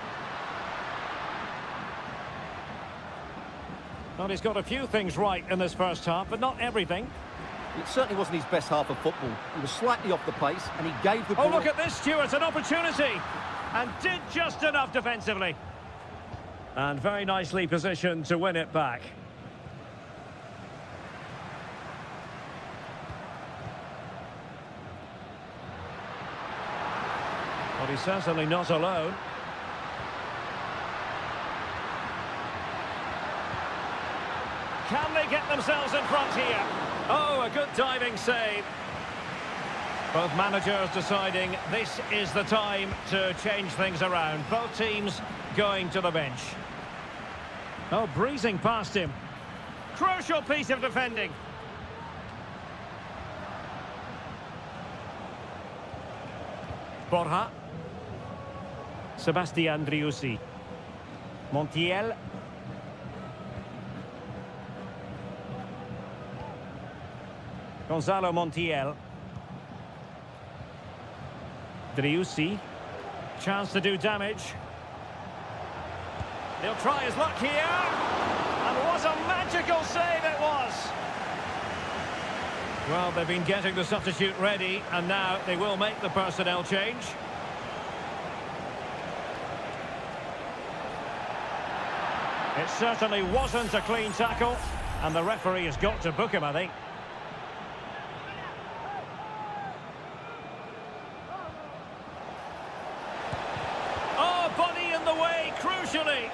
Well, he's got a few things right in this first half, but not everything. It certainly wasn't his best half of football. He was slightly off the pace, and he gave the ball... Oh, look at this, Stuart, an opportunity. And did just enough defensively. And very nicely positioned to win it back. But he's certainly not alone. Can they get themselves in front here? Oh, a good diving save. Both managers deciding this is the time to change things around. Both teams going to the bench. Oh, breezing past him. Crucial piece of defending. Borja. Sebastian Driussi. Montiel. Gonzalo Montiel. Driussi. Chance to do damage. They'll try his luck here. And what a magical save it was. Well, they've been getting the substitute ready, and now they will make the personnel change. It certainly wasn't a clean tackle, and the referee has got to book him, I think. Oh, body in the way, crucially.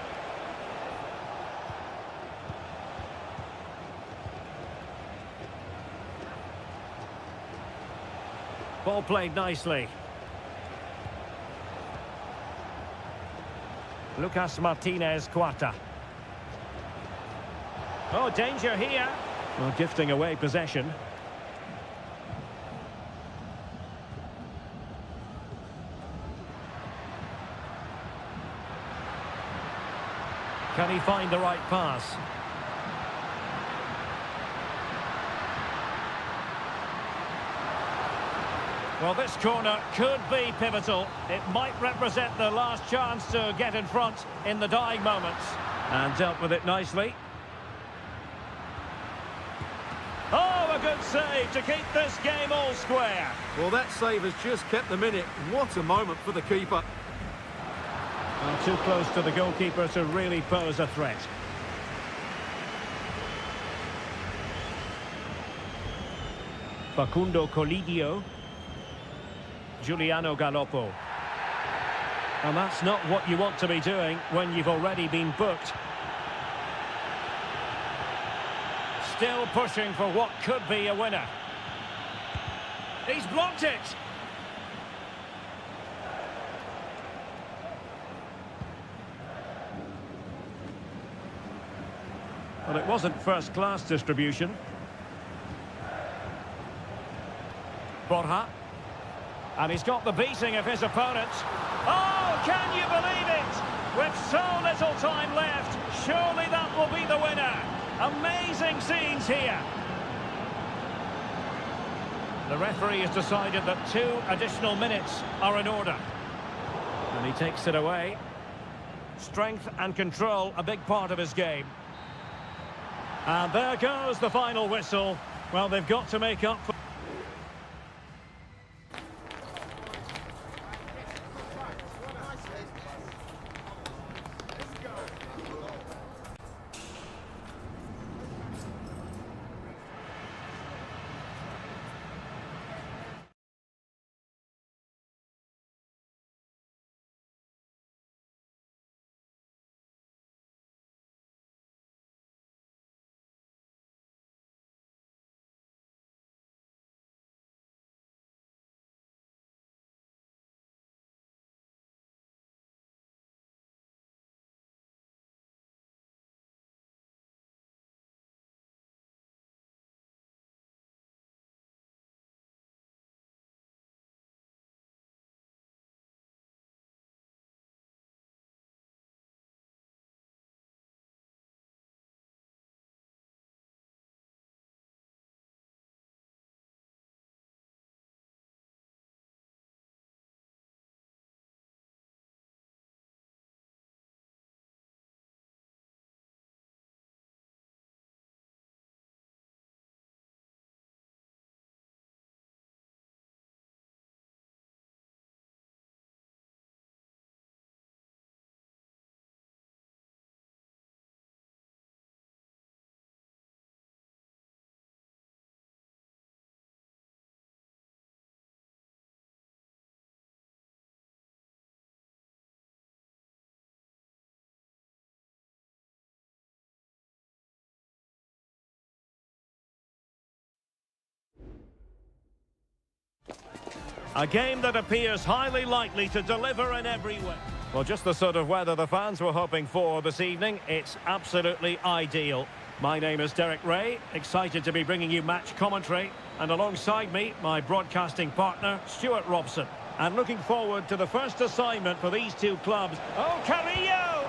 Ball played nicely. Lucas Martinez Cuarta. Oh, danger here. Well, gifting away possession. Can he find the right pass? Well, this corner could be pivotal. It might represent the last chance to get in front in the dying moments. And dealt with it nicely. Oh, a good save to keep this game all square. Well, that save has just kept them in it. What a moment for the keeper. Well, too close to the goalkeeper to really pose a threat. Facundo Colidio. Giuliano Galoppo. And that's not what you want to be doing when you've already been booked. Still pushing for what could be a winner. He's blocked it. Well, it wasn't first-class distribution. Borja. And he's got the beating of his opponent. Oh, can you believe it? With so little time left, surely that will be the winner. Amazing scenes here. The referee has decided that 2 additional minutes are in order. And he takes it away. Strength and control, a big part of his game. And there goes the final whistle. Well, they've got to make up for... A game that appears highly likely to deliver in every way. Well, just the sort of weather the fans were hoping for this evening. It's absolutely ideal. My name is Derek Ray, excited to be bringing you match commentary. And alongside me, my broadcasting partner, Stuart Robson. And looking forward to the first assignment for these two clubs. Oh, Carrillo!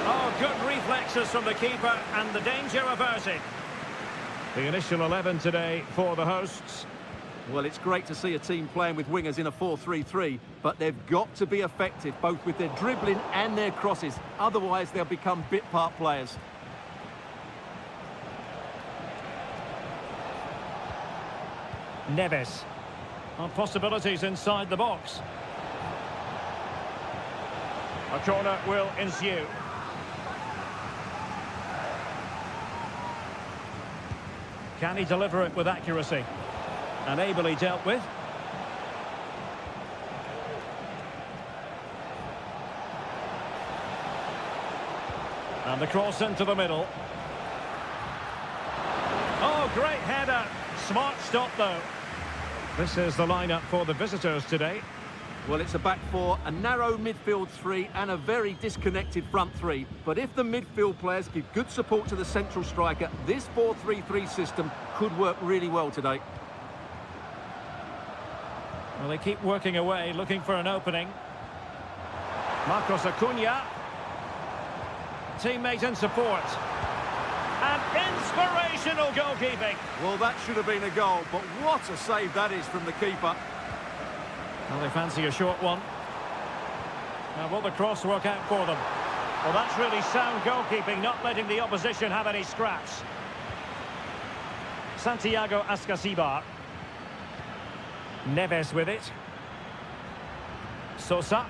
Oh, good reflexes from the keeper and the danger averted. The initial 11 today for the hosts. Well, it's great to see a team playing with wingers in a 4-3-3, but they've got to be effective, both with their dribbling and their crosses. Otherwise, they'll become bit-part players. Neves. On possibilities inside the box. A corner will ensue. Can he deliver it with accuracy? And ably dealt with. And the cross into the middle. Oh, great header. Smart stop, though. This is the lineup for the visitors today. Well, it's a back four, a narrow midfield three, and a very disconnected front three. But if the midfield players give good support to the central striker, this 4-3-3 system could work really well today. Well, they keep working away, looking for an opening. Marcos Acuna. Teammate in support. And inspirational goalkeeping. Well, that should have been a goal, but what a save that is from the keeper. Well, they fancy a short one. Now, will the cross work out for them? Well, that's really sound goalkeeping, not letting the opposition have any scraps. Santiago Ascasibar. Neves with it. Sosa.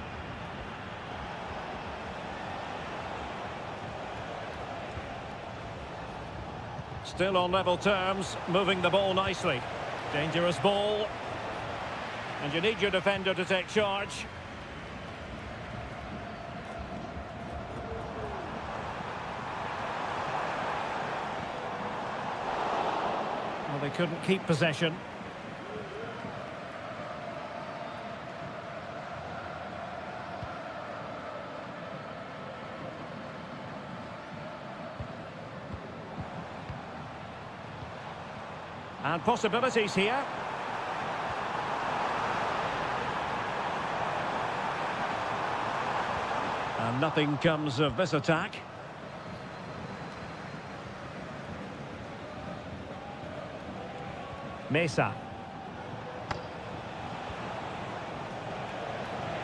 Still on level terms, moving the ball nicely. Dangerous ball. And you need your defender to take charge. Well, they couldn't keep possession. And possibilities here. And nothing comes of this attack. Mesa.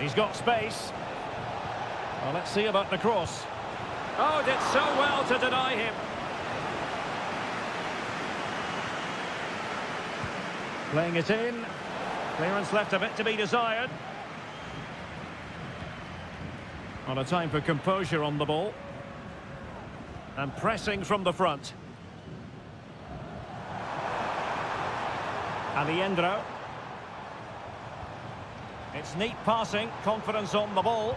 He's got space. Well, let's see about the cross. Oh, did so well to deny him. Playing it in. Clearance left a bit to be desired. On a time for composure on the ball. And pressing from the front. Aliendro. It's neat passing, confidence on the ball.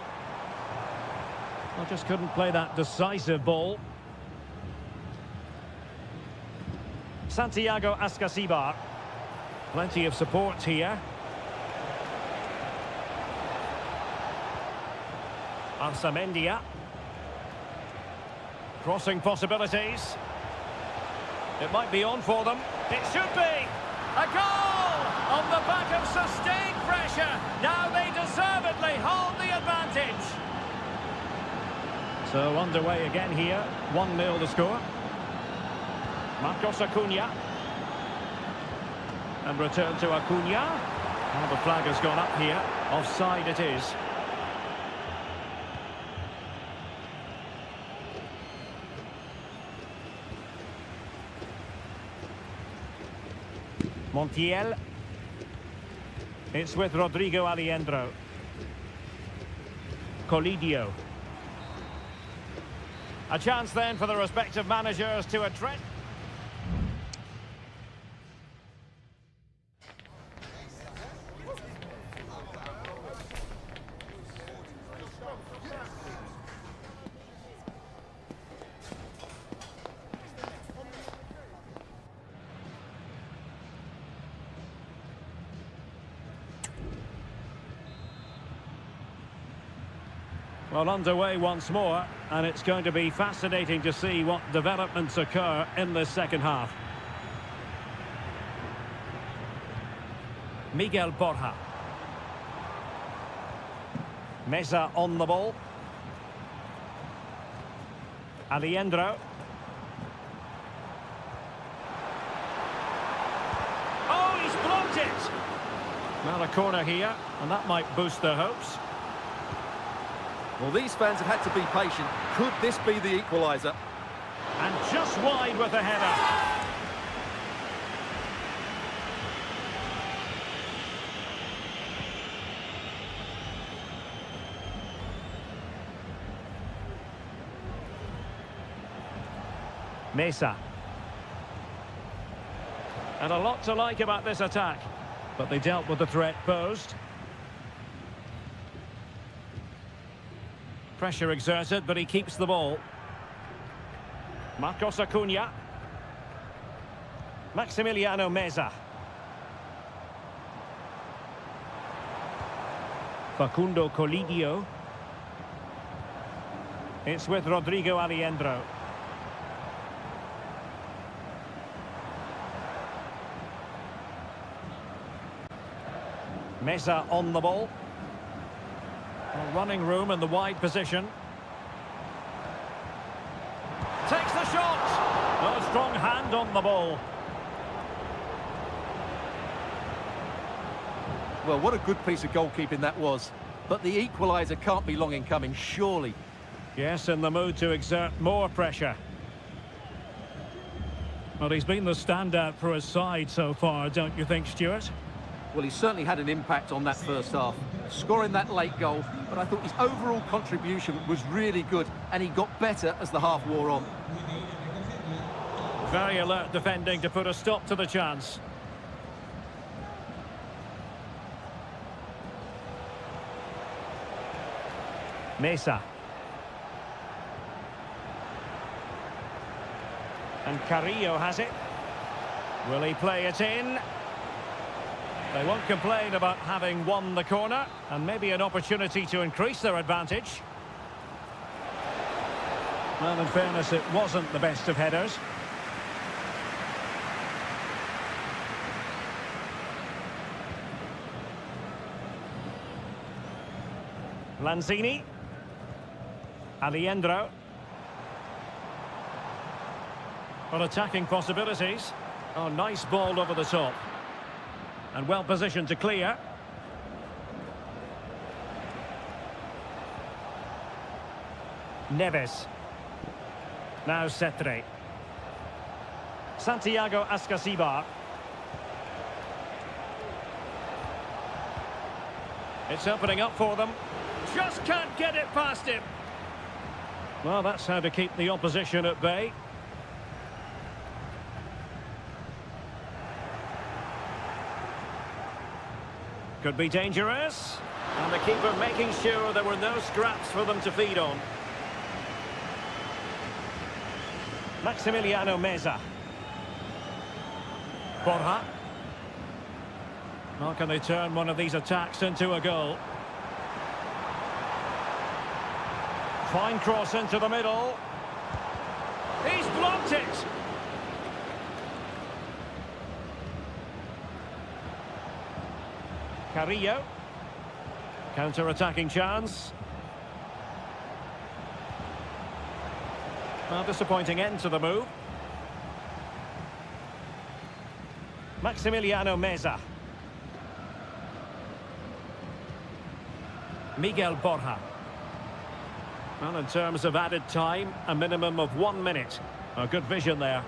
Well, just couldn't play that decisive ball. Santiago Ascasibar. Plenty of support here. Arsamendia. Crossing possibilities. It might be on for them. It should be! A goal! On the back of sustained pressure. Now they deservedly hold the advantage. So underway again here. 1-0 the score. Marcos Acuna. And return to Acuna. Well, the flag has gone up here. Offside it is. Montiel. It's with Rodrigo Aliendro. Colidio. A chance then for the respective managers to address. Well, underway once more, and it's going to be fascinating to see what developments occur in this second half. Miguel Borja. Mesa on the ball. Aliendro. Oh, he's blocked it! Well, a corner here, and that might boost their hopes. Well, these fans have had to be patient. Could this be the equaliser? And just wide with the header. Mesa. And a lot to like about this attack. But they dealt with the threat posed. Pressure exerted, but he keeps the ball. Marcos Acuna. Maximiliano Meza. Facundo Colidio. It's with Rodrigo Aliendro. Meza on the ball. Running room in the wide position. Takes the shot. Oh, strong hand on the ball. Well, what a good piece of goalkeeping that was. But the equaliser can't be long in coming, surely. Yes, in the mood to exert more pressure. Well, he's been the standout for his side so far, don't you think, Stuart? Well, he certainly had an impact on that first half, scoring that late goal, but I thought his overall contribution was really good, and he got better as the half wore on. Very alert defending to put a stop to the chance. Mesa. And Carrillo has it. Will he play it in? They won't complain about having won the corner, and maybe an opportunity to increase their advantage. Well, in fairness, it wasn't the best of headers. Lanzini. Aliendro. Well, attacking possibilities. Oh, nice ball over the top. And well positioned to clear. Neves. Now Cetre. Santiago Ascasibar. It's opening up for them. Just can't get it past him. Well, that's how to keep the opposition at bay. Could be dangerous. And the keeper making sure there were no scraps for them to feed on. Maximiliano Meza. Borja. How can they turn one of these attacks into a goal? Fine cross into the middle. He's blocked it. Carrillo. Counter-attacking chance. A disappointing end to the move. Maximiliano Meza. Miguel Borja. Well, in terms of added time, a minimum of 1 minute. A good vision there.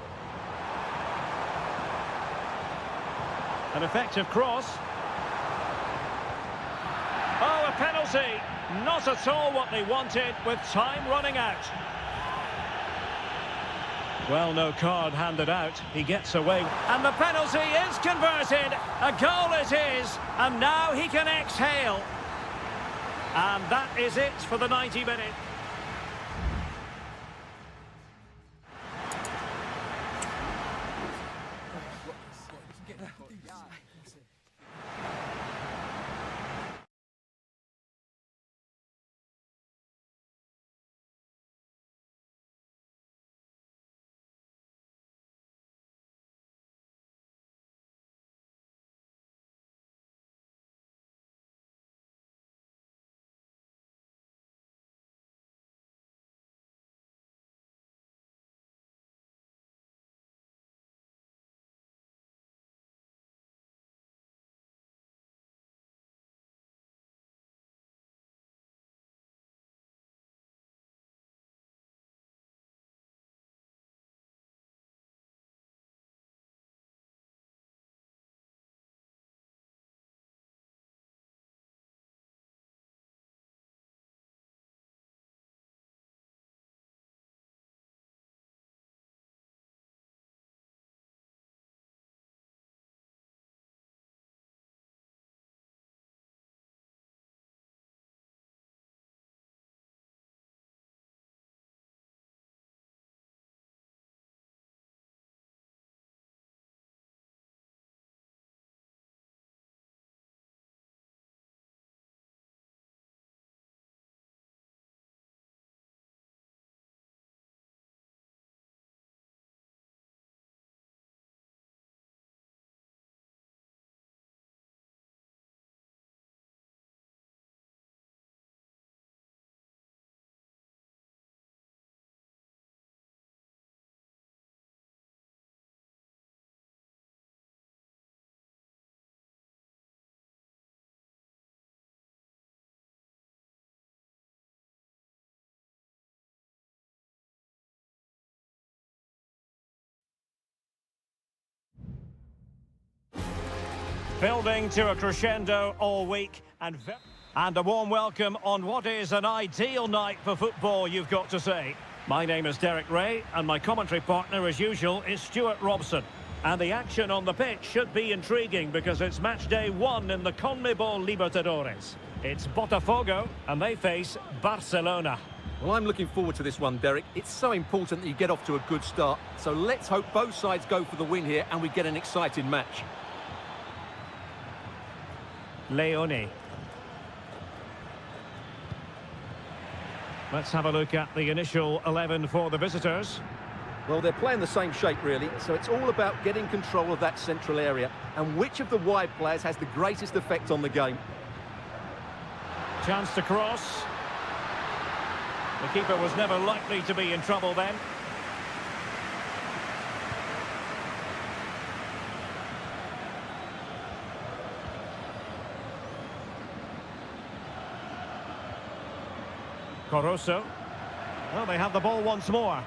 An effective cross. Oh, a penalty. Not at all what they wanted, with time running out. Well, no card handed out. He gets away. And the penalty is converted. A goal it is. And now he can exhale. And that is it for the 90 minutes. Building to a crescendo all week and a warm welcome on what is an ideal night for football, you've got to say. My name is Derek Ray and my commentary partner as usual is Stuart Robson. And the action on the pitch should be intriguing because it's match day 1 in the CONMEBOL Libertadores. It's Botafogo and they face Barcelona. Well, I'm looking forward to this one, Derek. It's so important that you get off to a good start. So let's hope both sides go for the win here and we get an exciting match. Leone. Let's have a look at the initial 11 for the visitors. Well, they're playing the same shape, really, so it's all about getting control of that central area and which of the wide players has the greatest effect on the game. Chance to cross. The keeper was never likely to be in trouble then. Coroso. Well, they have the ball once more.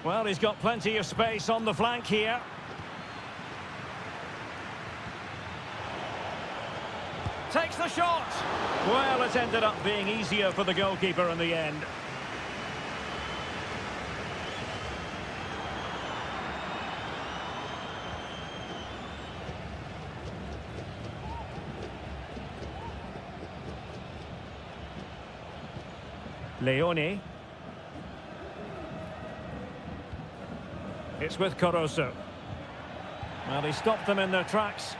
Well, he's got plenty of space on the flank here. Takes the shot. Well, it ended up being easier for the goalkeeper in the end. Leone. It's with Caruso. Well, he stopped them in their tracks.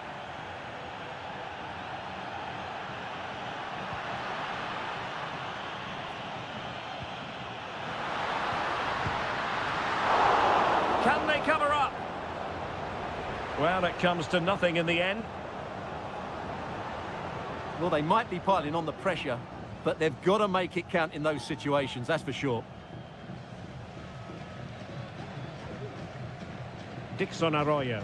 Can they cover up? Well, it comes to nothing in the end. Well, they might be piling on the pressure, but they've got to make it count in those situations, that's for sure. Dixon Arroyo.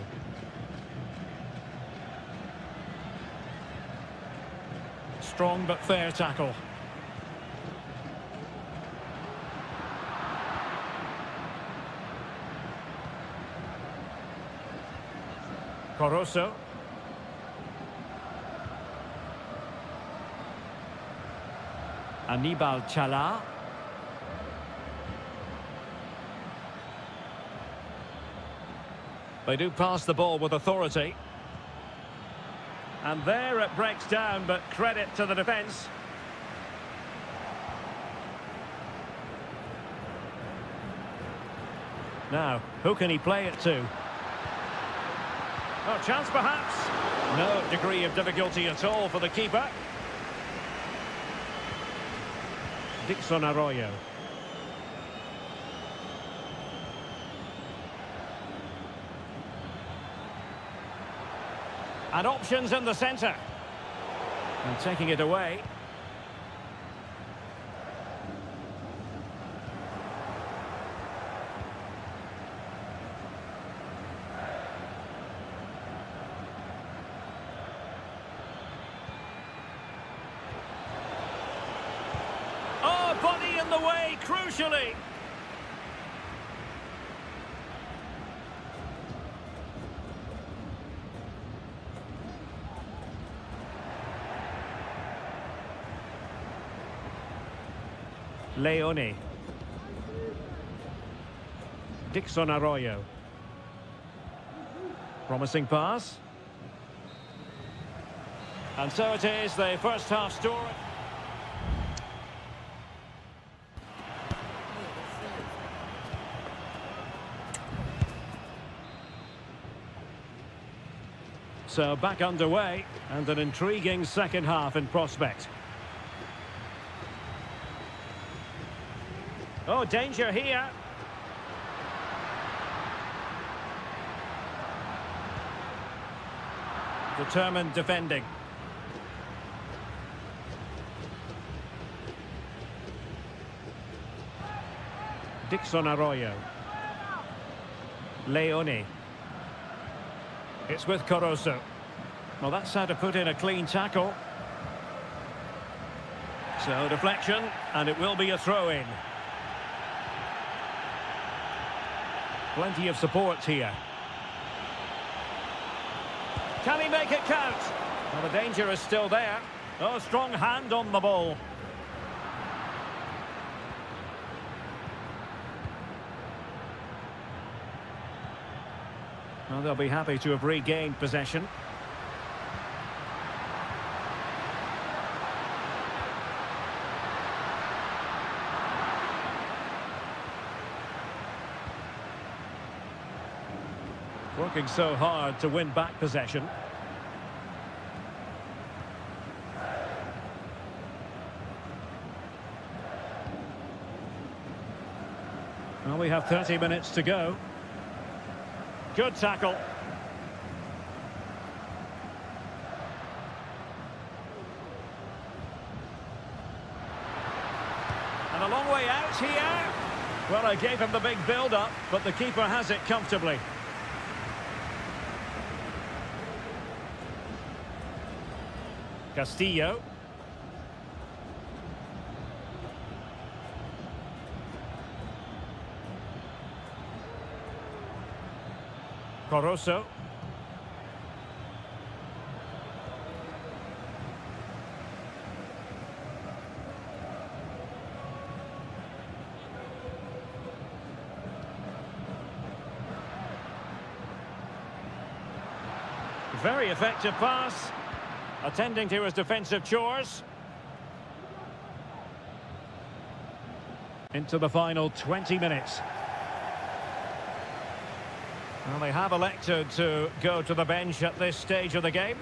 Strong but fair tackle. Caruso. Anibal Chala. They do pass the ball with authority. And there it breaks down, but credit to the defence. Now, who can he play it to? Oh, chance perhaps. No degree of difficulty at all for the keeper. Dixon Arroyo. And options in the centre. And taking it away. Oh, body in the way, crucially. Leone. Dixon Arroyo. Promising pass. And so it is, the first half story. So back underway, and an intriguing second half in prospect. Oh, danger here. Determined defending. Dixon Arroyo. Leone. It's with Caruso. Well, that's how to put in a clean tackle. So, deflection, and it will be a throw-in. Plenty of support here. Can he make it count? Well, the danger is still there. Oh, strong hand on the ball. Well, they'll be happy to have regained possession. Working so hard to win back possession. Well, we have 30 minutes to go. Good tackle. And a long way out here. Well, I gave him the big build-up, but the keeper has it comfortably. Castillo. Coroso. Very effective pass, attending to his defensive chores. Into the final 20 minutes. Well, they have elected to go to the bench at this stage of the game.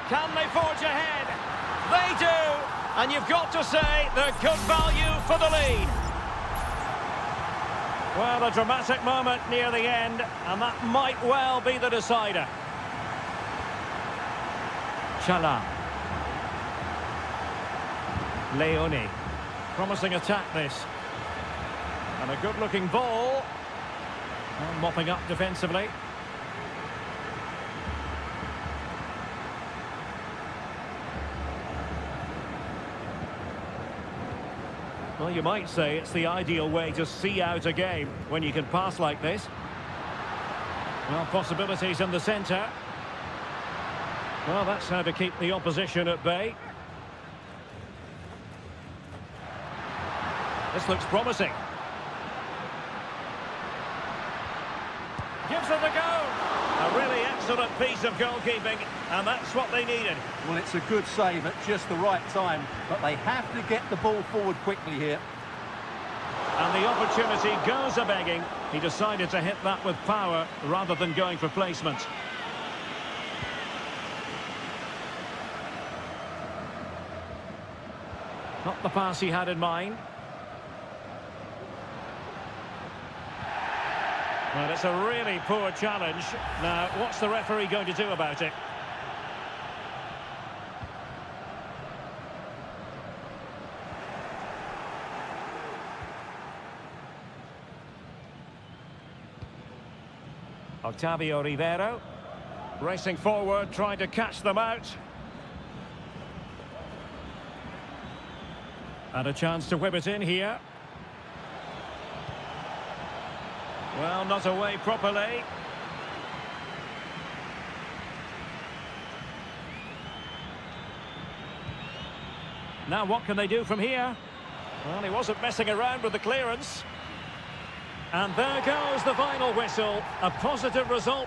Can they forge ahead? They do! And you've got to say they're good value for the lead. Well, a dramatic moment near the end, and that might well be the decider. Chala. Leone. Promising attack this. And a good-looking ball. And mopping up defensively. Well, you might say it's the ideal way to see out a game when you can pass like this. Well, possibilities in the centre. Well, that's how to keep the opposition at bay. This looks promising. Gives it a go. A really excellent piece of goalkeeping, and that's what they needed. Well, it's a good save at just the right time, but they have to get the ball forward quickly here. And the opportunity goes a-begging. He decided to hit that with power rather than going for placement. Not the pass he had in mind. Well, it's a really poor challenge. Now, what's the referee going to do about it? Octavio Rivero. Racing forward, trying to catch them out. And a chance to whip it in here. Well, not away properly. Now what can they do from here? Well, he wasn't messing around with the clearance. And there goes the final whistle. A positive result.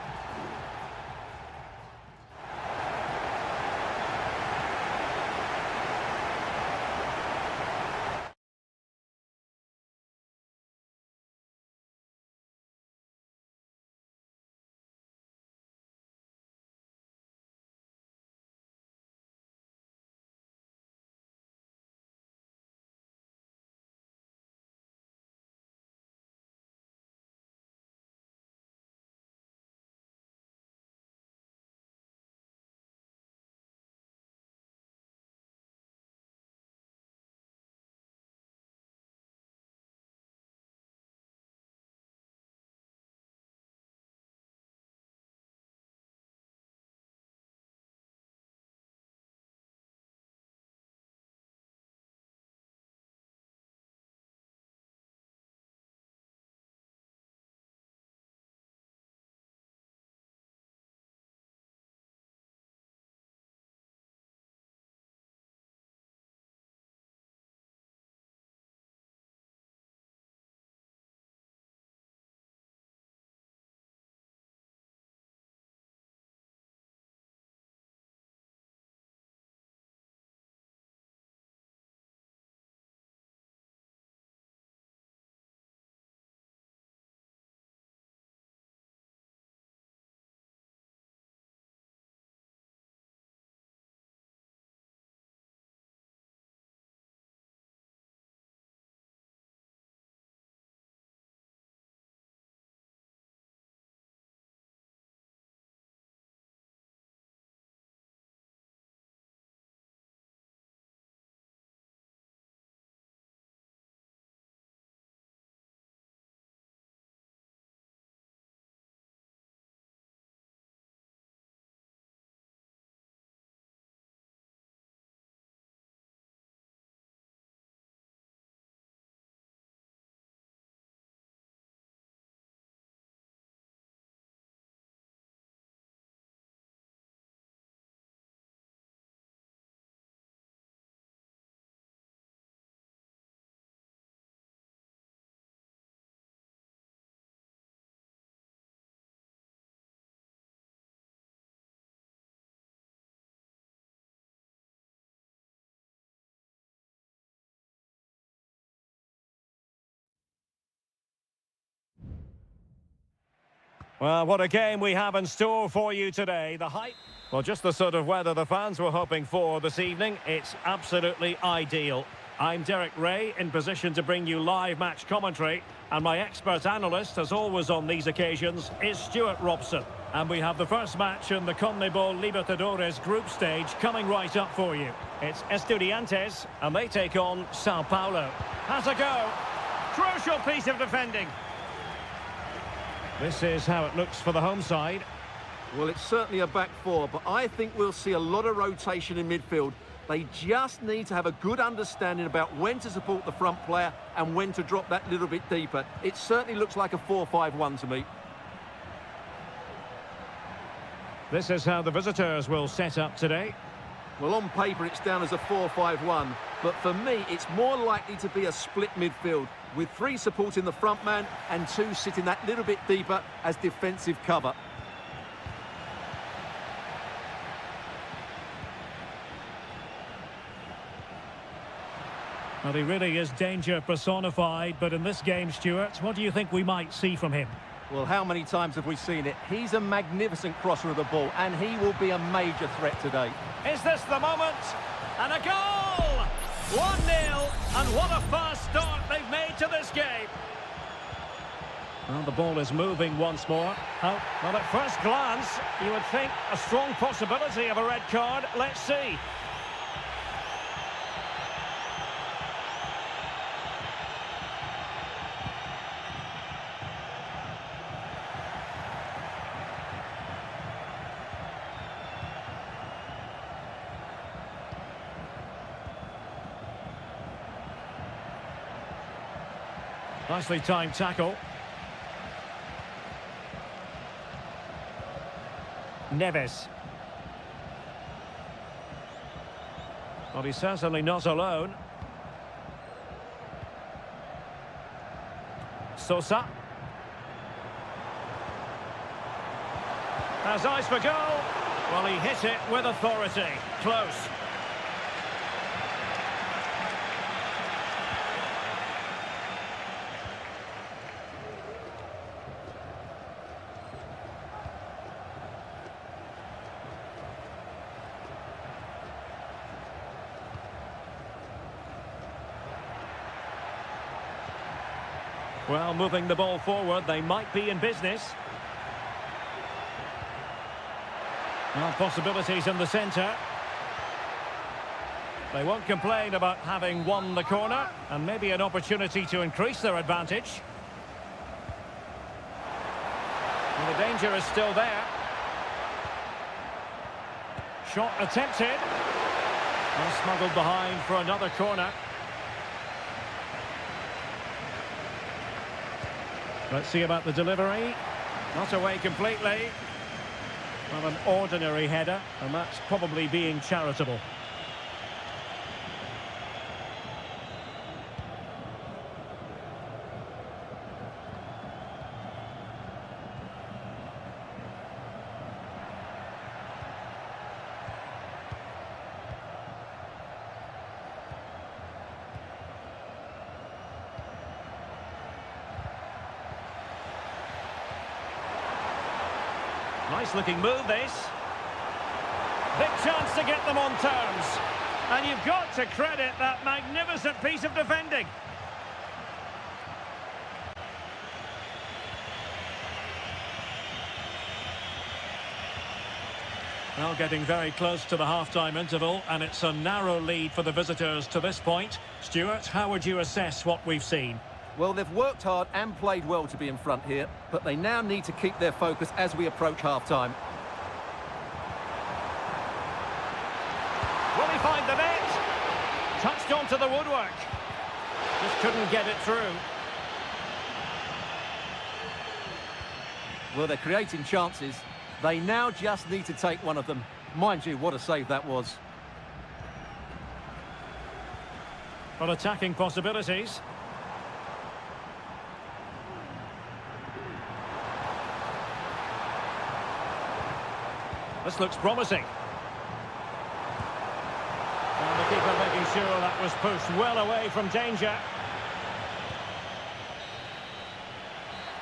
Well, what a game we have in store for you today. The hype... Well, just the sort of weather the fans were hoping for this evening. It's absolutely ideal. I'm Derek Ray, in position to bring you live match commentary. And my expert analyst, as always on these occasions, is Stuart Robson. And we have the first match in the CONMEBOL Libertadores group stage coming right up for you. It's Estudiantes, and they take on Sao Paulo. Has a go. Crucial piece of defending. This is how it looks for the home side. Well, it's certainly a back four, but I think we'll see a lot of rotation in midfield. They just need to have a good understanding about when to support the front player and when to drop that little bit deeper. It certainly looks like a 4-5-1 to me. This is how the visitors will set up today. Well, on paper, it's down as a 4-5-1, but for me, it's more likely to be a split midfield, with 3 supporting the front man and 2 sitting that little bit deeper as defensive cover. Well, he really is danger personified, but in this game, Stuart, what do you think we might see from him? Well, how many times have we seen it? He's a magnificent crosser of the ball, and he will be a major threat today. Is this the moment? And a goal! 1-0, and what a fast start they've made to this game. Well, the ball is moving once more. Oh, well, at first glance, you would think a strong possibility of a red card. Let's see. Nicely timed tackle. Neves. Well, he's certainly not alone. Sosa. Has eyes for goal. Well, he hit it with authority. Close. Well, moving the ball forward, they might be in business. Well, possibilities in the centre. They won't complain about having won the corner, and maybe an opportunity to increase their advantage. And the danger is still there. Shot attempted. Well, smuggled behind for another corner. Let's see about the delivery. Not away completely. Well, an ordinary header, and that's probably being charitable. Nice looking move, this. Big chance to get them on terms. And you've got to credit that magnificent piece of defending. Well, getting very close to the half-time interval, and it's a narrow lead for the visitors to this point. Stuart, how would you assess what we've seen? Well, they've worked hard and played well to be in front here, but they now need to keep their focus as we approach half-time. Will he find the net? Touched onto the woodwork. Just couldn't get it through. Well, they're creating chances. They now just need to take one of them. Mind you, what a save that was. Well, attacking possibilities. This looks promising. And the keeper making sure that was pushed well away from danger.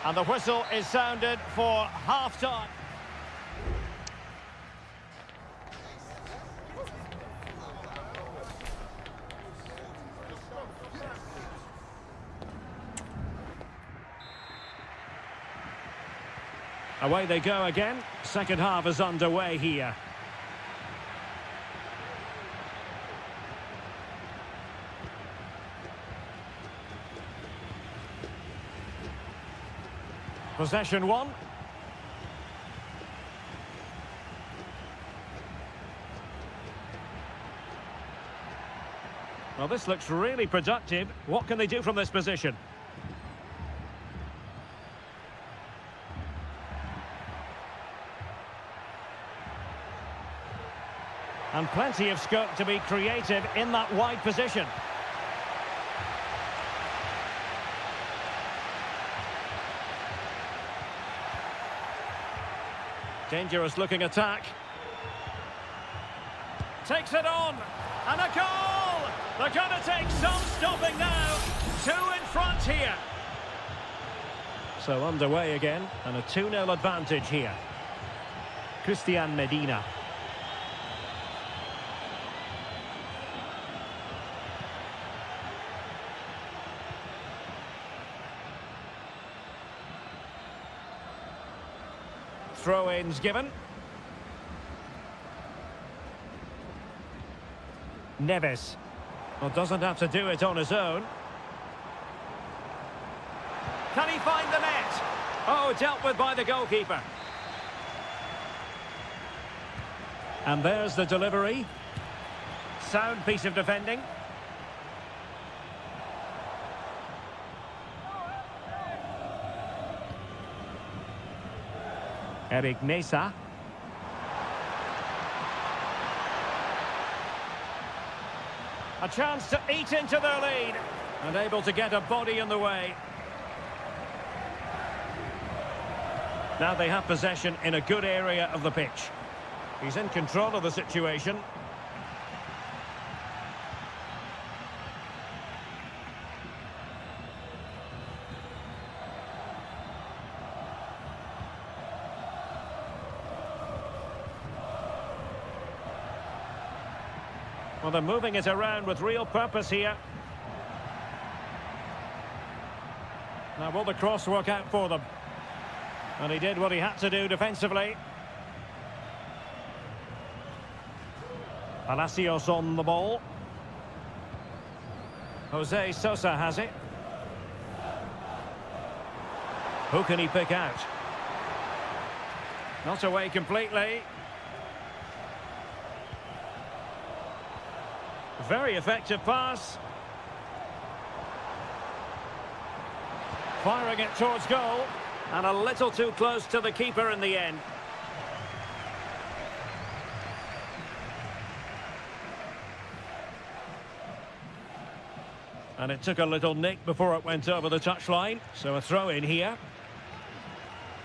And the whistle is sounded for half-time. Away they go again. Second half is underway here. Possession one. Well, this looks really productive. What can they do from this position? And plenty of scope to be creative in that wide position. Dangerous looking attack. Takes it on. And a goal! They're going to take some stopping now. 2 in front here. So underway again, and a 2-0 advantage here. Christian Medina. Throw-ins given. Neves. Well, doesn't have to do it on his own. Can he find the net? Oh, dealt with by the goalkeeper. And there's the delivery. Sound piece of defending. Eric Mesa. A chance to eat into their lead. And able to get a body in the way. Now they have possession in a good area of the pitch. He's in control of the situation. Well, they're moving it around with real purpose here. Now, will the cross work out for them? And he did what he had to do defensively. Palacios on the ball. Jose Sosa has it. Who can he pick out? Not away completely. Very effective pass. Firing it towards goal. And a little too close to the keeper in the end. And it took a little nick before it went over the touchline. So a throw in here.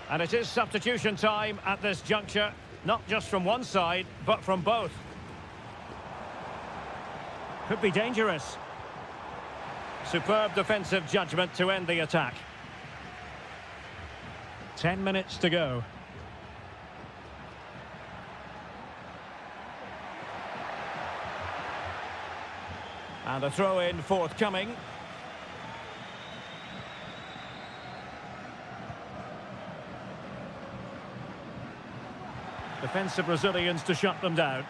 And it is substitution time at this juncture. Not just from one side, but from both. Could be dangerous. Superb defensive judgment to end the attack. 10 minutes to go. And a throw-in forthcoming. Defensive Brazilians to shut them down.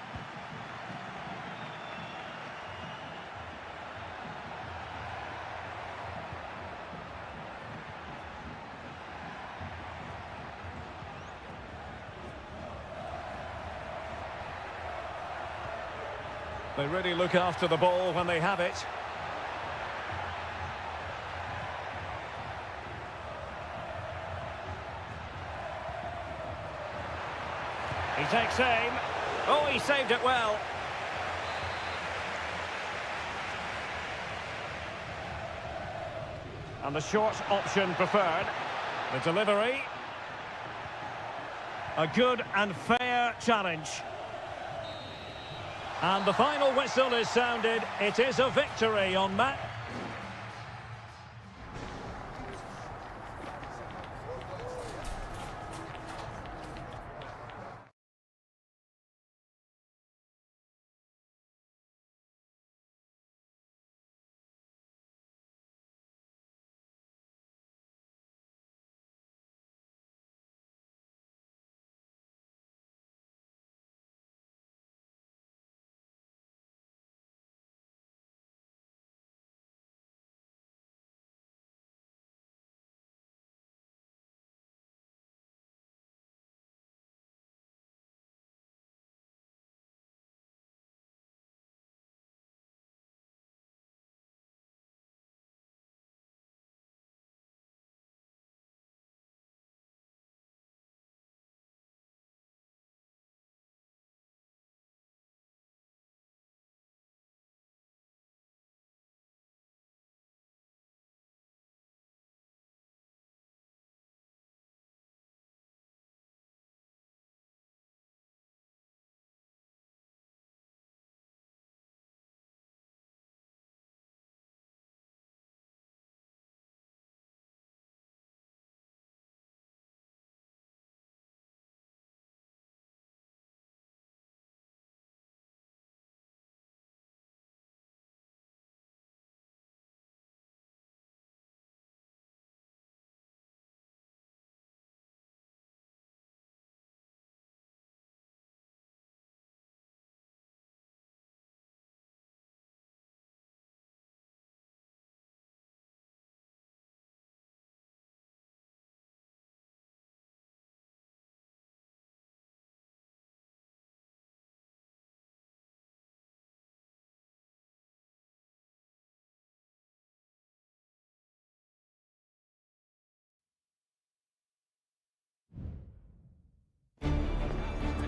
They really look after the ball when they have it. He takes aim. Oh, he saved it well. And the short option preferred. The delivery. A good and fair challenge. And the final whistle is sounded. It is a victory on match.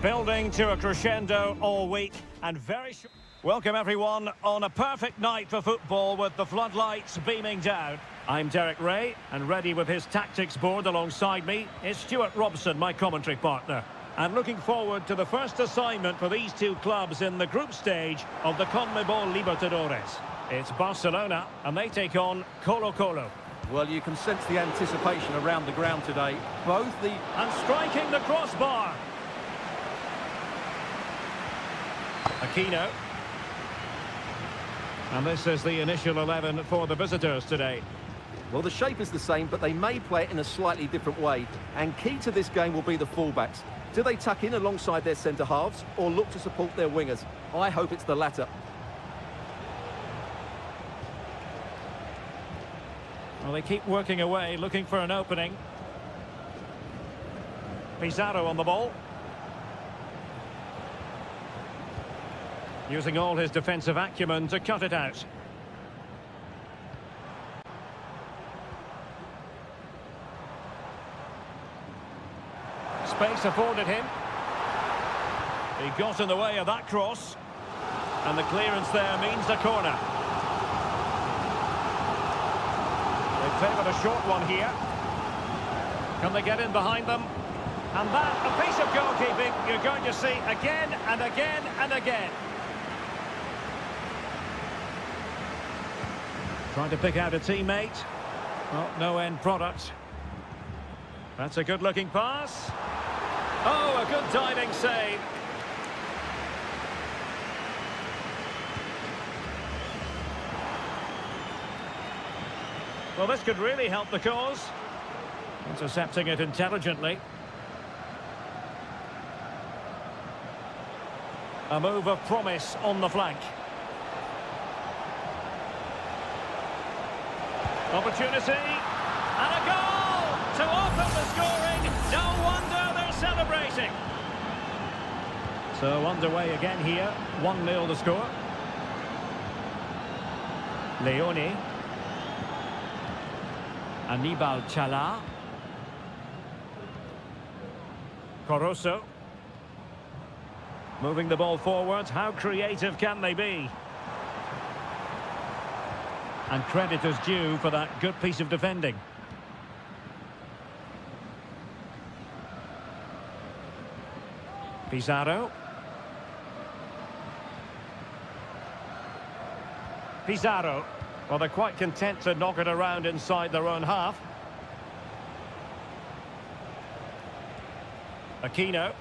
Building to a crescendo all week and very short. Welcome everyone on a perfect night for football with the floodlights beaming down. I'm Derek Ray, and ready with his tactics board alongside me is Stuart Robson, my commentary partner. And looking forward to the first assignment for these two clubs in the group stage of the CONMEBOL Libertadores. It's Barcelona, and they take on Colo-Colo. Well, you can sense the anticipation around the ground today. And striking the crossbar. Aquino. And this is the initial 11 for the visitors today. Well, the shape is the same, but they may play it in a slightly different way. And key to this game will be the fullbacks. Do they tuck in alongside their centre-halves or look to support their wingers? I hope it's the latter. Well, they keep working away, looking for an opening. Pizarro on the ball. Using all his defensive acumen to cut it out. Space afforded him. He got in the way of that cross. And the clearance there means a corner. They favoured a short one here. Can they get in behind them? And that, a piece of goalkeeping you're going to see again and again and again. Trying to pick out a teammate. Oh, no end product. That's a good-looking pass. Oh, a good diving save. Well, this could really help the cause. Intercepting it intelligently. A move of promise on the flank. Opportunity, and a goal to open the scoring. No wonder they're celebrating. So underway again here, 1-0 the score. Leone. Anibal Chala. Coroso. Moving the ball forward, how creative can they be? And credit is due for that good piece of defending. Pizarro. Pizarro. Well, they're quite content to knock it around inside their own half. Aquino.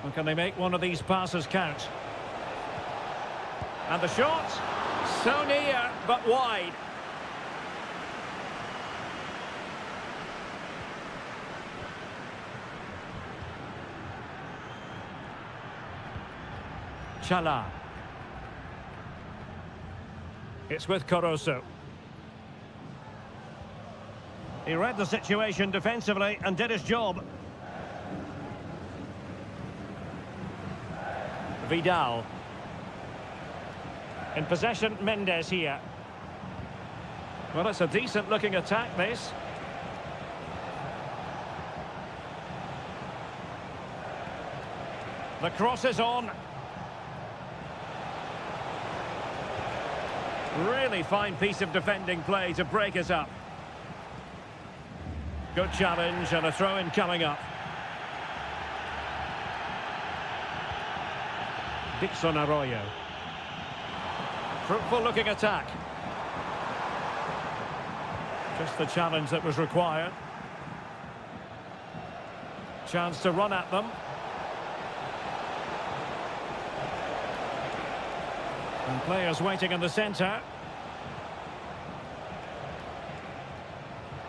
Well, can they make one of these passes count? And the shot, so near, but wide. Chala. It's with Coroso. He read the situation defensively and did his job. Vidal. In possession, Mendes here. Well, it's a decent-looking attack, this. The cross is on. Really fine piece of defending play to break us up. Good challenge and a throw-in coming up. Dixon Arroyo. Fruitful-looking attack. Just the challenge that was required. Chance to run at them. And players waiting in the centre.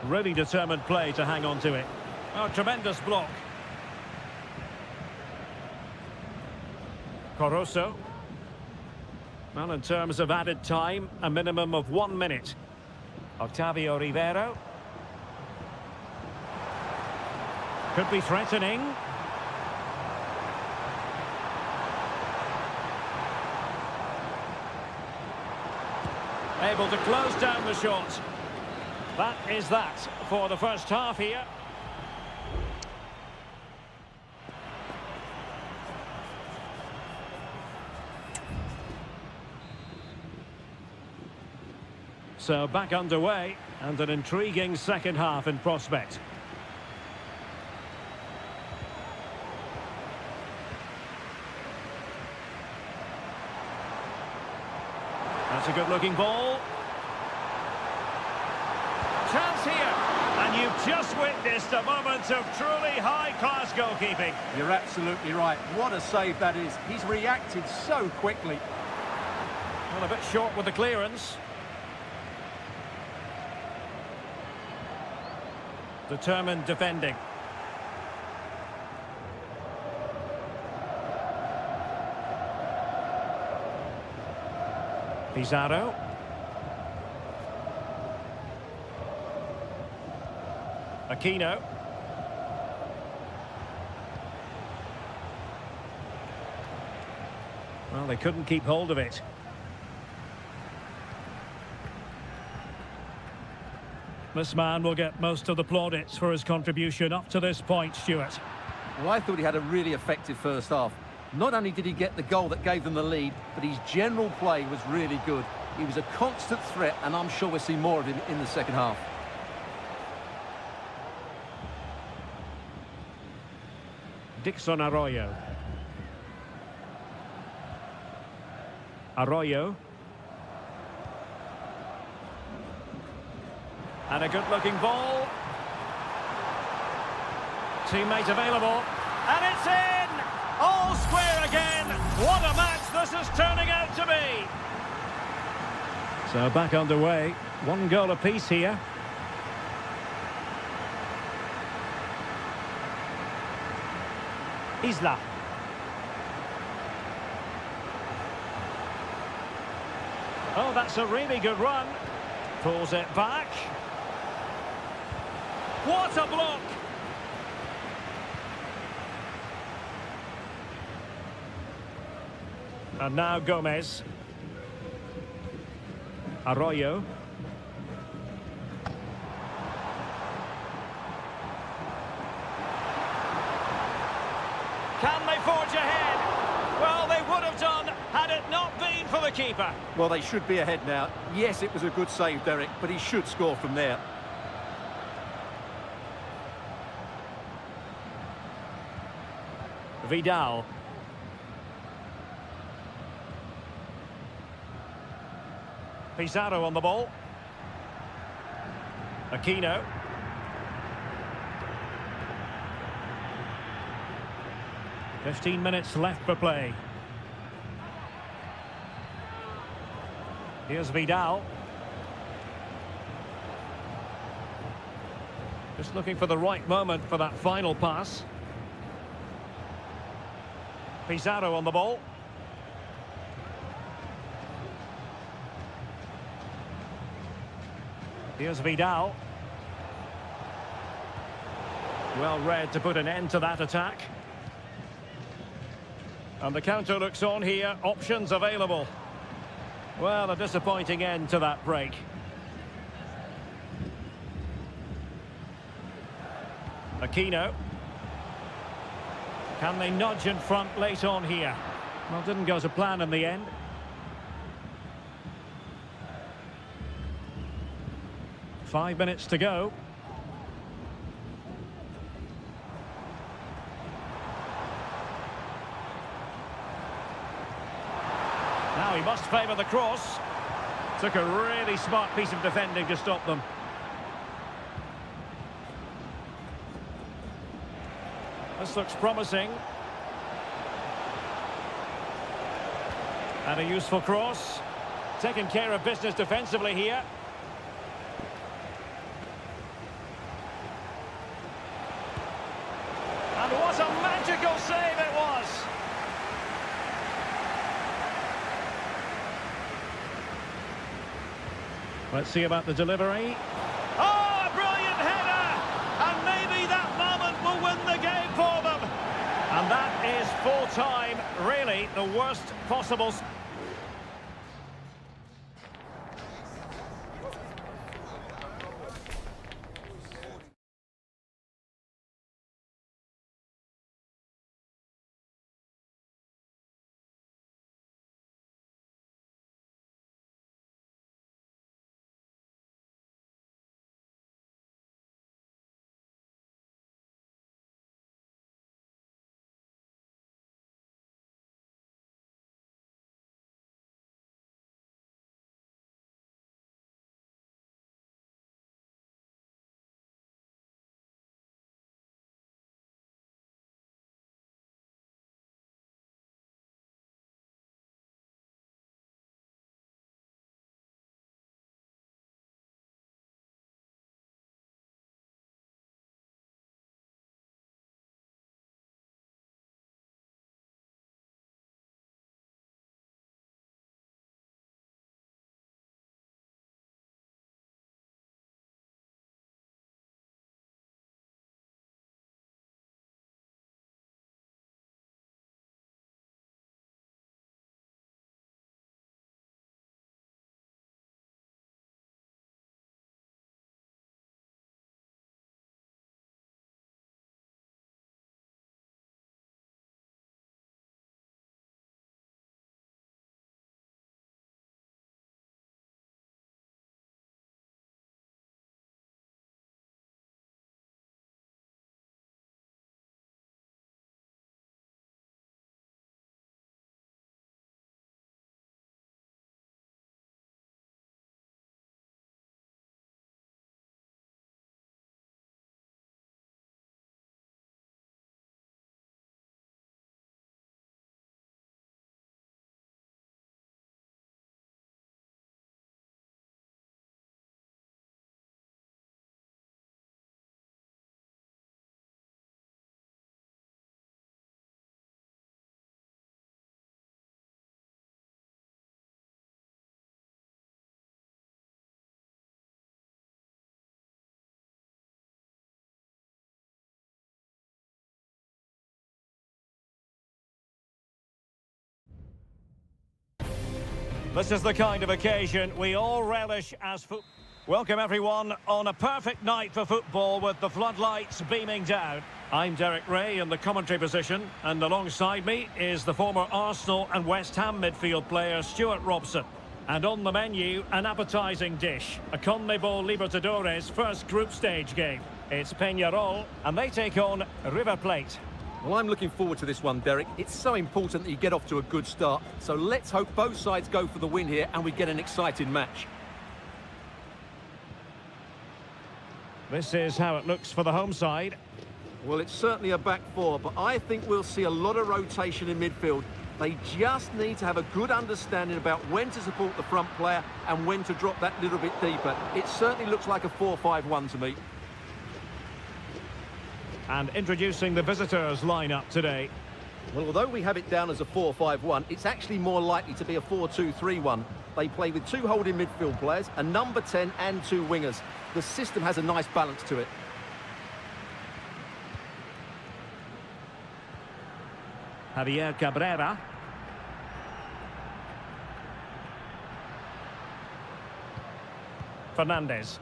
Really determined play to hang on to it. Oh, tremendous block. Coroso. Well, in terms of added time, a minimum of 1 minute. Octavio Rivero. Could be threatening. Able to close down the shot. That is that for the first half here. So back underway and an intriguing second half in prospect. That's a good-looking ball. Chance here. And you've just witnessed a moment of truly high-class goalkeeping. You're absolutely right. What a save that is. He's reacted so quickly. Well, a bit short with the clearance. Determined defending. Pizarro. Aquino. Well, they couldn't keep hold of it. This man will get most of the plaudits for his contribution up to this point, Stuart. Well, I thought he had a really effective first half. Not only did he get the goal that gave them the lead, but his general play was really good. He was a constant threat, and I'm sure we'll see more of him in the second half. Dixon Arroyo. Arroyo. And a good-looking ball. Teammate available. And it's in! All square again. What a match this is turning out to be. So back underway. One goal apiece here. Isla. Oh, that's a really good run. Pulls it back. What a block! And now Gomez. Arroyo. Can they forge ahead? Well, they would have done had it not been for the keeper. Well, they should be ahead now. Yes, it was a good save, Derek, but he should score from there. Vidal. Pizarro on the ball. Aquino. "15 minutes left for play. Here's Vidal. Just looking for the right moment for that final pass. Pizarro on the ball. Here's Vidal. Well read to put an end to that attack. And the counter looks on here. Options available. Well, a disappointing end to that break. Aquino. Can they nudge in front late on here? Well, didn't go to plan in the end. Five minutes to go. Now he must favour the cross. Took a really smart piece of defending to stop them. This looks promising. And a useful cross. Taking care of business defensively here. And what a magical save it was! Let's see about the delivery. Oh, a brilliant header! And maybe that moment will win the game for them. And that is full time, really the worst possible... This is the kind of occasion we all relish as football. Welcome everyone on a perfect night for football with the floodlights beaming down. I'm Derek Ray in the commentary position, and alongside me is the former Arsenal and West Ham midfield player Stuart Robson. And on the menu, an appetising dish, a CONMEBOL Libertadores first group stage game. It's Peñarol, and they take on River Plate. Well, I'm looking forward to this one, Derek. It's so important that you get off to a good start. So let's hope both sides go for the win here and we get an exciting match. This is how it looks for the home side. Well, it's certainly a back four, but I think we'll see a lot of rotation in midfield. They just need to have a good understanding about when to support the front player and when to drop that little bit deeper. It certainly looks like a 4-5-1 to me. And introducing the visitors lineup today. Well, although we have it down as a 4-5-1, it's actually more likely to be a 4-2-3-1. They play with two holding midfield players, a number 10 and two wingers. The system has a nice balance to it. Javier Cabrera. Fernandez.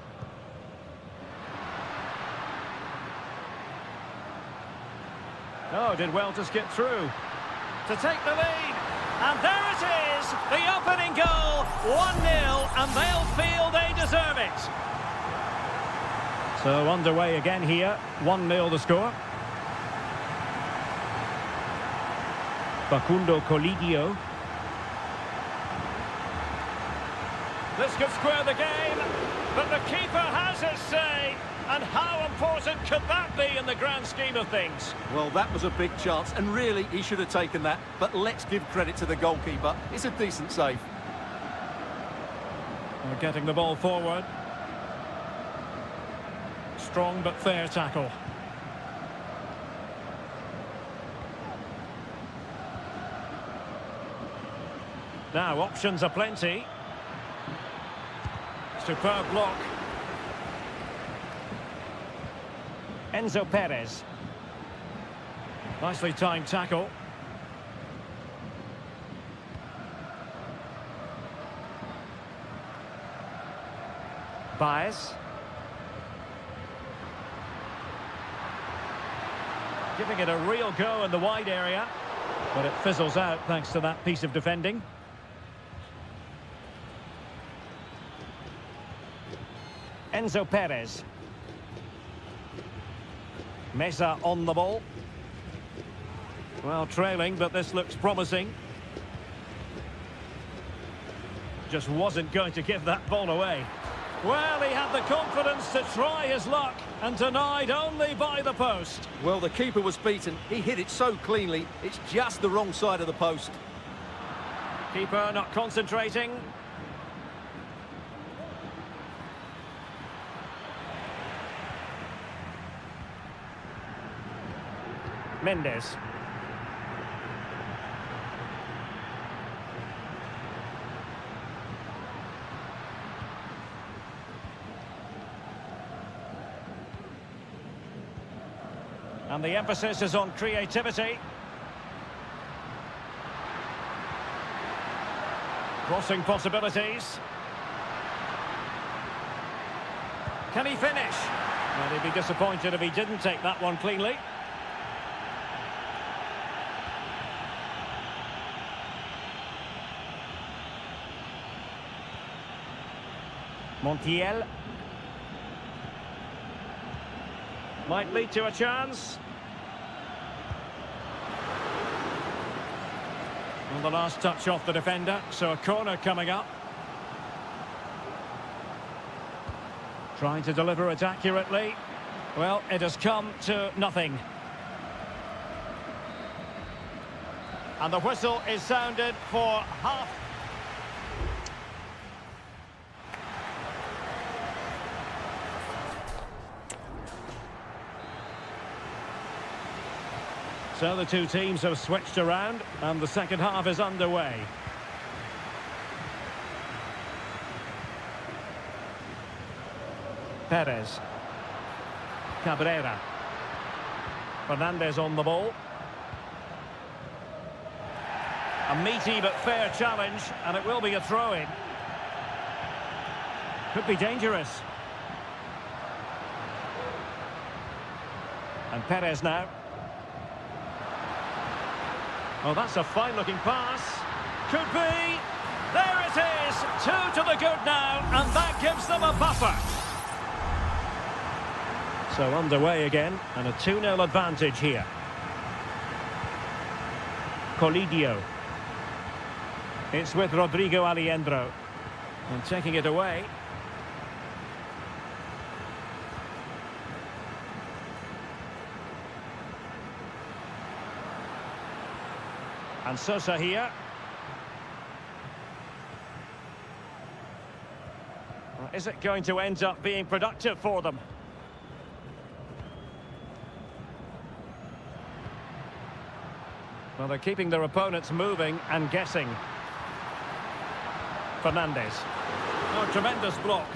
Oh, did well to skip through. To take the lead. And there it is, the opening goal, 1-0, and they'll feel they deserve it. So underway again here, 1-0 the score. Facundo Colidio. This could square the game, but the keeper has his say. And how important could that be in the grand scheme of things? Well, that was a big chance, and really, he should have taken that. But let's give credit to the goalkeeper. It's a decent save. They're getting the ball forward. Strong but fair tackle. Now, options are plenty. Superb block. Enzo Perez. Nicely timed tackle. Baez. Giving it a real go in the wide area, but it fizzles out thanks to that piece of defending. Enzo Perez. Mesa on the ball. Well, trailing, but this looks promising. Just wasn't going to give that ball away. Well, he had the confidence to try his luck, and denied only by the post. Well, the keeper was beaten. He hit it so cleanly, it's just the wrong side of the post. Keeper not concentrating. Mendes. And the emphasis is on creativity. Crossing possibilities. Can he finish? Well, he'd be disappointed if he didn't take that one cleanly. Montiel. Might lead to a chance. Well, the last touch off the defender, so a corner coming up. Trying to deliver it accurately. Well, it has come to nothing. And the whistle is sounded for half. So the two teams have switched around, and the second half is underway. Perez. Cabrera. Fernandez on the ball. A meaty but fair challenge, and it will be a throw-in. Could be dangerous. And Perez now. Oh, that's a fine-looking pass. Could be. There it is. 2 to the good now, and that gives them a buffer. So underway again, and a 2-0 advantage here. Colidio. It's with Rodrigo Aliendro. And taking it away. And Sosa here. Well, is it going to end up being productive for them? Well, they're keeping their opponents moving and guessing. Fernandez. Oh, tremendous block.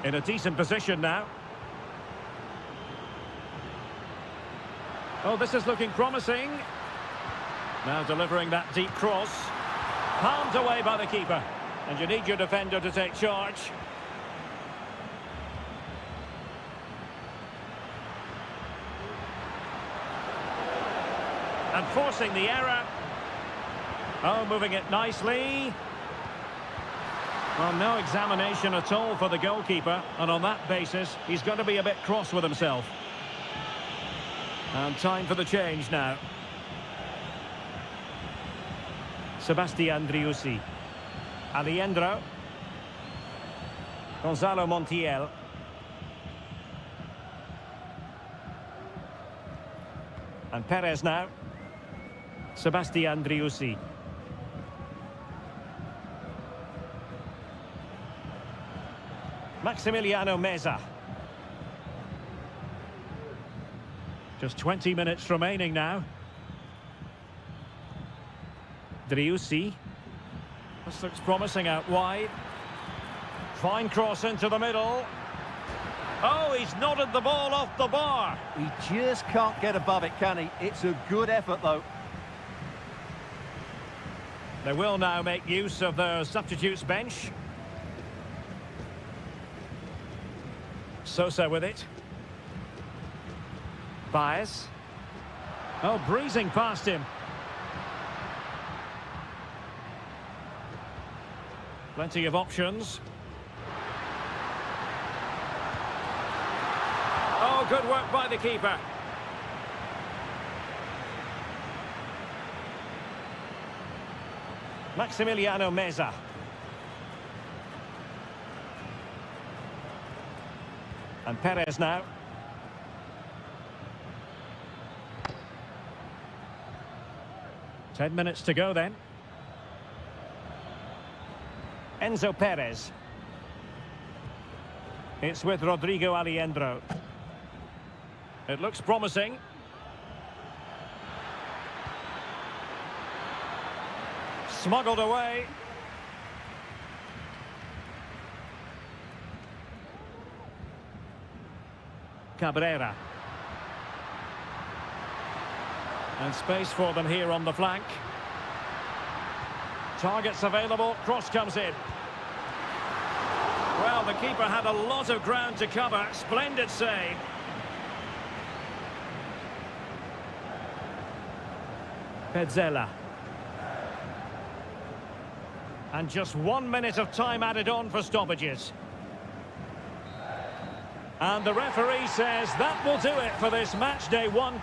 In a decent position now. Oh, this is looking promising. Now delivering that deep cross. Palmed away by the keeper. And you need your defender to take charge. And forcing the error. Oh, moving it nicely. Well, no examination at all for the goalkeeper. And on that basis, he's going to be a bit cross with himself. And time for the change now. Sebastian Driussi. Aliendro. Gonzalo Montiel. And Perez now. Sebastian Driussi. Maximiliano Meza. Just 20 minutes remaining now. Driussi. This looks promising out wide. Fine cross into the middle. Oh, he's nodded the ball off the bar. He just can't get above it, can he? It's a good effort, though. They will now make use of their substitutes bench. Sosa with it. Baez. Oh, breezing past him. Plenty of options. Oh, good work by the keeper. Maximiliano Meza. And Perez now. Ten minutes to go then. Enzo Perez. It's with Rodrigo Aliendro. It looks promising. Smuggled away. Cabrera. And space for them here on the flank. Targets available, cross comes in. Well, the keeper had a lot of ground to cover. Splendid save. Petzela. And just 1 minute of time added on for stoppages. And the referee says that will do it for this match day 1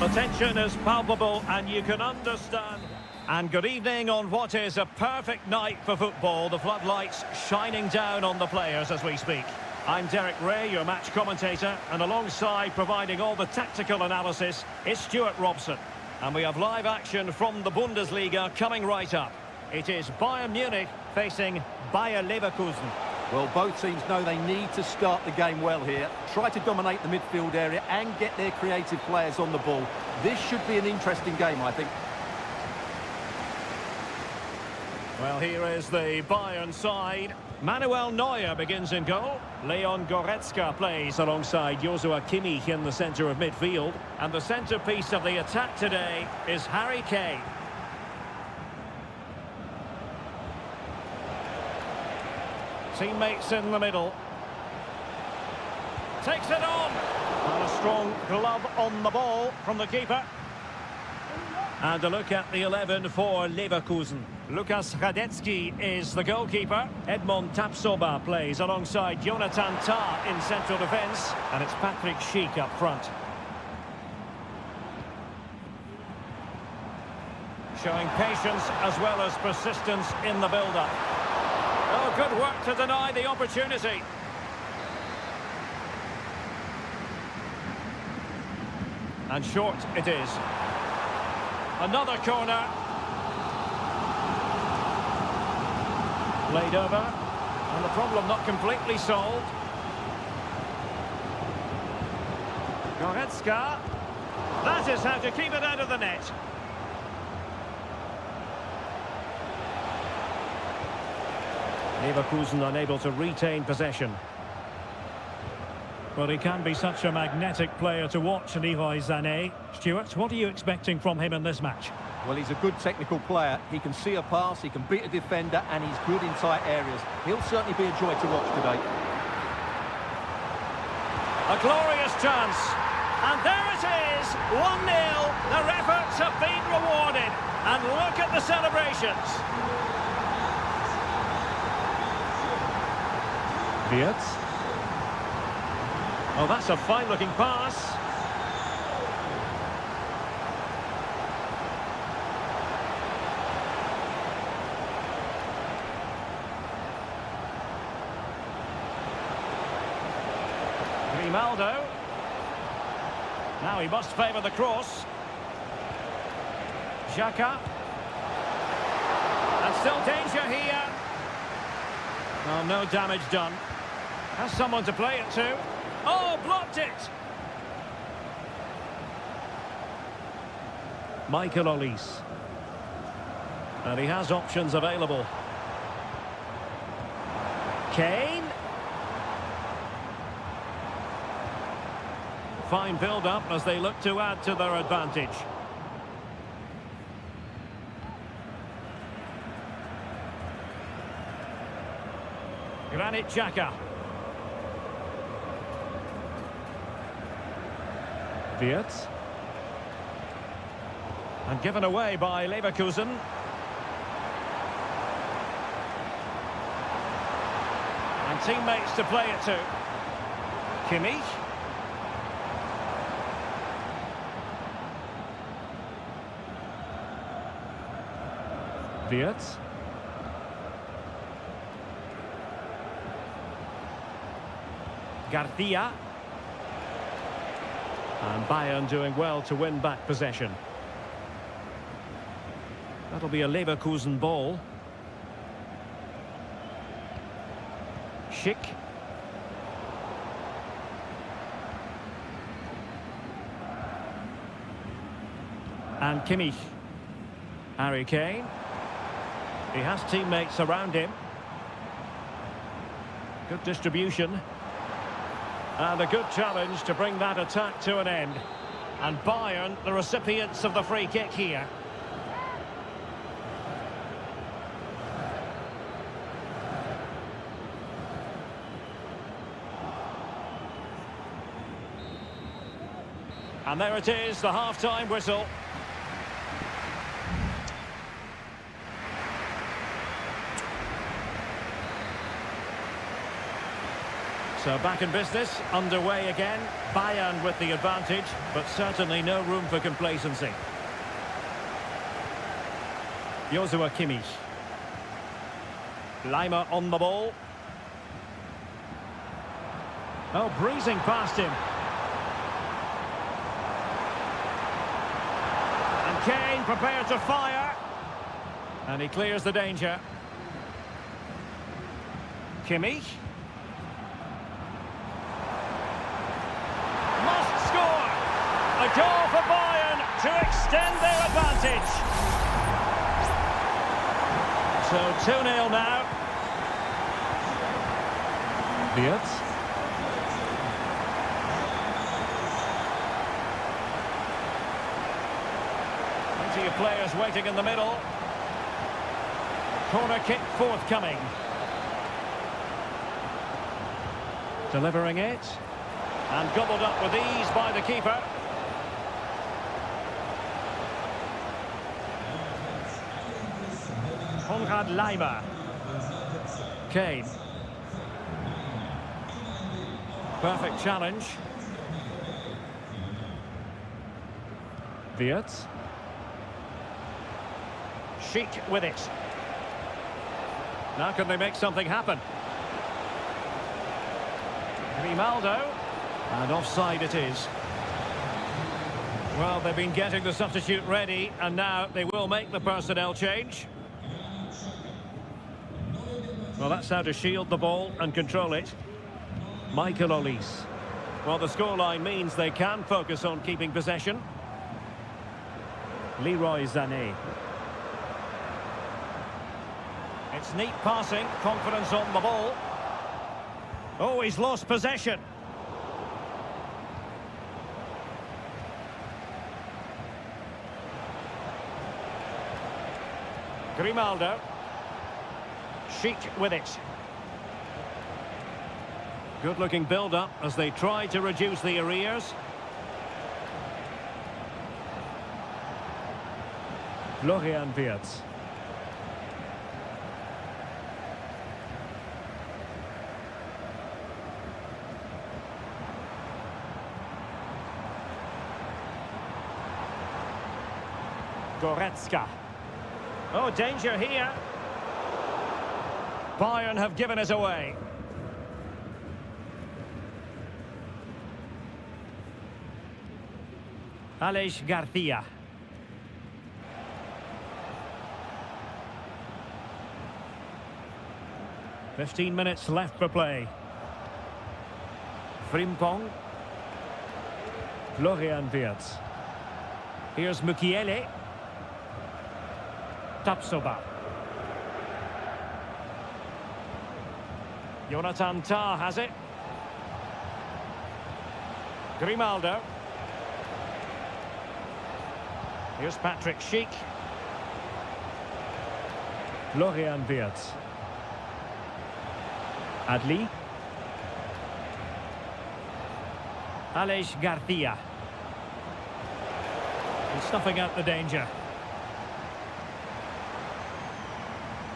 The tension is palpable and you can understand. And good evening on what is a perfect night for football. The floodlights shining down on the players as we speak. I'm Derek Ray, your match commentator, and alongside providing all the tactical analysis is Stuart Robson. And we have live action from the Bundesliga coming right up. It is Bayern Munich facing Bayer Leverkusen. Well, both teams know they need to start the game well here. Try to dominate the midfield area and get their creative players on the ball. This should be an interesting game, I think. Well, here is the Bayern side. Manuel Neuer begins in goal. Leon Goretzka plays alongside Joshua Kimmich in the centre of midfield. And the centrepiece of the attack today is Harry Kane. Teammates in the middle. Takes it on. And a strong glove on the ball from the keeper. And a look at the 11 for Leverkusen. Lukas Radetzky is the goalkeeper. Edmond Tapsoba plays alongside Jonathan Tah in central defence. And it's Patrick Schick up front. Showing patience as well as persistence in the build-up. Oh, good work to deny the opportunity. And short it is. Another corner. Played over. And the problem not completely solved. Goretzka. That is how to keep it out of the net. Leverkusen unable to retain possession. Well, he can be such a magnetic player to watch, Leroy Sané. Stuart, what are you expecting from him in this match? Well, he's a good technical player. He can see a pass, he can beat a defender, and he's good in tight areas. He'll certainly be a joy to watch today. A glorious chance. And there it is, 1-0. Their efforts have been rewarded. And look at the celebrations. Wirtz. Oh, that's a fine-looking pass. Grimaldo. Now he must favour the cross. Xhaka. And still danger here. Oh, no damage done. Has someone to play it to. Oh, blocked it! Michael Olise. And he has options available. Kane. Fine build-up as they look to add to their advantage. Granit Xhaka. Wirtz. And given away by Leverkusen. And teammates to play it to. Kimmich. Wirtz. Garcia. And Bayern doing well to win back possession. That'll be a Leverkusen ball. Schick. And Kimmich. Harry Kane. He has teammates around him. Good distribution. And a good challenge to bring that attack to an end. And Bayern, the recipients of the free kick here. And there it is, the half-time whistle. So back in business, underway again. Bayern with the advantage, but certainly no room for complacency. Joshua Kimmich. Lima on the ball. Oh, breezing past him. And Kane prepared to fire. And he clears the danger. Kimmich. Must score. A goal for Bayern to extend their advantage. So 2-0 now. Wirtz. Plenty of players waiting in the middle. Corner kick forthcoming. Delivering it. And gobbled up with ease by the keeper. Konrad Lima. Kane. Perfect challenge. Wirtz. Chic with it. Now can they make something happen? Grimaldo. And offside it is. Well, they've been getting the substitute ready, and now they will make the personnel change. Well, that's how to shield the ball and control it. Michael Olise. Well, the scoreline means they can focus on keeping possession. Leroy Sané. It's neat passing, confidence on the ball. Oh, he's lost possession. Grimaldo. Chic with it. Good-looking build-up as they try to reduce the arrears. Florian Wirtz. Goretzka. Oh, danger here. Bayern have given it away. Alex Garcia. "15 minutes left for play. Frimpong. Florian Wirtz. Here's Mukiele. Tapsoba. Jonathan Tah has it. Grimaldo. Here's Patrick Schick. Florian Wirtz. Adli. Alex Garcia. And snuffing out the danger.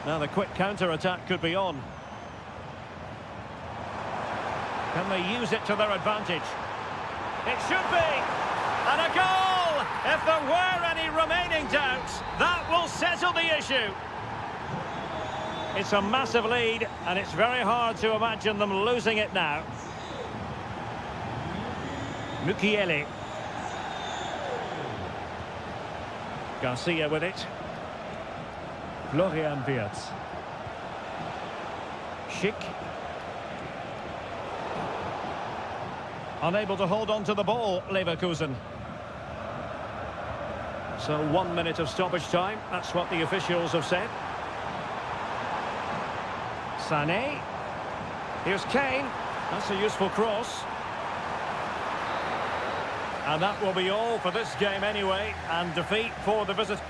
Now the quick counter-attack could be on. Can they use it to their advantage? It should be! And a goal! If there were any remaining doubts, that will settle the issue. It's a massive lead, and it's very hard to imagine them losing it now. Mukiele. Garcia with it. Florian Wirtz. Schick. Unable to hold on to the ball, Leverkusen. So 1 minute of stoppage time, that's what the officials have said. Sané. Here's Kane. That's a useful cross. And that will be all for this game anyway, and defeat for the visitors.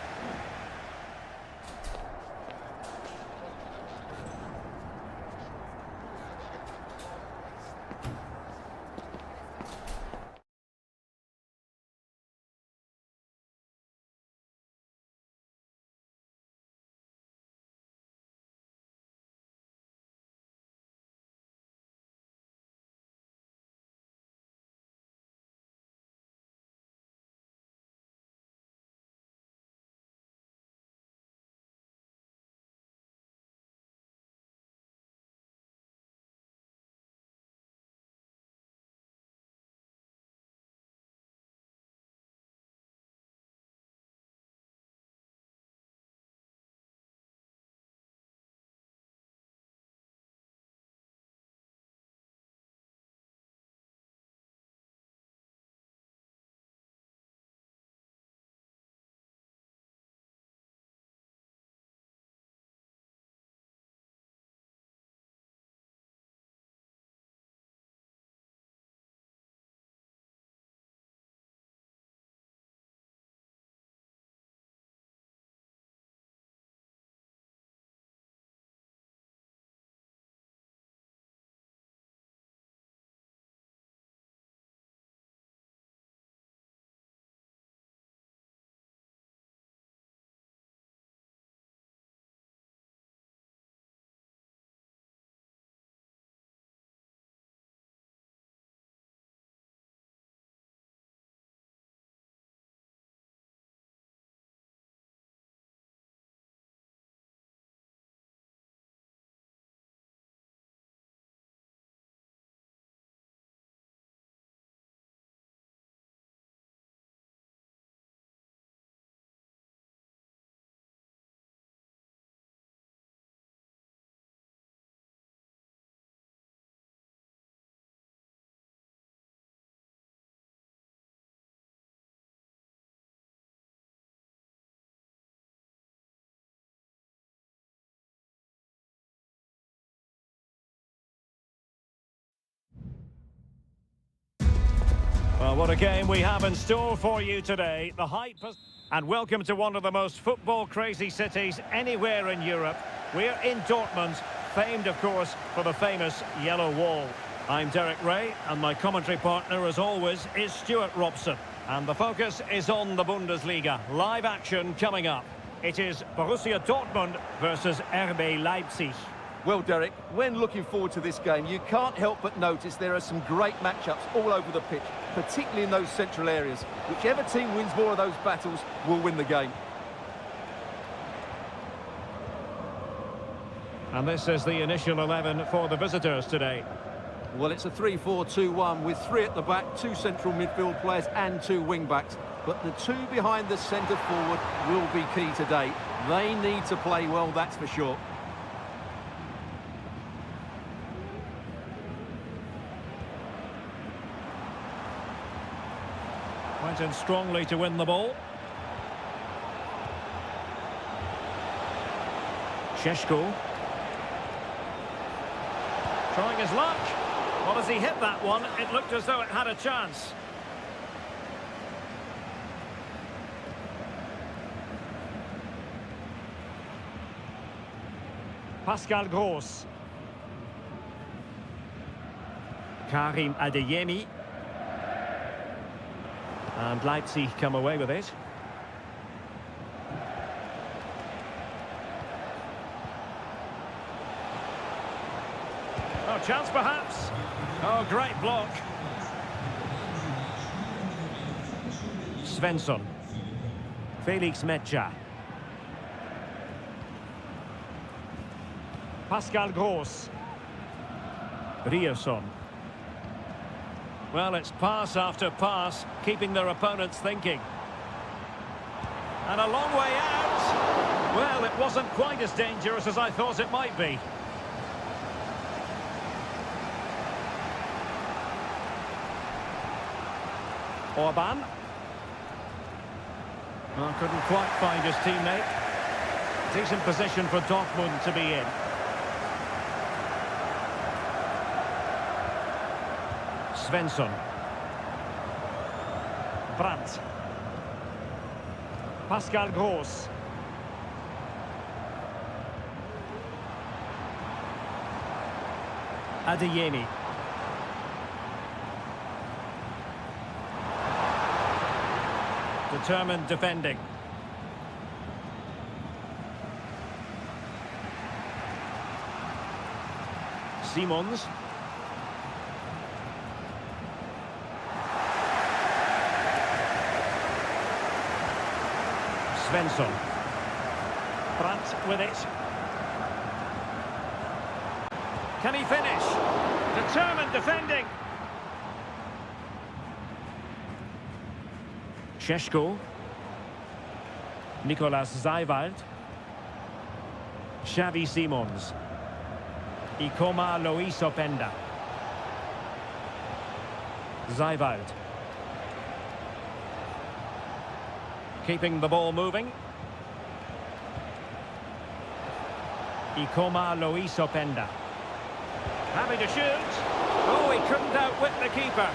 Well, what a game we have in store for you today. The hype and welcome to one of the most football-crazy cities anywhere in Europe. We're in Dortmund, famed, of course, for the famous Yellow Wall. I'm Derek Ray, and my commentary partner, as always, is Stuart Robson. And the focus is on the Bundesliga. Live action coming up. It is Borussia Dortmund versus RB Leipzig. Well, Derek, when looking forward to this game, you can't help but notice there are some great matchups all over the pitch, particularly in those central areas. Whichever team wins more of those battles will win the game. And this is the initial 11 for the visitors today. Well, it's a 3-4-2-1 with 3 at the back, 2 central midfield players and 2 wing-backs. But the 2 behind the centre forward will be key today. They need to play well, that's for sure. Went in strongly to win the ball. Šeško. Trying his luck. Well, as he hit that one, it looked as though it had a chance. Pascal Gross. Karim Adeyemi. And Leipzig come away with it. Oh, chance perhaps. Oh, great block. Svensson. Felix Metscher. Pascal Gross. Ryerson. Well, it's pass after pass, keeping their opponents thinking. And a long way out. Well, it wasn't quite as dangerous as I thought it might be. Orban. Well, couldn't quite find his teammate. Decent position for Dortmund to be in. Svensson. Brandt. Pascal Gross. Adeyemi. Determined defending. Simons. Svensson. Brandt with it. Can he finish? Determined defending. Šeško. Nicolas Seiwald. Xavi Simons. Ikoma Lois Openda. Seiwald. Keeping the ball moving. Ikoma Lois Openda. Happy to shoot. Oh, he couldn't outwit the keeper.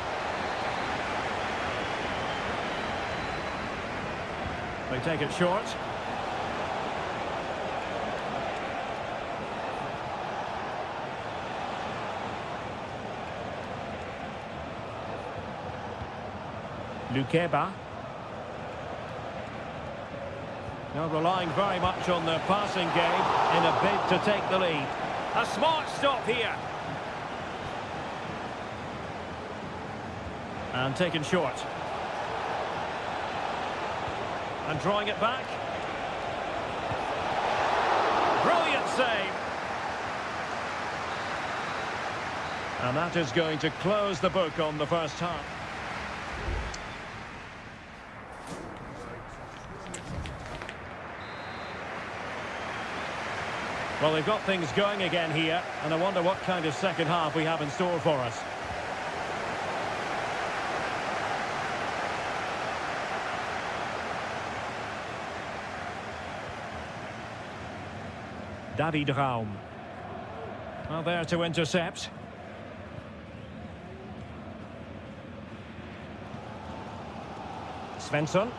They take it short. Lukeba. Now relying very much on their passing game in a bid to take the lead. A smart stop here. And taken short. And drawing it back. Brilliant save. And that is going to close the book on the first half. Well, they've got things going again here, and I wonder what kind of second half we have in store for us. David Raum. Well, there to intercept. Svensson.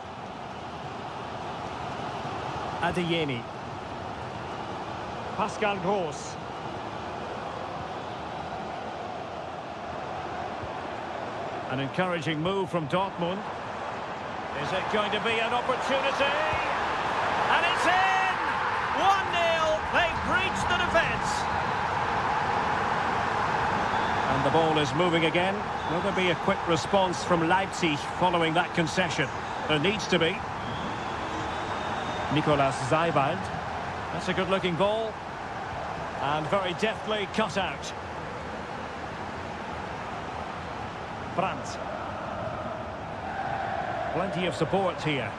Adeyemi. Pascal Gross. An encouraging move from Dortmund. Is it going to be an opportunity? And it's in! 1-0. They've breached the defence. And the ball is moving again. Will there be a quick response from Leipzig following that concession? There needs to be. Nicolas Zeibald. That's a good-looking ball. And very deftly cut out. Brandt. Plenty of support here.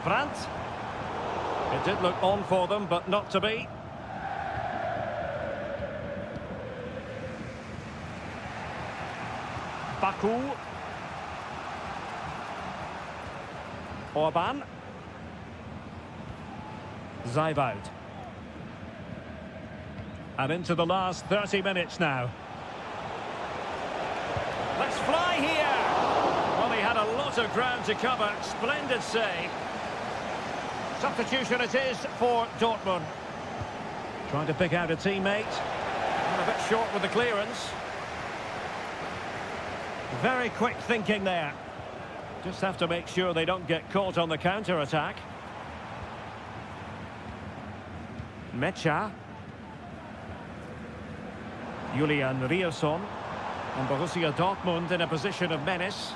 Brandt. It did look on for them, but not to be. Baku. Orban. Zeibald. And into the last 30 minutes now. Let's fly here! Well, he had a lot of ground to cover. Splendid save. Substitution it is for Dortmund. Trying to pick out a teammate. And a bit short with the clearance. Very quick thinking there. Just have to make sure they don't get caught on the counter-attack. Mecha. Julian Rierson. And Borussia Dortmund in a position of menace.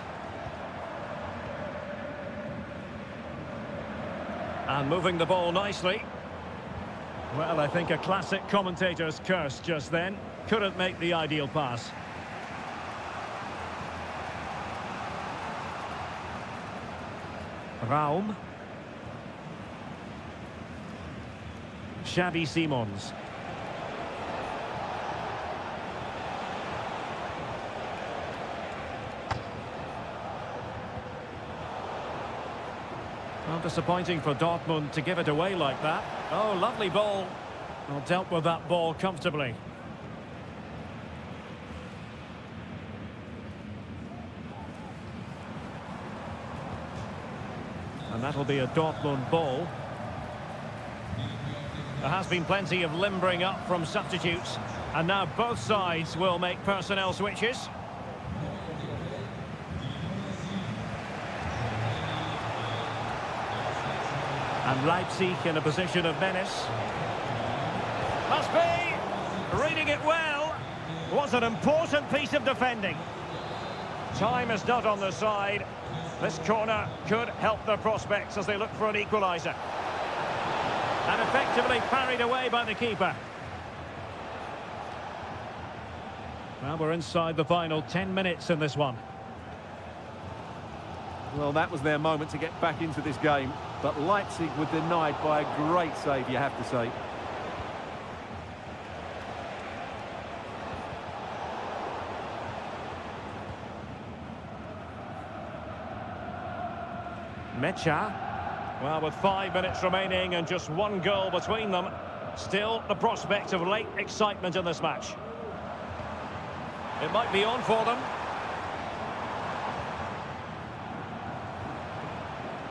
And moving the ball nicely. Well, I think a classic commentator's curse just then. Couldn't make the ideal pass. Raum. Xavi Simons. Well, disappointing for Dortmund to give it away like that. Oh, lovely ball. Well, dealt with that ball comfortably. And that'll be a Dortmund ball. There has been plenty of limbering up from substitutes. And now both sides will make personnel switches. And Leipzig in a position of menace. Must be! Reading it well. Was an important piece of defending. Time is not on their side. This corner could help their prospects as they look for an equaliser. And effectively parried away by the keeper. Well, we're inside the final 10 minutes in this one. Well, that was their moment to get back into this game. But Leipzig were denied by a great save, you have to say. Mecha. Well, with 5 minutes remaining and just one goal between them, still the prospect of late excitement in this match. It might be on for them.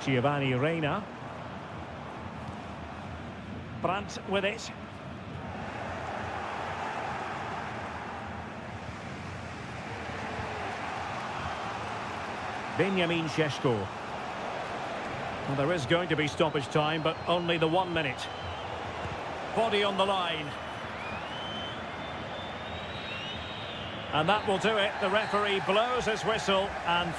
Giovanni Reina. Brandt with it. Benjamin Šeško. Well, there is going to be stoppage time, but only the 1 minute. Body on the line. And that will do it. The referee blows his whistle and...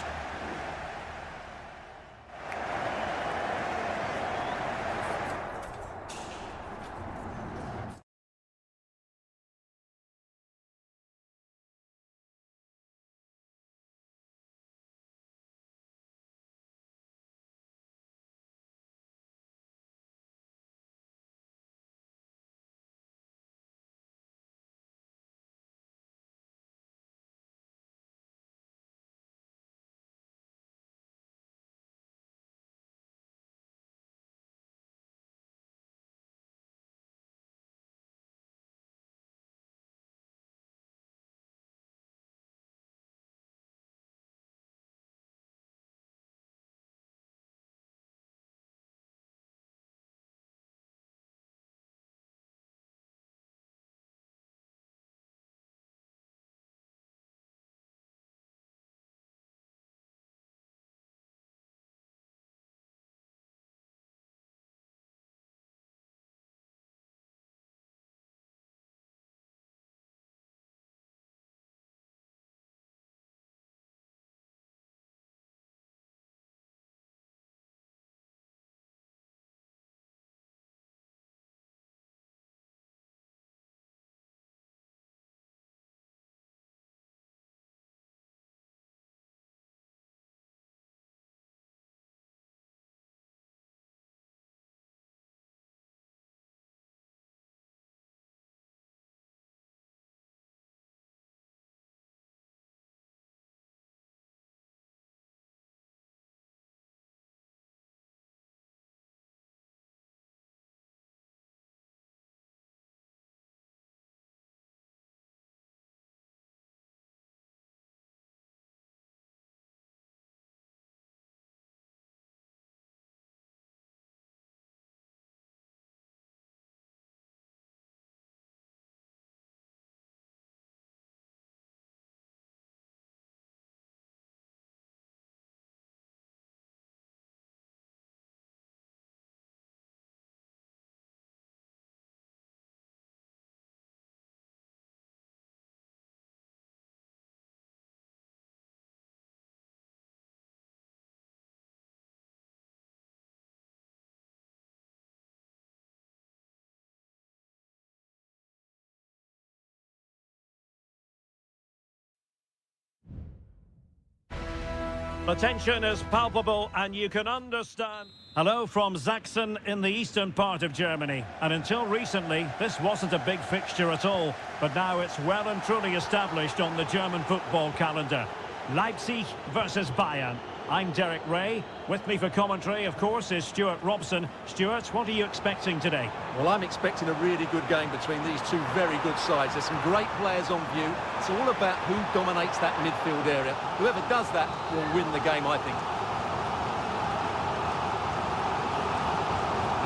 The tension is palpable and you can understand. Hello from Sachsen in the eastern part of Germany. And until recently, this wasn't a big fixture at all. But now it's well and truly established on the German football calendar. Leipzig versus Bayern. I'm Derek Ray. With me for commentary, of course, is Stuart Robson. Stuart, what are you expecting today? Well, I'm expecting a really good game between these two very good sides. There's some great players on view. It's all about who dominates that midfield area. Whoever does that will win the game, I think.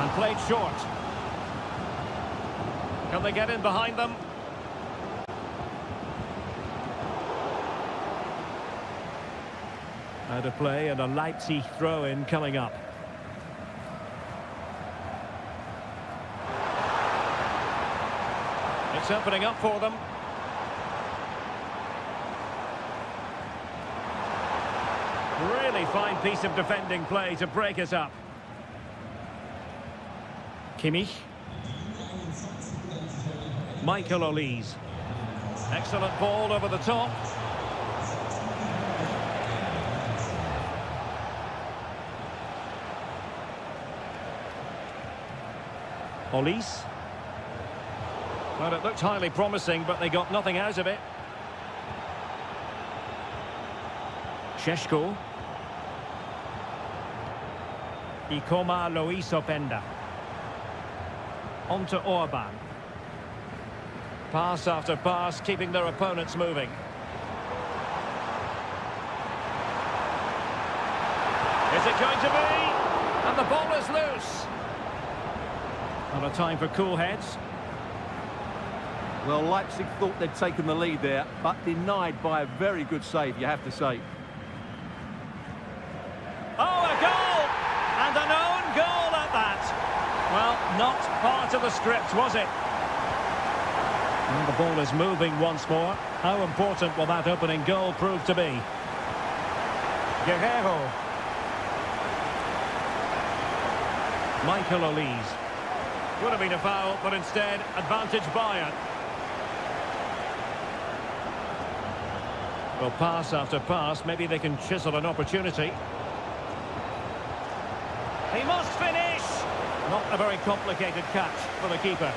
And played short. Can they get in behind them? Out of play and a Leipzig throw-in coming up. It's opening up for them. Really fine piece of defending play to break it up. Kimmich. Michael Olise. Excellent ball over the top. Olise. Well, it looked highly promising, but they got nothing out of it. Šeško. Ikoma Lois Openda. On to Orban. Pass after pass, keeping their opponents moving. Is it going to be? And the ball is loose. Not a time for cool heads. Well, Leipzig thought they'd taken the lead there, but denied by a very good save, you have to say. Oh, a goal! And an own goal at that. Well, not part of the script, was it? And the ball is moving once more. How important will that opening goal prove to be? Guerrero. Michael Olise. Would have been a foul, but instead, advantage Bayern. Well, pass after pass, maybe they can chisel an opportunity. He must finish! Not a very complicated catch for the keeper.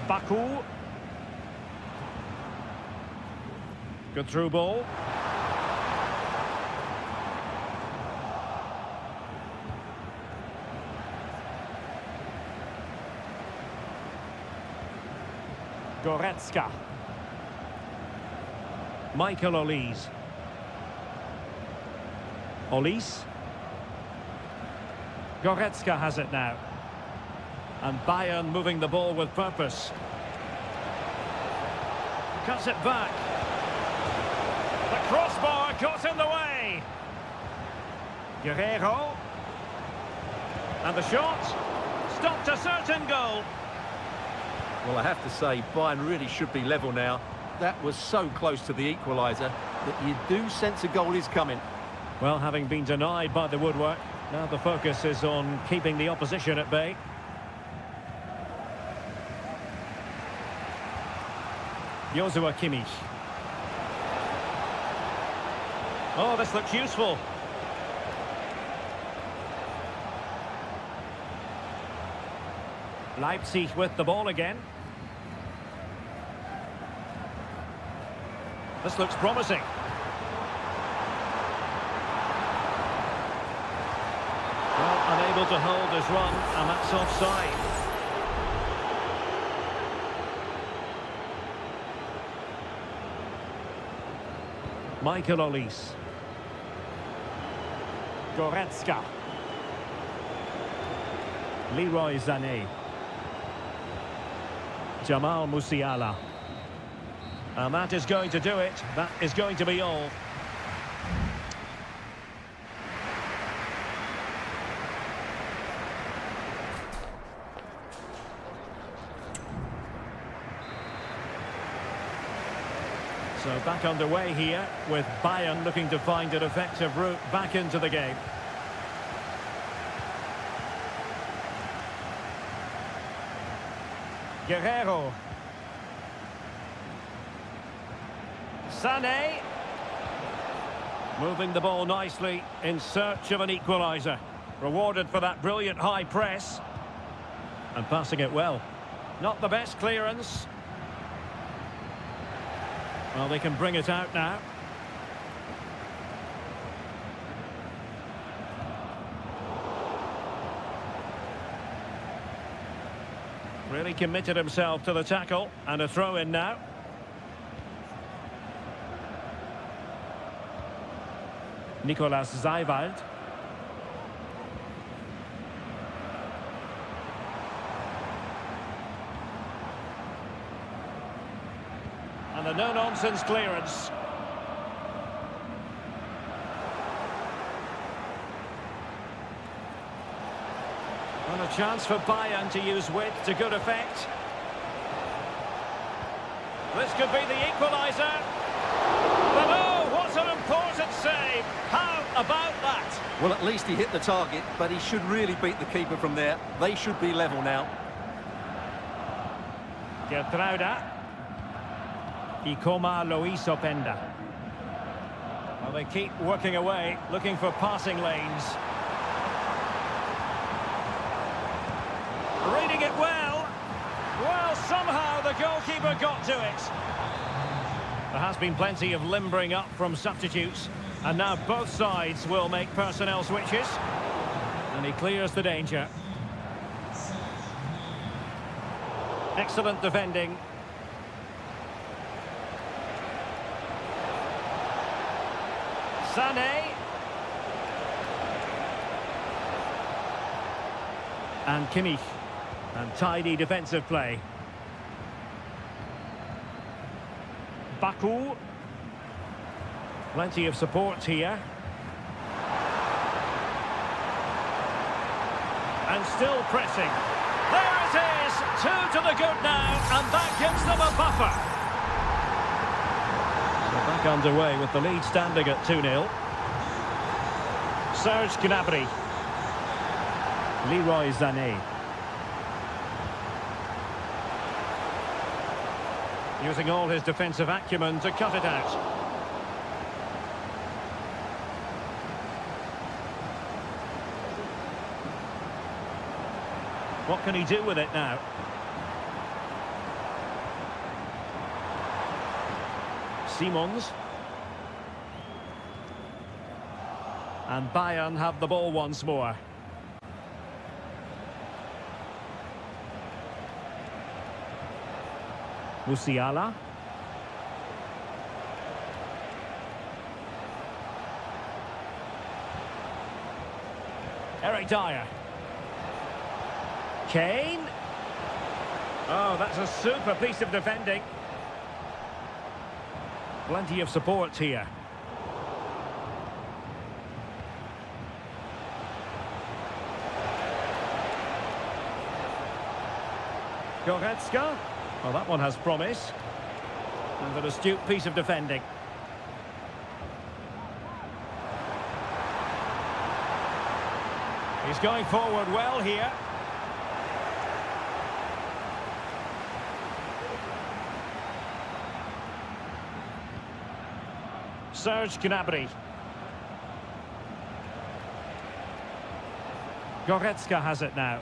Baku. Good through ball. Goretzka. Michael Olise. Olise. Goretzka has it now. And Bayern moving the ball with purpose. Cuts it back. The crossbar got in the way. Guerrero. And the shot. Stopped a certain goal. Well, I have to say, Bayern really should be level now. That was so close to the equaliser that you do sense a goal is coming. Well, having been denied by the woodwork, now the focus is on keeping the opposition at bay. Joshua Kimmich. Oh, this looks useful. Leipzig with the ball again. This looks promising. Well, unable to hold his run, and that's offside. Michael Olise. Goretzka. Leroy Sané. Jamal Musiala. And that is going to do it. That is going to be all. So back underway here with Bayern looking to find an effective route back into the game. Guerrero. Sané. Moving the ball nicely in search of an equaliser. Rewarded for that brilliant high press. And passing it well. Not the best clearance. Well, they can bring it out now. Really committed himself to the tackle. And a throw in now. Nicolas Zaiwald. And a no-nonsense clearance. And a chance for Bayern to use width to good effect. This could be the equaliser. But oh, what an important save. How about that? Well, at least he hit the target, but he should really beat the keeper from there. They should be level now. Gertruida. Ikoma Luis Openda. Well, they keep working away, looking for passing lanes. Reading it well. Well, somehow the goalkeeper got to it. There has been plenty of limbering up from substitutes. And now both sides will make personnel switches. And he clears the danger. Excellent defending. Sané. And Kimmich. And tidy defensive play. Baku. Plenty of support here. And still pressing. There it is! 2 to the good now, and that gives them a buffer. So back underway with the lead standing at 2-0. Serge Gnabry. Leroy Sané. Using all his defensive acumen to cut it out. What can he do with it now? Simons. And Bayern have the ball once more. Musiala. Eric Dyer. Kane. Oh, that's a super piece of defending. Plenty of support here. Goretzka. Well, that one has promise. And an astute piece of defending. He's going forward well here. Serge Gnabry. Goretzka has it now.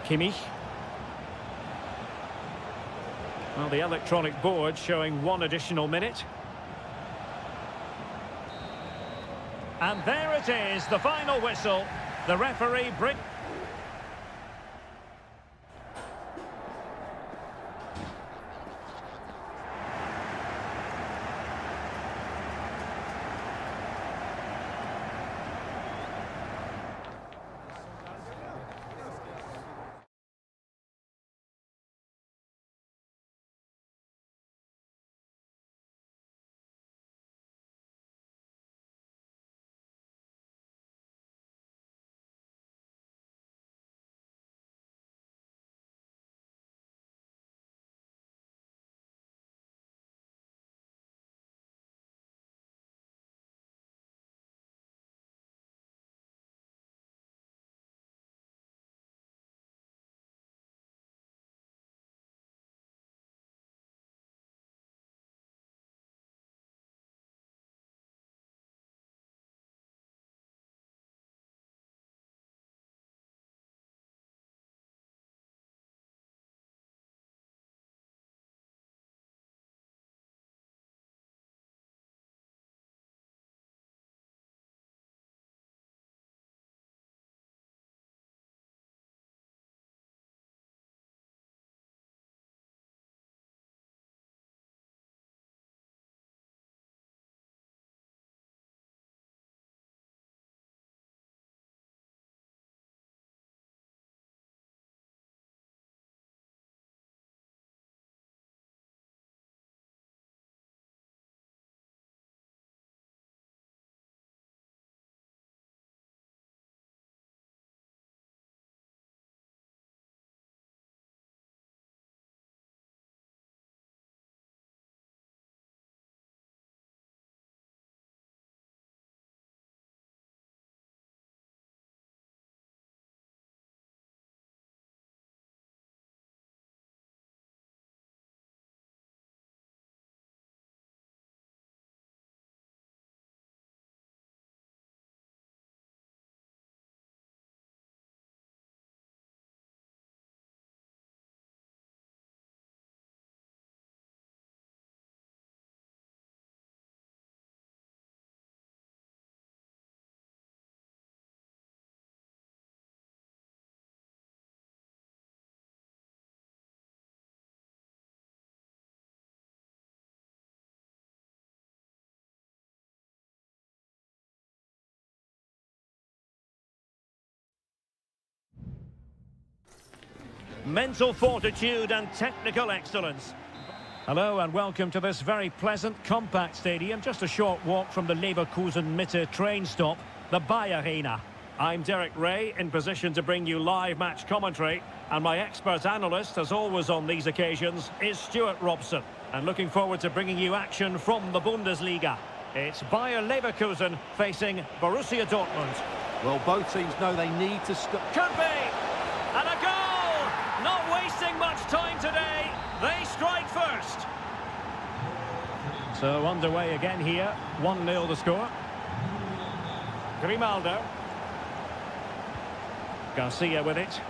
Kimmich. Well, the electronic board showing 1 additional minute. And there it is, the final whistle. The referee brings... mental fortitude and technical excellence. Hello and welcome to this very pleasant, compact stadium, just a short walk from the Leverkusen-Mitte train stop, the Bayer Arena. I'm Derek Ray, in position to bring you live match commentary, and my expert analyst, as always on these occasions, is Stuart Robson. And looking forward to bringing you action from the Bundesliga. It's Bayer Leverkusen facing Borussia Dortmund. Well, both teams know they need to stop. Could be! And a goal! Not wasting much time today. They strike first. So underway again here. 1-0 the score. Grimaldo. Garcia with it.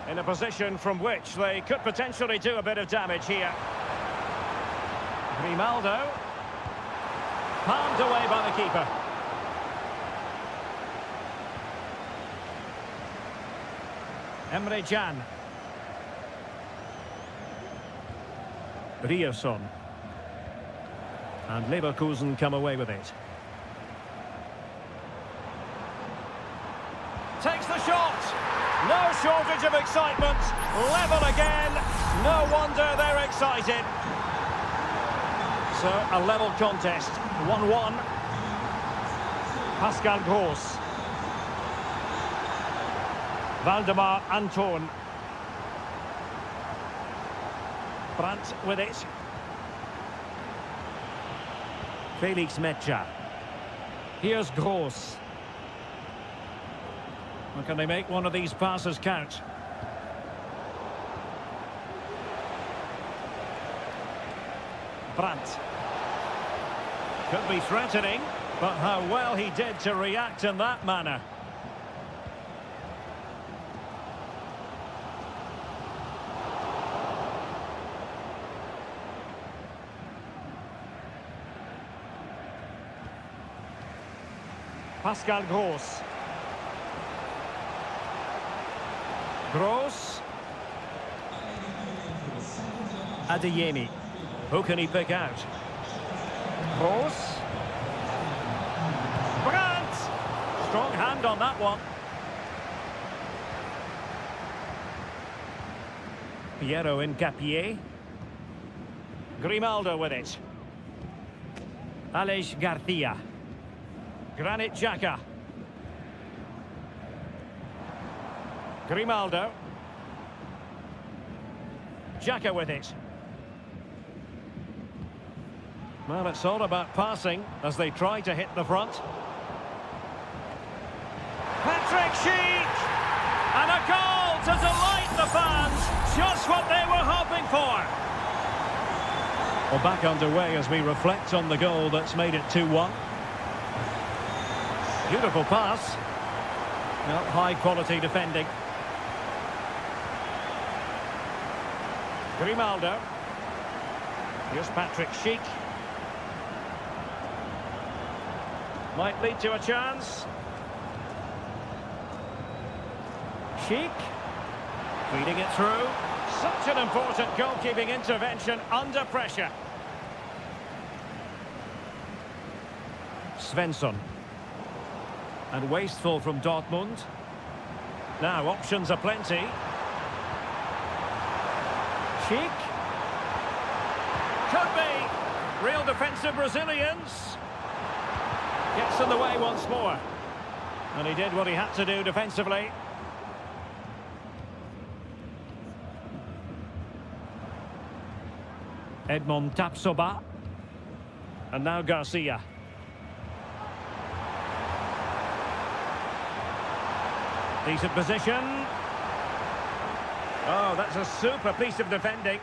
In a position from which they could potentially do a bit of damage here. Grimaldo. Palmed away by the keeper. Emre Can. Rierson. And Leverkusen come away with it. Takes the shot. No shortage of excitement. Level again. No wonder they're excited. So, a level contest. 1-1. Pascal Gross. Valdemar Anton. Brandt with it. Felix Metscher. Here's Gross. Well, can they make one of these passes count? Brandt. Could be threatening, but how well he did to react in that manner. Pascal Gross. Gross. Adeyemi. Who can he pick out? Gross. Brandt! Strong hand on that one. Piero Incapié. Grimaldo with it. Aleix Garcia. Granit Xhaka. Grimaldo. Xhaka with it. Well, it's all about passing as they try to hit the front. Patrick Schick! And a goal to delight the fans. Just what they were hoping for. Well, back underway as we reflect on the goal that's made it 2-1. Beautiful pass. Well, high quality defending. Grimaldo. Here's Patrick Schick. Might lead to a chance. Schick. Feeding it through. Such an important goalkeeping intervention under pressure. Svensson. And wasteful from Dortmund. Now, options are plenty. Schick. Could be. Real defensive Brazilians. Gets in the way once more. And he did what he had to do defensively. Edmond Tapsoba. And now Garcia. Decent position. Oh, that's a super piece of defending.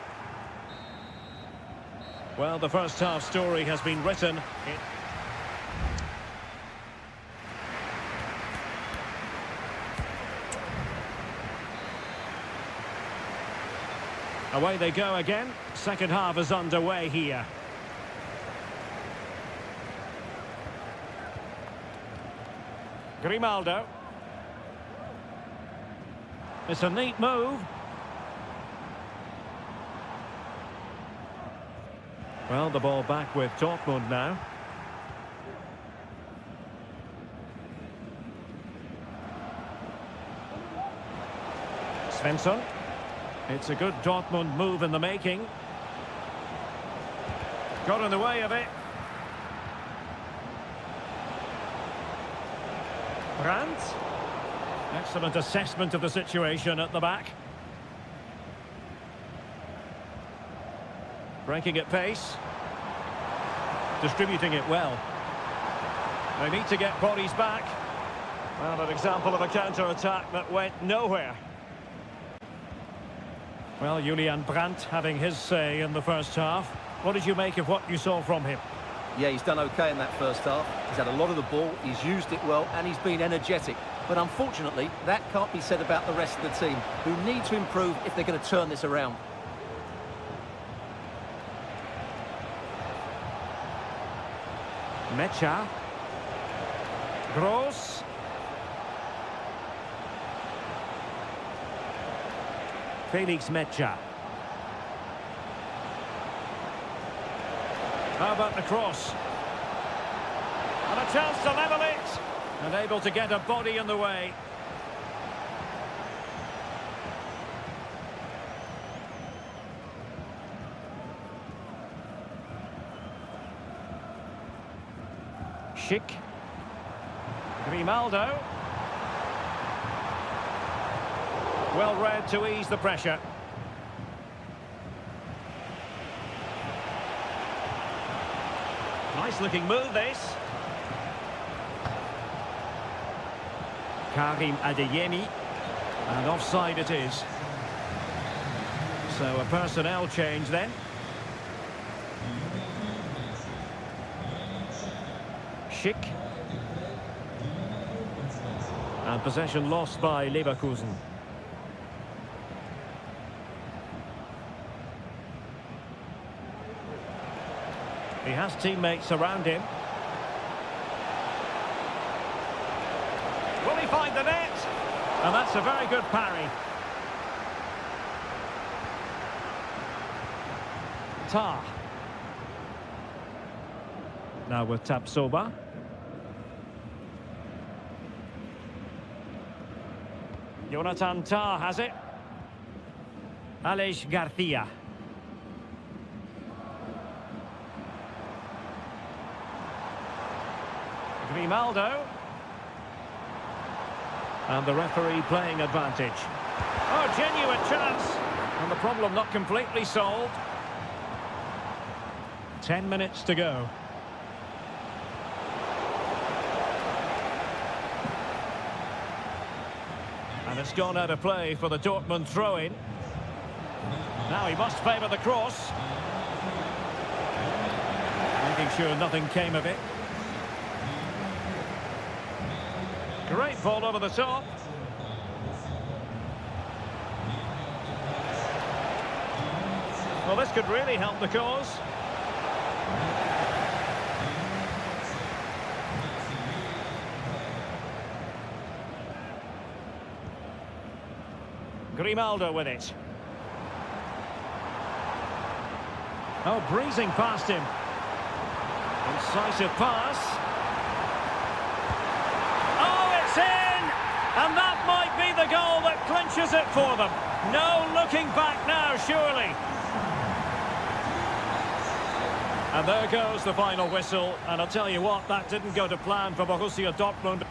Well, the first half story has been written. Away they go again. Second half is underway here. Grimaldo. It's a neat move. Well, the ball back with Dortmund now. Svensson. It's a good Dortmund move in the making. Got in the way of it. Brandt. Excellent assessment of the situation at the back. Breaking at pace. Distributing it well. They need to get bodies back. Well, an example of a counter-attack that went nowhere. Well, Julian Brandt having his say in the first half. What did you make of what you saw from him? Yeah, he's done okay in that first half. He's had a lot of the ball, he's used it well, and he's been energetic. But unfortunately, that can't be said about the rest of the team, who need to improve if they're going to turn this around. Mecha. Gross. Felix Mecha. How about the cross? And a chance to level it. And able to get a body in the way. Schick. Grimaldo. Well read to ease the pressure. Nice looking move this. Karim Adeyemi. And offside it is. So a personnel change then. Schick. And possession lost by Leverkusen. He has teammates around him. Will he find the net? And that's a very good parry. Tah. Now with Tapsoba. Jonathan Tah has it. Aleix Garcia. Grimaldo. And the referee playing advantage. Oh, genuine chance. And the problem not completely solved. 10 minutes to go. And it's gone out of play for the Dortmund throw-in. Now he must favour the cross. Making sure nothing came of it. Great ball over the top. Well, this could really help the cause. Grimaldo with it. Oh, breezing past him. Incisive pass. And that might be the goal that clinches it for them. No looking back now, surely. And there goes the final whistle. And I'll tell you what, that didn't go to plan for Borussia Dortmund.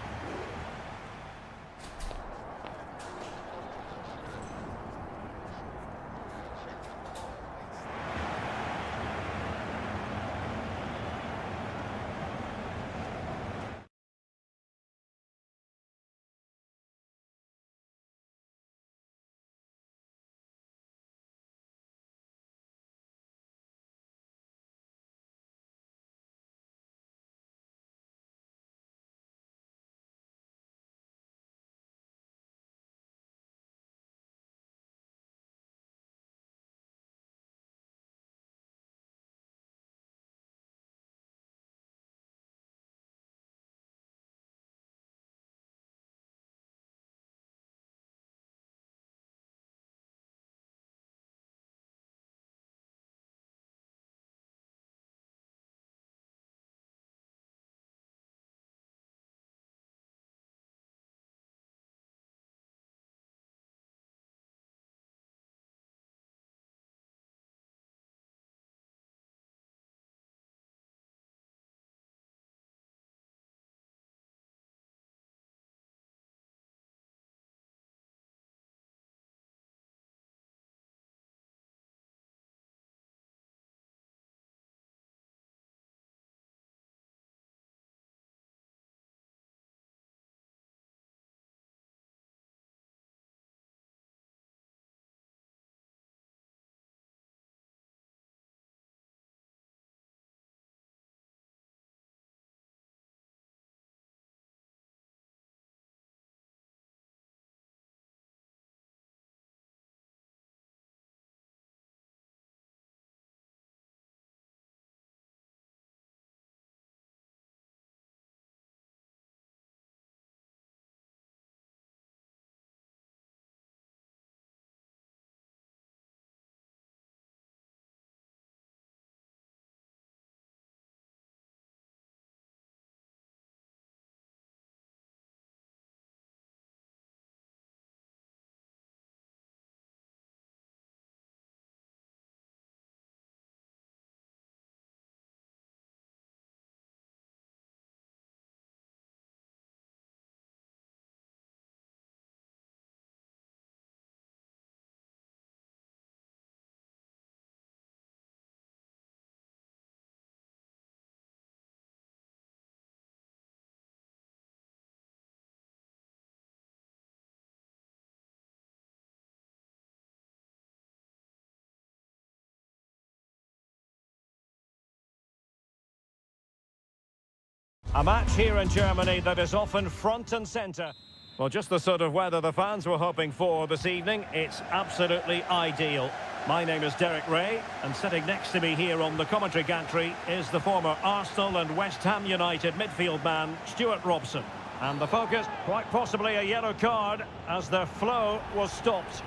A match here in Germany that is often front and centre. Well, just the sort of weather the fans were hoping for this evening. It's absolutely ideal. My name is Derek Ray, and sitting next to me here on the commentary gantry is the former Arsenal and West Ham United midfield man, Stuart Robson. And the focus, quite possibly a yellow card, as their flow was stopped.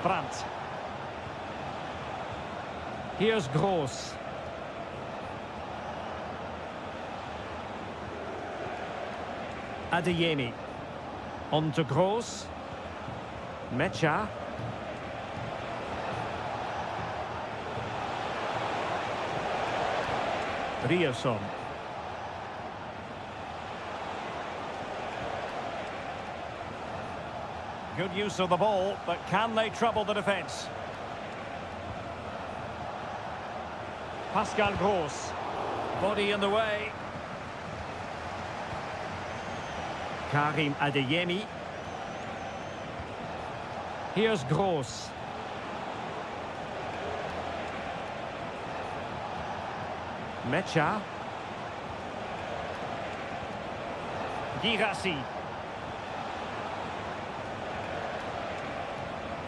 Brandt. Here's Gross. Adeyemi. On to Gross. Mecha. Ryerson. Good use of the ball, but can they trouble the defence? Pascal Gross. Body in the way. Karim Adeyemi. Here's Gross. Mecha. Girassi.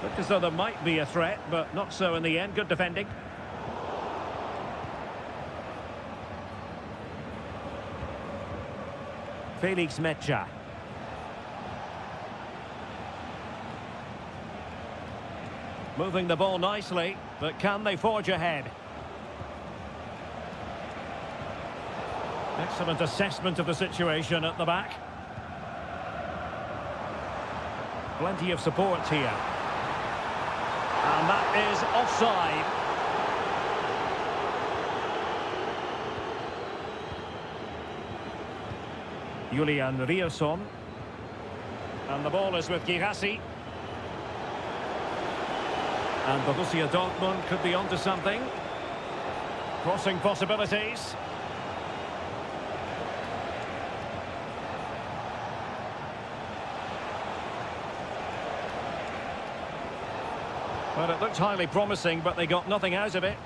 Looked as though there might be a threat, but not so in the end. Good defending. Felix Mecha. Moving the ball nicely, but can they forge ahead? Excellent assessment of the situation at the back. Plenty of support here. And that is offside. Julian Ryerson. And the ball is with Girassi. And Borussia Dortmund could be onto something. Crossing possibilities. Well, it looked highly promising, but they got nothing out of it.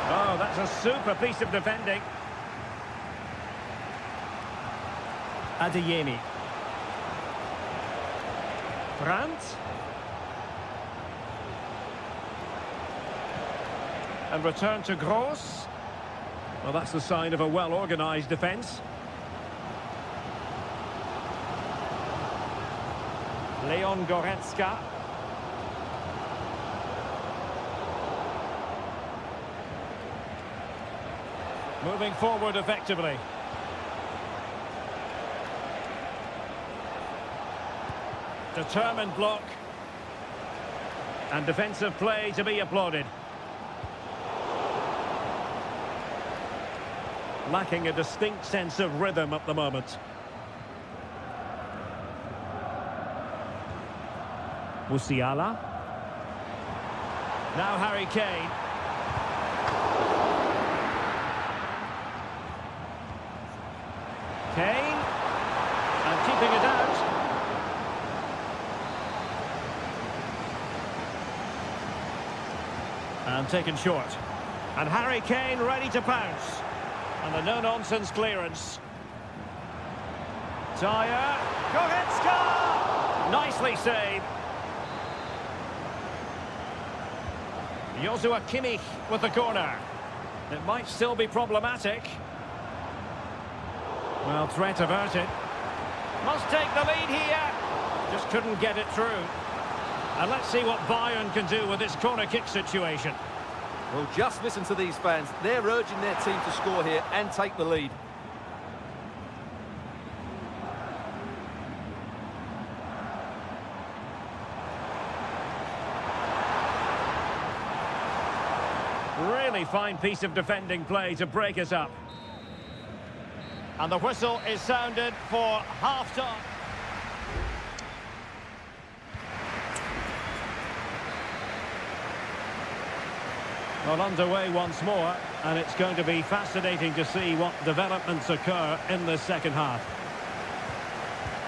Oh, that's a super piece of defending. Adeyemi. Brandt. And return to Gross. Well, that's the sign of a well-organised defence. Leon Goretzka. Moving forward effectively. Determined block. And defensive play to be applauded. Lacking a distinct sense of rhythm at the moment. Musiala. Now Harry Kane. Kane. And keeping it out. And taken short. And Harry Kane ready to pounce. And a no-nonsense clearance. Dyer. Goretzka! Nicely saved. Joshua Kimmich with the corner. It might still be problematic. Well, threat averted. Must take the lead here. Just couldn't get it through. And let's see what Bayern can do with this corner kick situation. Well, just listen to these fans. They're urging their team to score here and take the lead. Really fine piece of defending play to break us up. And the whistle is sounded for half-time. Well, underway once more, and it's going to be fascinating to see what developments occur in the second half.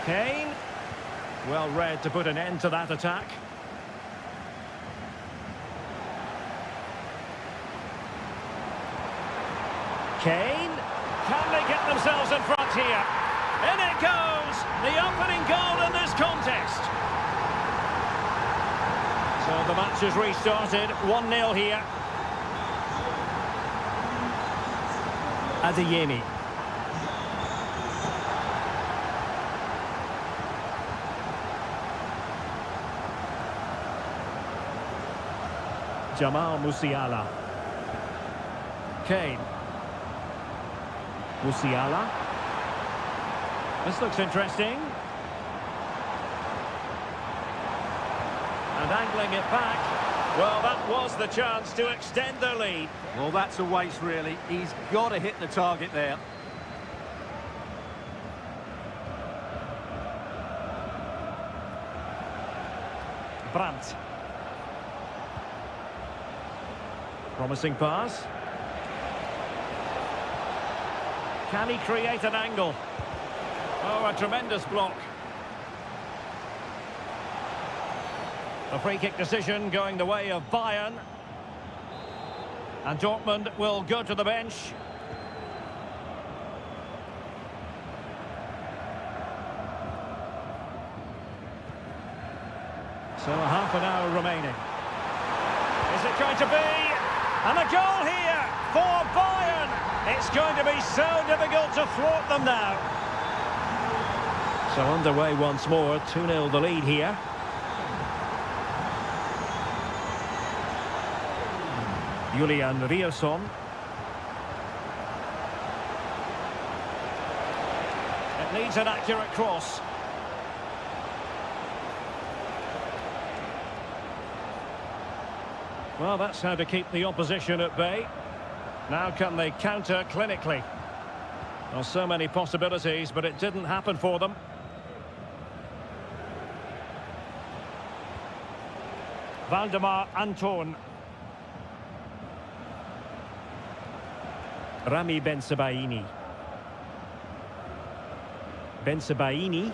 Kane, well read to put an end to that attack. Kane, can they get themselves in front here? In it goes, the opening goal in this contest. So the match has restarted, 1-0 here. Adeyemi. Jamal Musiala. Kane. Musiala. This looks interesting. And angling it back. Well, that was the chance to extend their lead. Well, that's a waste, really. He's got to hit the target there. Brandt. Promising pass. Can he create an angle? Oh, a tremendous block. A free kick decision going the way of Bayern. And Dortmund will go to the bench. So a half an hour remaining. Is it going to be? And a goal here for Bayern. It's going to be so difficult to thwart them now. So underway once more, 2-0 the lead here. Julian Rierson. It needs an accurate cross. Well, that's how to keep the opposition at bay. Now can they counter clinically? Well, so many possibilities, but it didn't happen for them. Valdemar Anton. Rami Bensebaini. Bensebaini.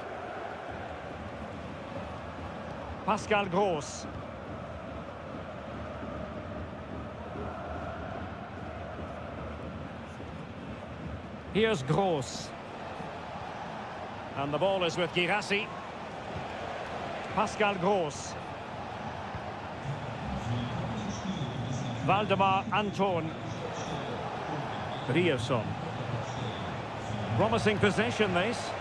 Pascal Gross. Here's Gross. And the ball is with Girassi. Pascal Gross. Valdemar Anton. Rierson. Promising possession, this.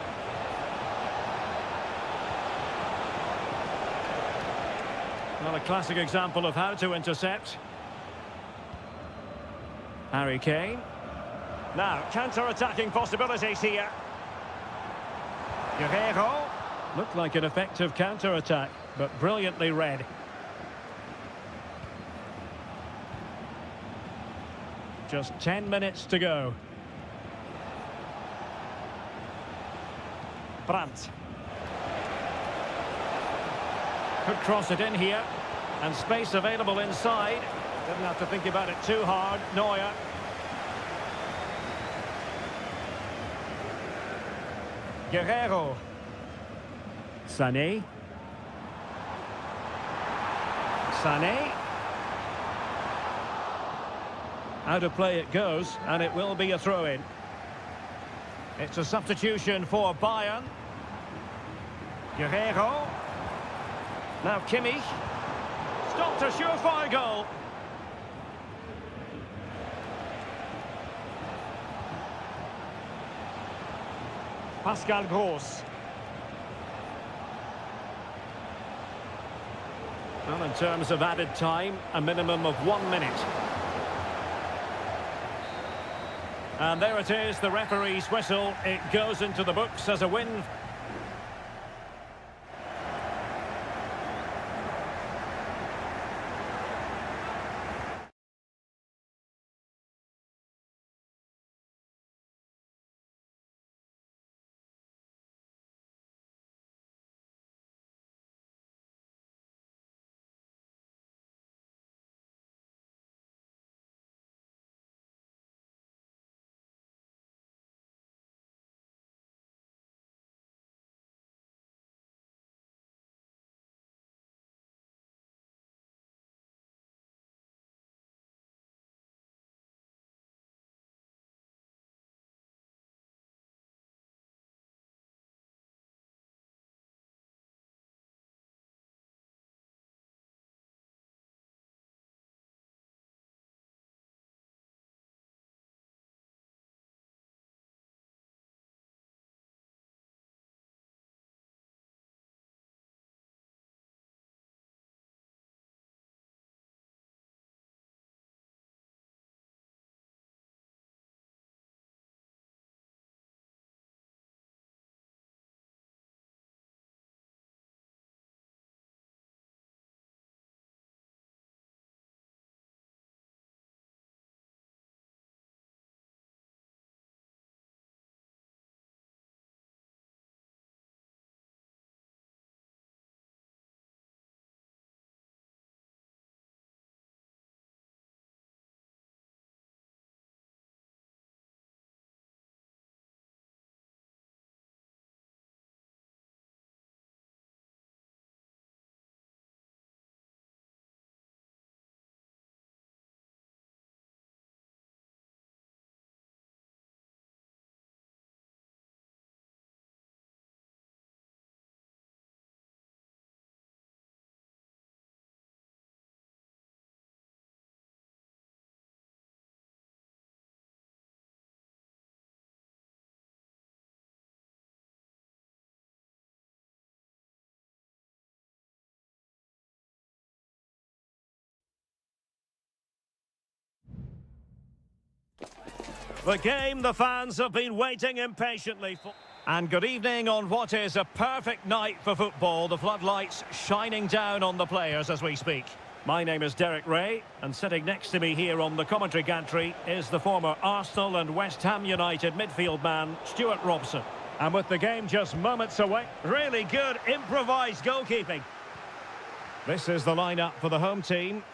Well, a classic example of how to intercept. Harry Kane. Now, counter-attacking possibilities here. Guerrero. Looked like an effective counter-attack, but brilliantly read. Just 10 minutes to go. Brandt. Could cross it in here. And space available inside. Didn't have to think about it too hard. Neuer. Guerrero. Sané. Sané. Out of play it goes, and it will be a throw-in. It's a substitution for Bayern. Guerrero. Now Kimmich. Stopped a surefire goal. Pascal Gross. Well, in terms of added time, a minimum of 1 minute. And there it is, the referee's whistle. It goes into the books as a win. The game the fans have been waiting impatiently for. And good evening on what is a perfect night for football. The floodlights shining down on the players as we speak. My name is Derek Ray, and sitting next to me here on the commentary gantry is the former Arsenal and West Ham United midfield man, Stuart Robson. And with the game just moments away, really good improvised goalkeeping. This is the lineup for the home team.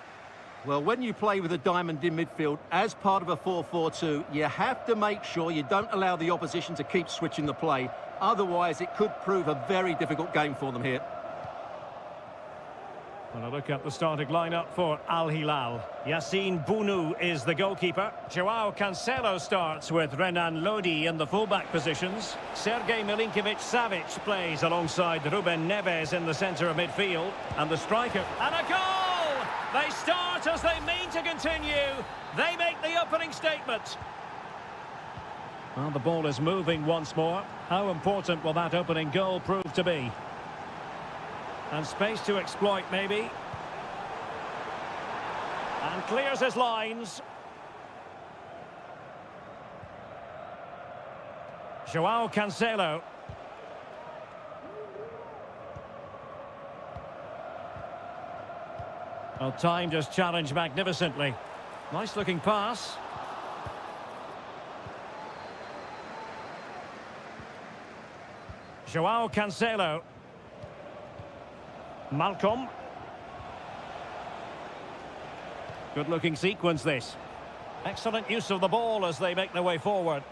Well, when you play with a diamond in midfield as part of a 4-4-2, you have to make sure you don't allow the opposition to keep switching the play. Otherwise, it could prove a very difficult game for them here. When I look at the starting lineup for Al Hilal, Yassine Bounou is the goalkeeper. Joao Cancelo starts with Renan Lodi in the fullback positions. Sergej Milinkovic-Savic plays alongside Ruben Neves in the centre of midfield. And the striker... And a goal! They start as they mean to continue. They make the opening statement. Well, the ball is moving once more. How important will that opening goal prove to be? And space to exploit, maybe. And clears his lines. Joao Cancelo. Well, timed his challenge magnificently. Nice looking pass. Joao Cancelo. Malcolm. Good looking sequence this. Excellent use of the ball as they make their way forward.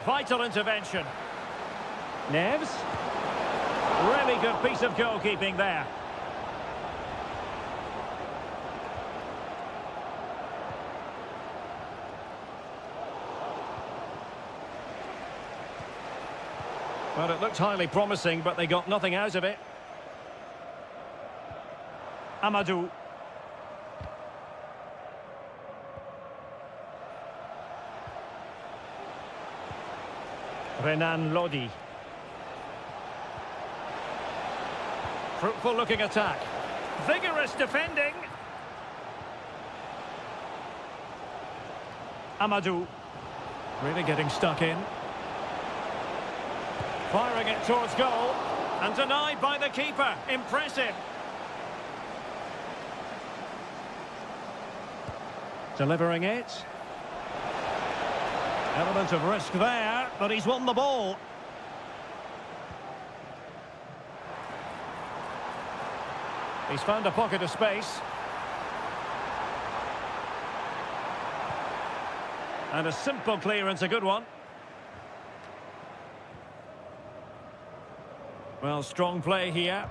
Vital intervention. Neves. Really good piece of goalkeeping there. Well, it looked highly promising, but they got nothing out of it. Amadou. Renan Lodi. Fruitful looking attack. Vigorous defending. Amadou. Really getting stuck in. Firing it towards goal, and denied by the keeper. Impressive. Delivering it. Element of risk there, but he's won the ball. He's found a pocket of space. And a simple clearance, a good one. Well, strong play here.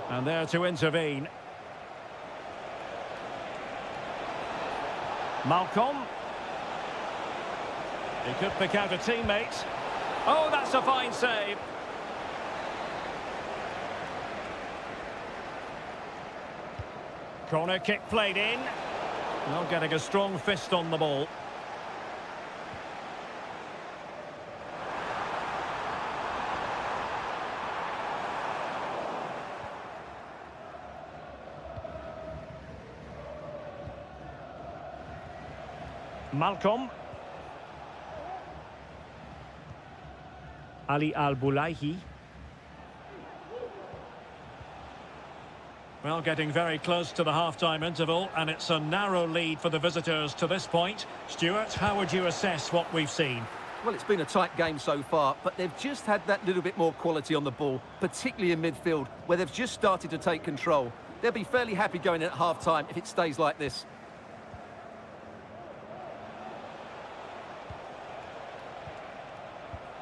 And there to intervene. Malcolm. He could pick out a teammate. Oh, that's a fine save. Corner kick played in. Not getting a strong fist on the ball. Malcolm. Ali Al-Bulaihi. Well, getting very close to the half-time interval, and it's a narrow lead for the visitors to this point. Stuart, how would you assess what we've seen? Well, it's been a tight game so far, but they've just had that little bit more quality on the ball, particularly in midfield, where they've just started to take control. They'll be fairly happy going in at half-time if it stays like this.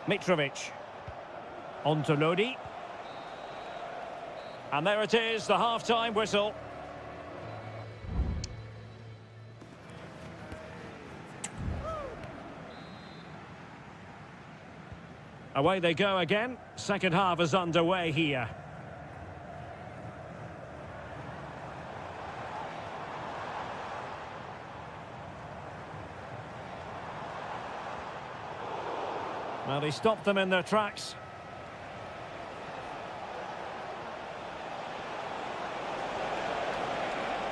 Mitrovic. On to Lodi. And there it is, the half-time whistle. Away they go again. Second half is underway here. Well, he stopped them in their tracks.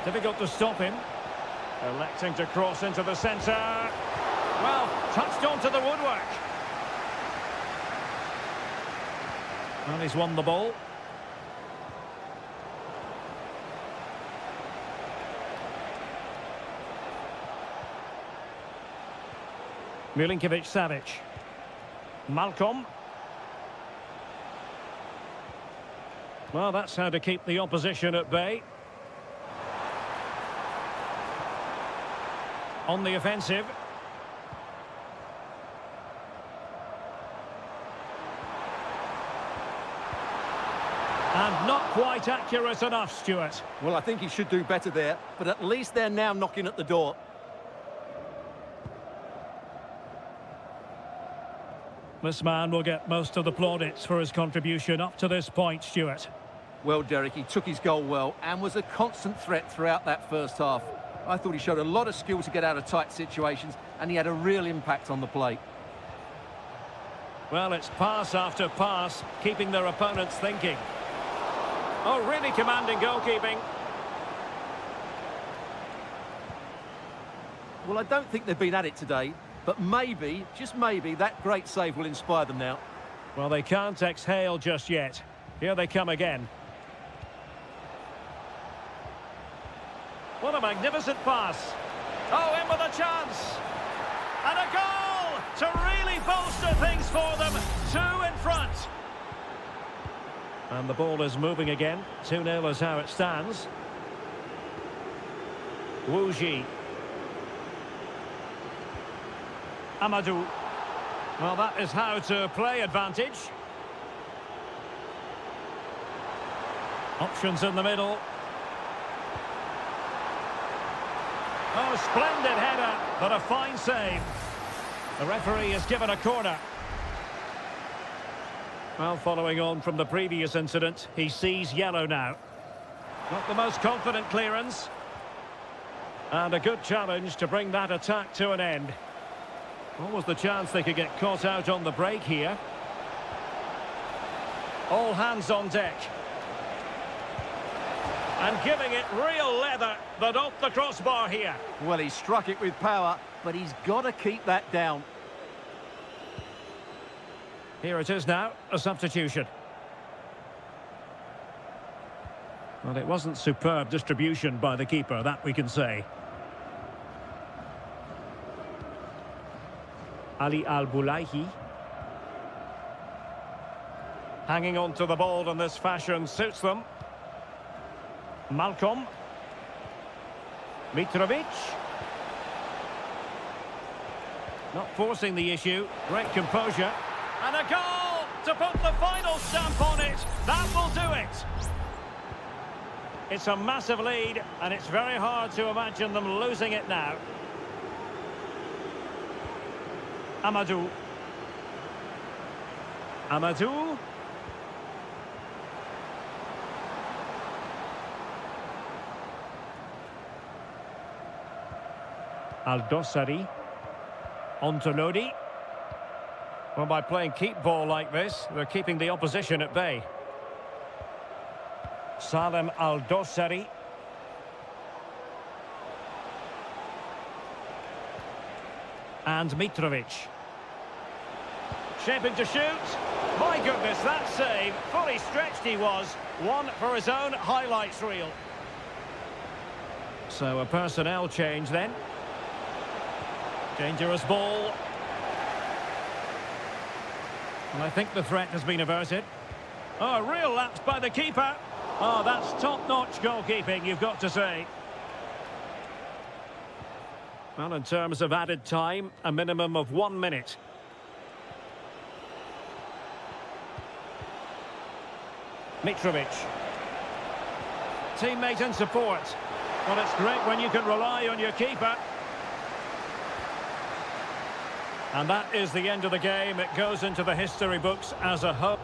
Difficult to stop him. Electing to cross into the centre. Well, touched onto the woodwork. And he's won the ball. Milinkovic-Savic. Malcolm. Well, that's how to keep the opposition at bay. On the offensive. And not quite accurate enough, Stuart. Well, I think he should do better there, but at least they're now knocking at the door. This man will get most of the plaudits for his contribution up to this point, Stuart. Well, Derek, he took his goal well and was a constant threat throughout that first half. I thought he showed a lot of skill to get out of tight situations, and he had a real impact on the play. Well, it's pass after pass, keeping their opponents thinking. Oh, really commanding goalkeeping. Well, I don't think they've been at it today, but maybe, just maybe, that great save will inspire them now. Well, they can't exhale just yet. Here they come again. What a magnificent pass. Oh, in with a chance. And a goal to really bolster things for them. 2 in front. And the ball is moving again. 2-0 is how it stands. Wu Ji. Amadou. Well, that is how to play advantage. Options in the middle. Oh, splendid header, but a fine save. The referee has given a corner. Well, following on from the previous incident, he sees yellow now. Not the most confident clearance. And a good challenge to bring that attack to an end. What was the chance they could get caught out on the break here? All hands on deck. And giving it real leather, but off the crossbar here. Well, he struck it with power, but he's got to keep that down. Here it is now, a substitution. Well, it wasn't superb distribution by the keeper, that we can say. Ali Al-Bulaihi. Hanging on to the ball in this fashion suits them. Malcolm. Mitrovic. Not forcing the issue. Great composure. And a goal to put the final stamp on it. That will do it. It's a massive lead, and it's very hard to imagine them losing it now. Amadou. Amadou. Al-Dossari. Ontolodi. Well, by playing keep ball like this, they're keeping the opposition at bay. Salem Al-Dossari. And Mitrovic. Shaping to shoot. My goodness, that save. Fully stretched he was. One for his own highlights reel. So a personnel change then. Dangerous ball. And I think the threat has been averted. Oh, a real lapse by the keeper. Oh, that's top-notch goalkeeping, you've got to say. Well, in terms of added time, a minimum of 1 minute. Mitrovic. Teammate and support. Well, it's great when you can rely on your keeper. And that is the end of the game. It goes into the history books as a whole.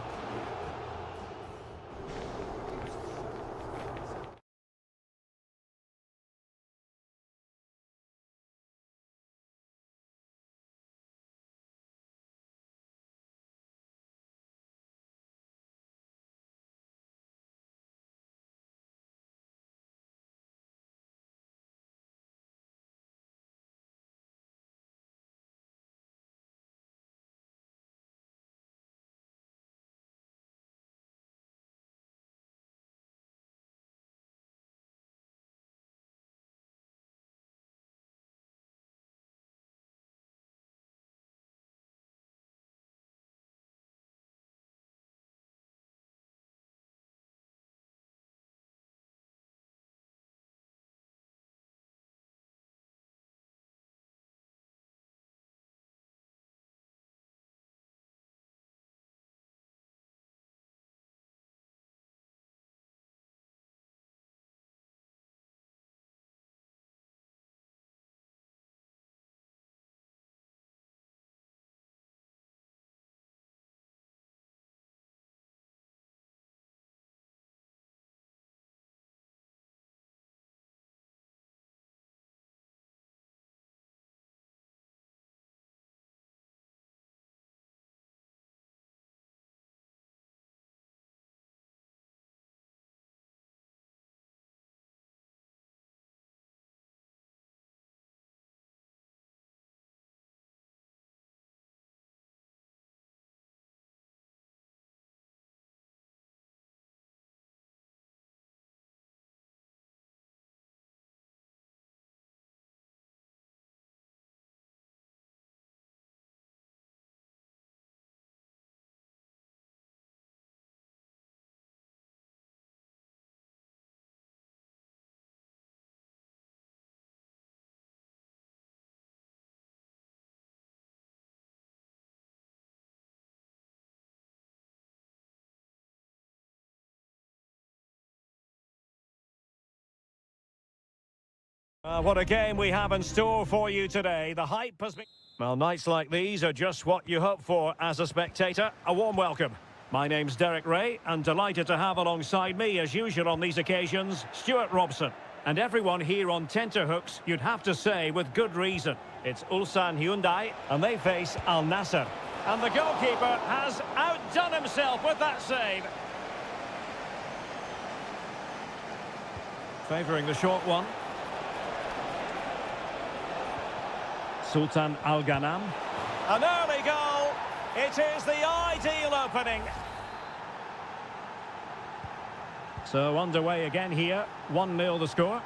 What a game we have in store for you today. The hype has been... Well, nights like these are just what you hope for as a spectator. A warm welcome. My name's Derek Ray, and delighted to have alongside me, as usual on these occasions, Stuart Robson. And everyone here on tenterhooks, you'd have to say, with good reason. It's Ulsan Hyundai, and they face Al Nassr. And the goalkeeper has outdone himself with that save. Favouring the short one. Sultan Al Ghanam. An early goal. It is the ideal opening. So underway again here. 1-0 the score.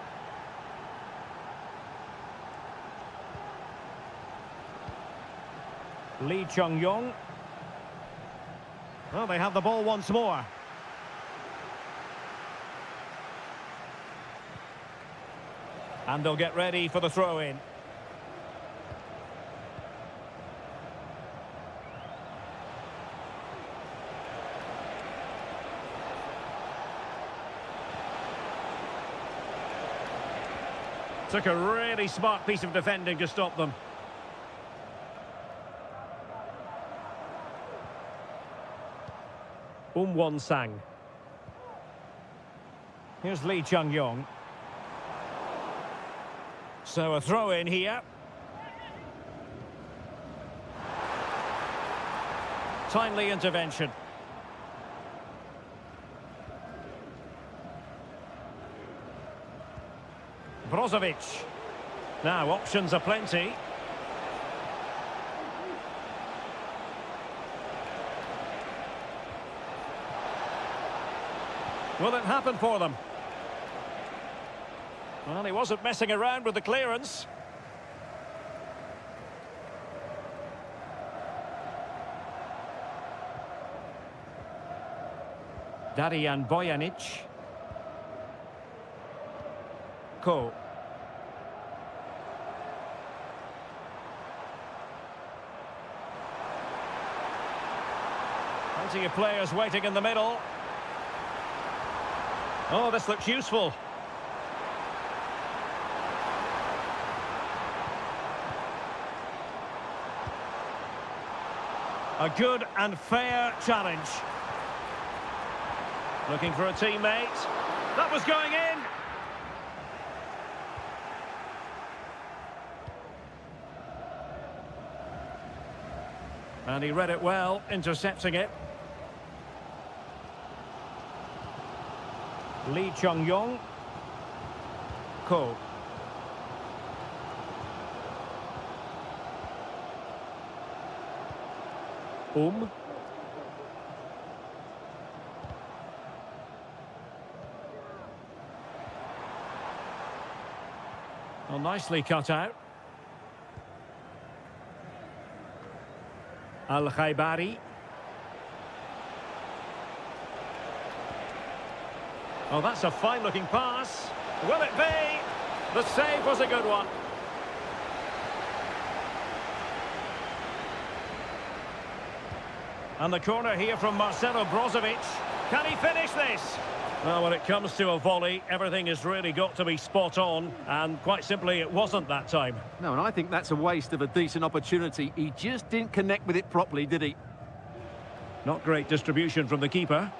Lee Chung-yong. Well, they have the ball once more. And they'll get ready for the throw-in. Took a really smart piece of defending to stop them. Won Sang. Here's Lee Chung-yong. So a throw in here. Timely intervention. Brozovic. Now options are plenty. Will it happen for them? Well, he wasn't messing around with the clearance. Darijan Bojanic. Ko. Plenty of players waiting in the middle. Oh, this looks useful. A good and fair challenge. Looking for a teammate. That was going in. And he read it well, intercepting it. Lee Chung-yong. Ko. Well, nicely cut out. Al-Khaibari. Oh, that's a fine-looking pass. Will it be? The save was a good one. And the corner here from Marcelo Brozovic. Can he finish this? Well, when it comes to a volley, everything has really got to be spot on. And quite simply, it wasn't that time. No, and I think that's a waste of a decent opportunity. He just didn't connect with it properly, did he? Not great distribution from the keeper.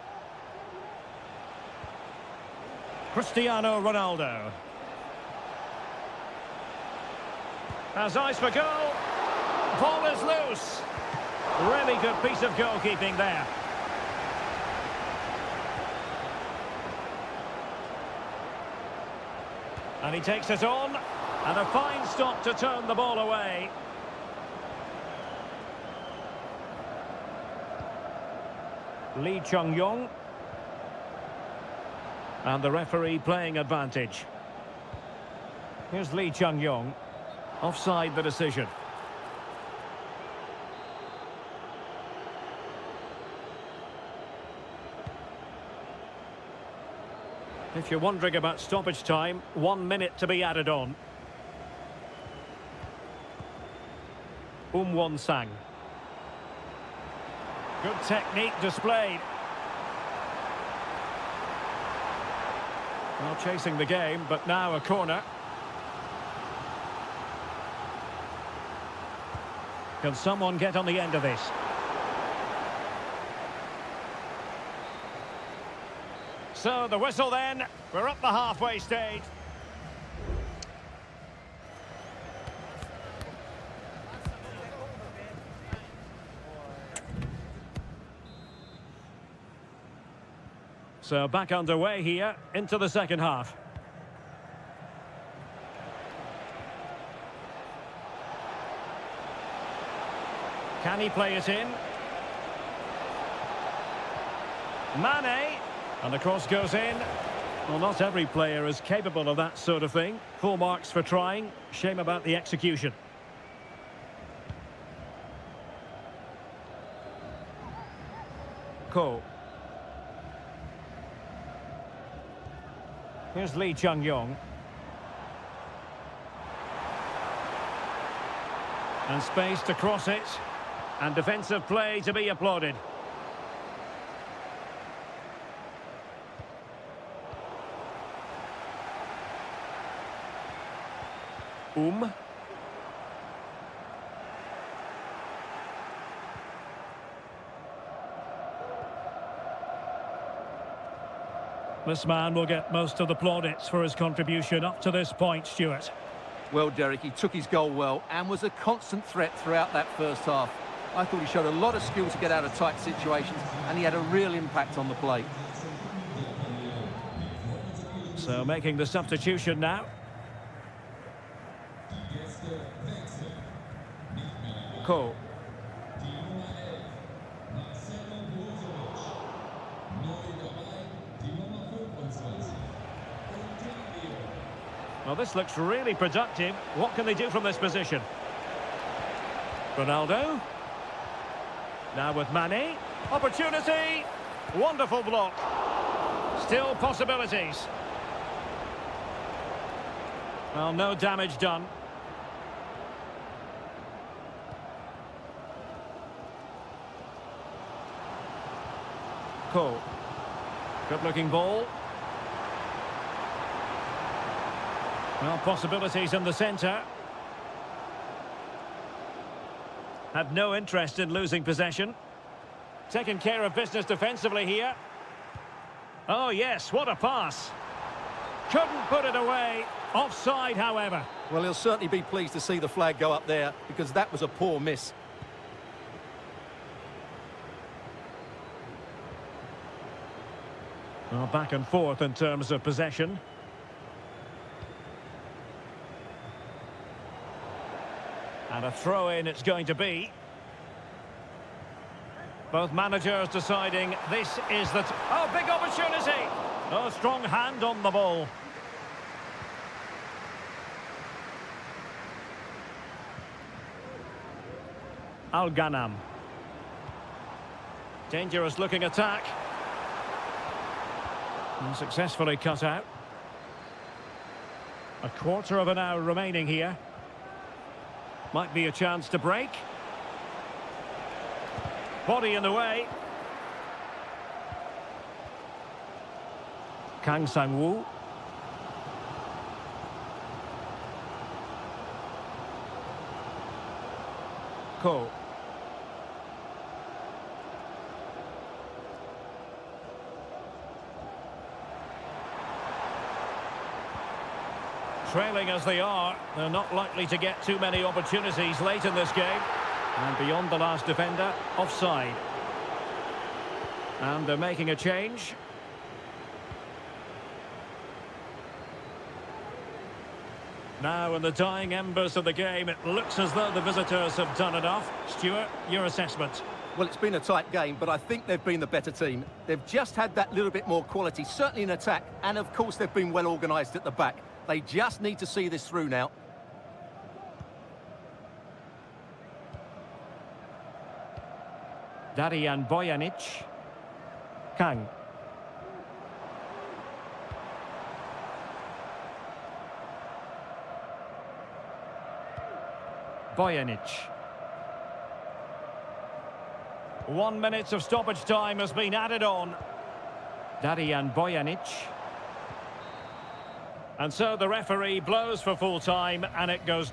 Cristiano Ronaldo. Has eyes for goal. Ball is loose. Really good piece of goalkeeping there. And he takes it on. And a fine stop to turn the ball away. Lee Chung-yong. And the referee playing advantage. Here's Lee Chung-yong. Offside the decision. If you're wondering about stoppage time, 1 minute to be added on. Won Sang. Good technique displayed. Well, chasing the game, but now a corner. Can someone get on the end of this? So the whistle then. We're up the halfway stage. So back underway here into the second half. Can he play it in? Mane. And the cross goes in. Well, not every player is capable of that sort of thing. Full marks for trying. Shame about the execution. Cole. Here's Lee Chung-yong. And space to cross it. And defensive play to be applauded. This man will get most of the plaudits for his contribution up to this point, Stuart. Well, Derek, he took his goal well and was a constant threat throughout that first half. I thought he showed a lot of skill to get out of tight situations, and he had a real impact on the play. So making the substitution now. Cole. Well, this looks really productive. What can they do from this position? Ronaldo. Now with Mane. Opportunity. Wonderful block. Still possibilities. Well, no damage done. Cole. Good-looking ball. Well, possibilities in the centre. Had no interest in losing possession. Taking care of business defensively here. Oh, yes, what a pass. Couldn't put it away. Offside, however. Well, he'll certainly be pleased to see the flag go up there, because that was a poor miss. Well, back and forth in terms of possession. And a throw-in it's going to be. Both managers deciding this is the... Oh, big opportunity! Oh, strong hand on the ball. Al-Ghanam. Dangerous looking attack. And successfully cut out. A quarter of an hour remaining here. Might be a chance to break. Body in the way. Kang Sang-woo. Ko. Trailing as they are, they're not likely to get too many opportunities late in this game. And beyond the last defender, offside. And they're making a change. Now, in the dying embers of the game, it looks as though the visitors have done enough. Stuart, your assessment? Well, it's been a tight game, but I think they've been the better team. They've just had that little bit more quality, certainly in attack, and of course they've been well organised at the back. They just need to see this through now. Darian Bojanic. Kang. Bojanic. 1 minute of stoppage time has been added on. Darian Bojanic. And so the referee blows for full time, and it goes...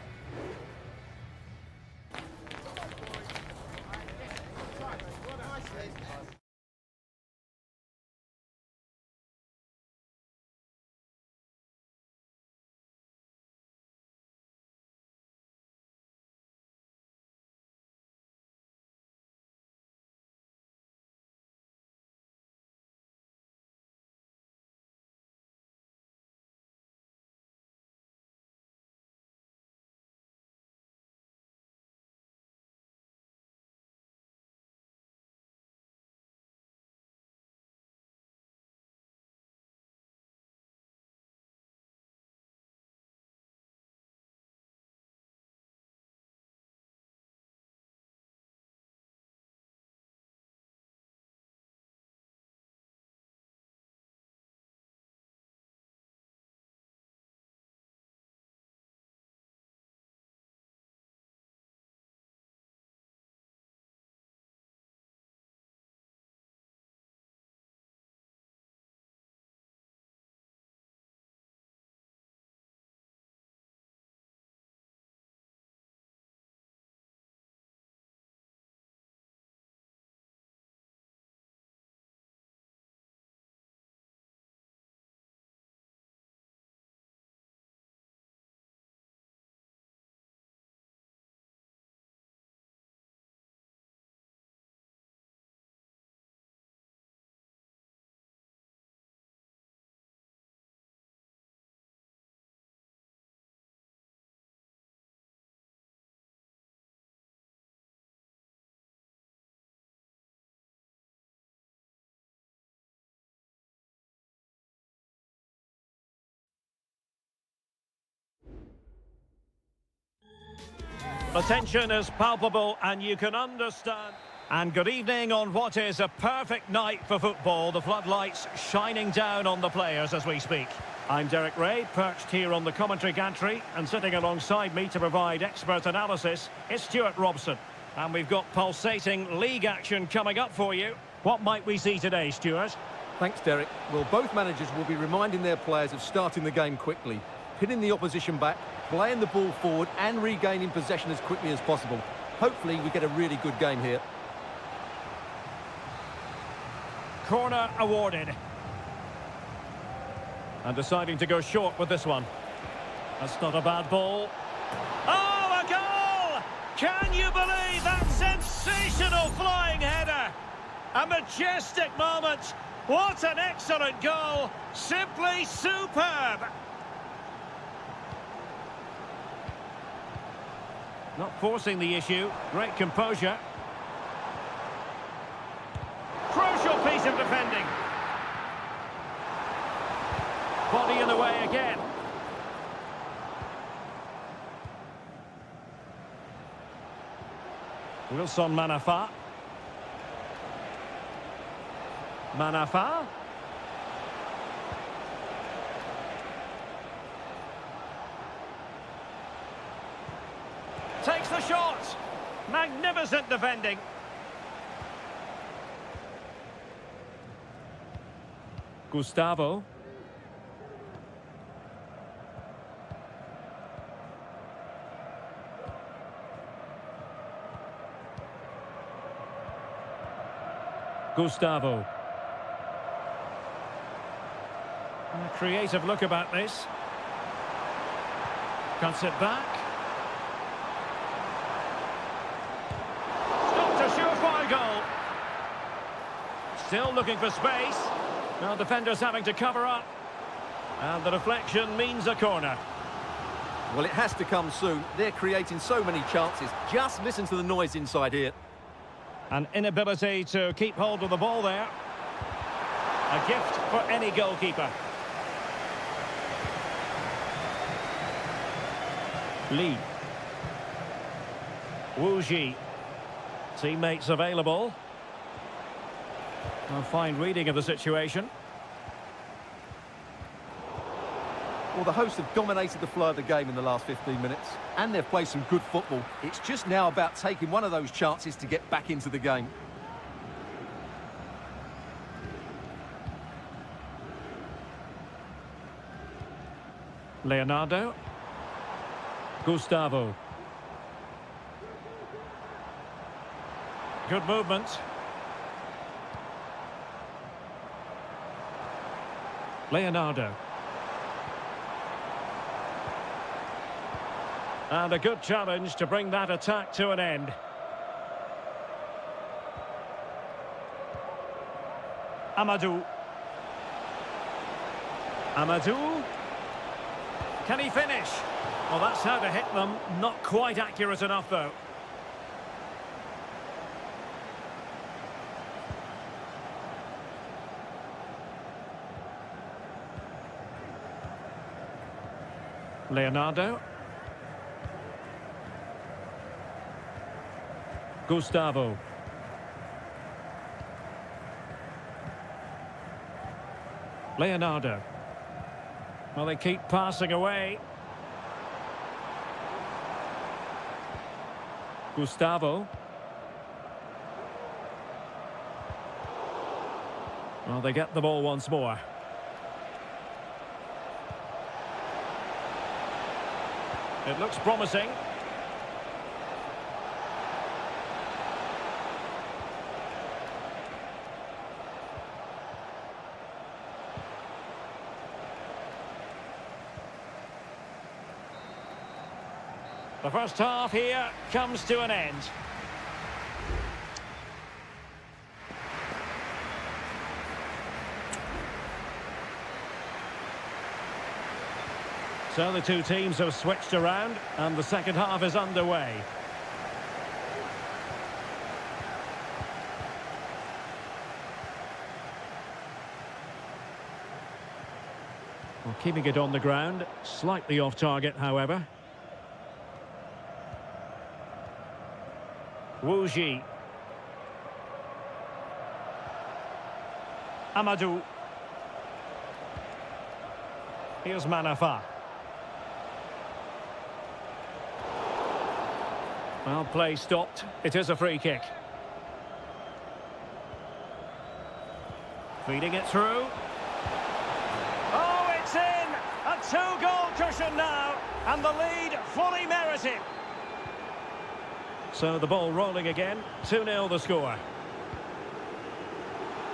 The tension is palpable and you can understand. And good evening on what is a perfect night for football. The floodlights shining down on the players as we speak. I'm Derek Ray, perched here on the commentary gantry, and sitting alongside me to provide expert analysis is Stuart Robson. And we've got pulsating league action coming up for you. What might we see today, Stuart? Thanks, Derek. Well, both managers will be reminding their players of starting the game quickly, pinning the opposition back, playing the ball forward and regaining possession as quickly as possible. Hopefully we get a really good game here. Corner awarded. And deciding to go short with this one. That's not a bad ball. Oh, a goal! Can you believe that sensational flying header? A majestic moment. What an excellent goal. Simply superb. Not forcing the issue. Great composure. Crucial piece of defending. Body in the way again. Wilson Manafa. Manafa. Takes the shot. Magnificent defending. Gustavo. Gustavo. A creative look about this. Cuts it back. Stopped a surefire goal. Still looking for space. Now defenders having to cover up. And the deflection means a corner. Well, it has to come soon. They're creating so many chances. Just listen to the noise inside here. An inability to keep hold of the ball there. A gift for any goalkeeper. Lee. Wu Ji. Teammates available. A fine reading of the situation. Well, the hosts have dominated the flow of the game in the last 15 minutes, and they've played some good football. It's just now about taking one of those chances to get back into the game. Leonardo. Gustavo. Good movement. Leonardo. And a good challenge to bring that attack to an end. Amadou. Amadou. Can he finish? Well, that's how to hit them. Not quite accurate enough, though. Leonardo. Gustavo. Leonardo. Well, they keep passing away. Gustavo. Well, they get the ball once more. It looks promising. The first half here comes to an end. So the two teams have switched around and the second half is underway. Well, keeping it on the ground, slightly off target, however. Wu Ji. Amadou. Here's Manafa. Well, play stopped. It is a free kick. Feeding it through. Oh, it's in! A two-goal cushion now, and the lead fully merited. So the ball rolling again. 2-0 the score.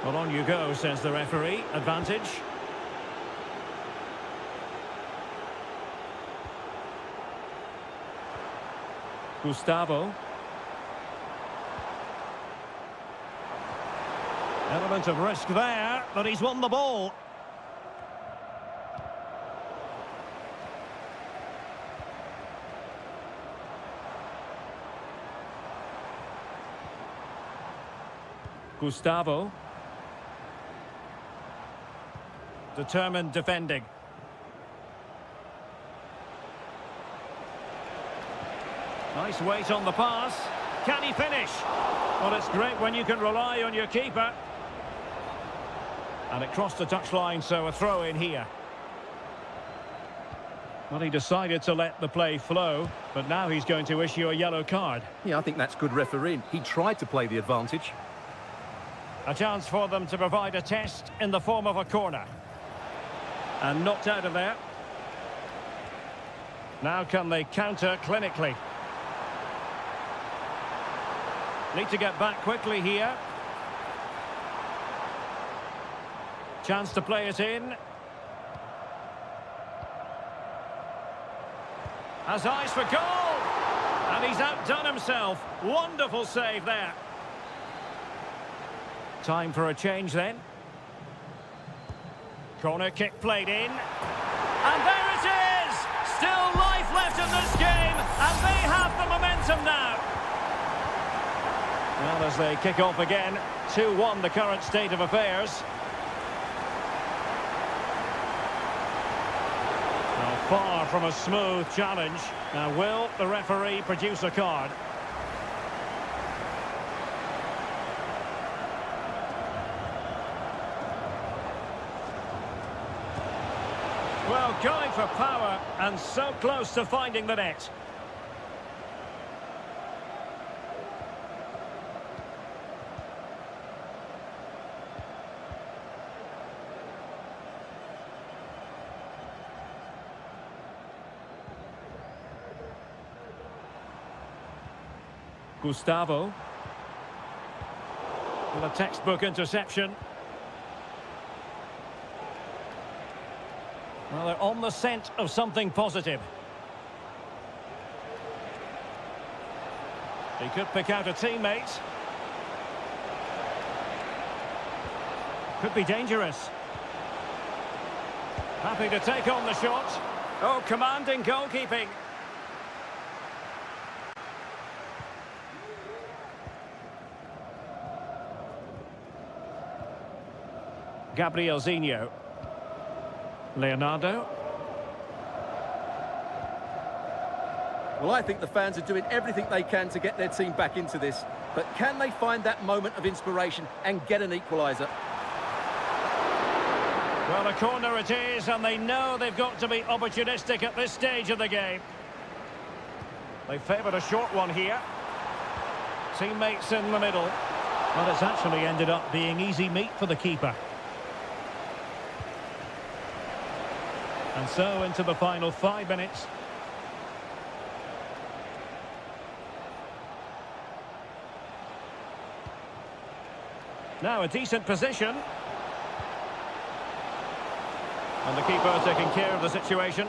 Well, on you go, says the referee. Advantage. Gustavo. Element of risk there, but he's won the ball. Gustavo. Determined defending. Nice weight on the pass. Can he finish? Well, it's great when you can rely on your keeper. And it crossed the touchline, so a throw in here. Well, he decided to let the play flow, but now he's going to issue a yellow card. Yeah, I think that's good refereeing. He tried to play the advantage. A chance for them to provide a test in the form of a corner. And knocked out of there. Now can they counter clinically? Need to get back quickly here. Chance to play it in. Has eyes for goal! And he's outdone himself. Wonderful save there. Time for a change then. Corner kick played in. And there it is! Still life left in this game, and they have the momentum now. Well, as they kick off again, 2-1 the current state of affairs. Now, far from a smooth challenge. Now, will the referee produce a card? Well, going for power and so close to finding the net. Gustavo. Well, a textbook interception. Well, they're on the scent of something positive. He could pick out a teammate. Could be dangerous. Happy to take on the shot. Oh, commanding goalkeeping. Gabrielzinho. Leonardo. Well, I think the fans are doing everything they can to get their team back into this. But can they find that moment of inspiration and get an equaliser? Well, a corner it is, and they know they've got to be opportunistic at this stage of the game. They favoured a short one here. Teammates in the middle. Well, it's actually ended up being easy meat for the keeper. And so into the final 5 minutes. Now a decent position. And the keeper taking care of the situation.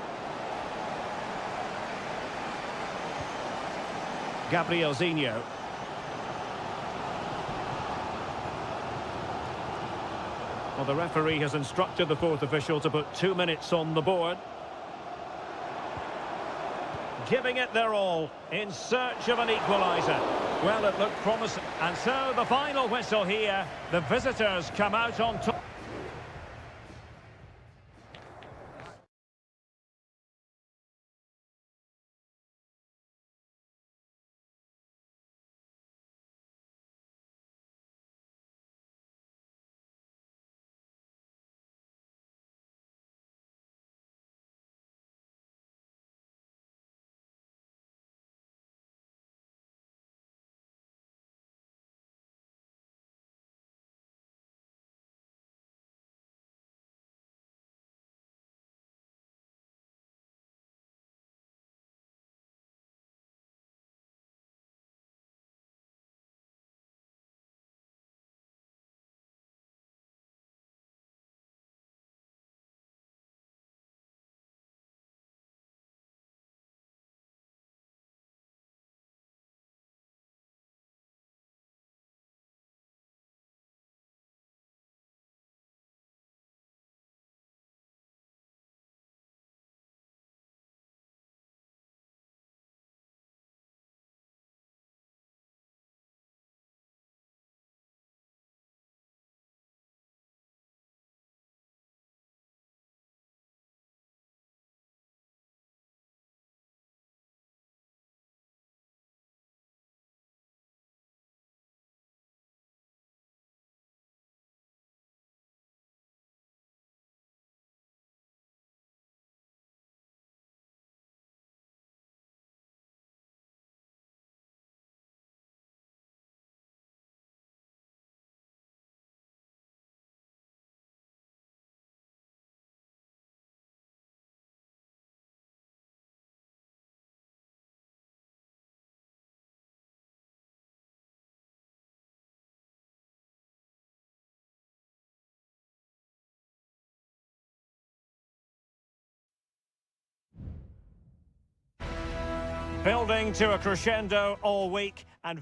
Gabrielzinho. Well, the referee has instructed the fourth official to put 2 minutes on the board. Giving it their all in search of an equaliser. Well, it looked promising. And so the final whistle here. The visitors come out on top. Building to a crescendo all week and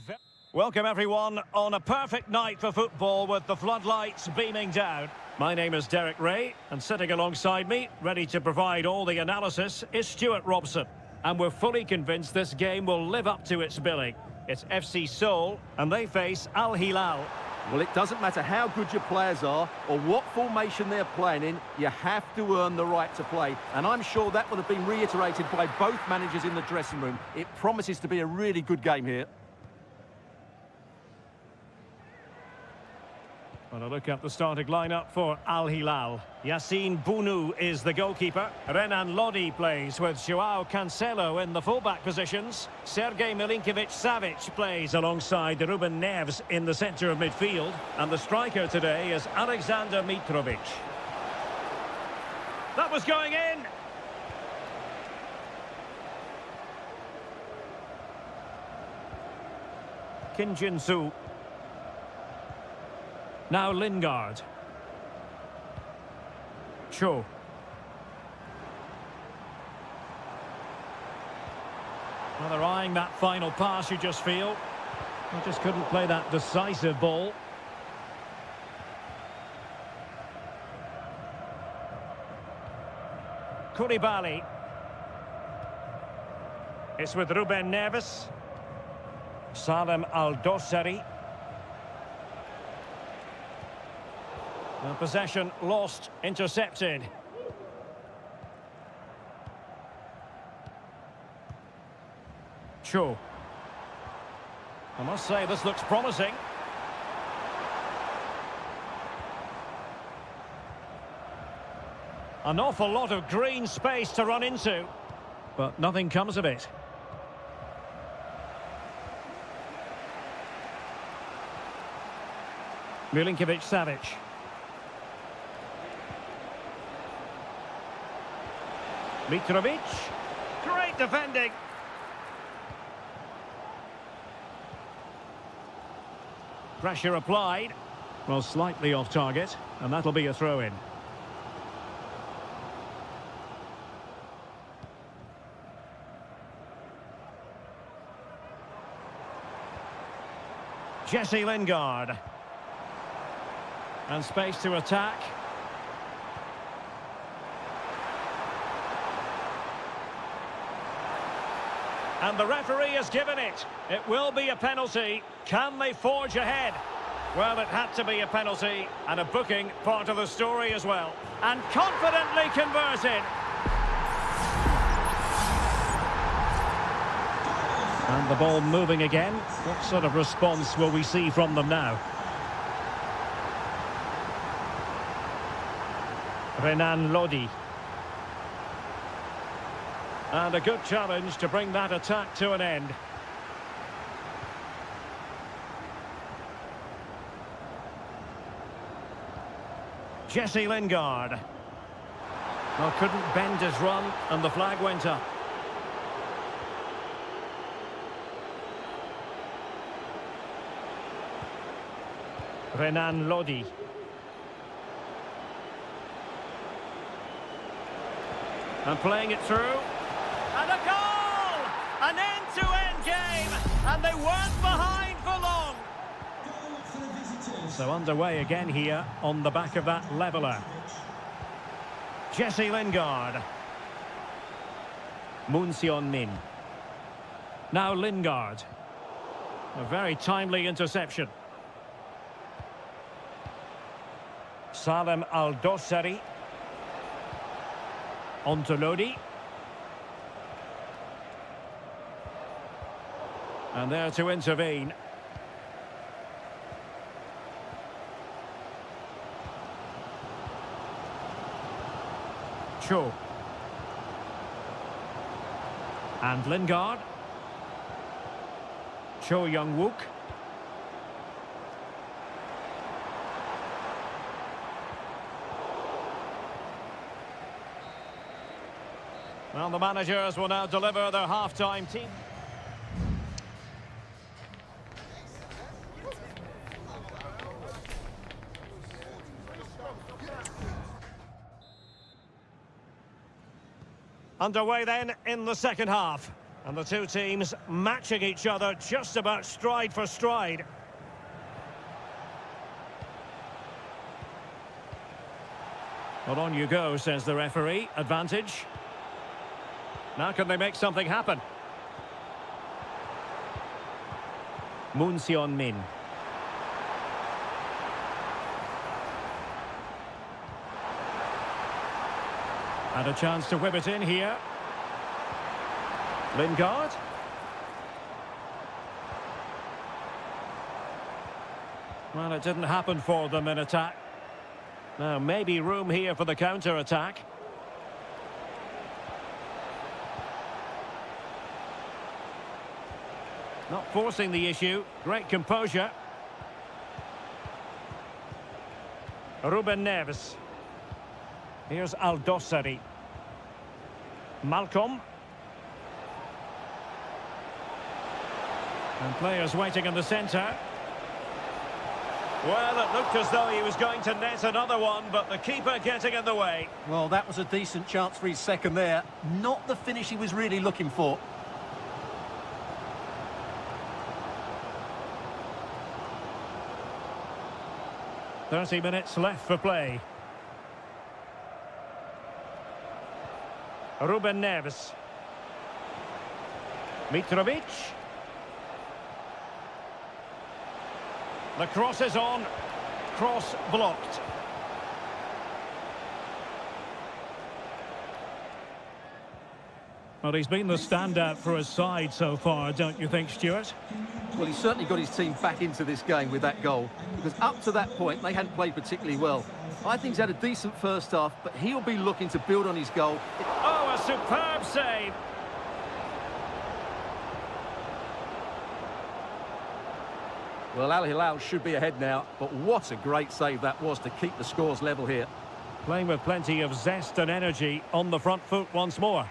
welcome everyone on a perfect night for football with the floodlights beaming down. My name is Derek Ray and sitting alongside me, ready to provide all the analysis, is Stuart Robson. And we're fully convinced this game will live up to its billing. It's FC Seoul and they face Al Hilal. Well, it doesn't matter how good your players are or what formation they're playing in, you have to earn the right to play. And I'm sure that will have been reiterated by both managers in the dressing room. It promises to be a really good game here. Well, a look at the starting lineup for Al Hilal. Yassine Bounou is the goalkeeper. Renan Lodi plays with Joao Cancelo in the fullback positions. Sergej Milinkovic-Savic plays alongside Ruben Neves in the centre of midfield. And the striker today is Alexander Mitrovic. That was going in. Kim Jin-soo. Now Lingard. Cho. Well, they're eyeing that final pass, you just feel. They just couldn't play that decisive ball. Koulibaly. It's with Ruben Neves. Salem Al-Dossari. The possession lost, intercepted. Cho. I must say this looks promising. An awful lot of green space to run into, but nothing comes of it. Milinkovic-Savic. Mitrovic, great defending. Pressure applied. Well, slightly off target, and that'll be a throw-in. Jesse Lingard. And space to attack. And the referee has given it. It will be a penalty. Can they forge ahead? Well, it had to be a penalty, and a booking part of the story as well. And confidently converted. And the ball moving again. What sort of response will we see from them now? Renan Lodi. And a good challenge to bring that attack to an end. Jesse Lingard. Well, couldn't bend his run, and the flag went up. Renan Lodi. And playing it through. And a goal! An end-to-end game! And they weren't behind for long. So underway again here on the back of that leveller. Jesse Lingard. Moon Seon-min. Now Lingard. A very timely interception. Salem Al-Dossari. On to Lodi. And there to intervene. Cho. And Lingard. Cho Young-wook. Well, the managers will now deliver their half-time team. Underway then in the second half. And the two teams matching each other just about stride for stride. Well, on you go, says the referee. Advantage. Now can they make something happen? Moon Seon-min. And a chance to whip it in here. Lingard. Well, it didn't happen for them in attack. Now, maybe room here for the counter-attack. Not forcing the issue. Great composure. Ruben Neves. Here's Aldosari. Malcolm. And players waiting in the centre. Well, it looked as though he was going to net another one, but the keeper getting in the way. Well, that was a decent chance for his second there. Not the finish he was really looking for. "30 minutes left for play." Ruben Neves. Mitrovic. The cross is on. Cross blocked. Well, he's been the standout for his side so far, don't you think, Stuart? Well, he certainly got his team back into this game with that goal, because up to that point, they hadn't played particularly well. I think he's had a decent first half, but he'll be looking to build on his goal. Oh, a superb save. Well, Al Hilal should be ahead now, but what a great save that was to keep the scores level here. Playing with plenty of zest and energy on the front foot once more.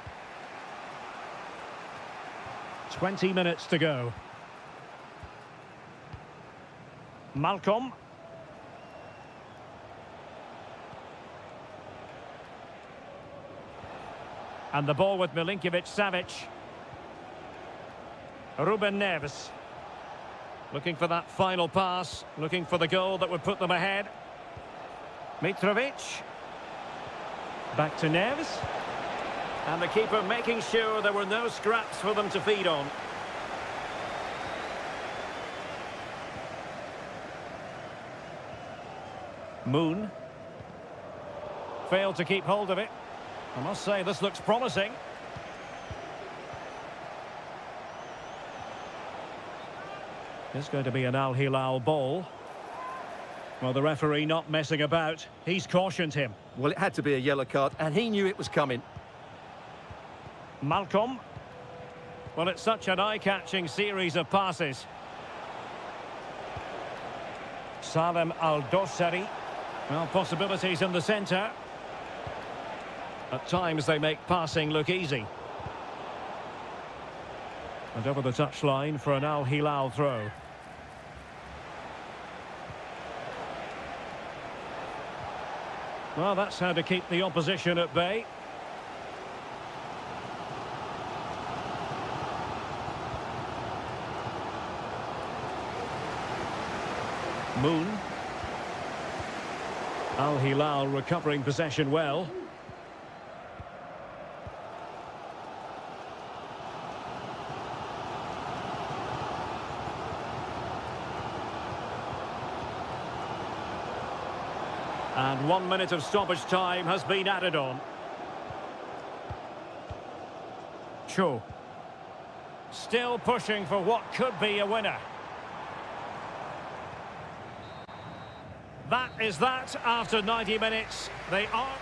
20 minutes to go. Malcolm. And the ball with Milinkovic-Savic. Ruben Neves. Looking for that final pass. Looking for the goal that would put them ahead. Mitrovic. Back to Neves. And the keeper making sure there were no scraps for them to feed on. Moon. Failed to keep hold of it. I must say, this looks promising. It's going to be an Al Hilal ball. Well, the referee not messing about. He's cautioned him. Well, it had to be a yellow card, and he knew it was coming. Malcolm. Well, it's such an eye-catching series of passes. Salem Aldosari. Well, possibilities in the centre. At times they make passing look easy. And over the touchline for an Al Hilal throw. Well, that's how to keep the opposition at bay. Moon. Al Hilal recovering possession well. And 1 minute of stoppage time has been added on. Cho. Still pushing for what could be a winner. That is that after 90 minutes. They are...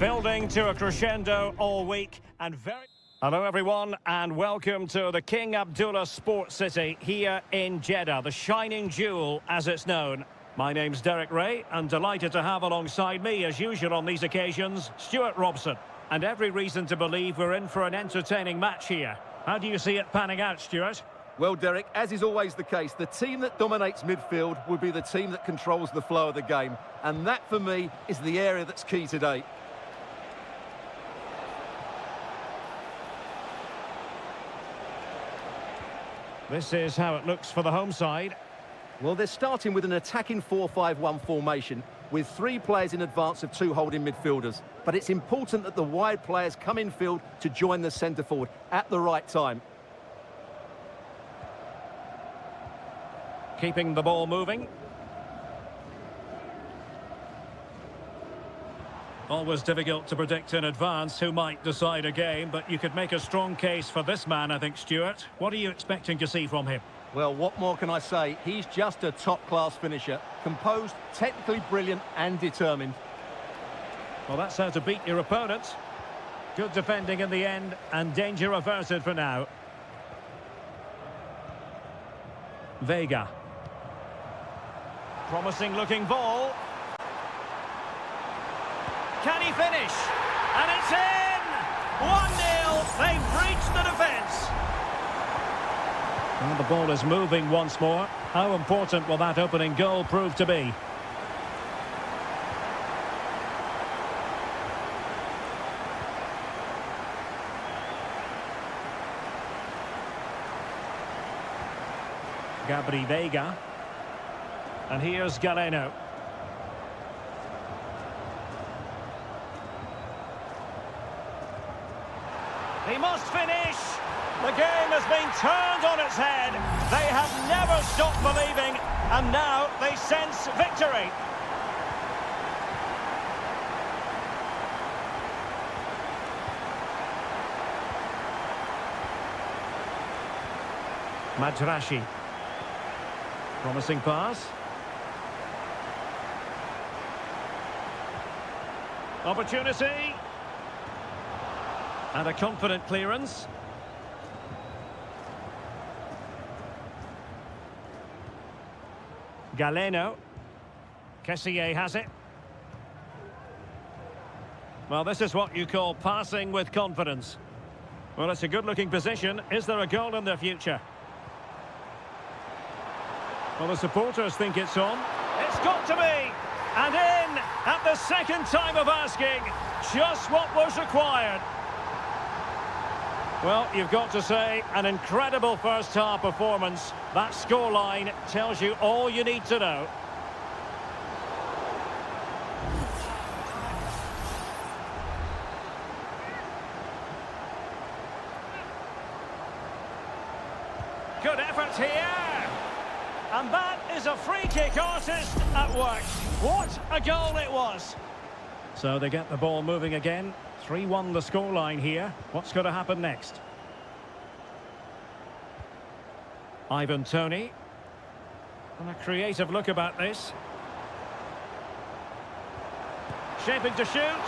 Building to a crescendo all week and very... Hello everyone and welcome to the King Abdullah Sports City here in Jeddah, the shining jewel as it's known. My name's Derek Ray and delighted to have alongside me as usual on these occasions, Stuart Robson. And every reason to believe we're in for an entertaining match here. How do you see it panning out, Stuart? Well, Derek, as is always the case, the team that dominates midfield will be the team that controls the flow of the game. And that, for me, is the area that's key today. This is how it looks for the home side. Well, they're starting with an attacking 4-5-1 formation with 3 players in advance of 2 holding midfielders. But it's important that the wide players come in field to join the centre forward at the right time. Keeping the ball moving. Always difficult to predict in advance who might decide a game, but you could make a strong case for this man, I think, Stuart. What are you expecting to see from him? Well, what more can I say? He's just a top-class finisher. Composed, technically brilliant and determined. Well, that's how to beat your opponent. Good defending in the end and danger averted for now. Vega. Promising looking ball. Can he finish? And it's in! 1-0. They've breached the defence. And the ball is moving once more. How important will that opening goal prove to be? Gabri Vega. And here's Galeno. He must finish! The game has been turned on its head. They have never stopped believing, and now they sense victory. Madrashi. Promising pass. Opportunity. And a confident clearance. Galeno. Kessié has it. Well, this is what you call passing with confidence. Well, it's a good-looking position. Is there a goal in the future? Well, the supporters think it's on. It's got to be! And in at the second time of asking. Just what was required. Well, you've got to say, an incredible first-half performance. That scoreline tells you all you need to know. Good effort here. And that is a free-kick artist at work. What a goal it was. So they get the ball moving again. 3-1 the scoreline here. What's going to happen next? Ivan Toney. And a creative look about this. Shaping to shoot.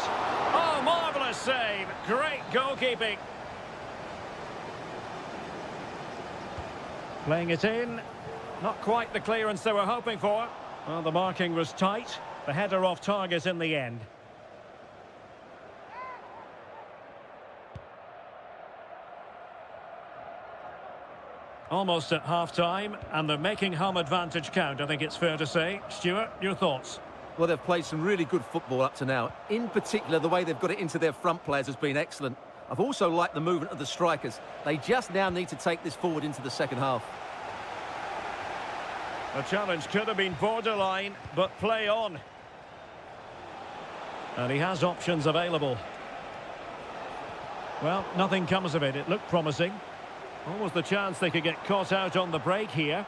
Oh, marvellous save. Great goalkeeping. Playing it in. Not quite the clearance they were hoping for. Well, the marking was tight. The header off target in the end. Almost at half-time, and they're making home advantage count, I think it's fair to say. Stuart, your thoughts? Well, they've played some really good football up to now. In particular, the way they've got it into their front players has been excellent. I've also liked the movement of the strikers. They just now need to take this forward into the second half. The challenge could have been borderline, but play on. And he has options available. Well, nothing comes of it. It looked promising. Almost the chance they could get caught out on the break here.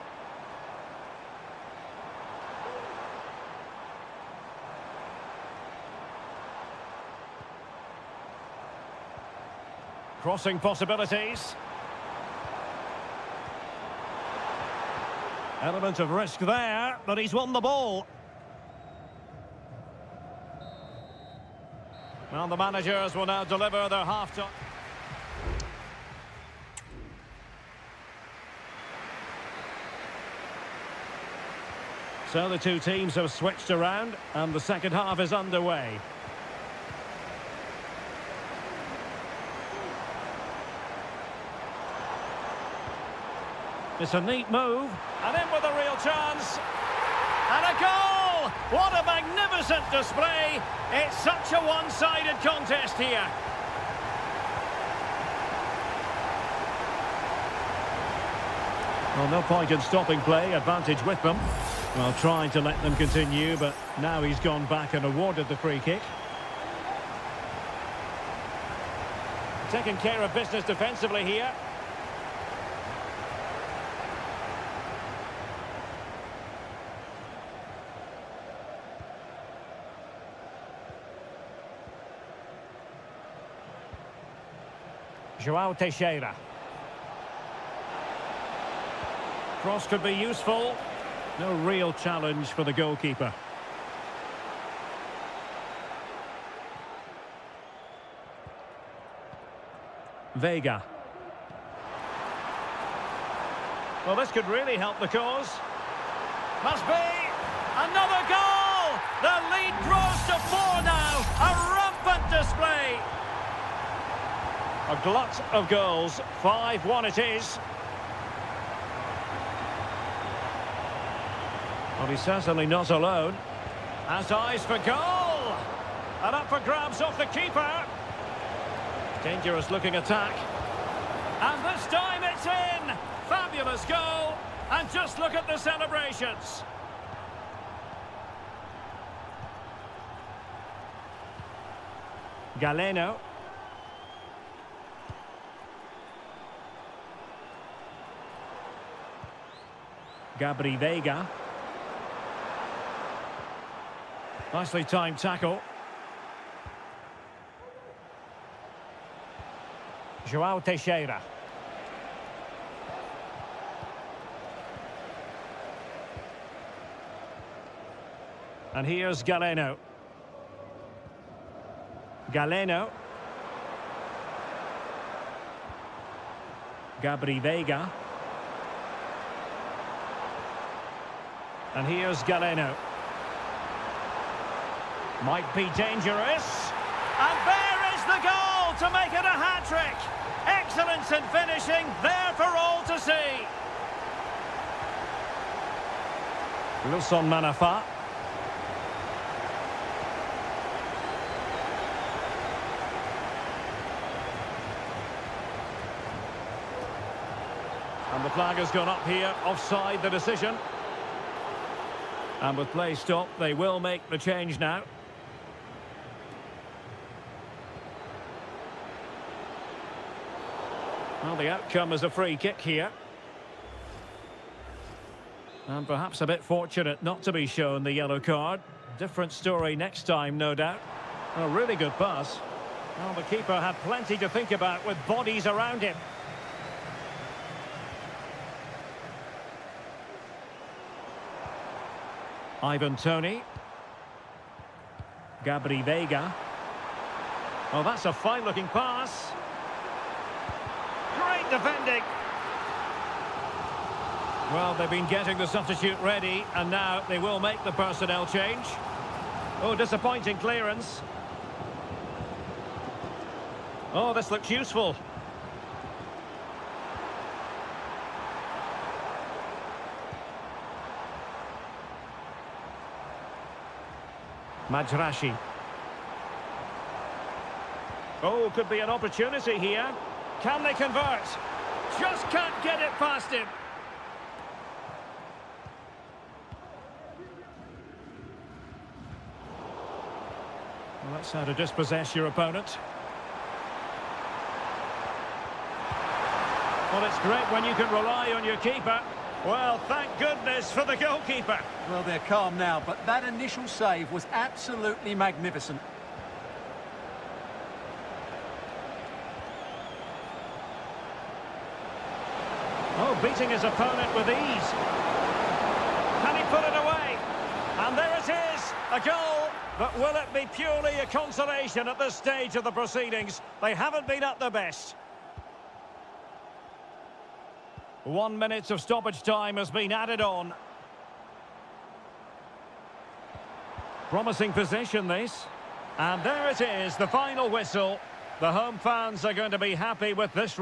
Crossing possibilities. Element of risk there, but he's won the ball. And the managers will now deliver their half-time. So the two teams have switched around and the second half is underway. It's a neat move, and in with a real chance. And a goal! What a magnificent display! It's such a one-sided contest here. Well, no point in stopping play, advantage with them. Well, trying to let them continue, but now he's gone back and awarded the free kick. Taking care of business defensively here. João Teixeira. Cross could be useful. No real challenge for the goalkeeper. Vega. Well, this could really help the cause. Must be. Another goal! The lead grows to 4 now. A rampant display. A glut of goals. 5-1 it is. Well, he's certainly not alone. Has eyes for goal! And up for grabs off the keeper. Dangerous looking attack. And this time it's in! Fabulous goal! And just look at the celebrations. Galeno. Gabri Vega. Nicely timed tackle. João Teixeira. And here's Galeno. Galeno. Gabri Vega. And here's Galeno. Might be dangerous. And there is the goal to make it a hat-trick. Excellence in finishing, there for all to see. Wilson Manafa. And the flag has gone up here, offside the decision. And with play stopped, they will make the change now. Well, the outcome is a free kick here. And perhaps a bit fortunate not to be shown the yellow card. Different story next time, no doubt. A really good pass. Well, the keeper had plenty to think about with bodies around him. Ivan Toney. Gabri Vega. Oh, that's a fine-looking pass. Great defending. Well, they've been getting the substitute ready, and now they will make the personnel change. Oh, disappointing clearance. Oh, this looks useful. Majrashi. Oh, could be an opportunity here. Can they convert? Just can't get it past him. Well, that's how to dispossess your opponent. Well, it's great when you can rely on your keeper. Well, thank goodness for the goalkeeper. Well, they're calm now, but that initial save was absolutely magnificent. Oh, beating his opponent with ease. Can he put it away? And there it is, a goal. But will it be purely a consolation at this stage of the proceedings? They haven't been at their best. 1 minute of stoppage time has been added on. Promising possession, this. And there it is, the final whistle. The home fans are going to be happy with this.